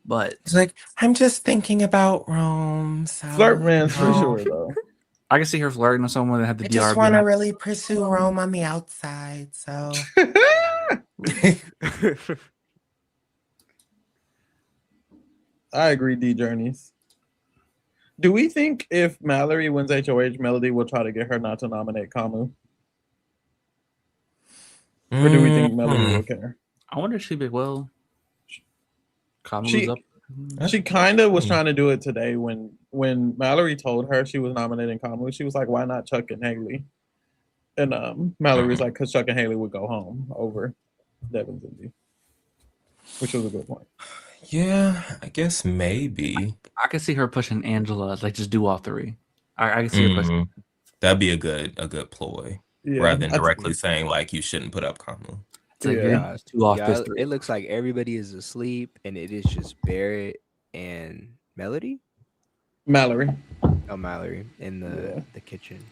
But It's like I'm just thinking about Rome. So, Flirt man's for you know, sure though. I can see her flirting with someone that had the I DR. just want to really pursue Rome on the outside. So I agree, D Journeys. Do we think if Mallory wins HOH, Melody will try to get her not to nominate Kamu? Or do we think Melody will care? I wonder if she'd be well. Kamu She- was up. She kind of was trying to do it today when Mallory told her she was nominating Kamu. She was like, "Why not Chuck and Haley?" And Mallory was like, "Cause Chuck and Haley would go home over Devin and D," which was a good point. yeah, I guess maybe I could see her pushing Angela, like just do all three. I can see her pushing. that'd be a good ploy Yeah, rather than I- directly saying like you shouldn't put up Kamu. It's like, Yeah. two off Yeah, this three. it looks like everybody is asleep and it is just Barrett and Melody. Mallory. Oh, Mallory in the kitchen.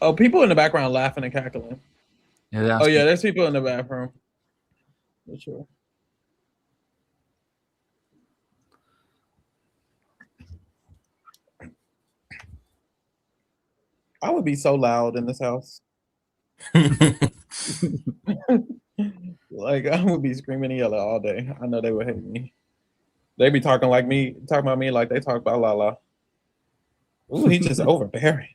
Oh, people in the background laughing and cackling. Yeah, Oh yeah, there's people in the bathroom. For sure. I would be so loud in this house. Like I would be screaming and yelling all day. I know they would hate me. They be talking about me like they talk about Lala. Ooh, he just overbearing.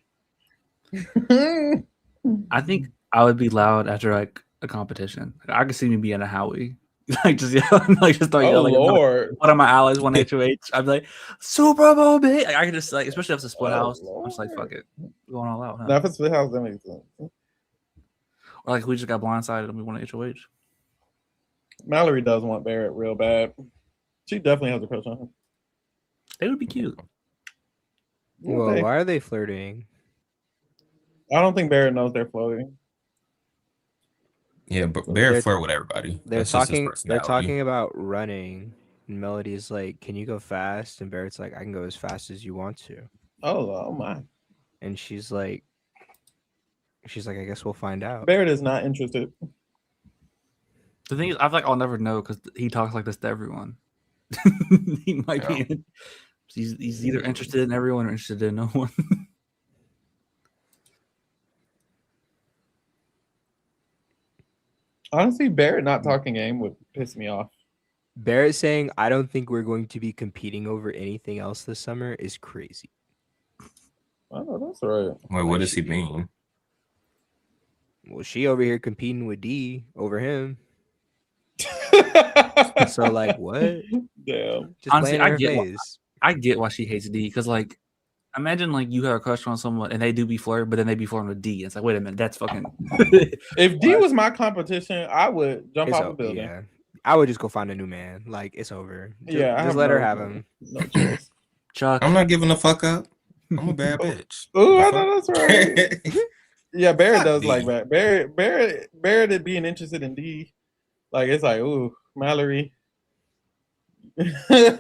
I think I would be loud after like a competition. Like, I could see me being a Howie. Like just yelling, like just start Oh yelling. Lord. One of my allies won HOH. I'd be like, Super Bowl, bitch. Like, I could just like, especially if it's a split Oh, house. I'm just like, Lord. fuck it, going all out. Huh? Now if it's split house, that makes sense. Or like we just got blindsided and we won HOH. Mallory does want Barrett real bad. She definitely has a crush on him. They would be cute. Well, Okay. why are they flirting? I don't think Barrett knows they're floating. Yeah, but They're- Barrett flirt with everybody. They're That's just his talking. They're personality. talking about running, and Melody's like, "Can you go fast?" And Barrett's like, "I can go as fast as you want to." Oh my. And she's like, "I guess we'll find out." Barrett is not interested. The thing is, I feel like I'll never know because he talks like this to everyone. He might be. He's either interested in everyone or interested in no one. Honestly, Barrett not talking game would piss me off. Barrett saying, "I don't think we're going to be competing over anything else this summer" is crazy. Oh, that's right. Wait, what does he mean? Well, she over here competing with D over him. So like, what? Damn. Just Honestly, playing I in her get why- face. I get why she hates D because like, imagine like you have a crush on someone and they do be flirting, but then they be flirting with D. It's like, wait a minute, that's fucking. If D was my competition, I would jump It's off a o- building. yeah. I would just go find a new man. Like, it's over. Yeah, I Just have let her no- have him. No choice. Chuck, I'm not giving a fuck up. I'm a bad bitch. Ooh, The I fuck? know that's right. Yeah, Barrett Fuck does D. like that. Barrett is being interested in D. Like it's like, ooh, Mallory. Good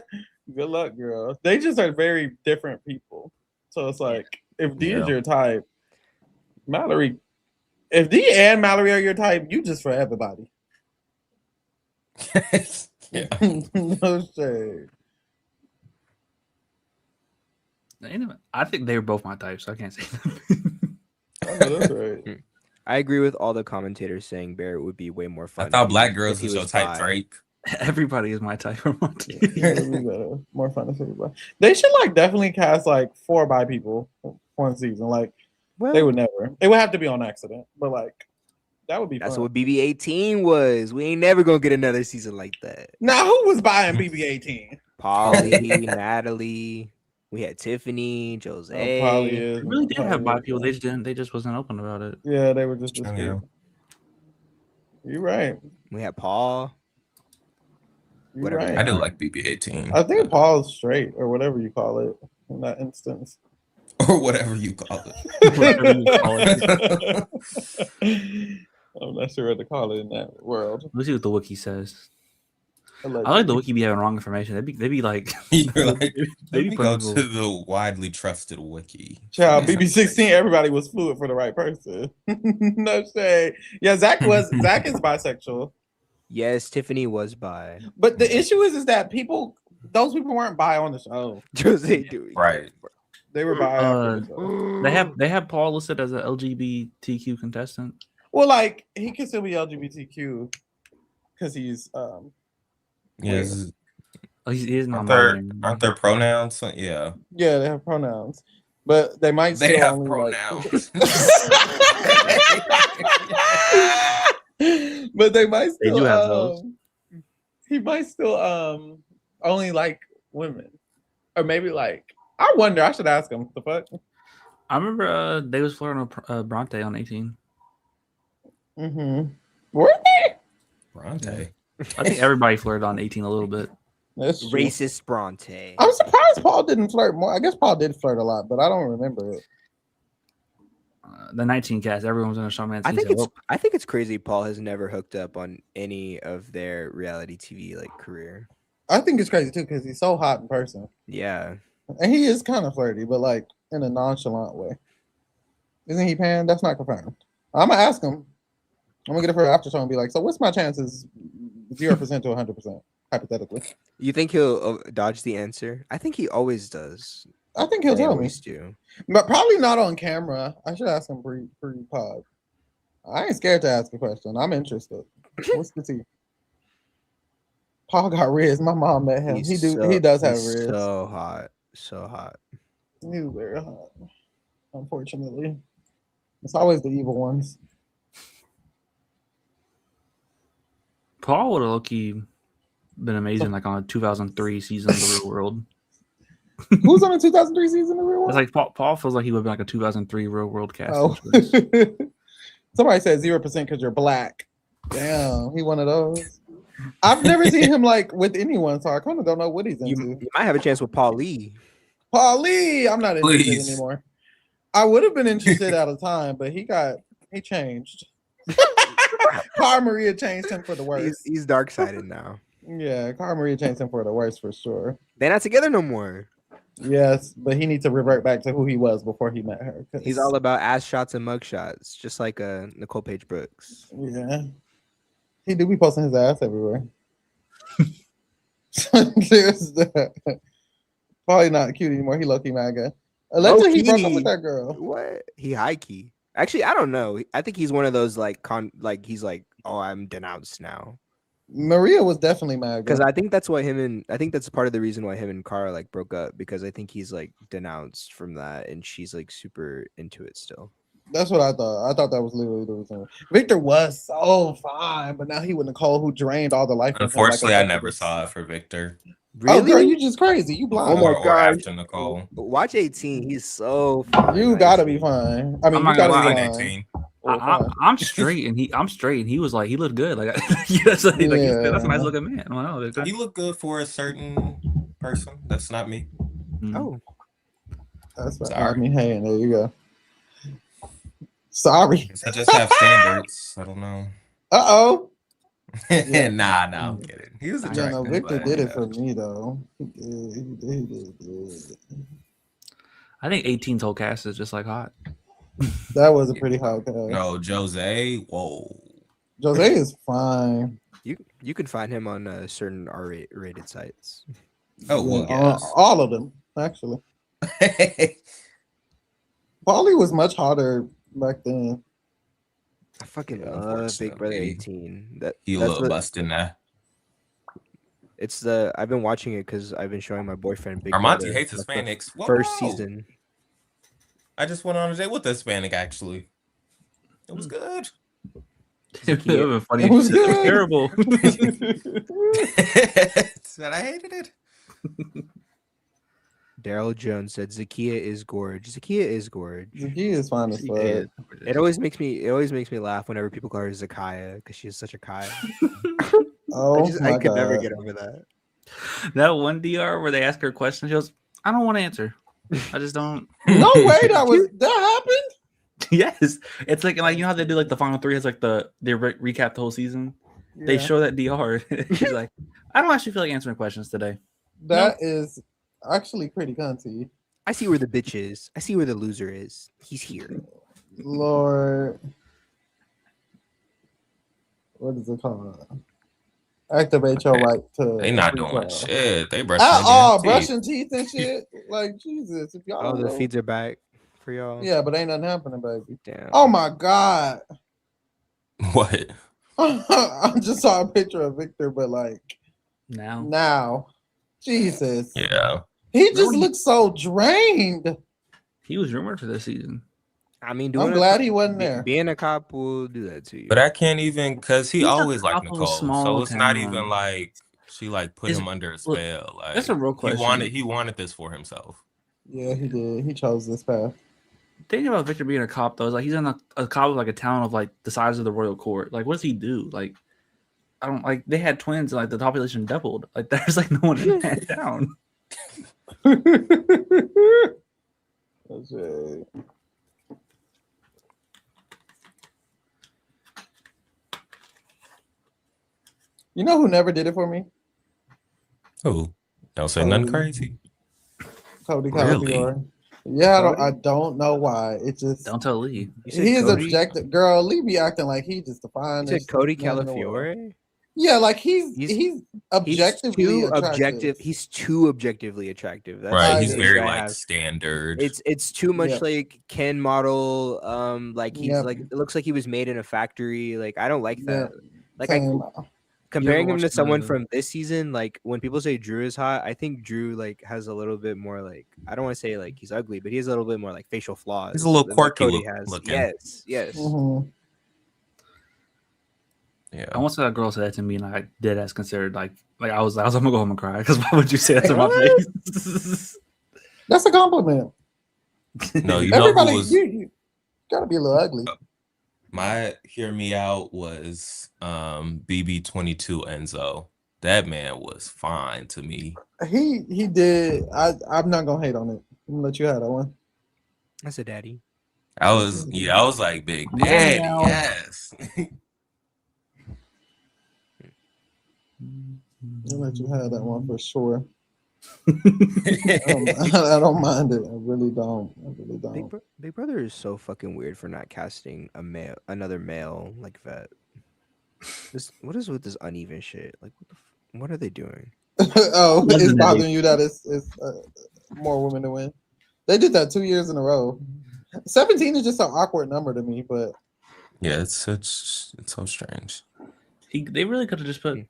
luck, girl. They just are very different people. So it's like, if D is Yeah. your type, Mallory. If D and Mallory are your type, you just for everybody. Yeah. No shade. anyway, I think they were both my type, so I can't say that. I know that's right. I agree with all the commentators saying Barrett would be way more fun. I thought if he black was- girls if he was your was type, bi. Drake. Everybody is my type. Or my type. Yeah, it'd be better. More fun to see. They should like definitely cast like 4 bi people one season. Like Well, they would never. It would have to be on accident, but like that would be that's fun. what BB-18 was. We ain't never gonna get another season like that. Now who was buying BB-18? Polly, Natalie, we had Tiffany, Jose. Polly is. I really did have Polly bi is, people. They just didn't. They just wasn't open about it. Yeah, they were just Yeah. discreet. You're right. We had Paul. You're Whatever right. I do like BB-18. I think Paul's straight or whatever you call it in that instance. Or whatever you call it. Whatever you call it. I'm not sure what to call it in that world. Let's see what the wiki says. I like Allegedly. the wiki be having wrong information. They be like, You're like, they let be me go putting to little- the widely trusted wiki. Child, BB-16, everybody was fluid for the right person. No shade. Yeah, Zach is bisexual. Yes, Tiffany was bi. But the issue is that those people weren't bi on the show. Jose doing Right. They were bi after the show. They have Paul listed as an LGBTQ contestant. Well, like he can still be LGBTQ because he's Yes. Oh, he is not. Aren't there pronouns? Yeah. yeah, they have pronouns. But they might They still have only, pronouns. but they might They still do have those. he might still only like women. Or maybe like I wonder, I should ask him. The fuck? I remember they was flirting with Bronte on 18. Mm-hmm. Were they? Bronte. I think everybody flirted on 18 a little bit. That's true. racist Bronte. I'm surprised Paul didn't flirt more. I guess Paul did flirt a lot, but I don't remember it. The 19 cast, everyone was in a Shawn I think season. I think it's crazy Paul has never hooked up on any of their reality TV like career. I think it's crazy too because he's so hot in person. Yeah. And he is kind of flirty, but like in a nonchalant way. Isn't he pan? That's not confirmed. I'm gonna ask him. I'm gonna get it for after show and be like, so what's my chances 0% to 100%, hypothetically? You think he'll dodge the answer? I think he always does. I think he'll They tell me, always do. but probably not on camera. I should ask him pre-pod. I ain't scared to ask a question. I'm interested. What's the tea? Paul got Riz. My mom met him. He does have he's Riz. so hot. So hot. He's very hot. Unfortunately, it's always the evil ones. Paul would have low-key been amazing, like on a 2003 season of The Real World. Who's on the 2003 season of Real World? It's like Paul feels like he would have been like a 2003 Real World cast. Oh. Somebody said 0% because you're black. Damn, he one of those. I've never seen him like with anyone, so I kind of don't know what he's into. You might have a chance with Paul Lee. Paul Lee, I'm not interested Please. anymore. I would have been interested at a time, but he changed. Cara Maria changed him for the worse. He's dark sided now. Yeah, Cara Maria changed him for the worse for sure. They're not together no more. Yes, but he needs to revert back to who he was before he met her. He's all about ass shots and mug shots, just like Nicole Page Brooks. Yeah. He do be posting his ass everywhere. There's that. Probably not cute anymore. He low-key MAGA. Allegedly, he broke up with that girl. What? He high key. Actually, I don't know. I think he's one of those like he's like, oh, I'm denounced now. Maria was definitely MAGA. Because I think that's why I think that's part of the reason why him and Cara like broke up, because I think he's like denounced from that and she's like super into it still. That's what I thought. I thought that was literally the reason. Victor was so fine, but now he with Nicole, who drained all the life. Unfortunately, I never saw it for Victor. Really? Oh, girl, you just crazy. You blind. Oh my Or God. after Nicole. Watch 18. He's so fine. You gotta be fine. I mean, I'm you not gotta gonna be lie, fine. 18. Or fine. I'm straight, and he was like, he looked good. Like, that's like, Yeah. that's a nice looking man. I'm like, oh, Victor. You look good for a certain person. That's not me. Mm. Oh, That's what Sorry. I mean. Hey, and there you go. Sorry. I just have standards. I don't know. Uh-oh. Nah, I'm kidding. He was Yeah, attractive. no, Victor but, did it yeah. for me though. He did. I think 18's whole cast is just like hot. That was a pretty hot cast. No, Jose. Whoa. Jose is fine. you can find him on certain R-rated sites. Oh, well, Yeah, yes. all of them actually. Paulie was much hotter back then. I fucking Yeah, love Big Brother unfortunately. 18. That He a that's little what- busted now. It's I've been watching it because I've been showing my boyfriend Big Armonte Brother. hates like, the Hispanics. Whoa. First season. I just went on a date with a Hispanic, actually. It was good. It would have been funny. It was It was good. terrible. Said I hated it. Daryl Jones said Zakia is gorge. Zakia is gorge. He is fine as fuck. It always makes me laugh whenever people call her Zakaya because she's such a Kaya. Oh I my could never God. get over that. That one DR where they ask her a question, she goes, I don't want to answer. I just don't. No way, that happened. Yes. It's like you know how they do like the final three has like they recap the whole season. They Yeah. show that DR. She's like, I don't actually feel like answering questions today. That is actually pretty cunty. I see where the bitch is. I see where the loser is. He's here. Lord. What is it called? Activate your right to. They not free doing trial. shit. They brushing At their all, damn teeth. brushing teeth and shit. Like Jesus, if y'all Oh, don't the know. feeds are back for y'all. Yeah, but ain't nothing happening, baby. Damn. Oh my God. What? I just saw a picture of Victor, but like now. Jesus. Yeah. He just looks so drained. He was rumored for this season. I mean, I'm glad he wasn't there. Being a cop will do that to you. But I can't even, because he He's a always liked cop of a Nicole. small So it's not town. even like she like put Is- him under a look, spell. Like, that's a real question. He wanted this for himself. Yeah, he did. He chose this path. Thinking about Victor being a cop though, is like he's in a cop of like a town of like the size of the royal court. Like, what does he do? Like, I don't like they had twins and like the population doubled. Like, there's like no one in that town. That's it. You know who never did it for me? Oh, don't say nothing Oh. crazy. Cody Really? Calafiore. Yeah, I don't know why. It just Don't tell Lee. You said he is Cody? objective. Girl, Lee be acting like he just the You finest. said Cody man in the world. Calafiore? Yeah, like he's objectively too attractive. He's too objectively attractive. That's Right, I he's agree. very I like have. standard. It's too much Yeah. like Ken model. Like he's Yep. like it looks like he was made in a factory. Like I don't like Yeah. that. Like I Same. comparing him watch to someone the- from this season, like when people say Drew is hot, I think Drew like has a little bit more like I don't want to say like he's ugly, but he has a little bit more like facial flaws. He's a little than quirky Cody has. looking. Yes, yes. Mhm. Yeah. I once had a girl say that to me, and I did as considered like I was I'm gonna go home and cry because why would you say that to my What? face? That's a compliment. No, you know Everybody, who was you gotta be a little ugly. my hear me out was BB22 Enzo. That man was fine to me. He did. I'm not gonna hate on it. I'm gonna let you have that one. That's a daddy. I was like Big Daddy, yes. I'll let you have that one for sure. I don't mind it. I really don't. Big Brother is so fucking weird for not casting another male like Vet. What is with this uneven shit? Like, what are they doing? Oh, it's Wasn't bothering you that it's more women to win. They did that 2 years in a row. 17 is just an awkward number to me, but Yeah, it's so strange. They really could have just put.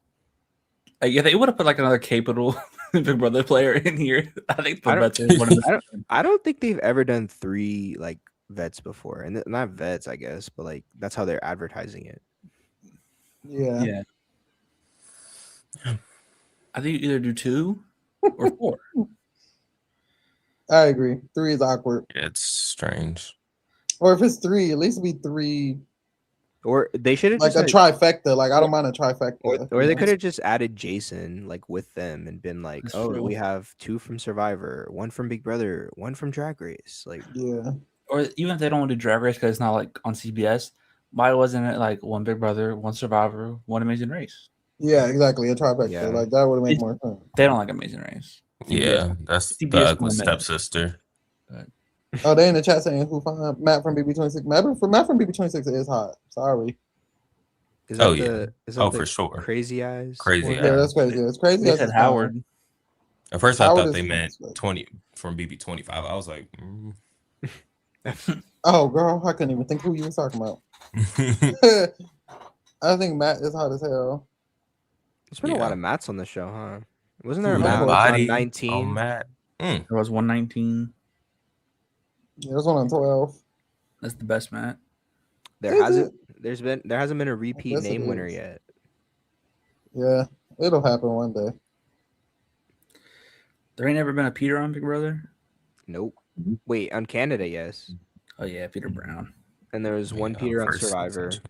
Yeah, they would have put like another capable Big Brother player in here. I think I the don't- vets one of the I don't think they've ever done 3 like vets before, and not vets, I guess, but like that's how they're advertising it. yeah. Yeah. I think you either do 2 or 4. I agree. 3 is awkward. Yeah, it's strange. Or if it's 3, at least be 3 Or they should have like just a trifecta. Like I don't mind a trifecta. or they could have just added Jason like with them and been like, That's oh, true. we have 2 from Survivor, 1 from Big Brother, 1 from Drag Race. Like, Yeah. Or even if they don't want to do Drag Race because it's not like on CBS, why wasn't it like 1 Big Brother, 1 Survivor, 1 Amazing Race? Yeah, exactly. A trifecta. Yeah. Like that would make more sense. They don't like Amazing Race. Yeah, that's the CBS ugly woman. stepsister. Oh, they in the chat saying who find Matt from BB26. Matt from BB26 is hot. Sorry. is Oh, that yeah. the is that Oh, the for sure. Crazy Eyes? Crazy one? Yeah, Eyes. that's crazy. It's crazy. They as said it's Howard. At first, I Howard thought is they fine, meant but- 20 from BB25. I was like, Oh, girl, I couldn't even think who you was talking about. I think Matt is hot as hell. There's been a Yeah. lot of Matts on the show, huh? Wasn't there a Ooh, Matt that on body 19? on Matt. There was 119. Yeah, there's one on 12. That's the best, Matt. There Is hasn't been a repeat guess it name winner is. yet. Yeah, it'll happen one day. There ain't never been a Peter on Big Brother. Nope. Wait, on Canada, yes. Oh yeah, Peter Brown. And there was one Yeah, Peter on first Survivor, season.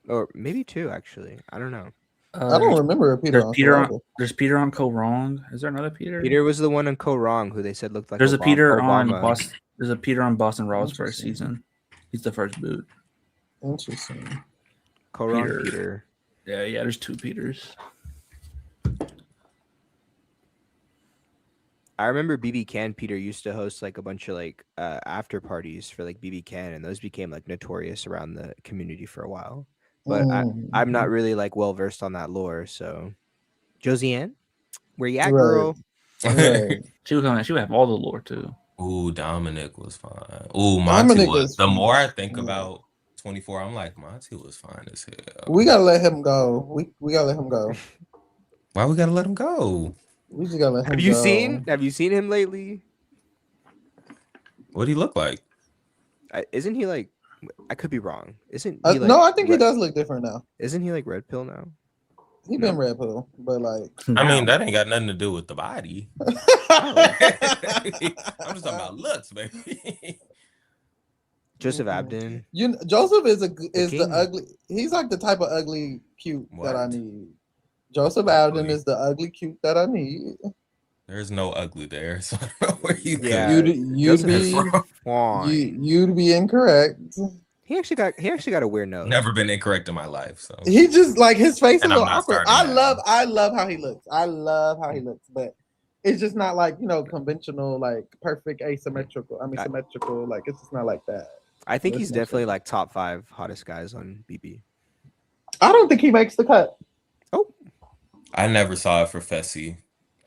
or maybe 2 actually. I don't know. I don't remember a Peter There's on Peter on. Survivor. There's Peter on Co Wrong. Is there another Peter? Peter was the one on Co Wrong who they said looked like There's a Peter on Obama. Boston. There's a Peter on Boston Raw's first Interesting. season. He's the first boot. Interesting. Co Wrong Peter. Peter. Yeah. There's 2 Peters. I remember BB Can Peter used to host like a bunch of like after parties for like BB Can, and those became like notorious around the community for a while. But I'm not really like well versed on that lore. So, Josiane, where you at, Right. girl? Right. She would come in. She would have all the lore too. Ooh, Dominic was fine. Ooh, Monty Dominic was. is The fine. more I think Yeah. about 24, I'm like, Monty was fine as hell. We gotta let him go. We gotta let him go. Why we gotta let him go? We just gotta let him Have you seen him lately? What'd he look like? Isn't he like? I could be wrong. Isn't he like? No, I think he Red- does look different now. Isn't he like Red Pill now? He been Red Pill, but like I mean, that ain't got nothing to do with the body. I'm just talking about looks, baby. Joseph Abden. Joseph is the king. ugly. He's like the type of ugly cute that I What? need. Joseph Abden Ugly. is the ugly cute that I need. There's no ugly there, so I don't know where you Yeah. could. You'd be Fine. you'd be incorrect. He actually got a weird nose. Never been incorrect in my life, so He just like his face is a And I'm little not awkward. starting now. I love how he looks. I love how he looks, but it's just not like conventional, like perfect asymmetrical. I mean symmetrical. Like it's just not like that. I think That's he's my definitely like top 5 hottest guys on BB. I don't think he makes the cut. Oh, I never saw it for Fessy.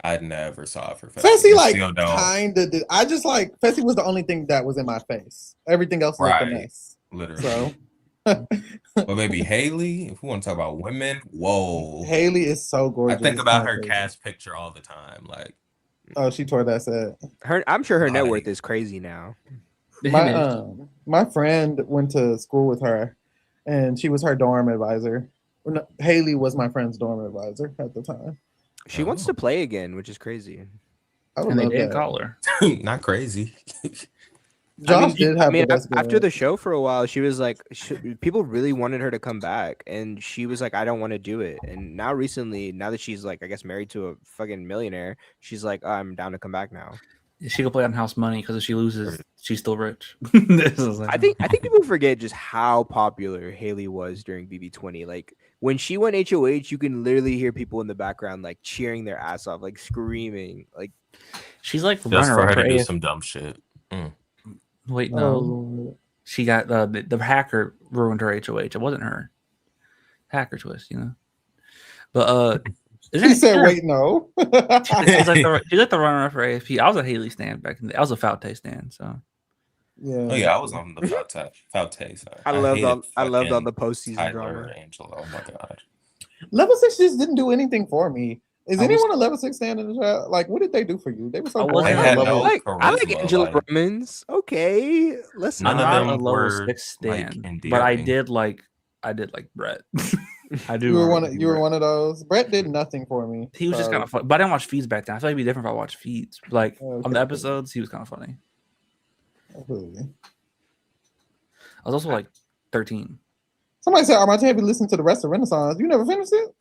I never saw it for Fessy. Fessy I like still don't. kinda did. I just like Fessy was the only thing that was in my face. Everything else looked a Right. mess. Literally. So But maybe Haley, if we want to talk about women, whoa. Haley is so I gorgeous. think It's about kinda her crazy. cast picture all the time. Like, Oh, she tore that set. I'm sure her net worth Like- is crazy now. My friend went to school with her, and she was her dorm advisor. Well, no, Haley was my friend's dorm advisor at the time. She wants to play again, which is crazy. I would And they love did that. call her. not crazy. Josh did have the best. After the show for a while, she was like, people really wanted her to come back, and she was like, I don't want to do it. And now recently, now that she's like, I guess married to a fucking millionaire, she's like, I'm down to come back now. She could play on house money because if she loses, she's still rich. This is like- I think people forget just how popular Haley was during BB20. Like when she went HOH, you can literally hear people in the background like cheering their ass off, like screaming. Like she's like Just for runner her up to for do AF. some dumb shit. Wait, Oh, no, Lord. she got the hacker ruined her HOH. It wasn't her. Hacker twist, you know. But He said, "Wait, no." she's like the runner up for AFP. I was a Haley stan back in the day. I was a Falte stan, so Yeah. Oh yeah, I was on the Falte side. I loved all hated the postseason Tyler drama. Angela. Oh my god. Level 6 just didn't do anything for me. Is I was- anyone a level 6 stand in the chat? Like, what did they do for you? They were so I boring. wasn't They a had level- no I like charisma, Angela like- Brummins. Okay, let's None I'm of not them a level were, 6 like, stan, but I endearing. did like Brett. I do. You were remember you were Brett. one of those. Brett did nothing for me. He was just so- kind of fun, but I didn't watch feeds back then. I feel like it'd be different if I watched feeds. Like on Okay. the episodes, he was kind of funny. Absolutely. I was also like 13. Somebody said, "Armante, have you listened to the rest of Renaissance? You never finished it."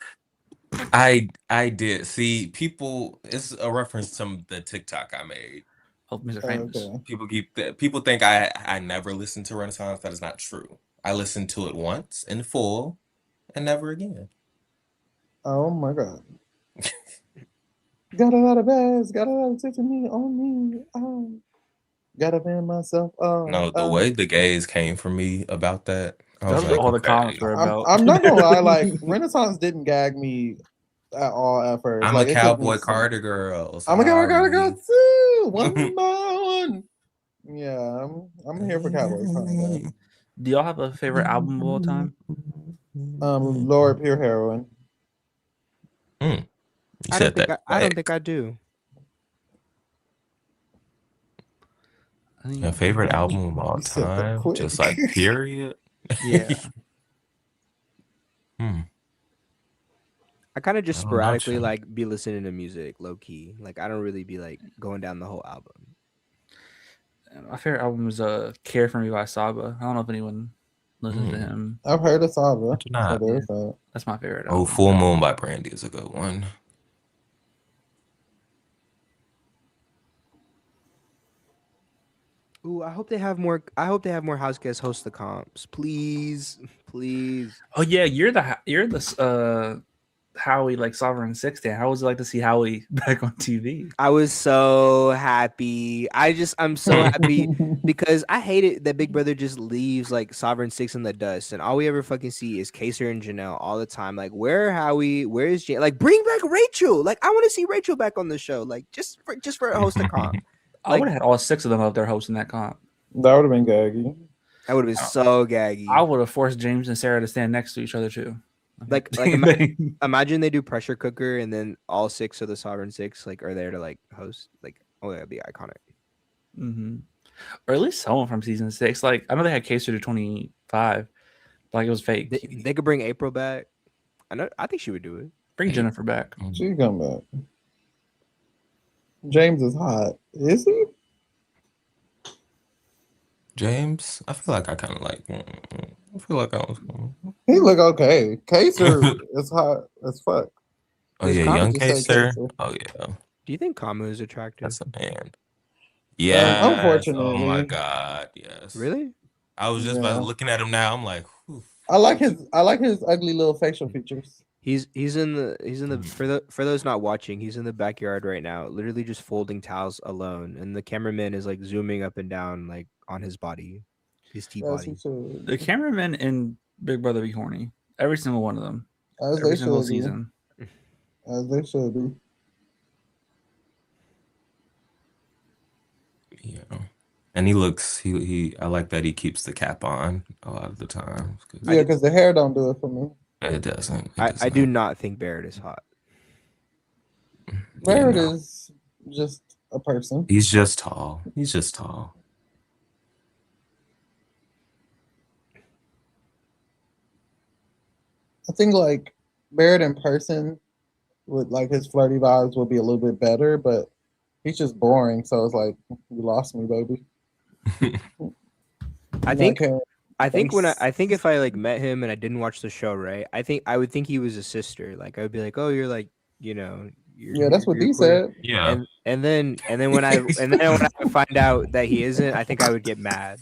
I did see people. It's a reference to the TikTok I made. Oh, Mr. Famous. Okay. People think I never listened to Renaissance. That is not true. I listened to it once in full, and never again. Oh my god. Got a lot of bags. Got a lot of Tiffany on me. Oh. Gotta ban myself. Oh, No, the way the gays came for me about that, I was That's like, what all the okay. comments were about. I'm not gonna lie. Like Renaissance didn't gag me at all at first. I'm like, a it took me Cowboy some- Carter girl. I'm a Cowboy Carter girl sorry. too. One by one. Yeah, I'm here for Cowboy Carter. Do y'all have a favorite album of all time? Lord Pure Heroine. You I said don't that. think I do. I think- My favorite album of all You said that time, quick. just like period. Yeah. I kind of just I don't know, sporadically Sean. like be listening to music low key. Like I don't really be like going down the whole album. My favorite album is Care for Me by Saba. I don't know if anyone listens to him. I've heard of Saba. do not. So there's that. That's my favorite Oh, album. Full Moon by Brandy is a good one. Ooh, I hope they have more. I hope they have more house guests host the comps, please, please. Oh yeah, you're the Howie like Sovereign 60. How was it like to see Howie back on TV? I was so happy. I'm so happy because I hate it that Big Brother just leaves like Sovereign 6 in the dust, and all we ever fucking see is Kaser and Janelle all the time. Like, where Howie? Where is Jane? Like, bring back Rachel. Like, I want to see Rachel back on the show. Like, just for a host a comp. I would have had all 6 of them up there hosting that comp. That would have been gaggy. That would have been so gaggy. I would have forced James and Sarah to stand next to each other too. Like imagine they do pressure cooker and then all 6 of the Sovereign 6 like are there to like host. Like, oh, that'd be iconic. Mm-hmm. Or at least someone from season 6. Like I know they had Kaser to 25, but like it was fake. They could bring April back. I think she would do it. Bring Jennifer back. She come back. James is hot. Is he? James, I feel like I kind of like. I feel like I was. He look okay. Kaser is hot as fuck. Oh His yeah, comment young just said Kaser. Kaser. Oh yeah, Do you think Kamu is attractive? that's a man. Yeah. unfortunately. Oh my god. Yes. Really? I was just Yeah. looking at him now. I'm like, whew. I like his ugly little facial features. He's in the for those not watching, he's in the backyard right now, literally just folding towels alone, and the cameraman is like zooming up and down like on his body, his T As he body. should. The cameramen in Big Brother Be Horny. Every single one of them. As every they single should be. season. As they should be. Yeah. And he looks he I like that he keeps the cap on a lot of the time. Yeah, because the hair don't do it for me. It doesn't. I do not think Barrett is hot. Barrett no. is just a person. He's just tall. He's just tall. I think like Barrett in person with like his flirty vibes would be a little bit better, but he's just boring. So it's like you lost me, baby. I You think know, I think when Thanks. I think if I like met him and I didn't watch the show, right? I think I would think he was a sister. Like I would be like, oh, you're like, you know, yeah, that's what you're Dee queer. said. Yeah. And then when I find out that he isn't, I think I would get mad.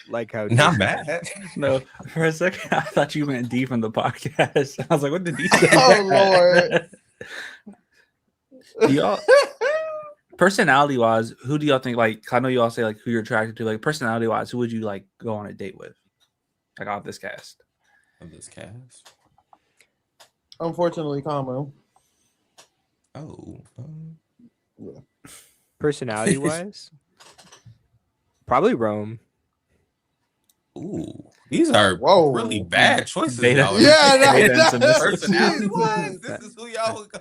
Like how Not Jason mad. did. No, for a second I thought you meant D from the podcast. I was like, what did D say? Oh, Lord. Do y'all personality wise, who do y'all think like I know you all say like who you're attracted to, like personality wise, who would you like go on a date with? Like off this cast. Of this cast. Unfortunately, Kamu. Oh. Personality wise, probably Rome. Ooh. These are Whoa. really bad choices. Beta. y'all are Yeah, making. that, Personality wise, this is who y'all would go.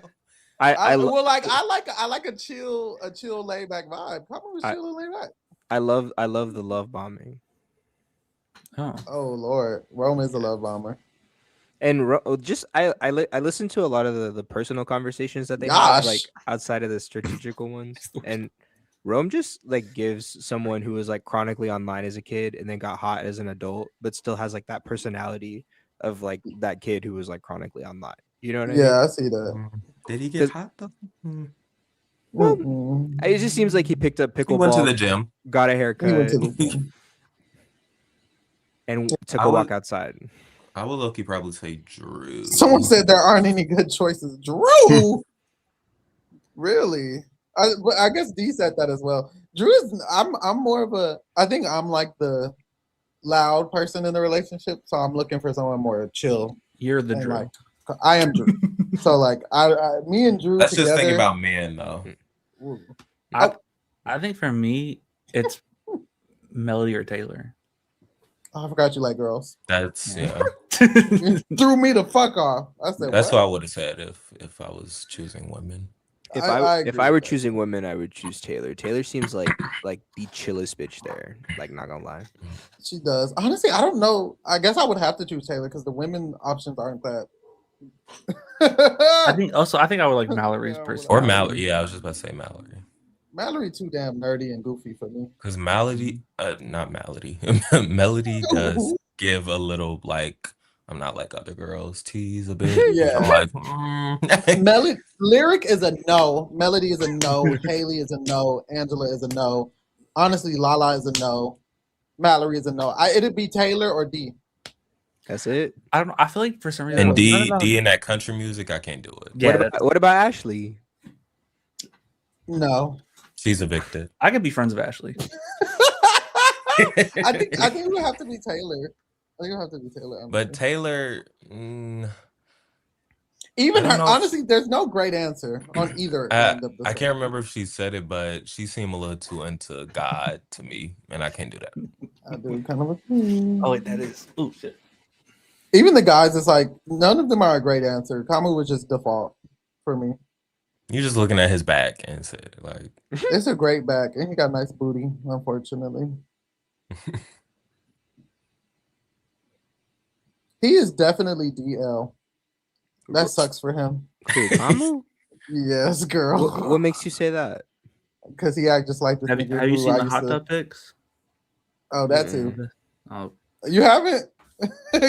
I well, like I like a chill, laid back vibe. Kamu was chill and laid back. I love the love bombing. Oh. Oh Lord, Rome is a love bomber. And just I listen to a lot of the personal conversations that they Gosh. have, like outside of the strategical ones. And Rome just like gives someone who was like chronically online as a kid and then got hot as an adult, but still has like that personality of like that kid who was like chronically online. You know what I mean? Yeah, I see that. Did he get hot though? Well, Mm-mm. it just seems like he picked up He pickleball, went to the gym. got a He haircut, went to the gym. and took I a walk would- outside. I would low-key probably say Drew. Someone said there aren't any good choices. Drew, really? I guess D said that as well. Drew is. I'm more of a. I think I'm like the loud person in the relationship, so I'm looking for someone more chill. You're the And, Drew. like, I am Drew. So like me and Drew Let's together. just think about men though. Ooh. I think for me it's Melody or Taylor. Oh, I forgot you like girls. That's yeah. You threw me the fuck off. I said That's what what? I would have said if I was choosing women. If I if agree I were with that. choosing women, I would choose Taylor. Taylor seems like the chillest bitch there. Like not gonna lie. She does. Honestly, I don't know. I guess I would have to choose Taylor because the women options aren't that. I think I would like Mallory's Yeah, person. Or Mallory. Yeah, I was just about to say Mallory. Mallory too damn nerdy and goofy for me. Because Melody does give a little like I'm not like other girls tease a bit. Yeah. I'm like, Lyric is a no. Melody is a no. Haley is a no. Angela is a no. Honestly, Lala is a no. Mallory is a no. It'd be Taylor or D. That's it. I don't know. I feel like for some reason and none D of them- in that country music, I can't do it. Yeah, What about Ashley? No. She's evicted. I could be friends with Ashley. I think it would have to be Taylor. I think it would have to be Taylor. But Taylor, even I her, don't know. honestly, there's no great answer on either end of the I spectrum. can't remember if she said it, but she seemed a little too into God to me, and I can't do that. I do kind of. Oh wait, that is. Oh shit. Even the guys, it's like none of them are a great answer. Kamu was just default for me. You're just looking at his back and said, like, It's a great back, and he got nice booty. Unfortunately, he is definitely DL. That sucks for him. Who, Kamu? Yes, girl. What makes you say that? Because he act just like this. Have nigga you who seen I the used hot to- tub pics? Oh, that too. Oh, You haven't,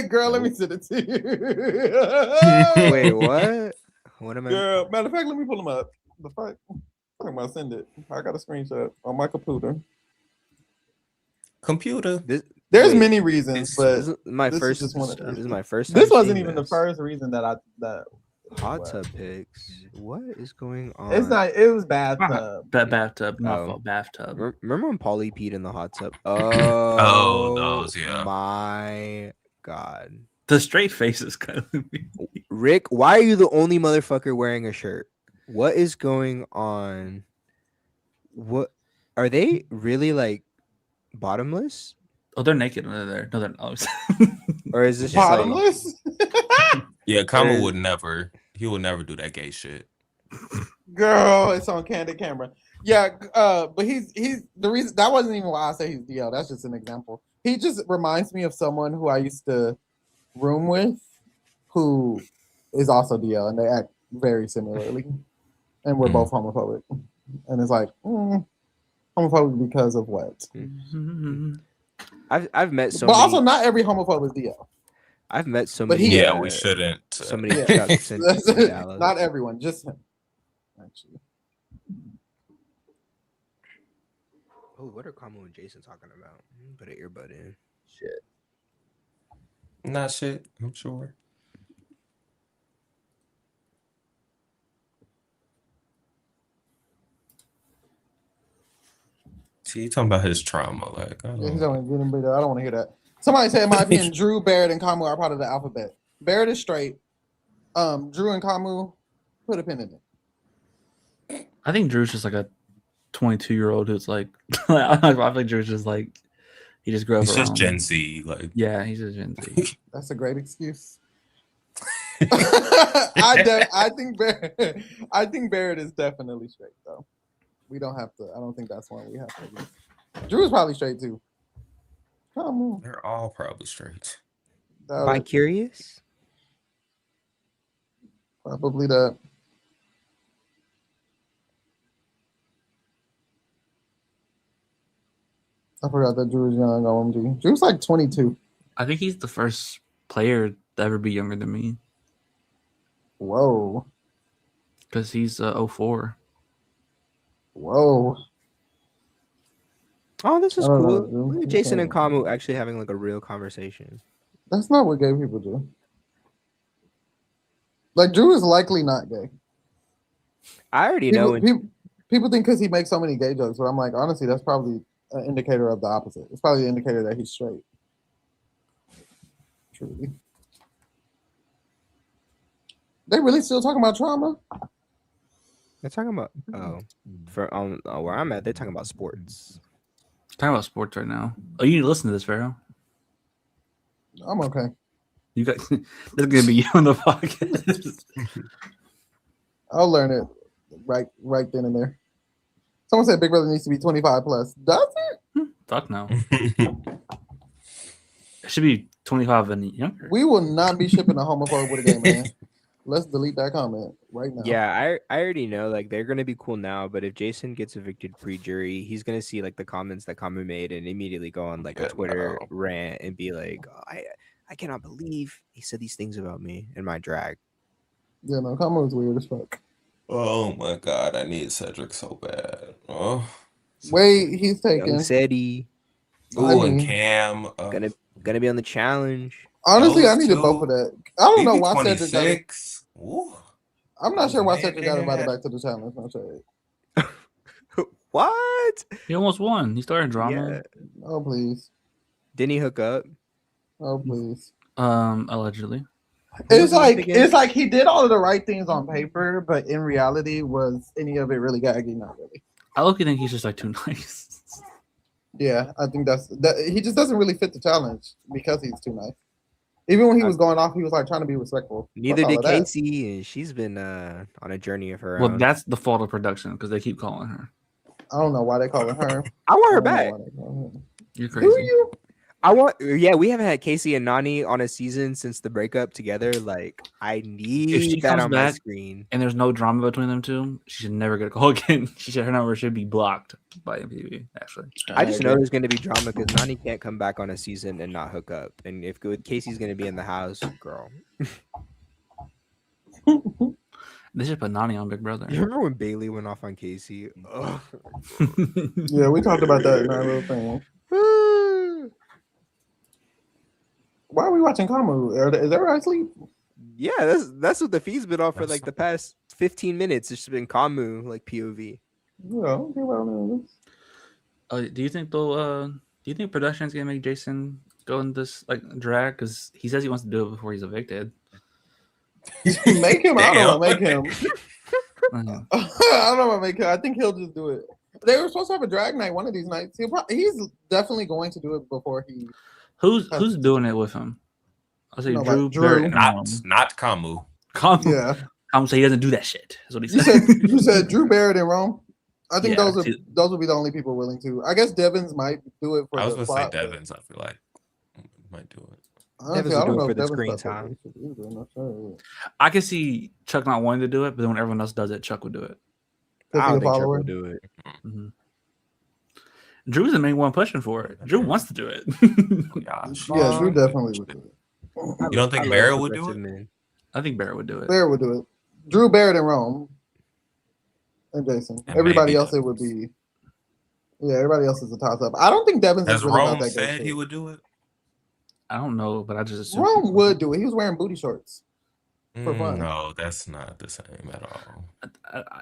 girl. Let me send it to you. Wait, what? What am I? Girl, matter of fact, let me pull them up. The fuck? I'm about to send it. I got a screenshot on my computer. computer. There's Wait, many reasons, this- but This is my this is first. just one of This the- is my first. this time wasn't seeing even the this. first reason that Hot tub pics. What is going on? It's not. It was bathtub. bathtub, my Oh. fault, bathtub. Remember when Paulie peed in the hot tub? Oh, those, yeah. My God. The straight face is kind of Rick, why are you the only motherfucker wearing a shirt? What is going on? What are they really like bottomless? Oh, they're naked under there. No, they're not. Or is this just like Bottomless? Yeah, Kama Or- would never. He would never do that gay shit. Girl, it's on candid camera. Yeah, but he's the reason that wasn't even why I say he's DL. That's just an example. He just reminds me of someone who I used to room with, who is also DL, and they act very similarly, and we're both homophobic. And it's like homophobic because of what? I've met so but many. also, not every homophobe is DL. I've met so But many. he- Yeah, we shouldn't. So many Yeah. Chucks in Dallas. Not everyone, just him. Actually, Oh, what are Kamu and Jason talking about? Put an earbud in. Shit. Not shit. I'm sure. See, you talking about his trauma, like I yeah, he's don't. only getting bigger. I don't want to hear that. Somebody said, in my opinion, Drew, Barrett, and Kamu are part of the alphabet. Barrett is straight. Drew and Kamu, put a pin in it. I think Drew's just like a 22-year-old who's like, I think Drew's just like, he just grew up It's just around. Gen Z, like. Yeah, he's just Gen Z. That's a great excuse. I think Barrett is definitely straight though. We don't have to. I don't think that's one we have to do. Drew is probably straight too. Come on. They're all probably straight. Bi curious? Probably that. I forgot that Drew was young. OMG. Drew's like 22. I think he's the first player to ever be younger than me Whoa. because he's 04. Whoa. Oh, this is I don't cool. know, Drew. Look at Jason and Kamu actually having like a real conversation. That's not what gay people do. Like Drew is likely not gay. I already know. People think because he makes so many gay jokes, but I'm like, honestly, that's probably an indicator of the opposite. It's probably an indicator that he's straight. Truly. They really still talking about trauma? They're talking about for where I'm at. They're talking about sports. Talking about sports right now. Oh, you need to listen to this, Pharaoh. I'm okay. You got this is gonna be you on the podcast. I'll learn it right then and there. Someone said Big Brother needs to be 25 plus. Does it? Fuck no. It should be 25 and younger. We will not be shipping a homophobe with a gay man. Let's delete that comment right now. Yeah, I already know. Like they're gonna be cool now, but if Jason gets evicted pre-jury, he's gonna see like the comments that Kamu made and immediately go on like a Twitter rant and be like, oh, I cannot believe he said these things about me in my drag. Yeah, no, comment was weird as fuck. Oh my god, I need Cedric so bad. Oh. Wait, he's taking. Young Seti Ooh, and Cam. gonna be on the challenge. Honestly, I those needed two, both of that. I don't know why Cedric got it. BB26. Ooh. I'm not sure why Cedric got Man. invited back to the challenge. No shade. What? He almost won. He started drama. Yeah. Oh please. Didn't he hook up? Oh please. Allegedly. It's was it again? like he did all of the right things on paper, but in reality, was any of it really gaggy? Not really. I look think he's just like too nice. Yeah, I think that he just doesn't really fit the challenge because he's too nice. Even when he was going off, he was like trying to be respectful. Neither Fuck all did of that. Casey, and she's been on a journey of her Well, own. that's the fault of production because they keep calling her. I don't know why they call her. I want her I don't know back. why they call her. You're Do crazy. you? Yeah, we haven't had Casey and Nani on a season since the breakup together. Like, I If she need that comes on my back- screen. And there's no drama between them two. She should never get a call again. Her number should be blocked by MTV. Actually, I just know there's going to be drama because Nani can't come back on a season and not hook up. And if Casey's going to be in the house, girl. they should put Nani on Big Brother. You remember when Bailey went off on Casey? Ugh. Yeah, we talked about that in our little thing. Why are we watching Kamu? Is everybody asleep? Yeah, that's what the feed's been on for like the past 15 minutes. It's just been Kamu, like POV. Yeah, I don't care about this. Do you think though? Do you think production's gonna make Jason go in this like drag? Because he says he wants to do it before he's evicted. Make him. I don't know. Make him. Uh, I don't know what make him. I think he'll just do it. They were supposed to have a drag night one of these nights. He's definitely going to do it before he. Who's doing it with him? I'll say No, Drew. like Drew. Barrett, Not Kamu. Kamu. Yeah. Kamu say he doesn't do that shit. That's what he You said. said you said Drew Barrett and Rome. I think Yeah, those would be the only people willing to. I guess Devins might do it for. I was the gonna say plot, but Devins. I feel like might do it. honestly, Devins I will don't do know it for if the Devins screen thought that time. they should either, not sure. I can see Chuck not wanting to do it, but then when everyone else does it, Chuck would do it. Could I be don't a think Chuck follower. will do it. Mm-hmm. Drew's the main one pushing for it. Drew wants to do it. Gosh. Yeah, Drew definitely would do it. You don't think I love Barrett would do progressive it? men. I think Barrett would do it. Barrett would do it. Drew Barrett and Rome and Jason. And Everybody maybe else, it would be. Yeah, everybody else is a toss up. I don't think Devins Has is really about Rome that good said shit. he would do it? I don't know, but I just assume Rome would do it. He was wearing booty shorts. For fun. No, that's not the same at all.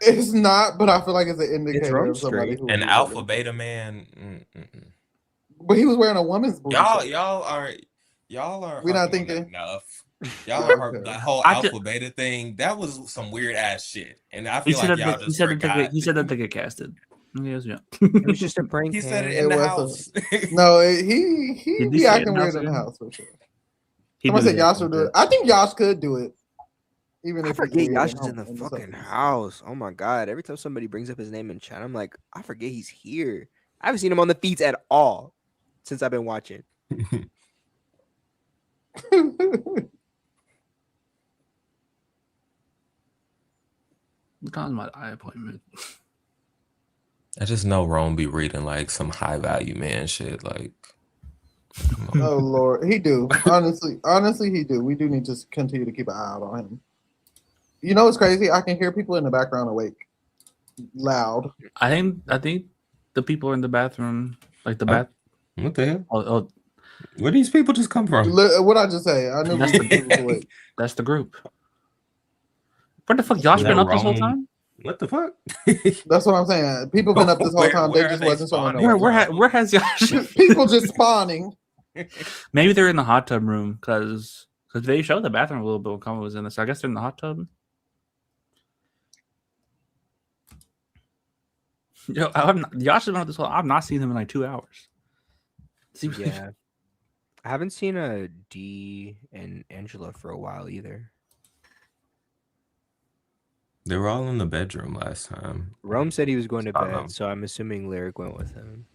It's not, but I feel like it's an indicator Rome of somebody straight. who. An would do alpha it. beta man. But he was wearing a woman's booty. Y'all short. are. We not harping on that thinking? enough. Y'all are Okay. that whole I alpha could- beta thing. That was some weird ass shit, and I he feel said like that y'all he just said that forgot. he said that they get casted. Yes, yeah. It was just a prank. He said it man. in It the was house. No, Did he he be say it acting in weird house in the again? house for sure. He Someone do said that Yash will do it. I think Yash could do it. Even I if forget he's weird Yash and is in the home- and fucking stuff. house. Oh my god! Every time somebody brings up his name in chat, I'm like, I forget he's here. I haven't seen him on the feeds at all since I've been watching. What time's my eye appointment? I just know Rome be reading like some high value man shit. Like, Oh Lord, he do. Honestly, he do. We do need to continue to keep an eye out on him. You know what's crazy? I can hear people in the background awake, loud. I think the people in the bathroom, like the Oh. bath. what the hell? Oh, Where these people just come from? What I just say? I knew That's we the- were people awake. that's the group. Where the fuck Josh Is been that up this whole Rome? time? What the fuck? That's what I'm saying. People been up this whole Where- time. where They are just they wasn't showing spawning? up. Where has Josh? People just spawning. Maybe they're in the hot tub room because they showed the bathroom a little bit when Kama was in this. So I guess they're in the hot tub. Yo, Josh has been up this whole. I've not seen him in like 2 hours. Yeah, I haven't seen a D and Angela for a while either. They were all in the bedroom last time. Rome said he was going to I know. bed, so I'm assuming Lyric went with him.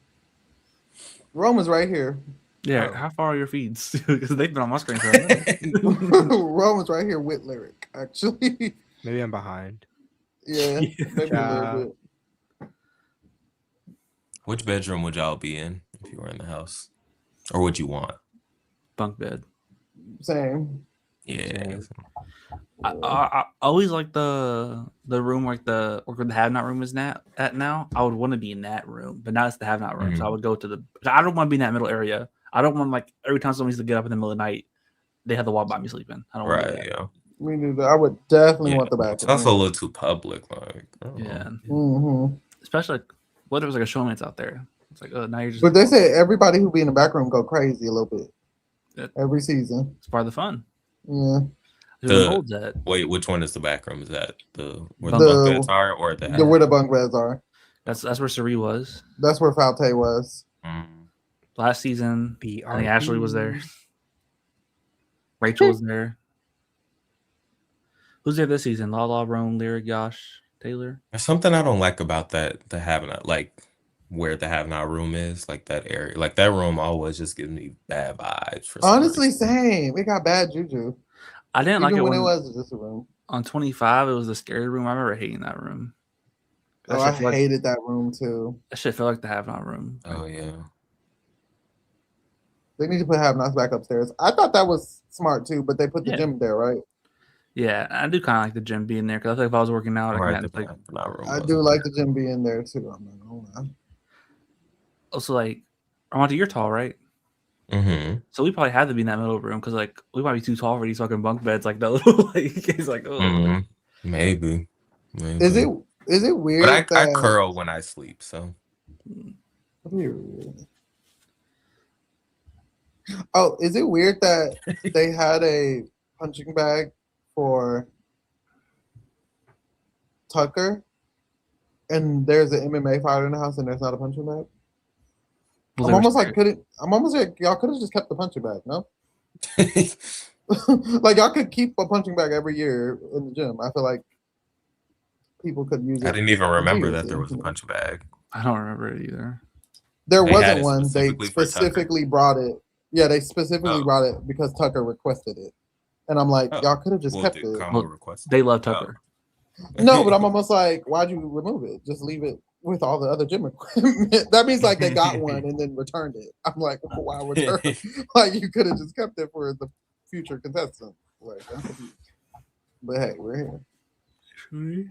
Rome is right here. Yeah, Oh. how far are your feeds? Because they've been on my screen for a minute. Rome is right here with Lyric. Actually, Maybe I'm behind. yeah, maybe a little bit. Which bedroom would y'all be in if you were in the house, or would you want? Bunk bed. Same. Yeah. Same. I always like the room where the have not room is at now. I would want to be in that room, but now it's the have not room. So I would go to the. I don't want to be in that middle area. I don't want like every time someone needs to get up in the middle of the night, they have to walk by me sleeping. I don't want to do Right. that. Yeah. Me neither. I would definitely Yeah. want the It's bathroom. also a little too public. Like, I don't know. Yeah, Mm-hmm. especially like, what if there was like a showman's out there? It's like, oh, now you're just. But they say everybody who be in the back room go crazy a little bit Yeah. every season. It's part of the fun. Yeah. Who The- holds that? Wait, which one is the back room? Is that where the The- bunk beds are, or the? Where the bunk beds are. That's where Sari was That's where Falte was. Mm. last season. I think BRB. Ashley was there. Rachel was there. Who's there this season? Lala, Rome, Lyric, Yosh, Taylor. There's something I don't like about that. The have not like where the have not room is, like that area, like that room always just gives me bad vibes. For some Honestly, reason. same. It got bad juju. I didn't like Even it when when it was just a room. on 25. It was the scary room. I remember hating that room. That Oh, I shit felt like, hated that room too. that shit felt like the have not room. Oh yeah. They need to put have nots back upstairs. I thought that was smart too, but they put the Yeah. gym there, right? Yeah, I do kind of like the gym being there because I feel like if I was working out, Right, I the can like have not room I was do in like there. the gym being there too. I'm not gonna lie. also like Armando, you're tall, right? Mhm. So we probably had to be in that middle room because like we might be too tall for these fucking bunk beds. Like the little like it's like oh Mhm. Maybe. Is it weird But I that curl when I sleep, so Weird. Oh, is it weird that they had a punching bag for Tucker, and there's an MMA fighter in the house, and there's not a punching bag? Well, I'm they were almost like scared. y'all could have just kept the punching bag, no? Like y'all could keep a punching bag every year in the gym. I feel like people could use I it didn't even remember that continuously. there was a punch bag. I don't remember it either. There They had wasn't it one. They specifically for Tucker. specifically brought it. Yeah, they specifically Oh. brought it because Tucker requested it. And I'm like, Oh. y'all could have just Well, kept did it. Combo Well, request? They love Tucker. No, but I'm almost like, why'd you remove it? Just leave it with all the other gym equipment. That means like they got one and then returned it. I'm like, why return? Like you could have just kept it for the future contestant. Like, I'm confused. But hey, we're here.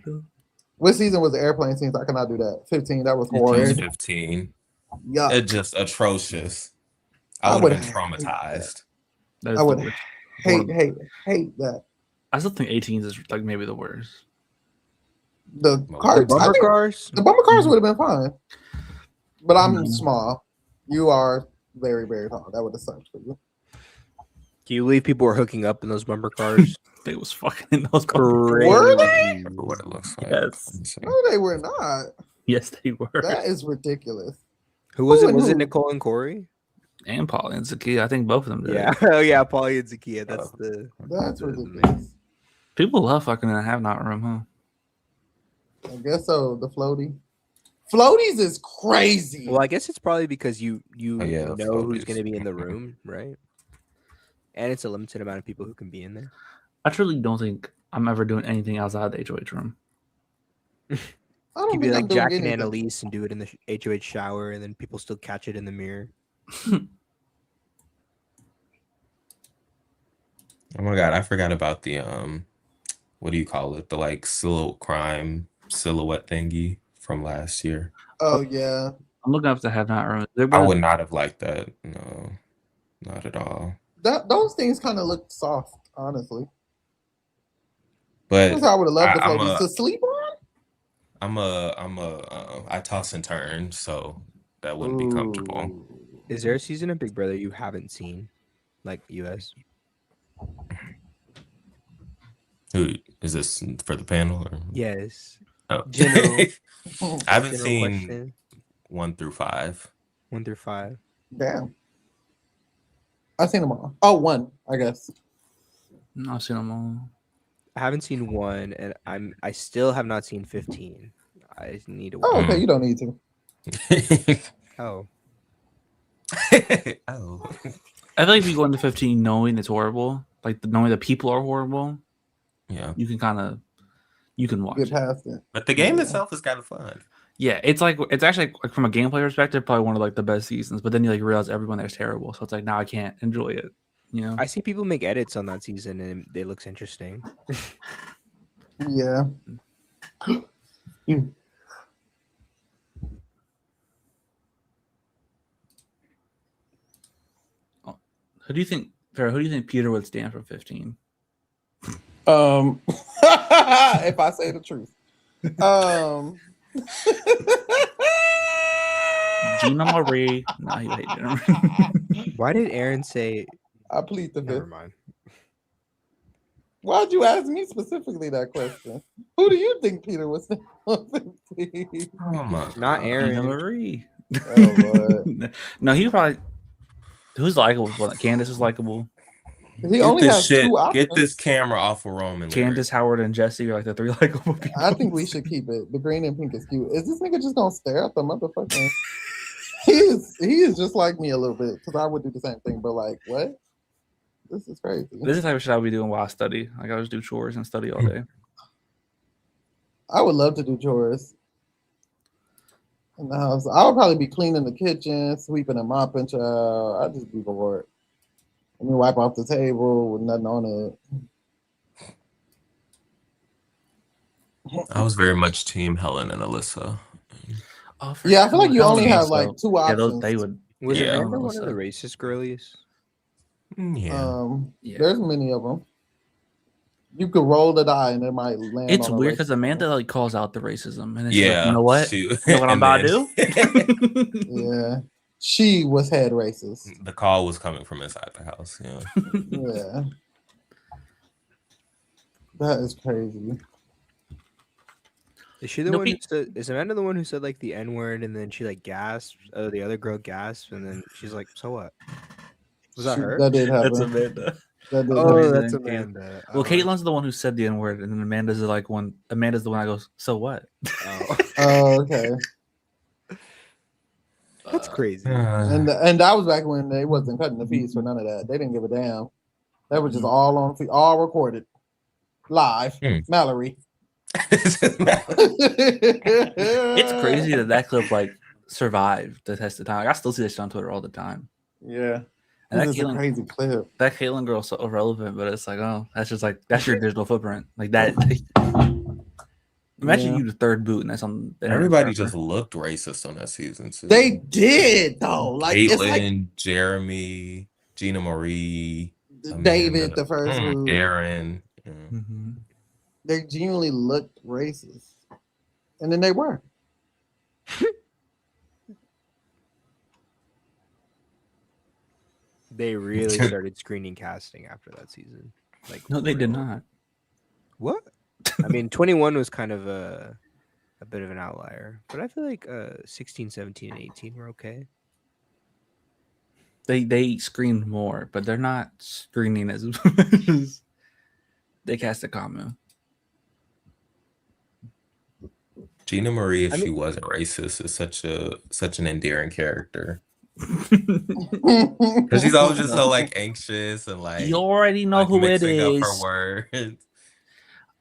What season was the airplane scenes? I cannot do that. 15. That was It was horrid. 15. Yeah, It's just atrocious. I I would would have been hate traumatized. That is I the would worst. hate that. I still think 18s is like maybe the worst. The Well, cars, I Bumper think cars. the bumper cars would have been fine. But I'm Mhm. small. You are very, very tall. That would have sucked for you. Can you believe people were hooking up in those bumper cars? They was fucking in those Crazy. Were they? I remember what it looks like. Yes. Let me see. No, they were not. Yes, they were. That is ridiculous. Who was Who it? and Was it who? Nicole and Corey? And Paul and Zakia. I think both of them did. Yeah. Oh yeah, Paulie and Zakia. That's Oh. the. That's the ridiculous. People love fucking in a have not room, huh? I guess so. The floaty. Floaties is crazy. Well, I guess it's probably because you Oh, yeah, the know who's floaties. going to be in the room, right? And it's a limited amount of people who can be in there. I truly don't think I'm ever doing anything outside the HOH room. I don't You'd be think like I'm doing Jack and anything. Annalise and do it in the HOH shower, and then people still catch it in the mirror. Oh my god, I forgot about the what do you call it? The like silhouette thingy from last year. Oh yeah. I'm looking up the have not room. There I was- would not have liked that. No, not at all. Those things kind of look soft, honestly. But That's how I would have loved the I'm floaties a- to sleep on. I toss and turn, so that wouldn't be comfortable. Ooh. Is there a season of Big Brother you haven't seen, like US? Who is this for the panel? Or? Yes. Oh. General. I haven't General seen question. 1 through 5. 1 through 5. Damn. I've seen them all. Oh, one, I guess. No, I've seen them all. I haven't seen 1, and I still have not seen 15. I need to. Oh, watch. okay. You don't need to. Oh. Oh. I feel like if you go into 15 knowing it's horrible, like knowing that people are horrible, Yeah. you can watch Get it. past it. But the game Yeah. itself is kind of fun. Yeah, it's actually like from a gameplay perspective, probably one of like the best seasons. But then you like realize everyone there's terrible, so it's like now I can't enjoy it. You know, I see people make edits on that season, and it looks interesting. Yeah. who do you think, Pharaoh? Who do you think Peter would stand for 15? If I say the truth. Gina Marie? No, he hate Gina Marie. Why did Aaron say? I plead the Never fifth. mind. Why'd you ask me specifically that question? Who do you think Peter was stand on 15? Oh my Not God. Aaron. Gina Marie. Oh, Lord. No, he probably. Who's likable? Well, Candace is likable. He Get only this has shit. two options. Get this camera off of Roman. Candace, Howard, and Jesse are like the 3 likable people. I think we should keep it. The green and pink is cute. Is this nigga just gonna stare at the motherfucker? He is just like me a little bit because I would do the same thing. But like, what? This is crazy. This is the type of shit I'll be doing while I study. Like I just do chores and study all day. I would love to do chores in the house. I would probably be cleaning the kitchen, sweeping and mopping. Child, I'd just be bored. Let me wipe off the table with nothing on it. I was very much team Helen and Alyssa. Oh, Yeah, I feel like you Helen only and have Alyssa. like two Yeah, options. they would. Was Yeah. Amanda one of Alyssa. the racist girlies? Yeah. Yeah. There's many of them. You could roll the die and it might land. It's on a weird because racist Amanda one. like calls out the racism, and it's like, Yeah. you know what? She- You know what I'm and about to then- do? Yeah, she was head racist. The call was coming from inside the house. Yeah. Yeah. That is crazy. Is she the No, one who pe- said? Is Amanda the one who said like the N word and then she like gasped? The other girl gasped and then she's like, "So what?" Was that her? That did That's happen. Amanda. That did Oh, happen. Amanda that's and Caitlin. Amanda. Well, Oh, Caitlin's the one who said the N word, and then Amanda's the one that goes, "So what?" oh. Oh, okay. That's crazy. And that was back when they wasn't cutting the fees for none of that. They didn't give a damn. That was just all on all recorded, live. Mallory. It's crazy that clip like survived the test of time. Like, I still see this on Twitter all the time. Yeah. And This is a crazy clip. That Caitlyn girl's so irrelevant, but it's like, oh, that's just like that's your digital footprint. Like that. Imagine you the third boot and that's on the internet Everybody forever. just looked racist on that season too. They did though. Like Caitlyn, it's like Jeremy, Gina Marie, David, Amanda, the first boot. Aaron. Yeah. They genuinely looked racist. And then they were. They really started screening casting after that season. Like, No, they did real. not. What? I mean, 21 was kind of a bit of an outlier, but I feel like 16, 17, and 18 were okay. They screened more, but they're not screening as much as they cast a Kamu. Gina Marie, if she wasn't racist, is such an endearing character. Because she's always just so like anxious and like You already know like, who it mixing up is. her words.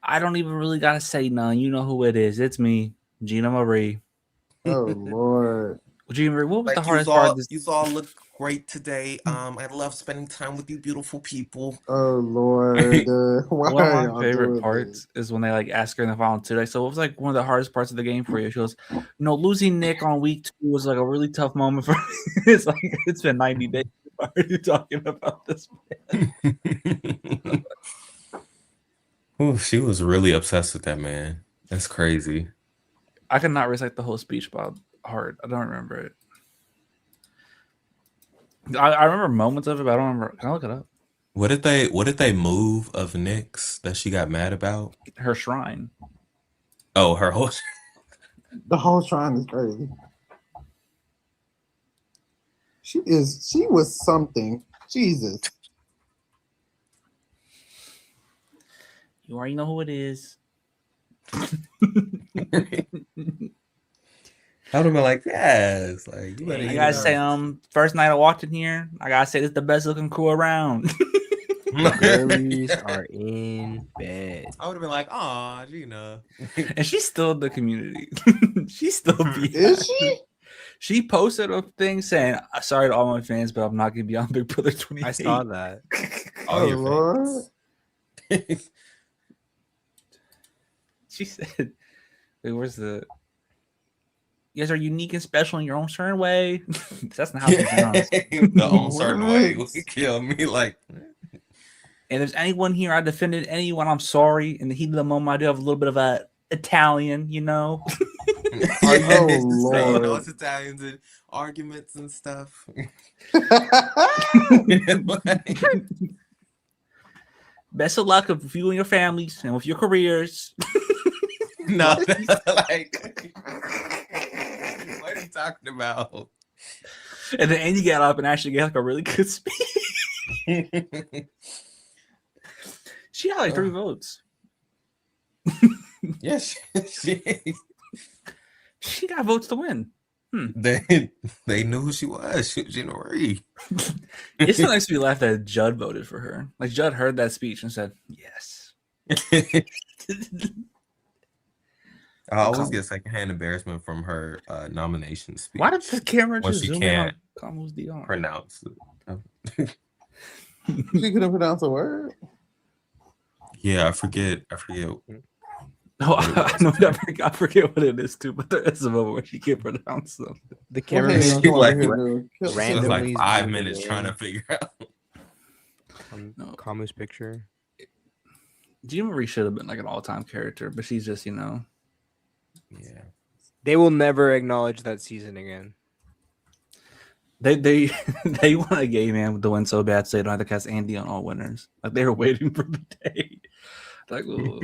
I don't even really gotta say none. You know who it is. It's me, Gina Marie. Oh Lord. Gina Marie, what was Like, the hardest part of this? You all look great today. I love spending time with you, beautiful people. Oh Lord. Why One are of y'all my favorite doing parts is when they like ask her in the final two. Like, so what was like one of the hardest parts of the game for you? She goes, losing Nick on week 2 was like a really tough moment for me. It's like it's been 90 days. Why are you talking about this, man? Ooh, she was really obsessed with that man. That's crazy. I could not recite the whole speech about heart. I don't remember it. I remember moments of it, but I don't remember. Can I look it up? What did they move of Nick's that she got mad about? Her shrine. Oh, her whole The whole shrine is crazy. She was something. Jesus. You already know who it is. I would have been like, yes, like you better. I gotta say, first night I walked in here, I gotta say this is the best looking crew around. Girlies are in bed. I would have been like, "Aw, Gina," and she's still in the community. She's still Is she? She posted a thing saying, "Sorry to all my fans, but I'm not gonna be on Big Brother 28." I saw that. All your Lord. fans. She said, "Wait, where's the? You guys are unique and special in your own certain way." That's not how it's pronounced. The own certain way would kill me. Like, and if there's anyone here I defended anyone, I'm sorry. In the heat of the moment, I do have a little bit of a Italian, you know. Oh Lord. Those Italians and arguments and stuff. Best of luck with you and your families and with your careers. No, like, what are you talking about? And then Andy got up and actually gave like a really good speech. She had like 3 votes. Yes, she got votes to win. They knew who she was. She was Gina Marie. It still makes me laugh that Judd voted for her. Like Judd heard that speech and said, "Yes." I always get secondhand embarrassment from her nomination speech. Why did the camera when just she zoom in on can't Kamu's DR? pronounce it? She couldn't pronounce a word. Yeah, I forget. No, I forget what it is too, but there is a moment where she can't pronounce them. The camera Okay, She come like- over here, dude. It was like randomly 5 zoomed minutes in trying to figure out. on No. Kamu's picture. Gina Marie should have been like an all-time character, but she's just, Yeah. They will never acknowledge that season again. They they want a gay man to win so bad, so they don't have to cast Andy on all winners. Like they were waiting for the day. Like, ooh.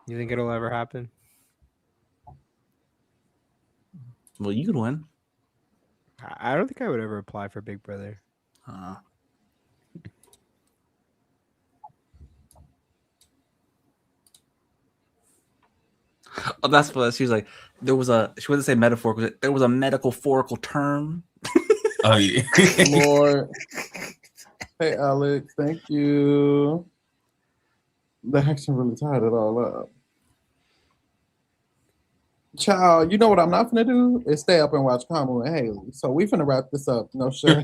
You think it'll ever happen? Well, you could win. I don't think I would ever apply for Big Brother. Oh, that's what she was like. There was a, she wouldn't say metaphorical. There was a metaphorical term. Oh yeah. Lord. Hey, Alex. Thank you. The action really tied it all up. Child, you know what I'm not gonna do is stay up and watch Kamu and Haley. So we finna wrap this up. No shit.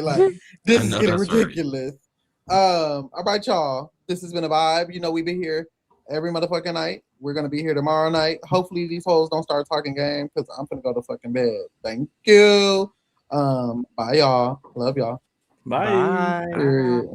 Like this is I know getting that's right. ridiculous. All right, y'all. This has been a vibe. You know we be here every motherfucking night. We're gonna be here tomorrow night. Hopefully these hoes don't start talking game because I'm gonna go to fucking bed. Thank you. Bye y'all. Love y'all. Bye. Period.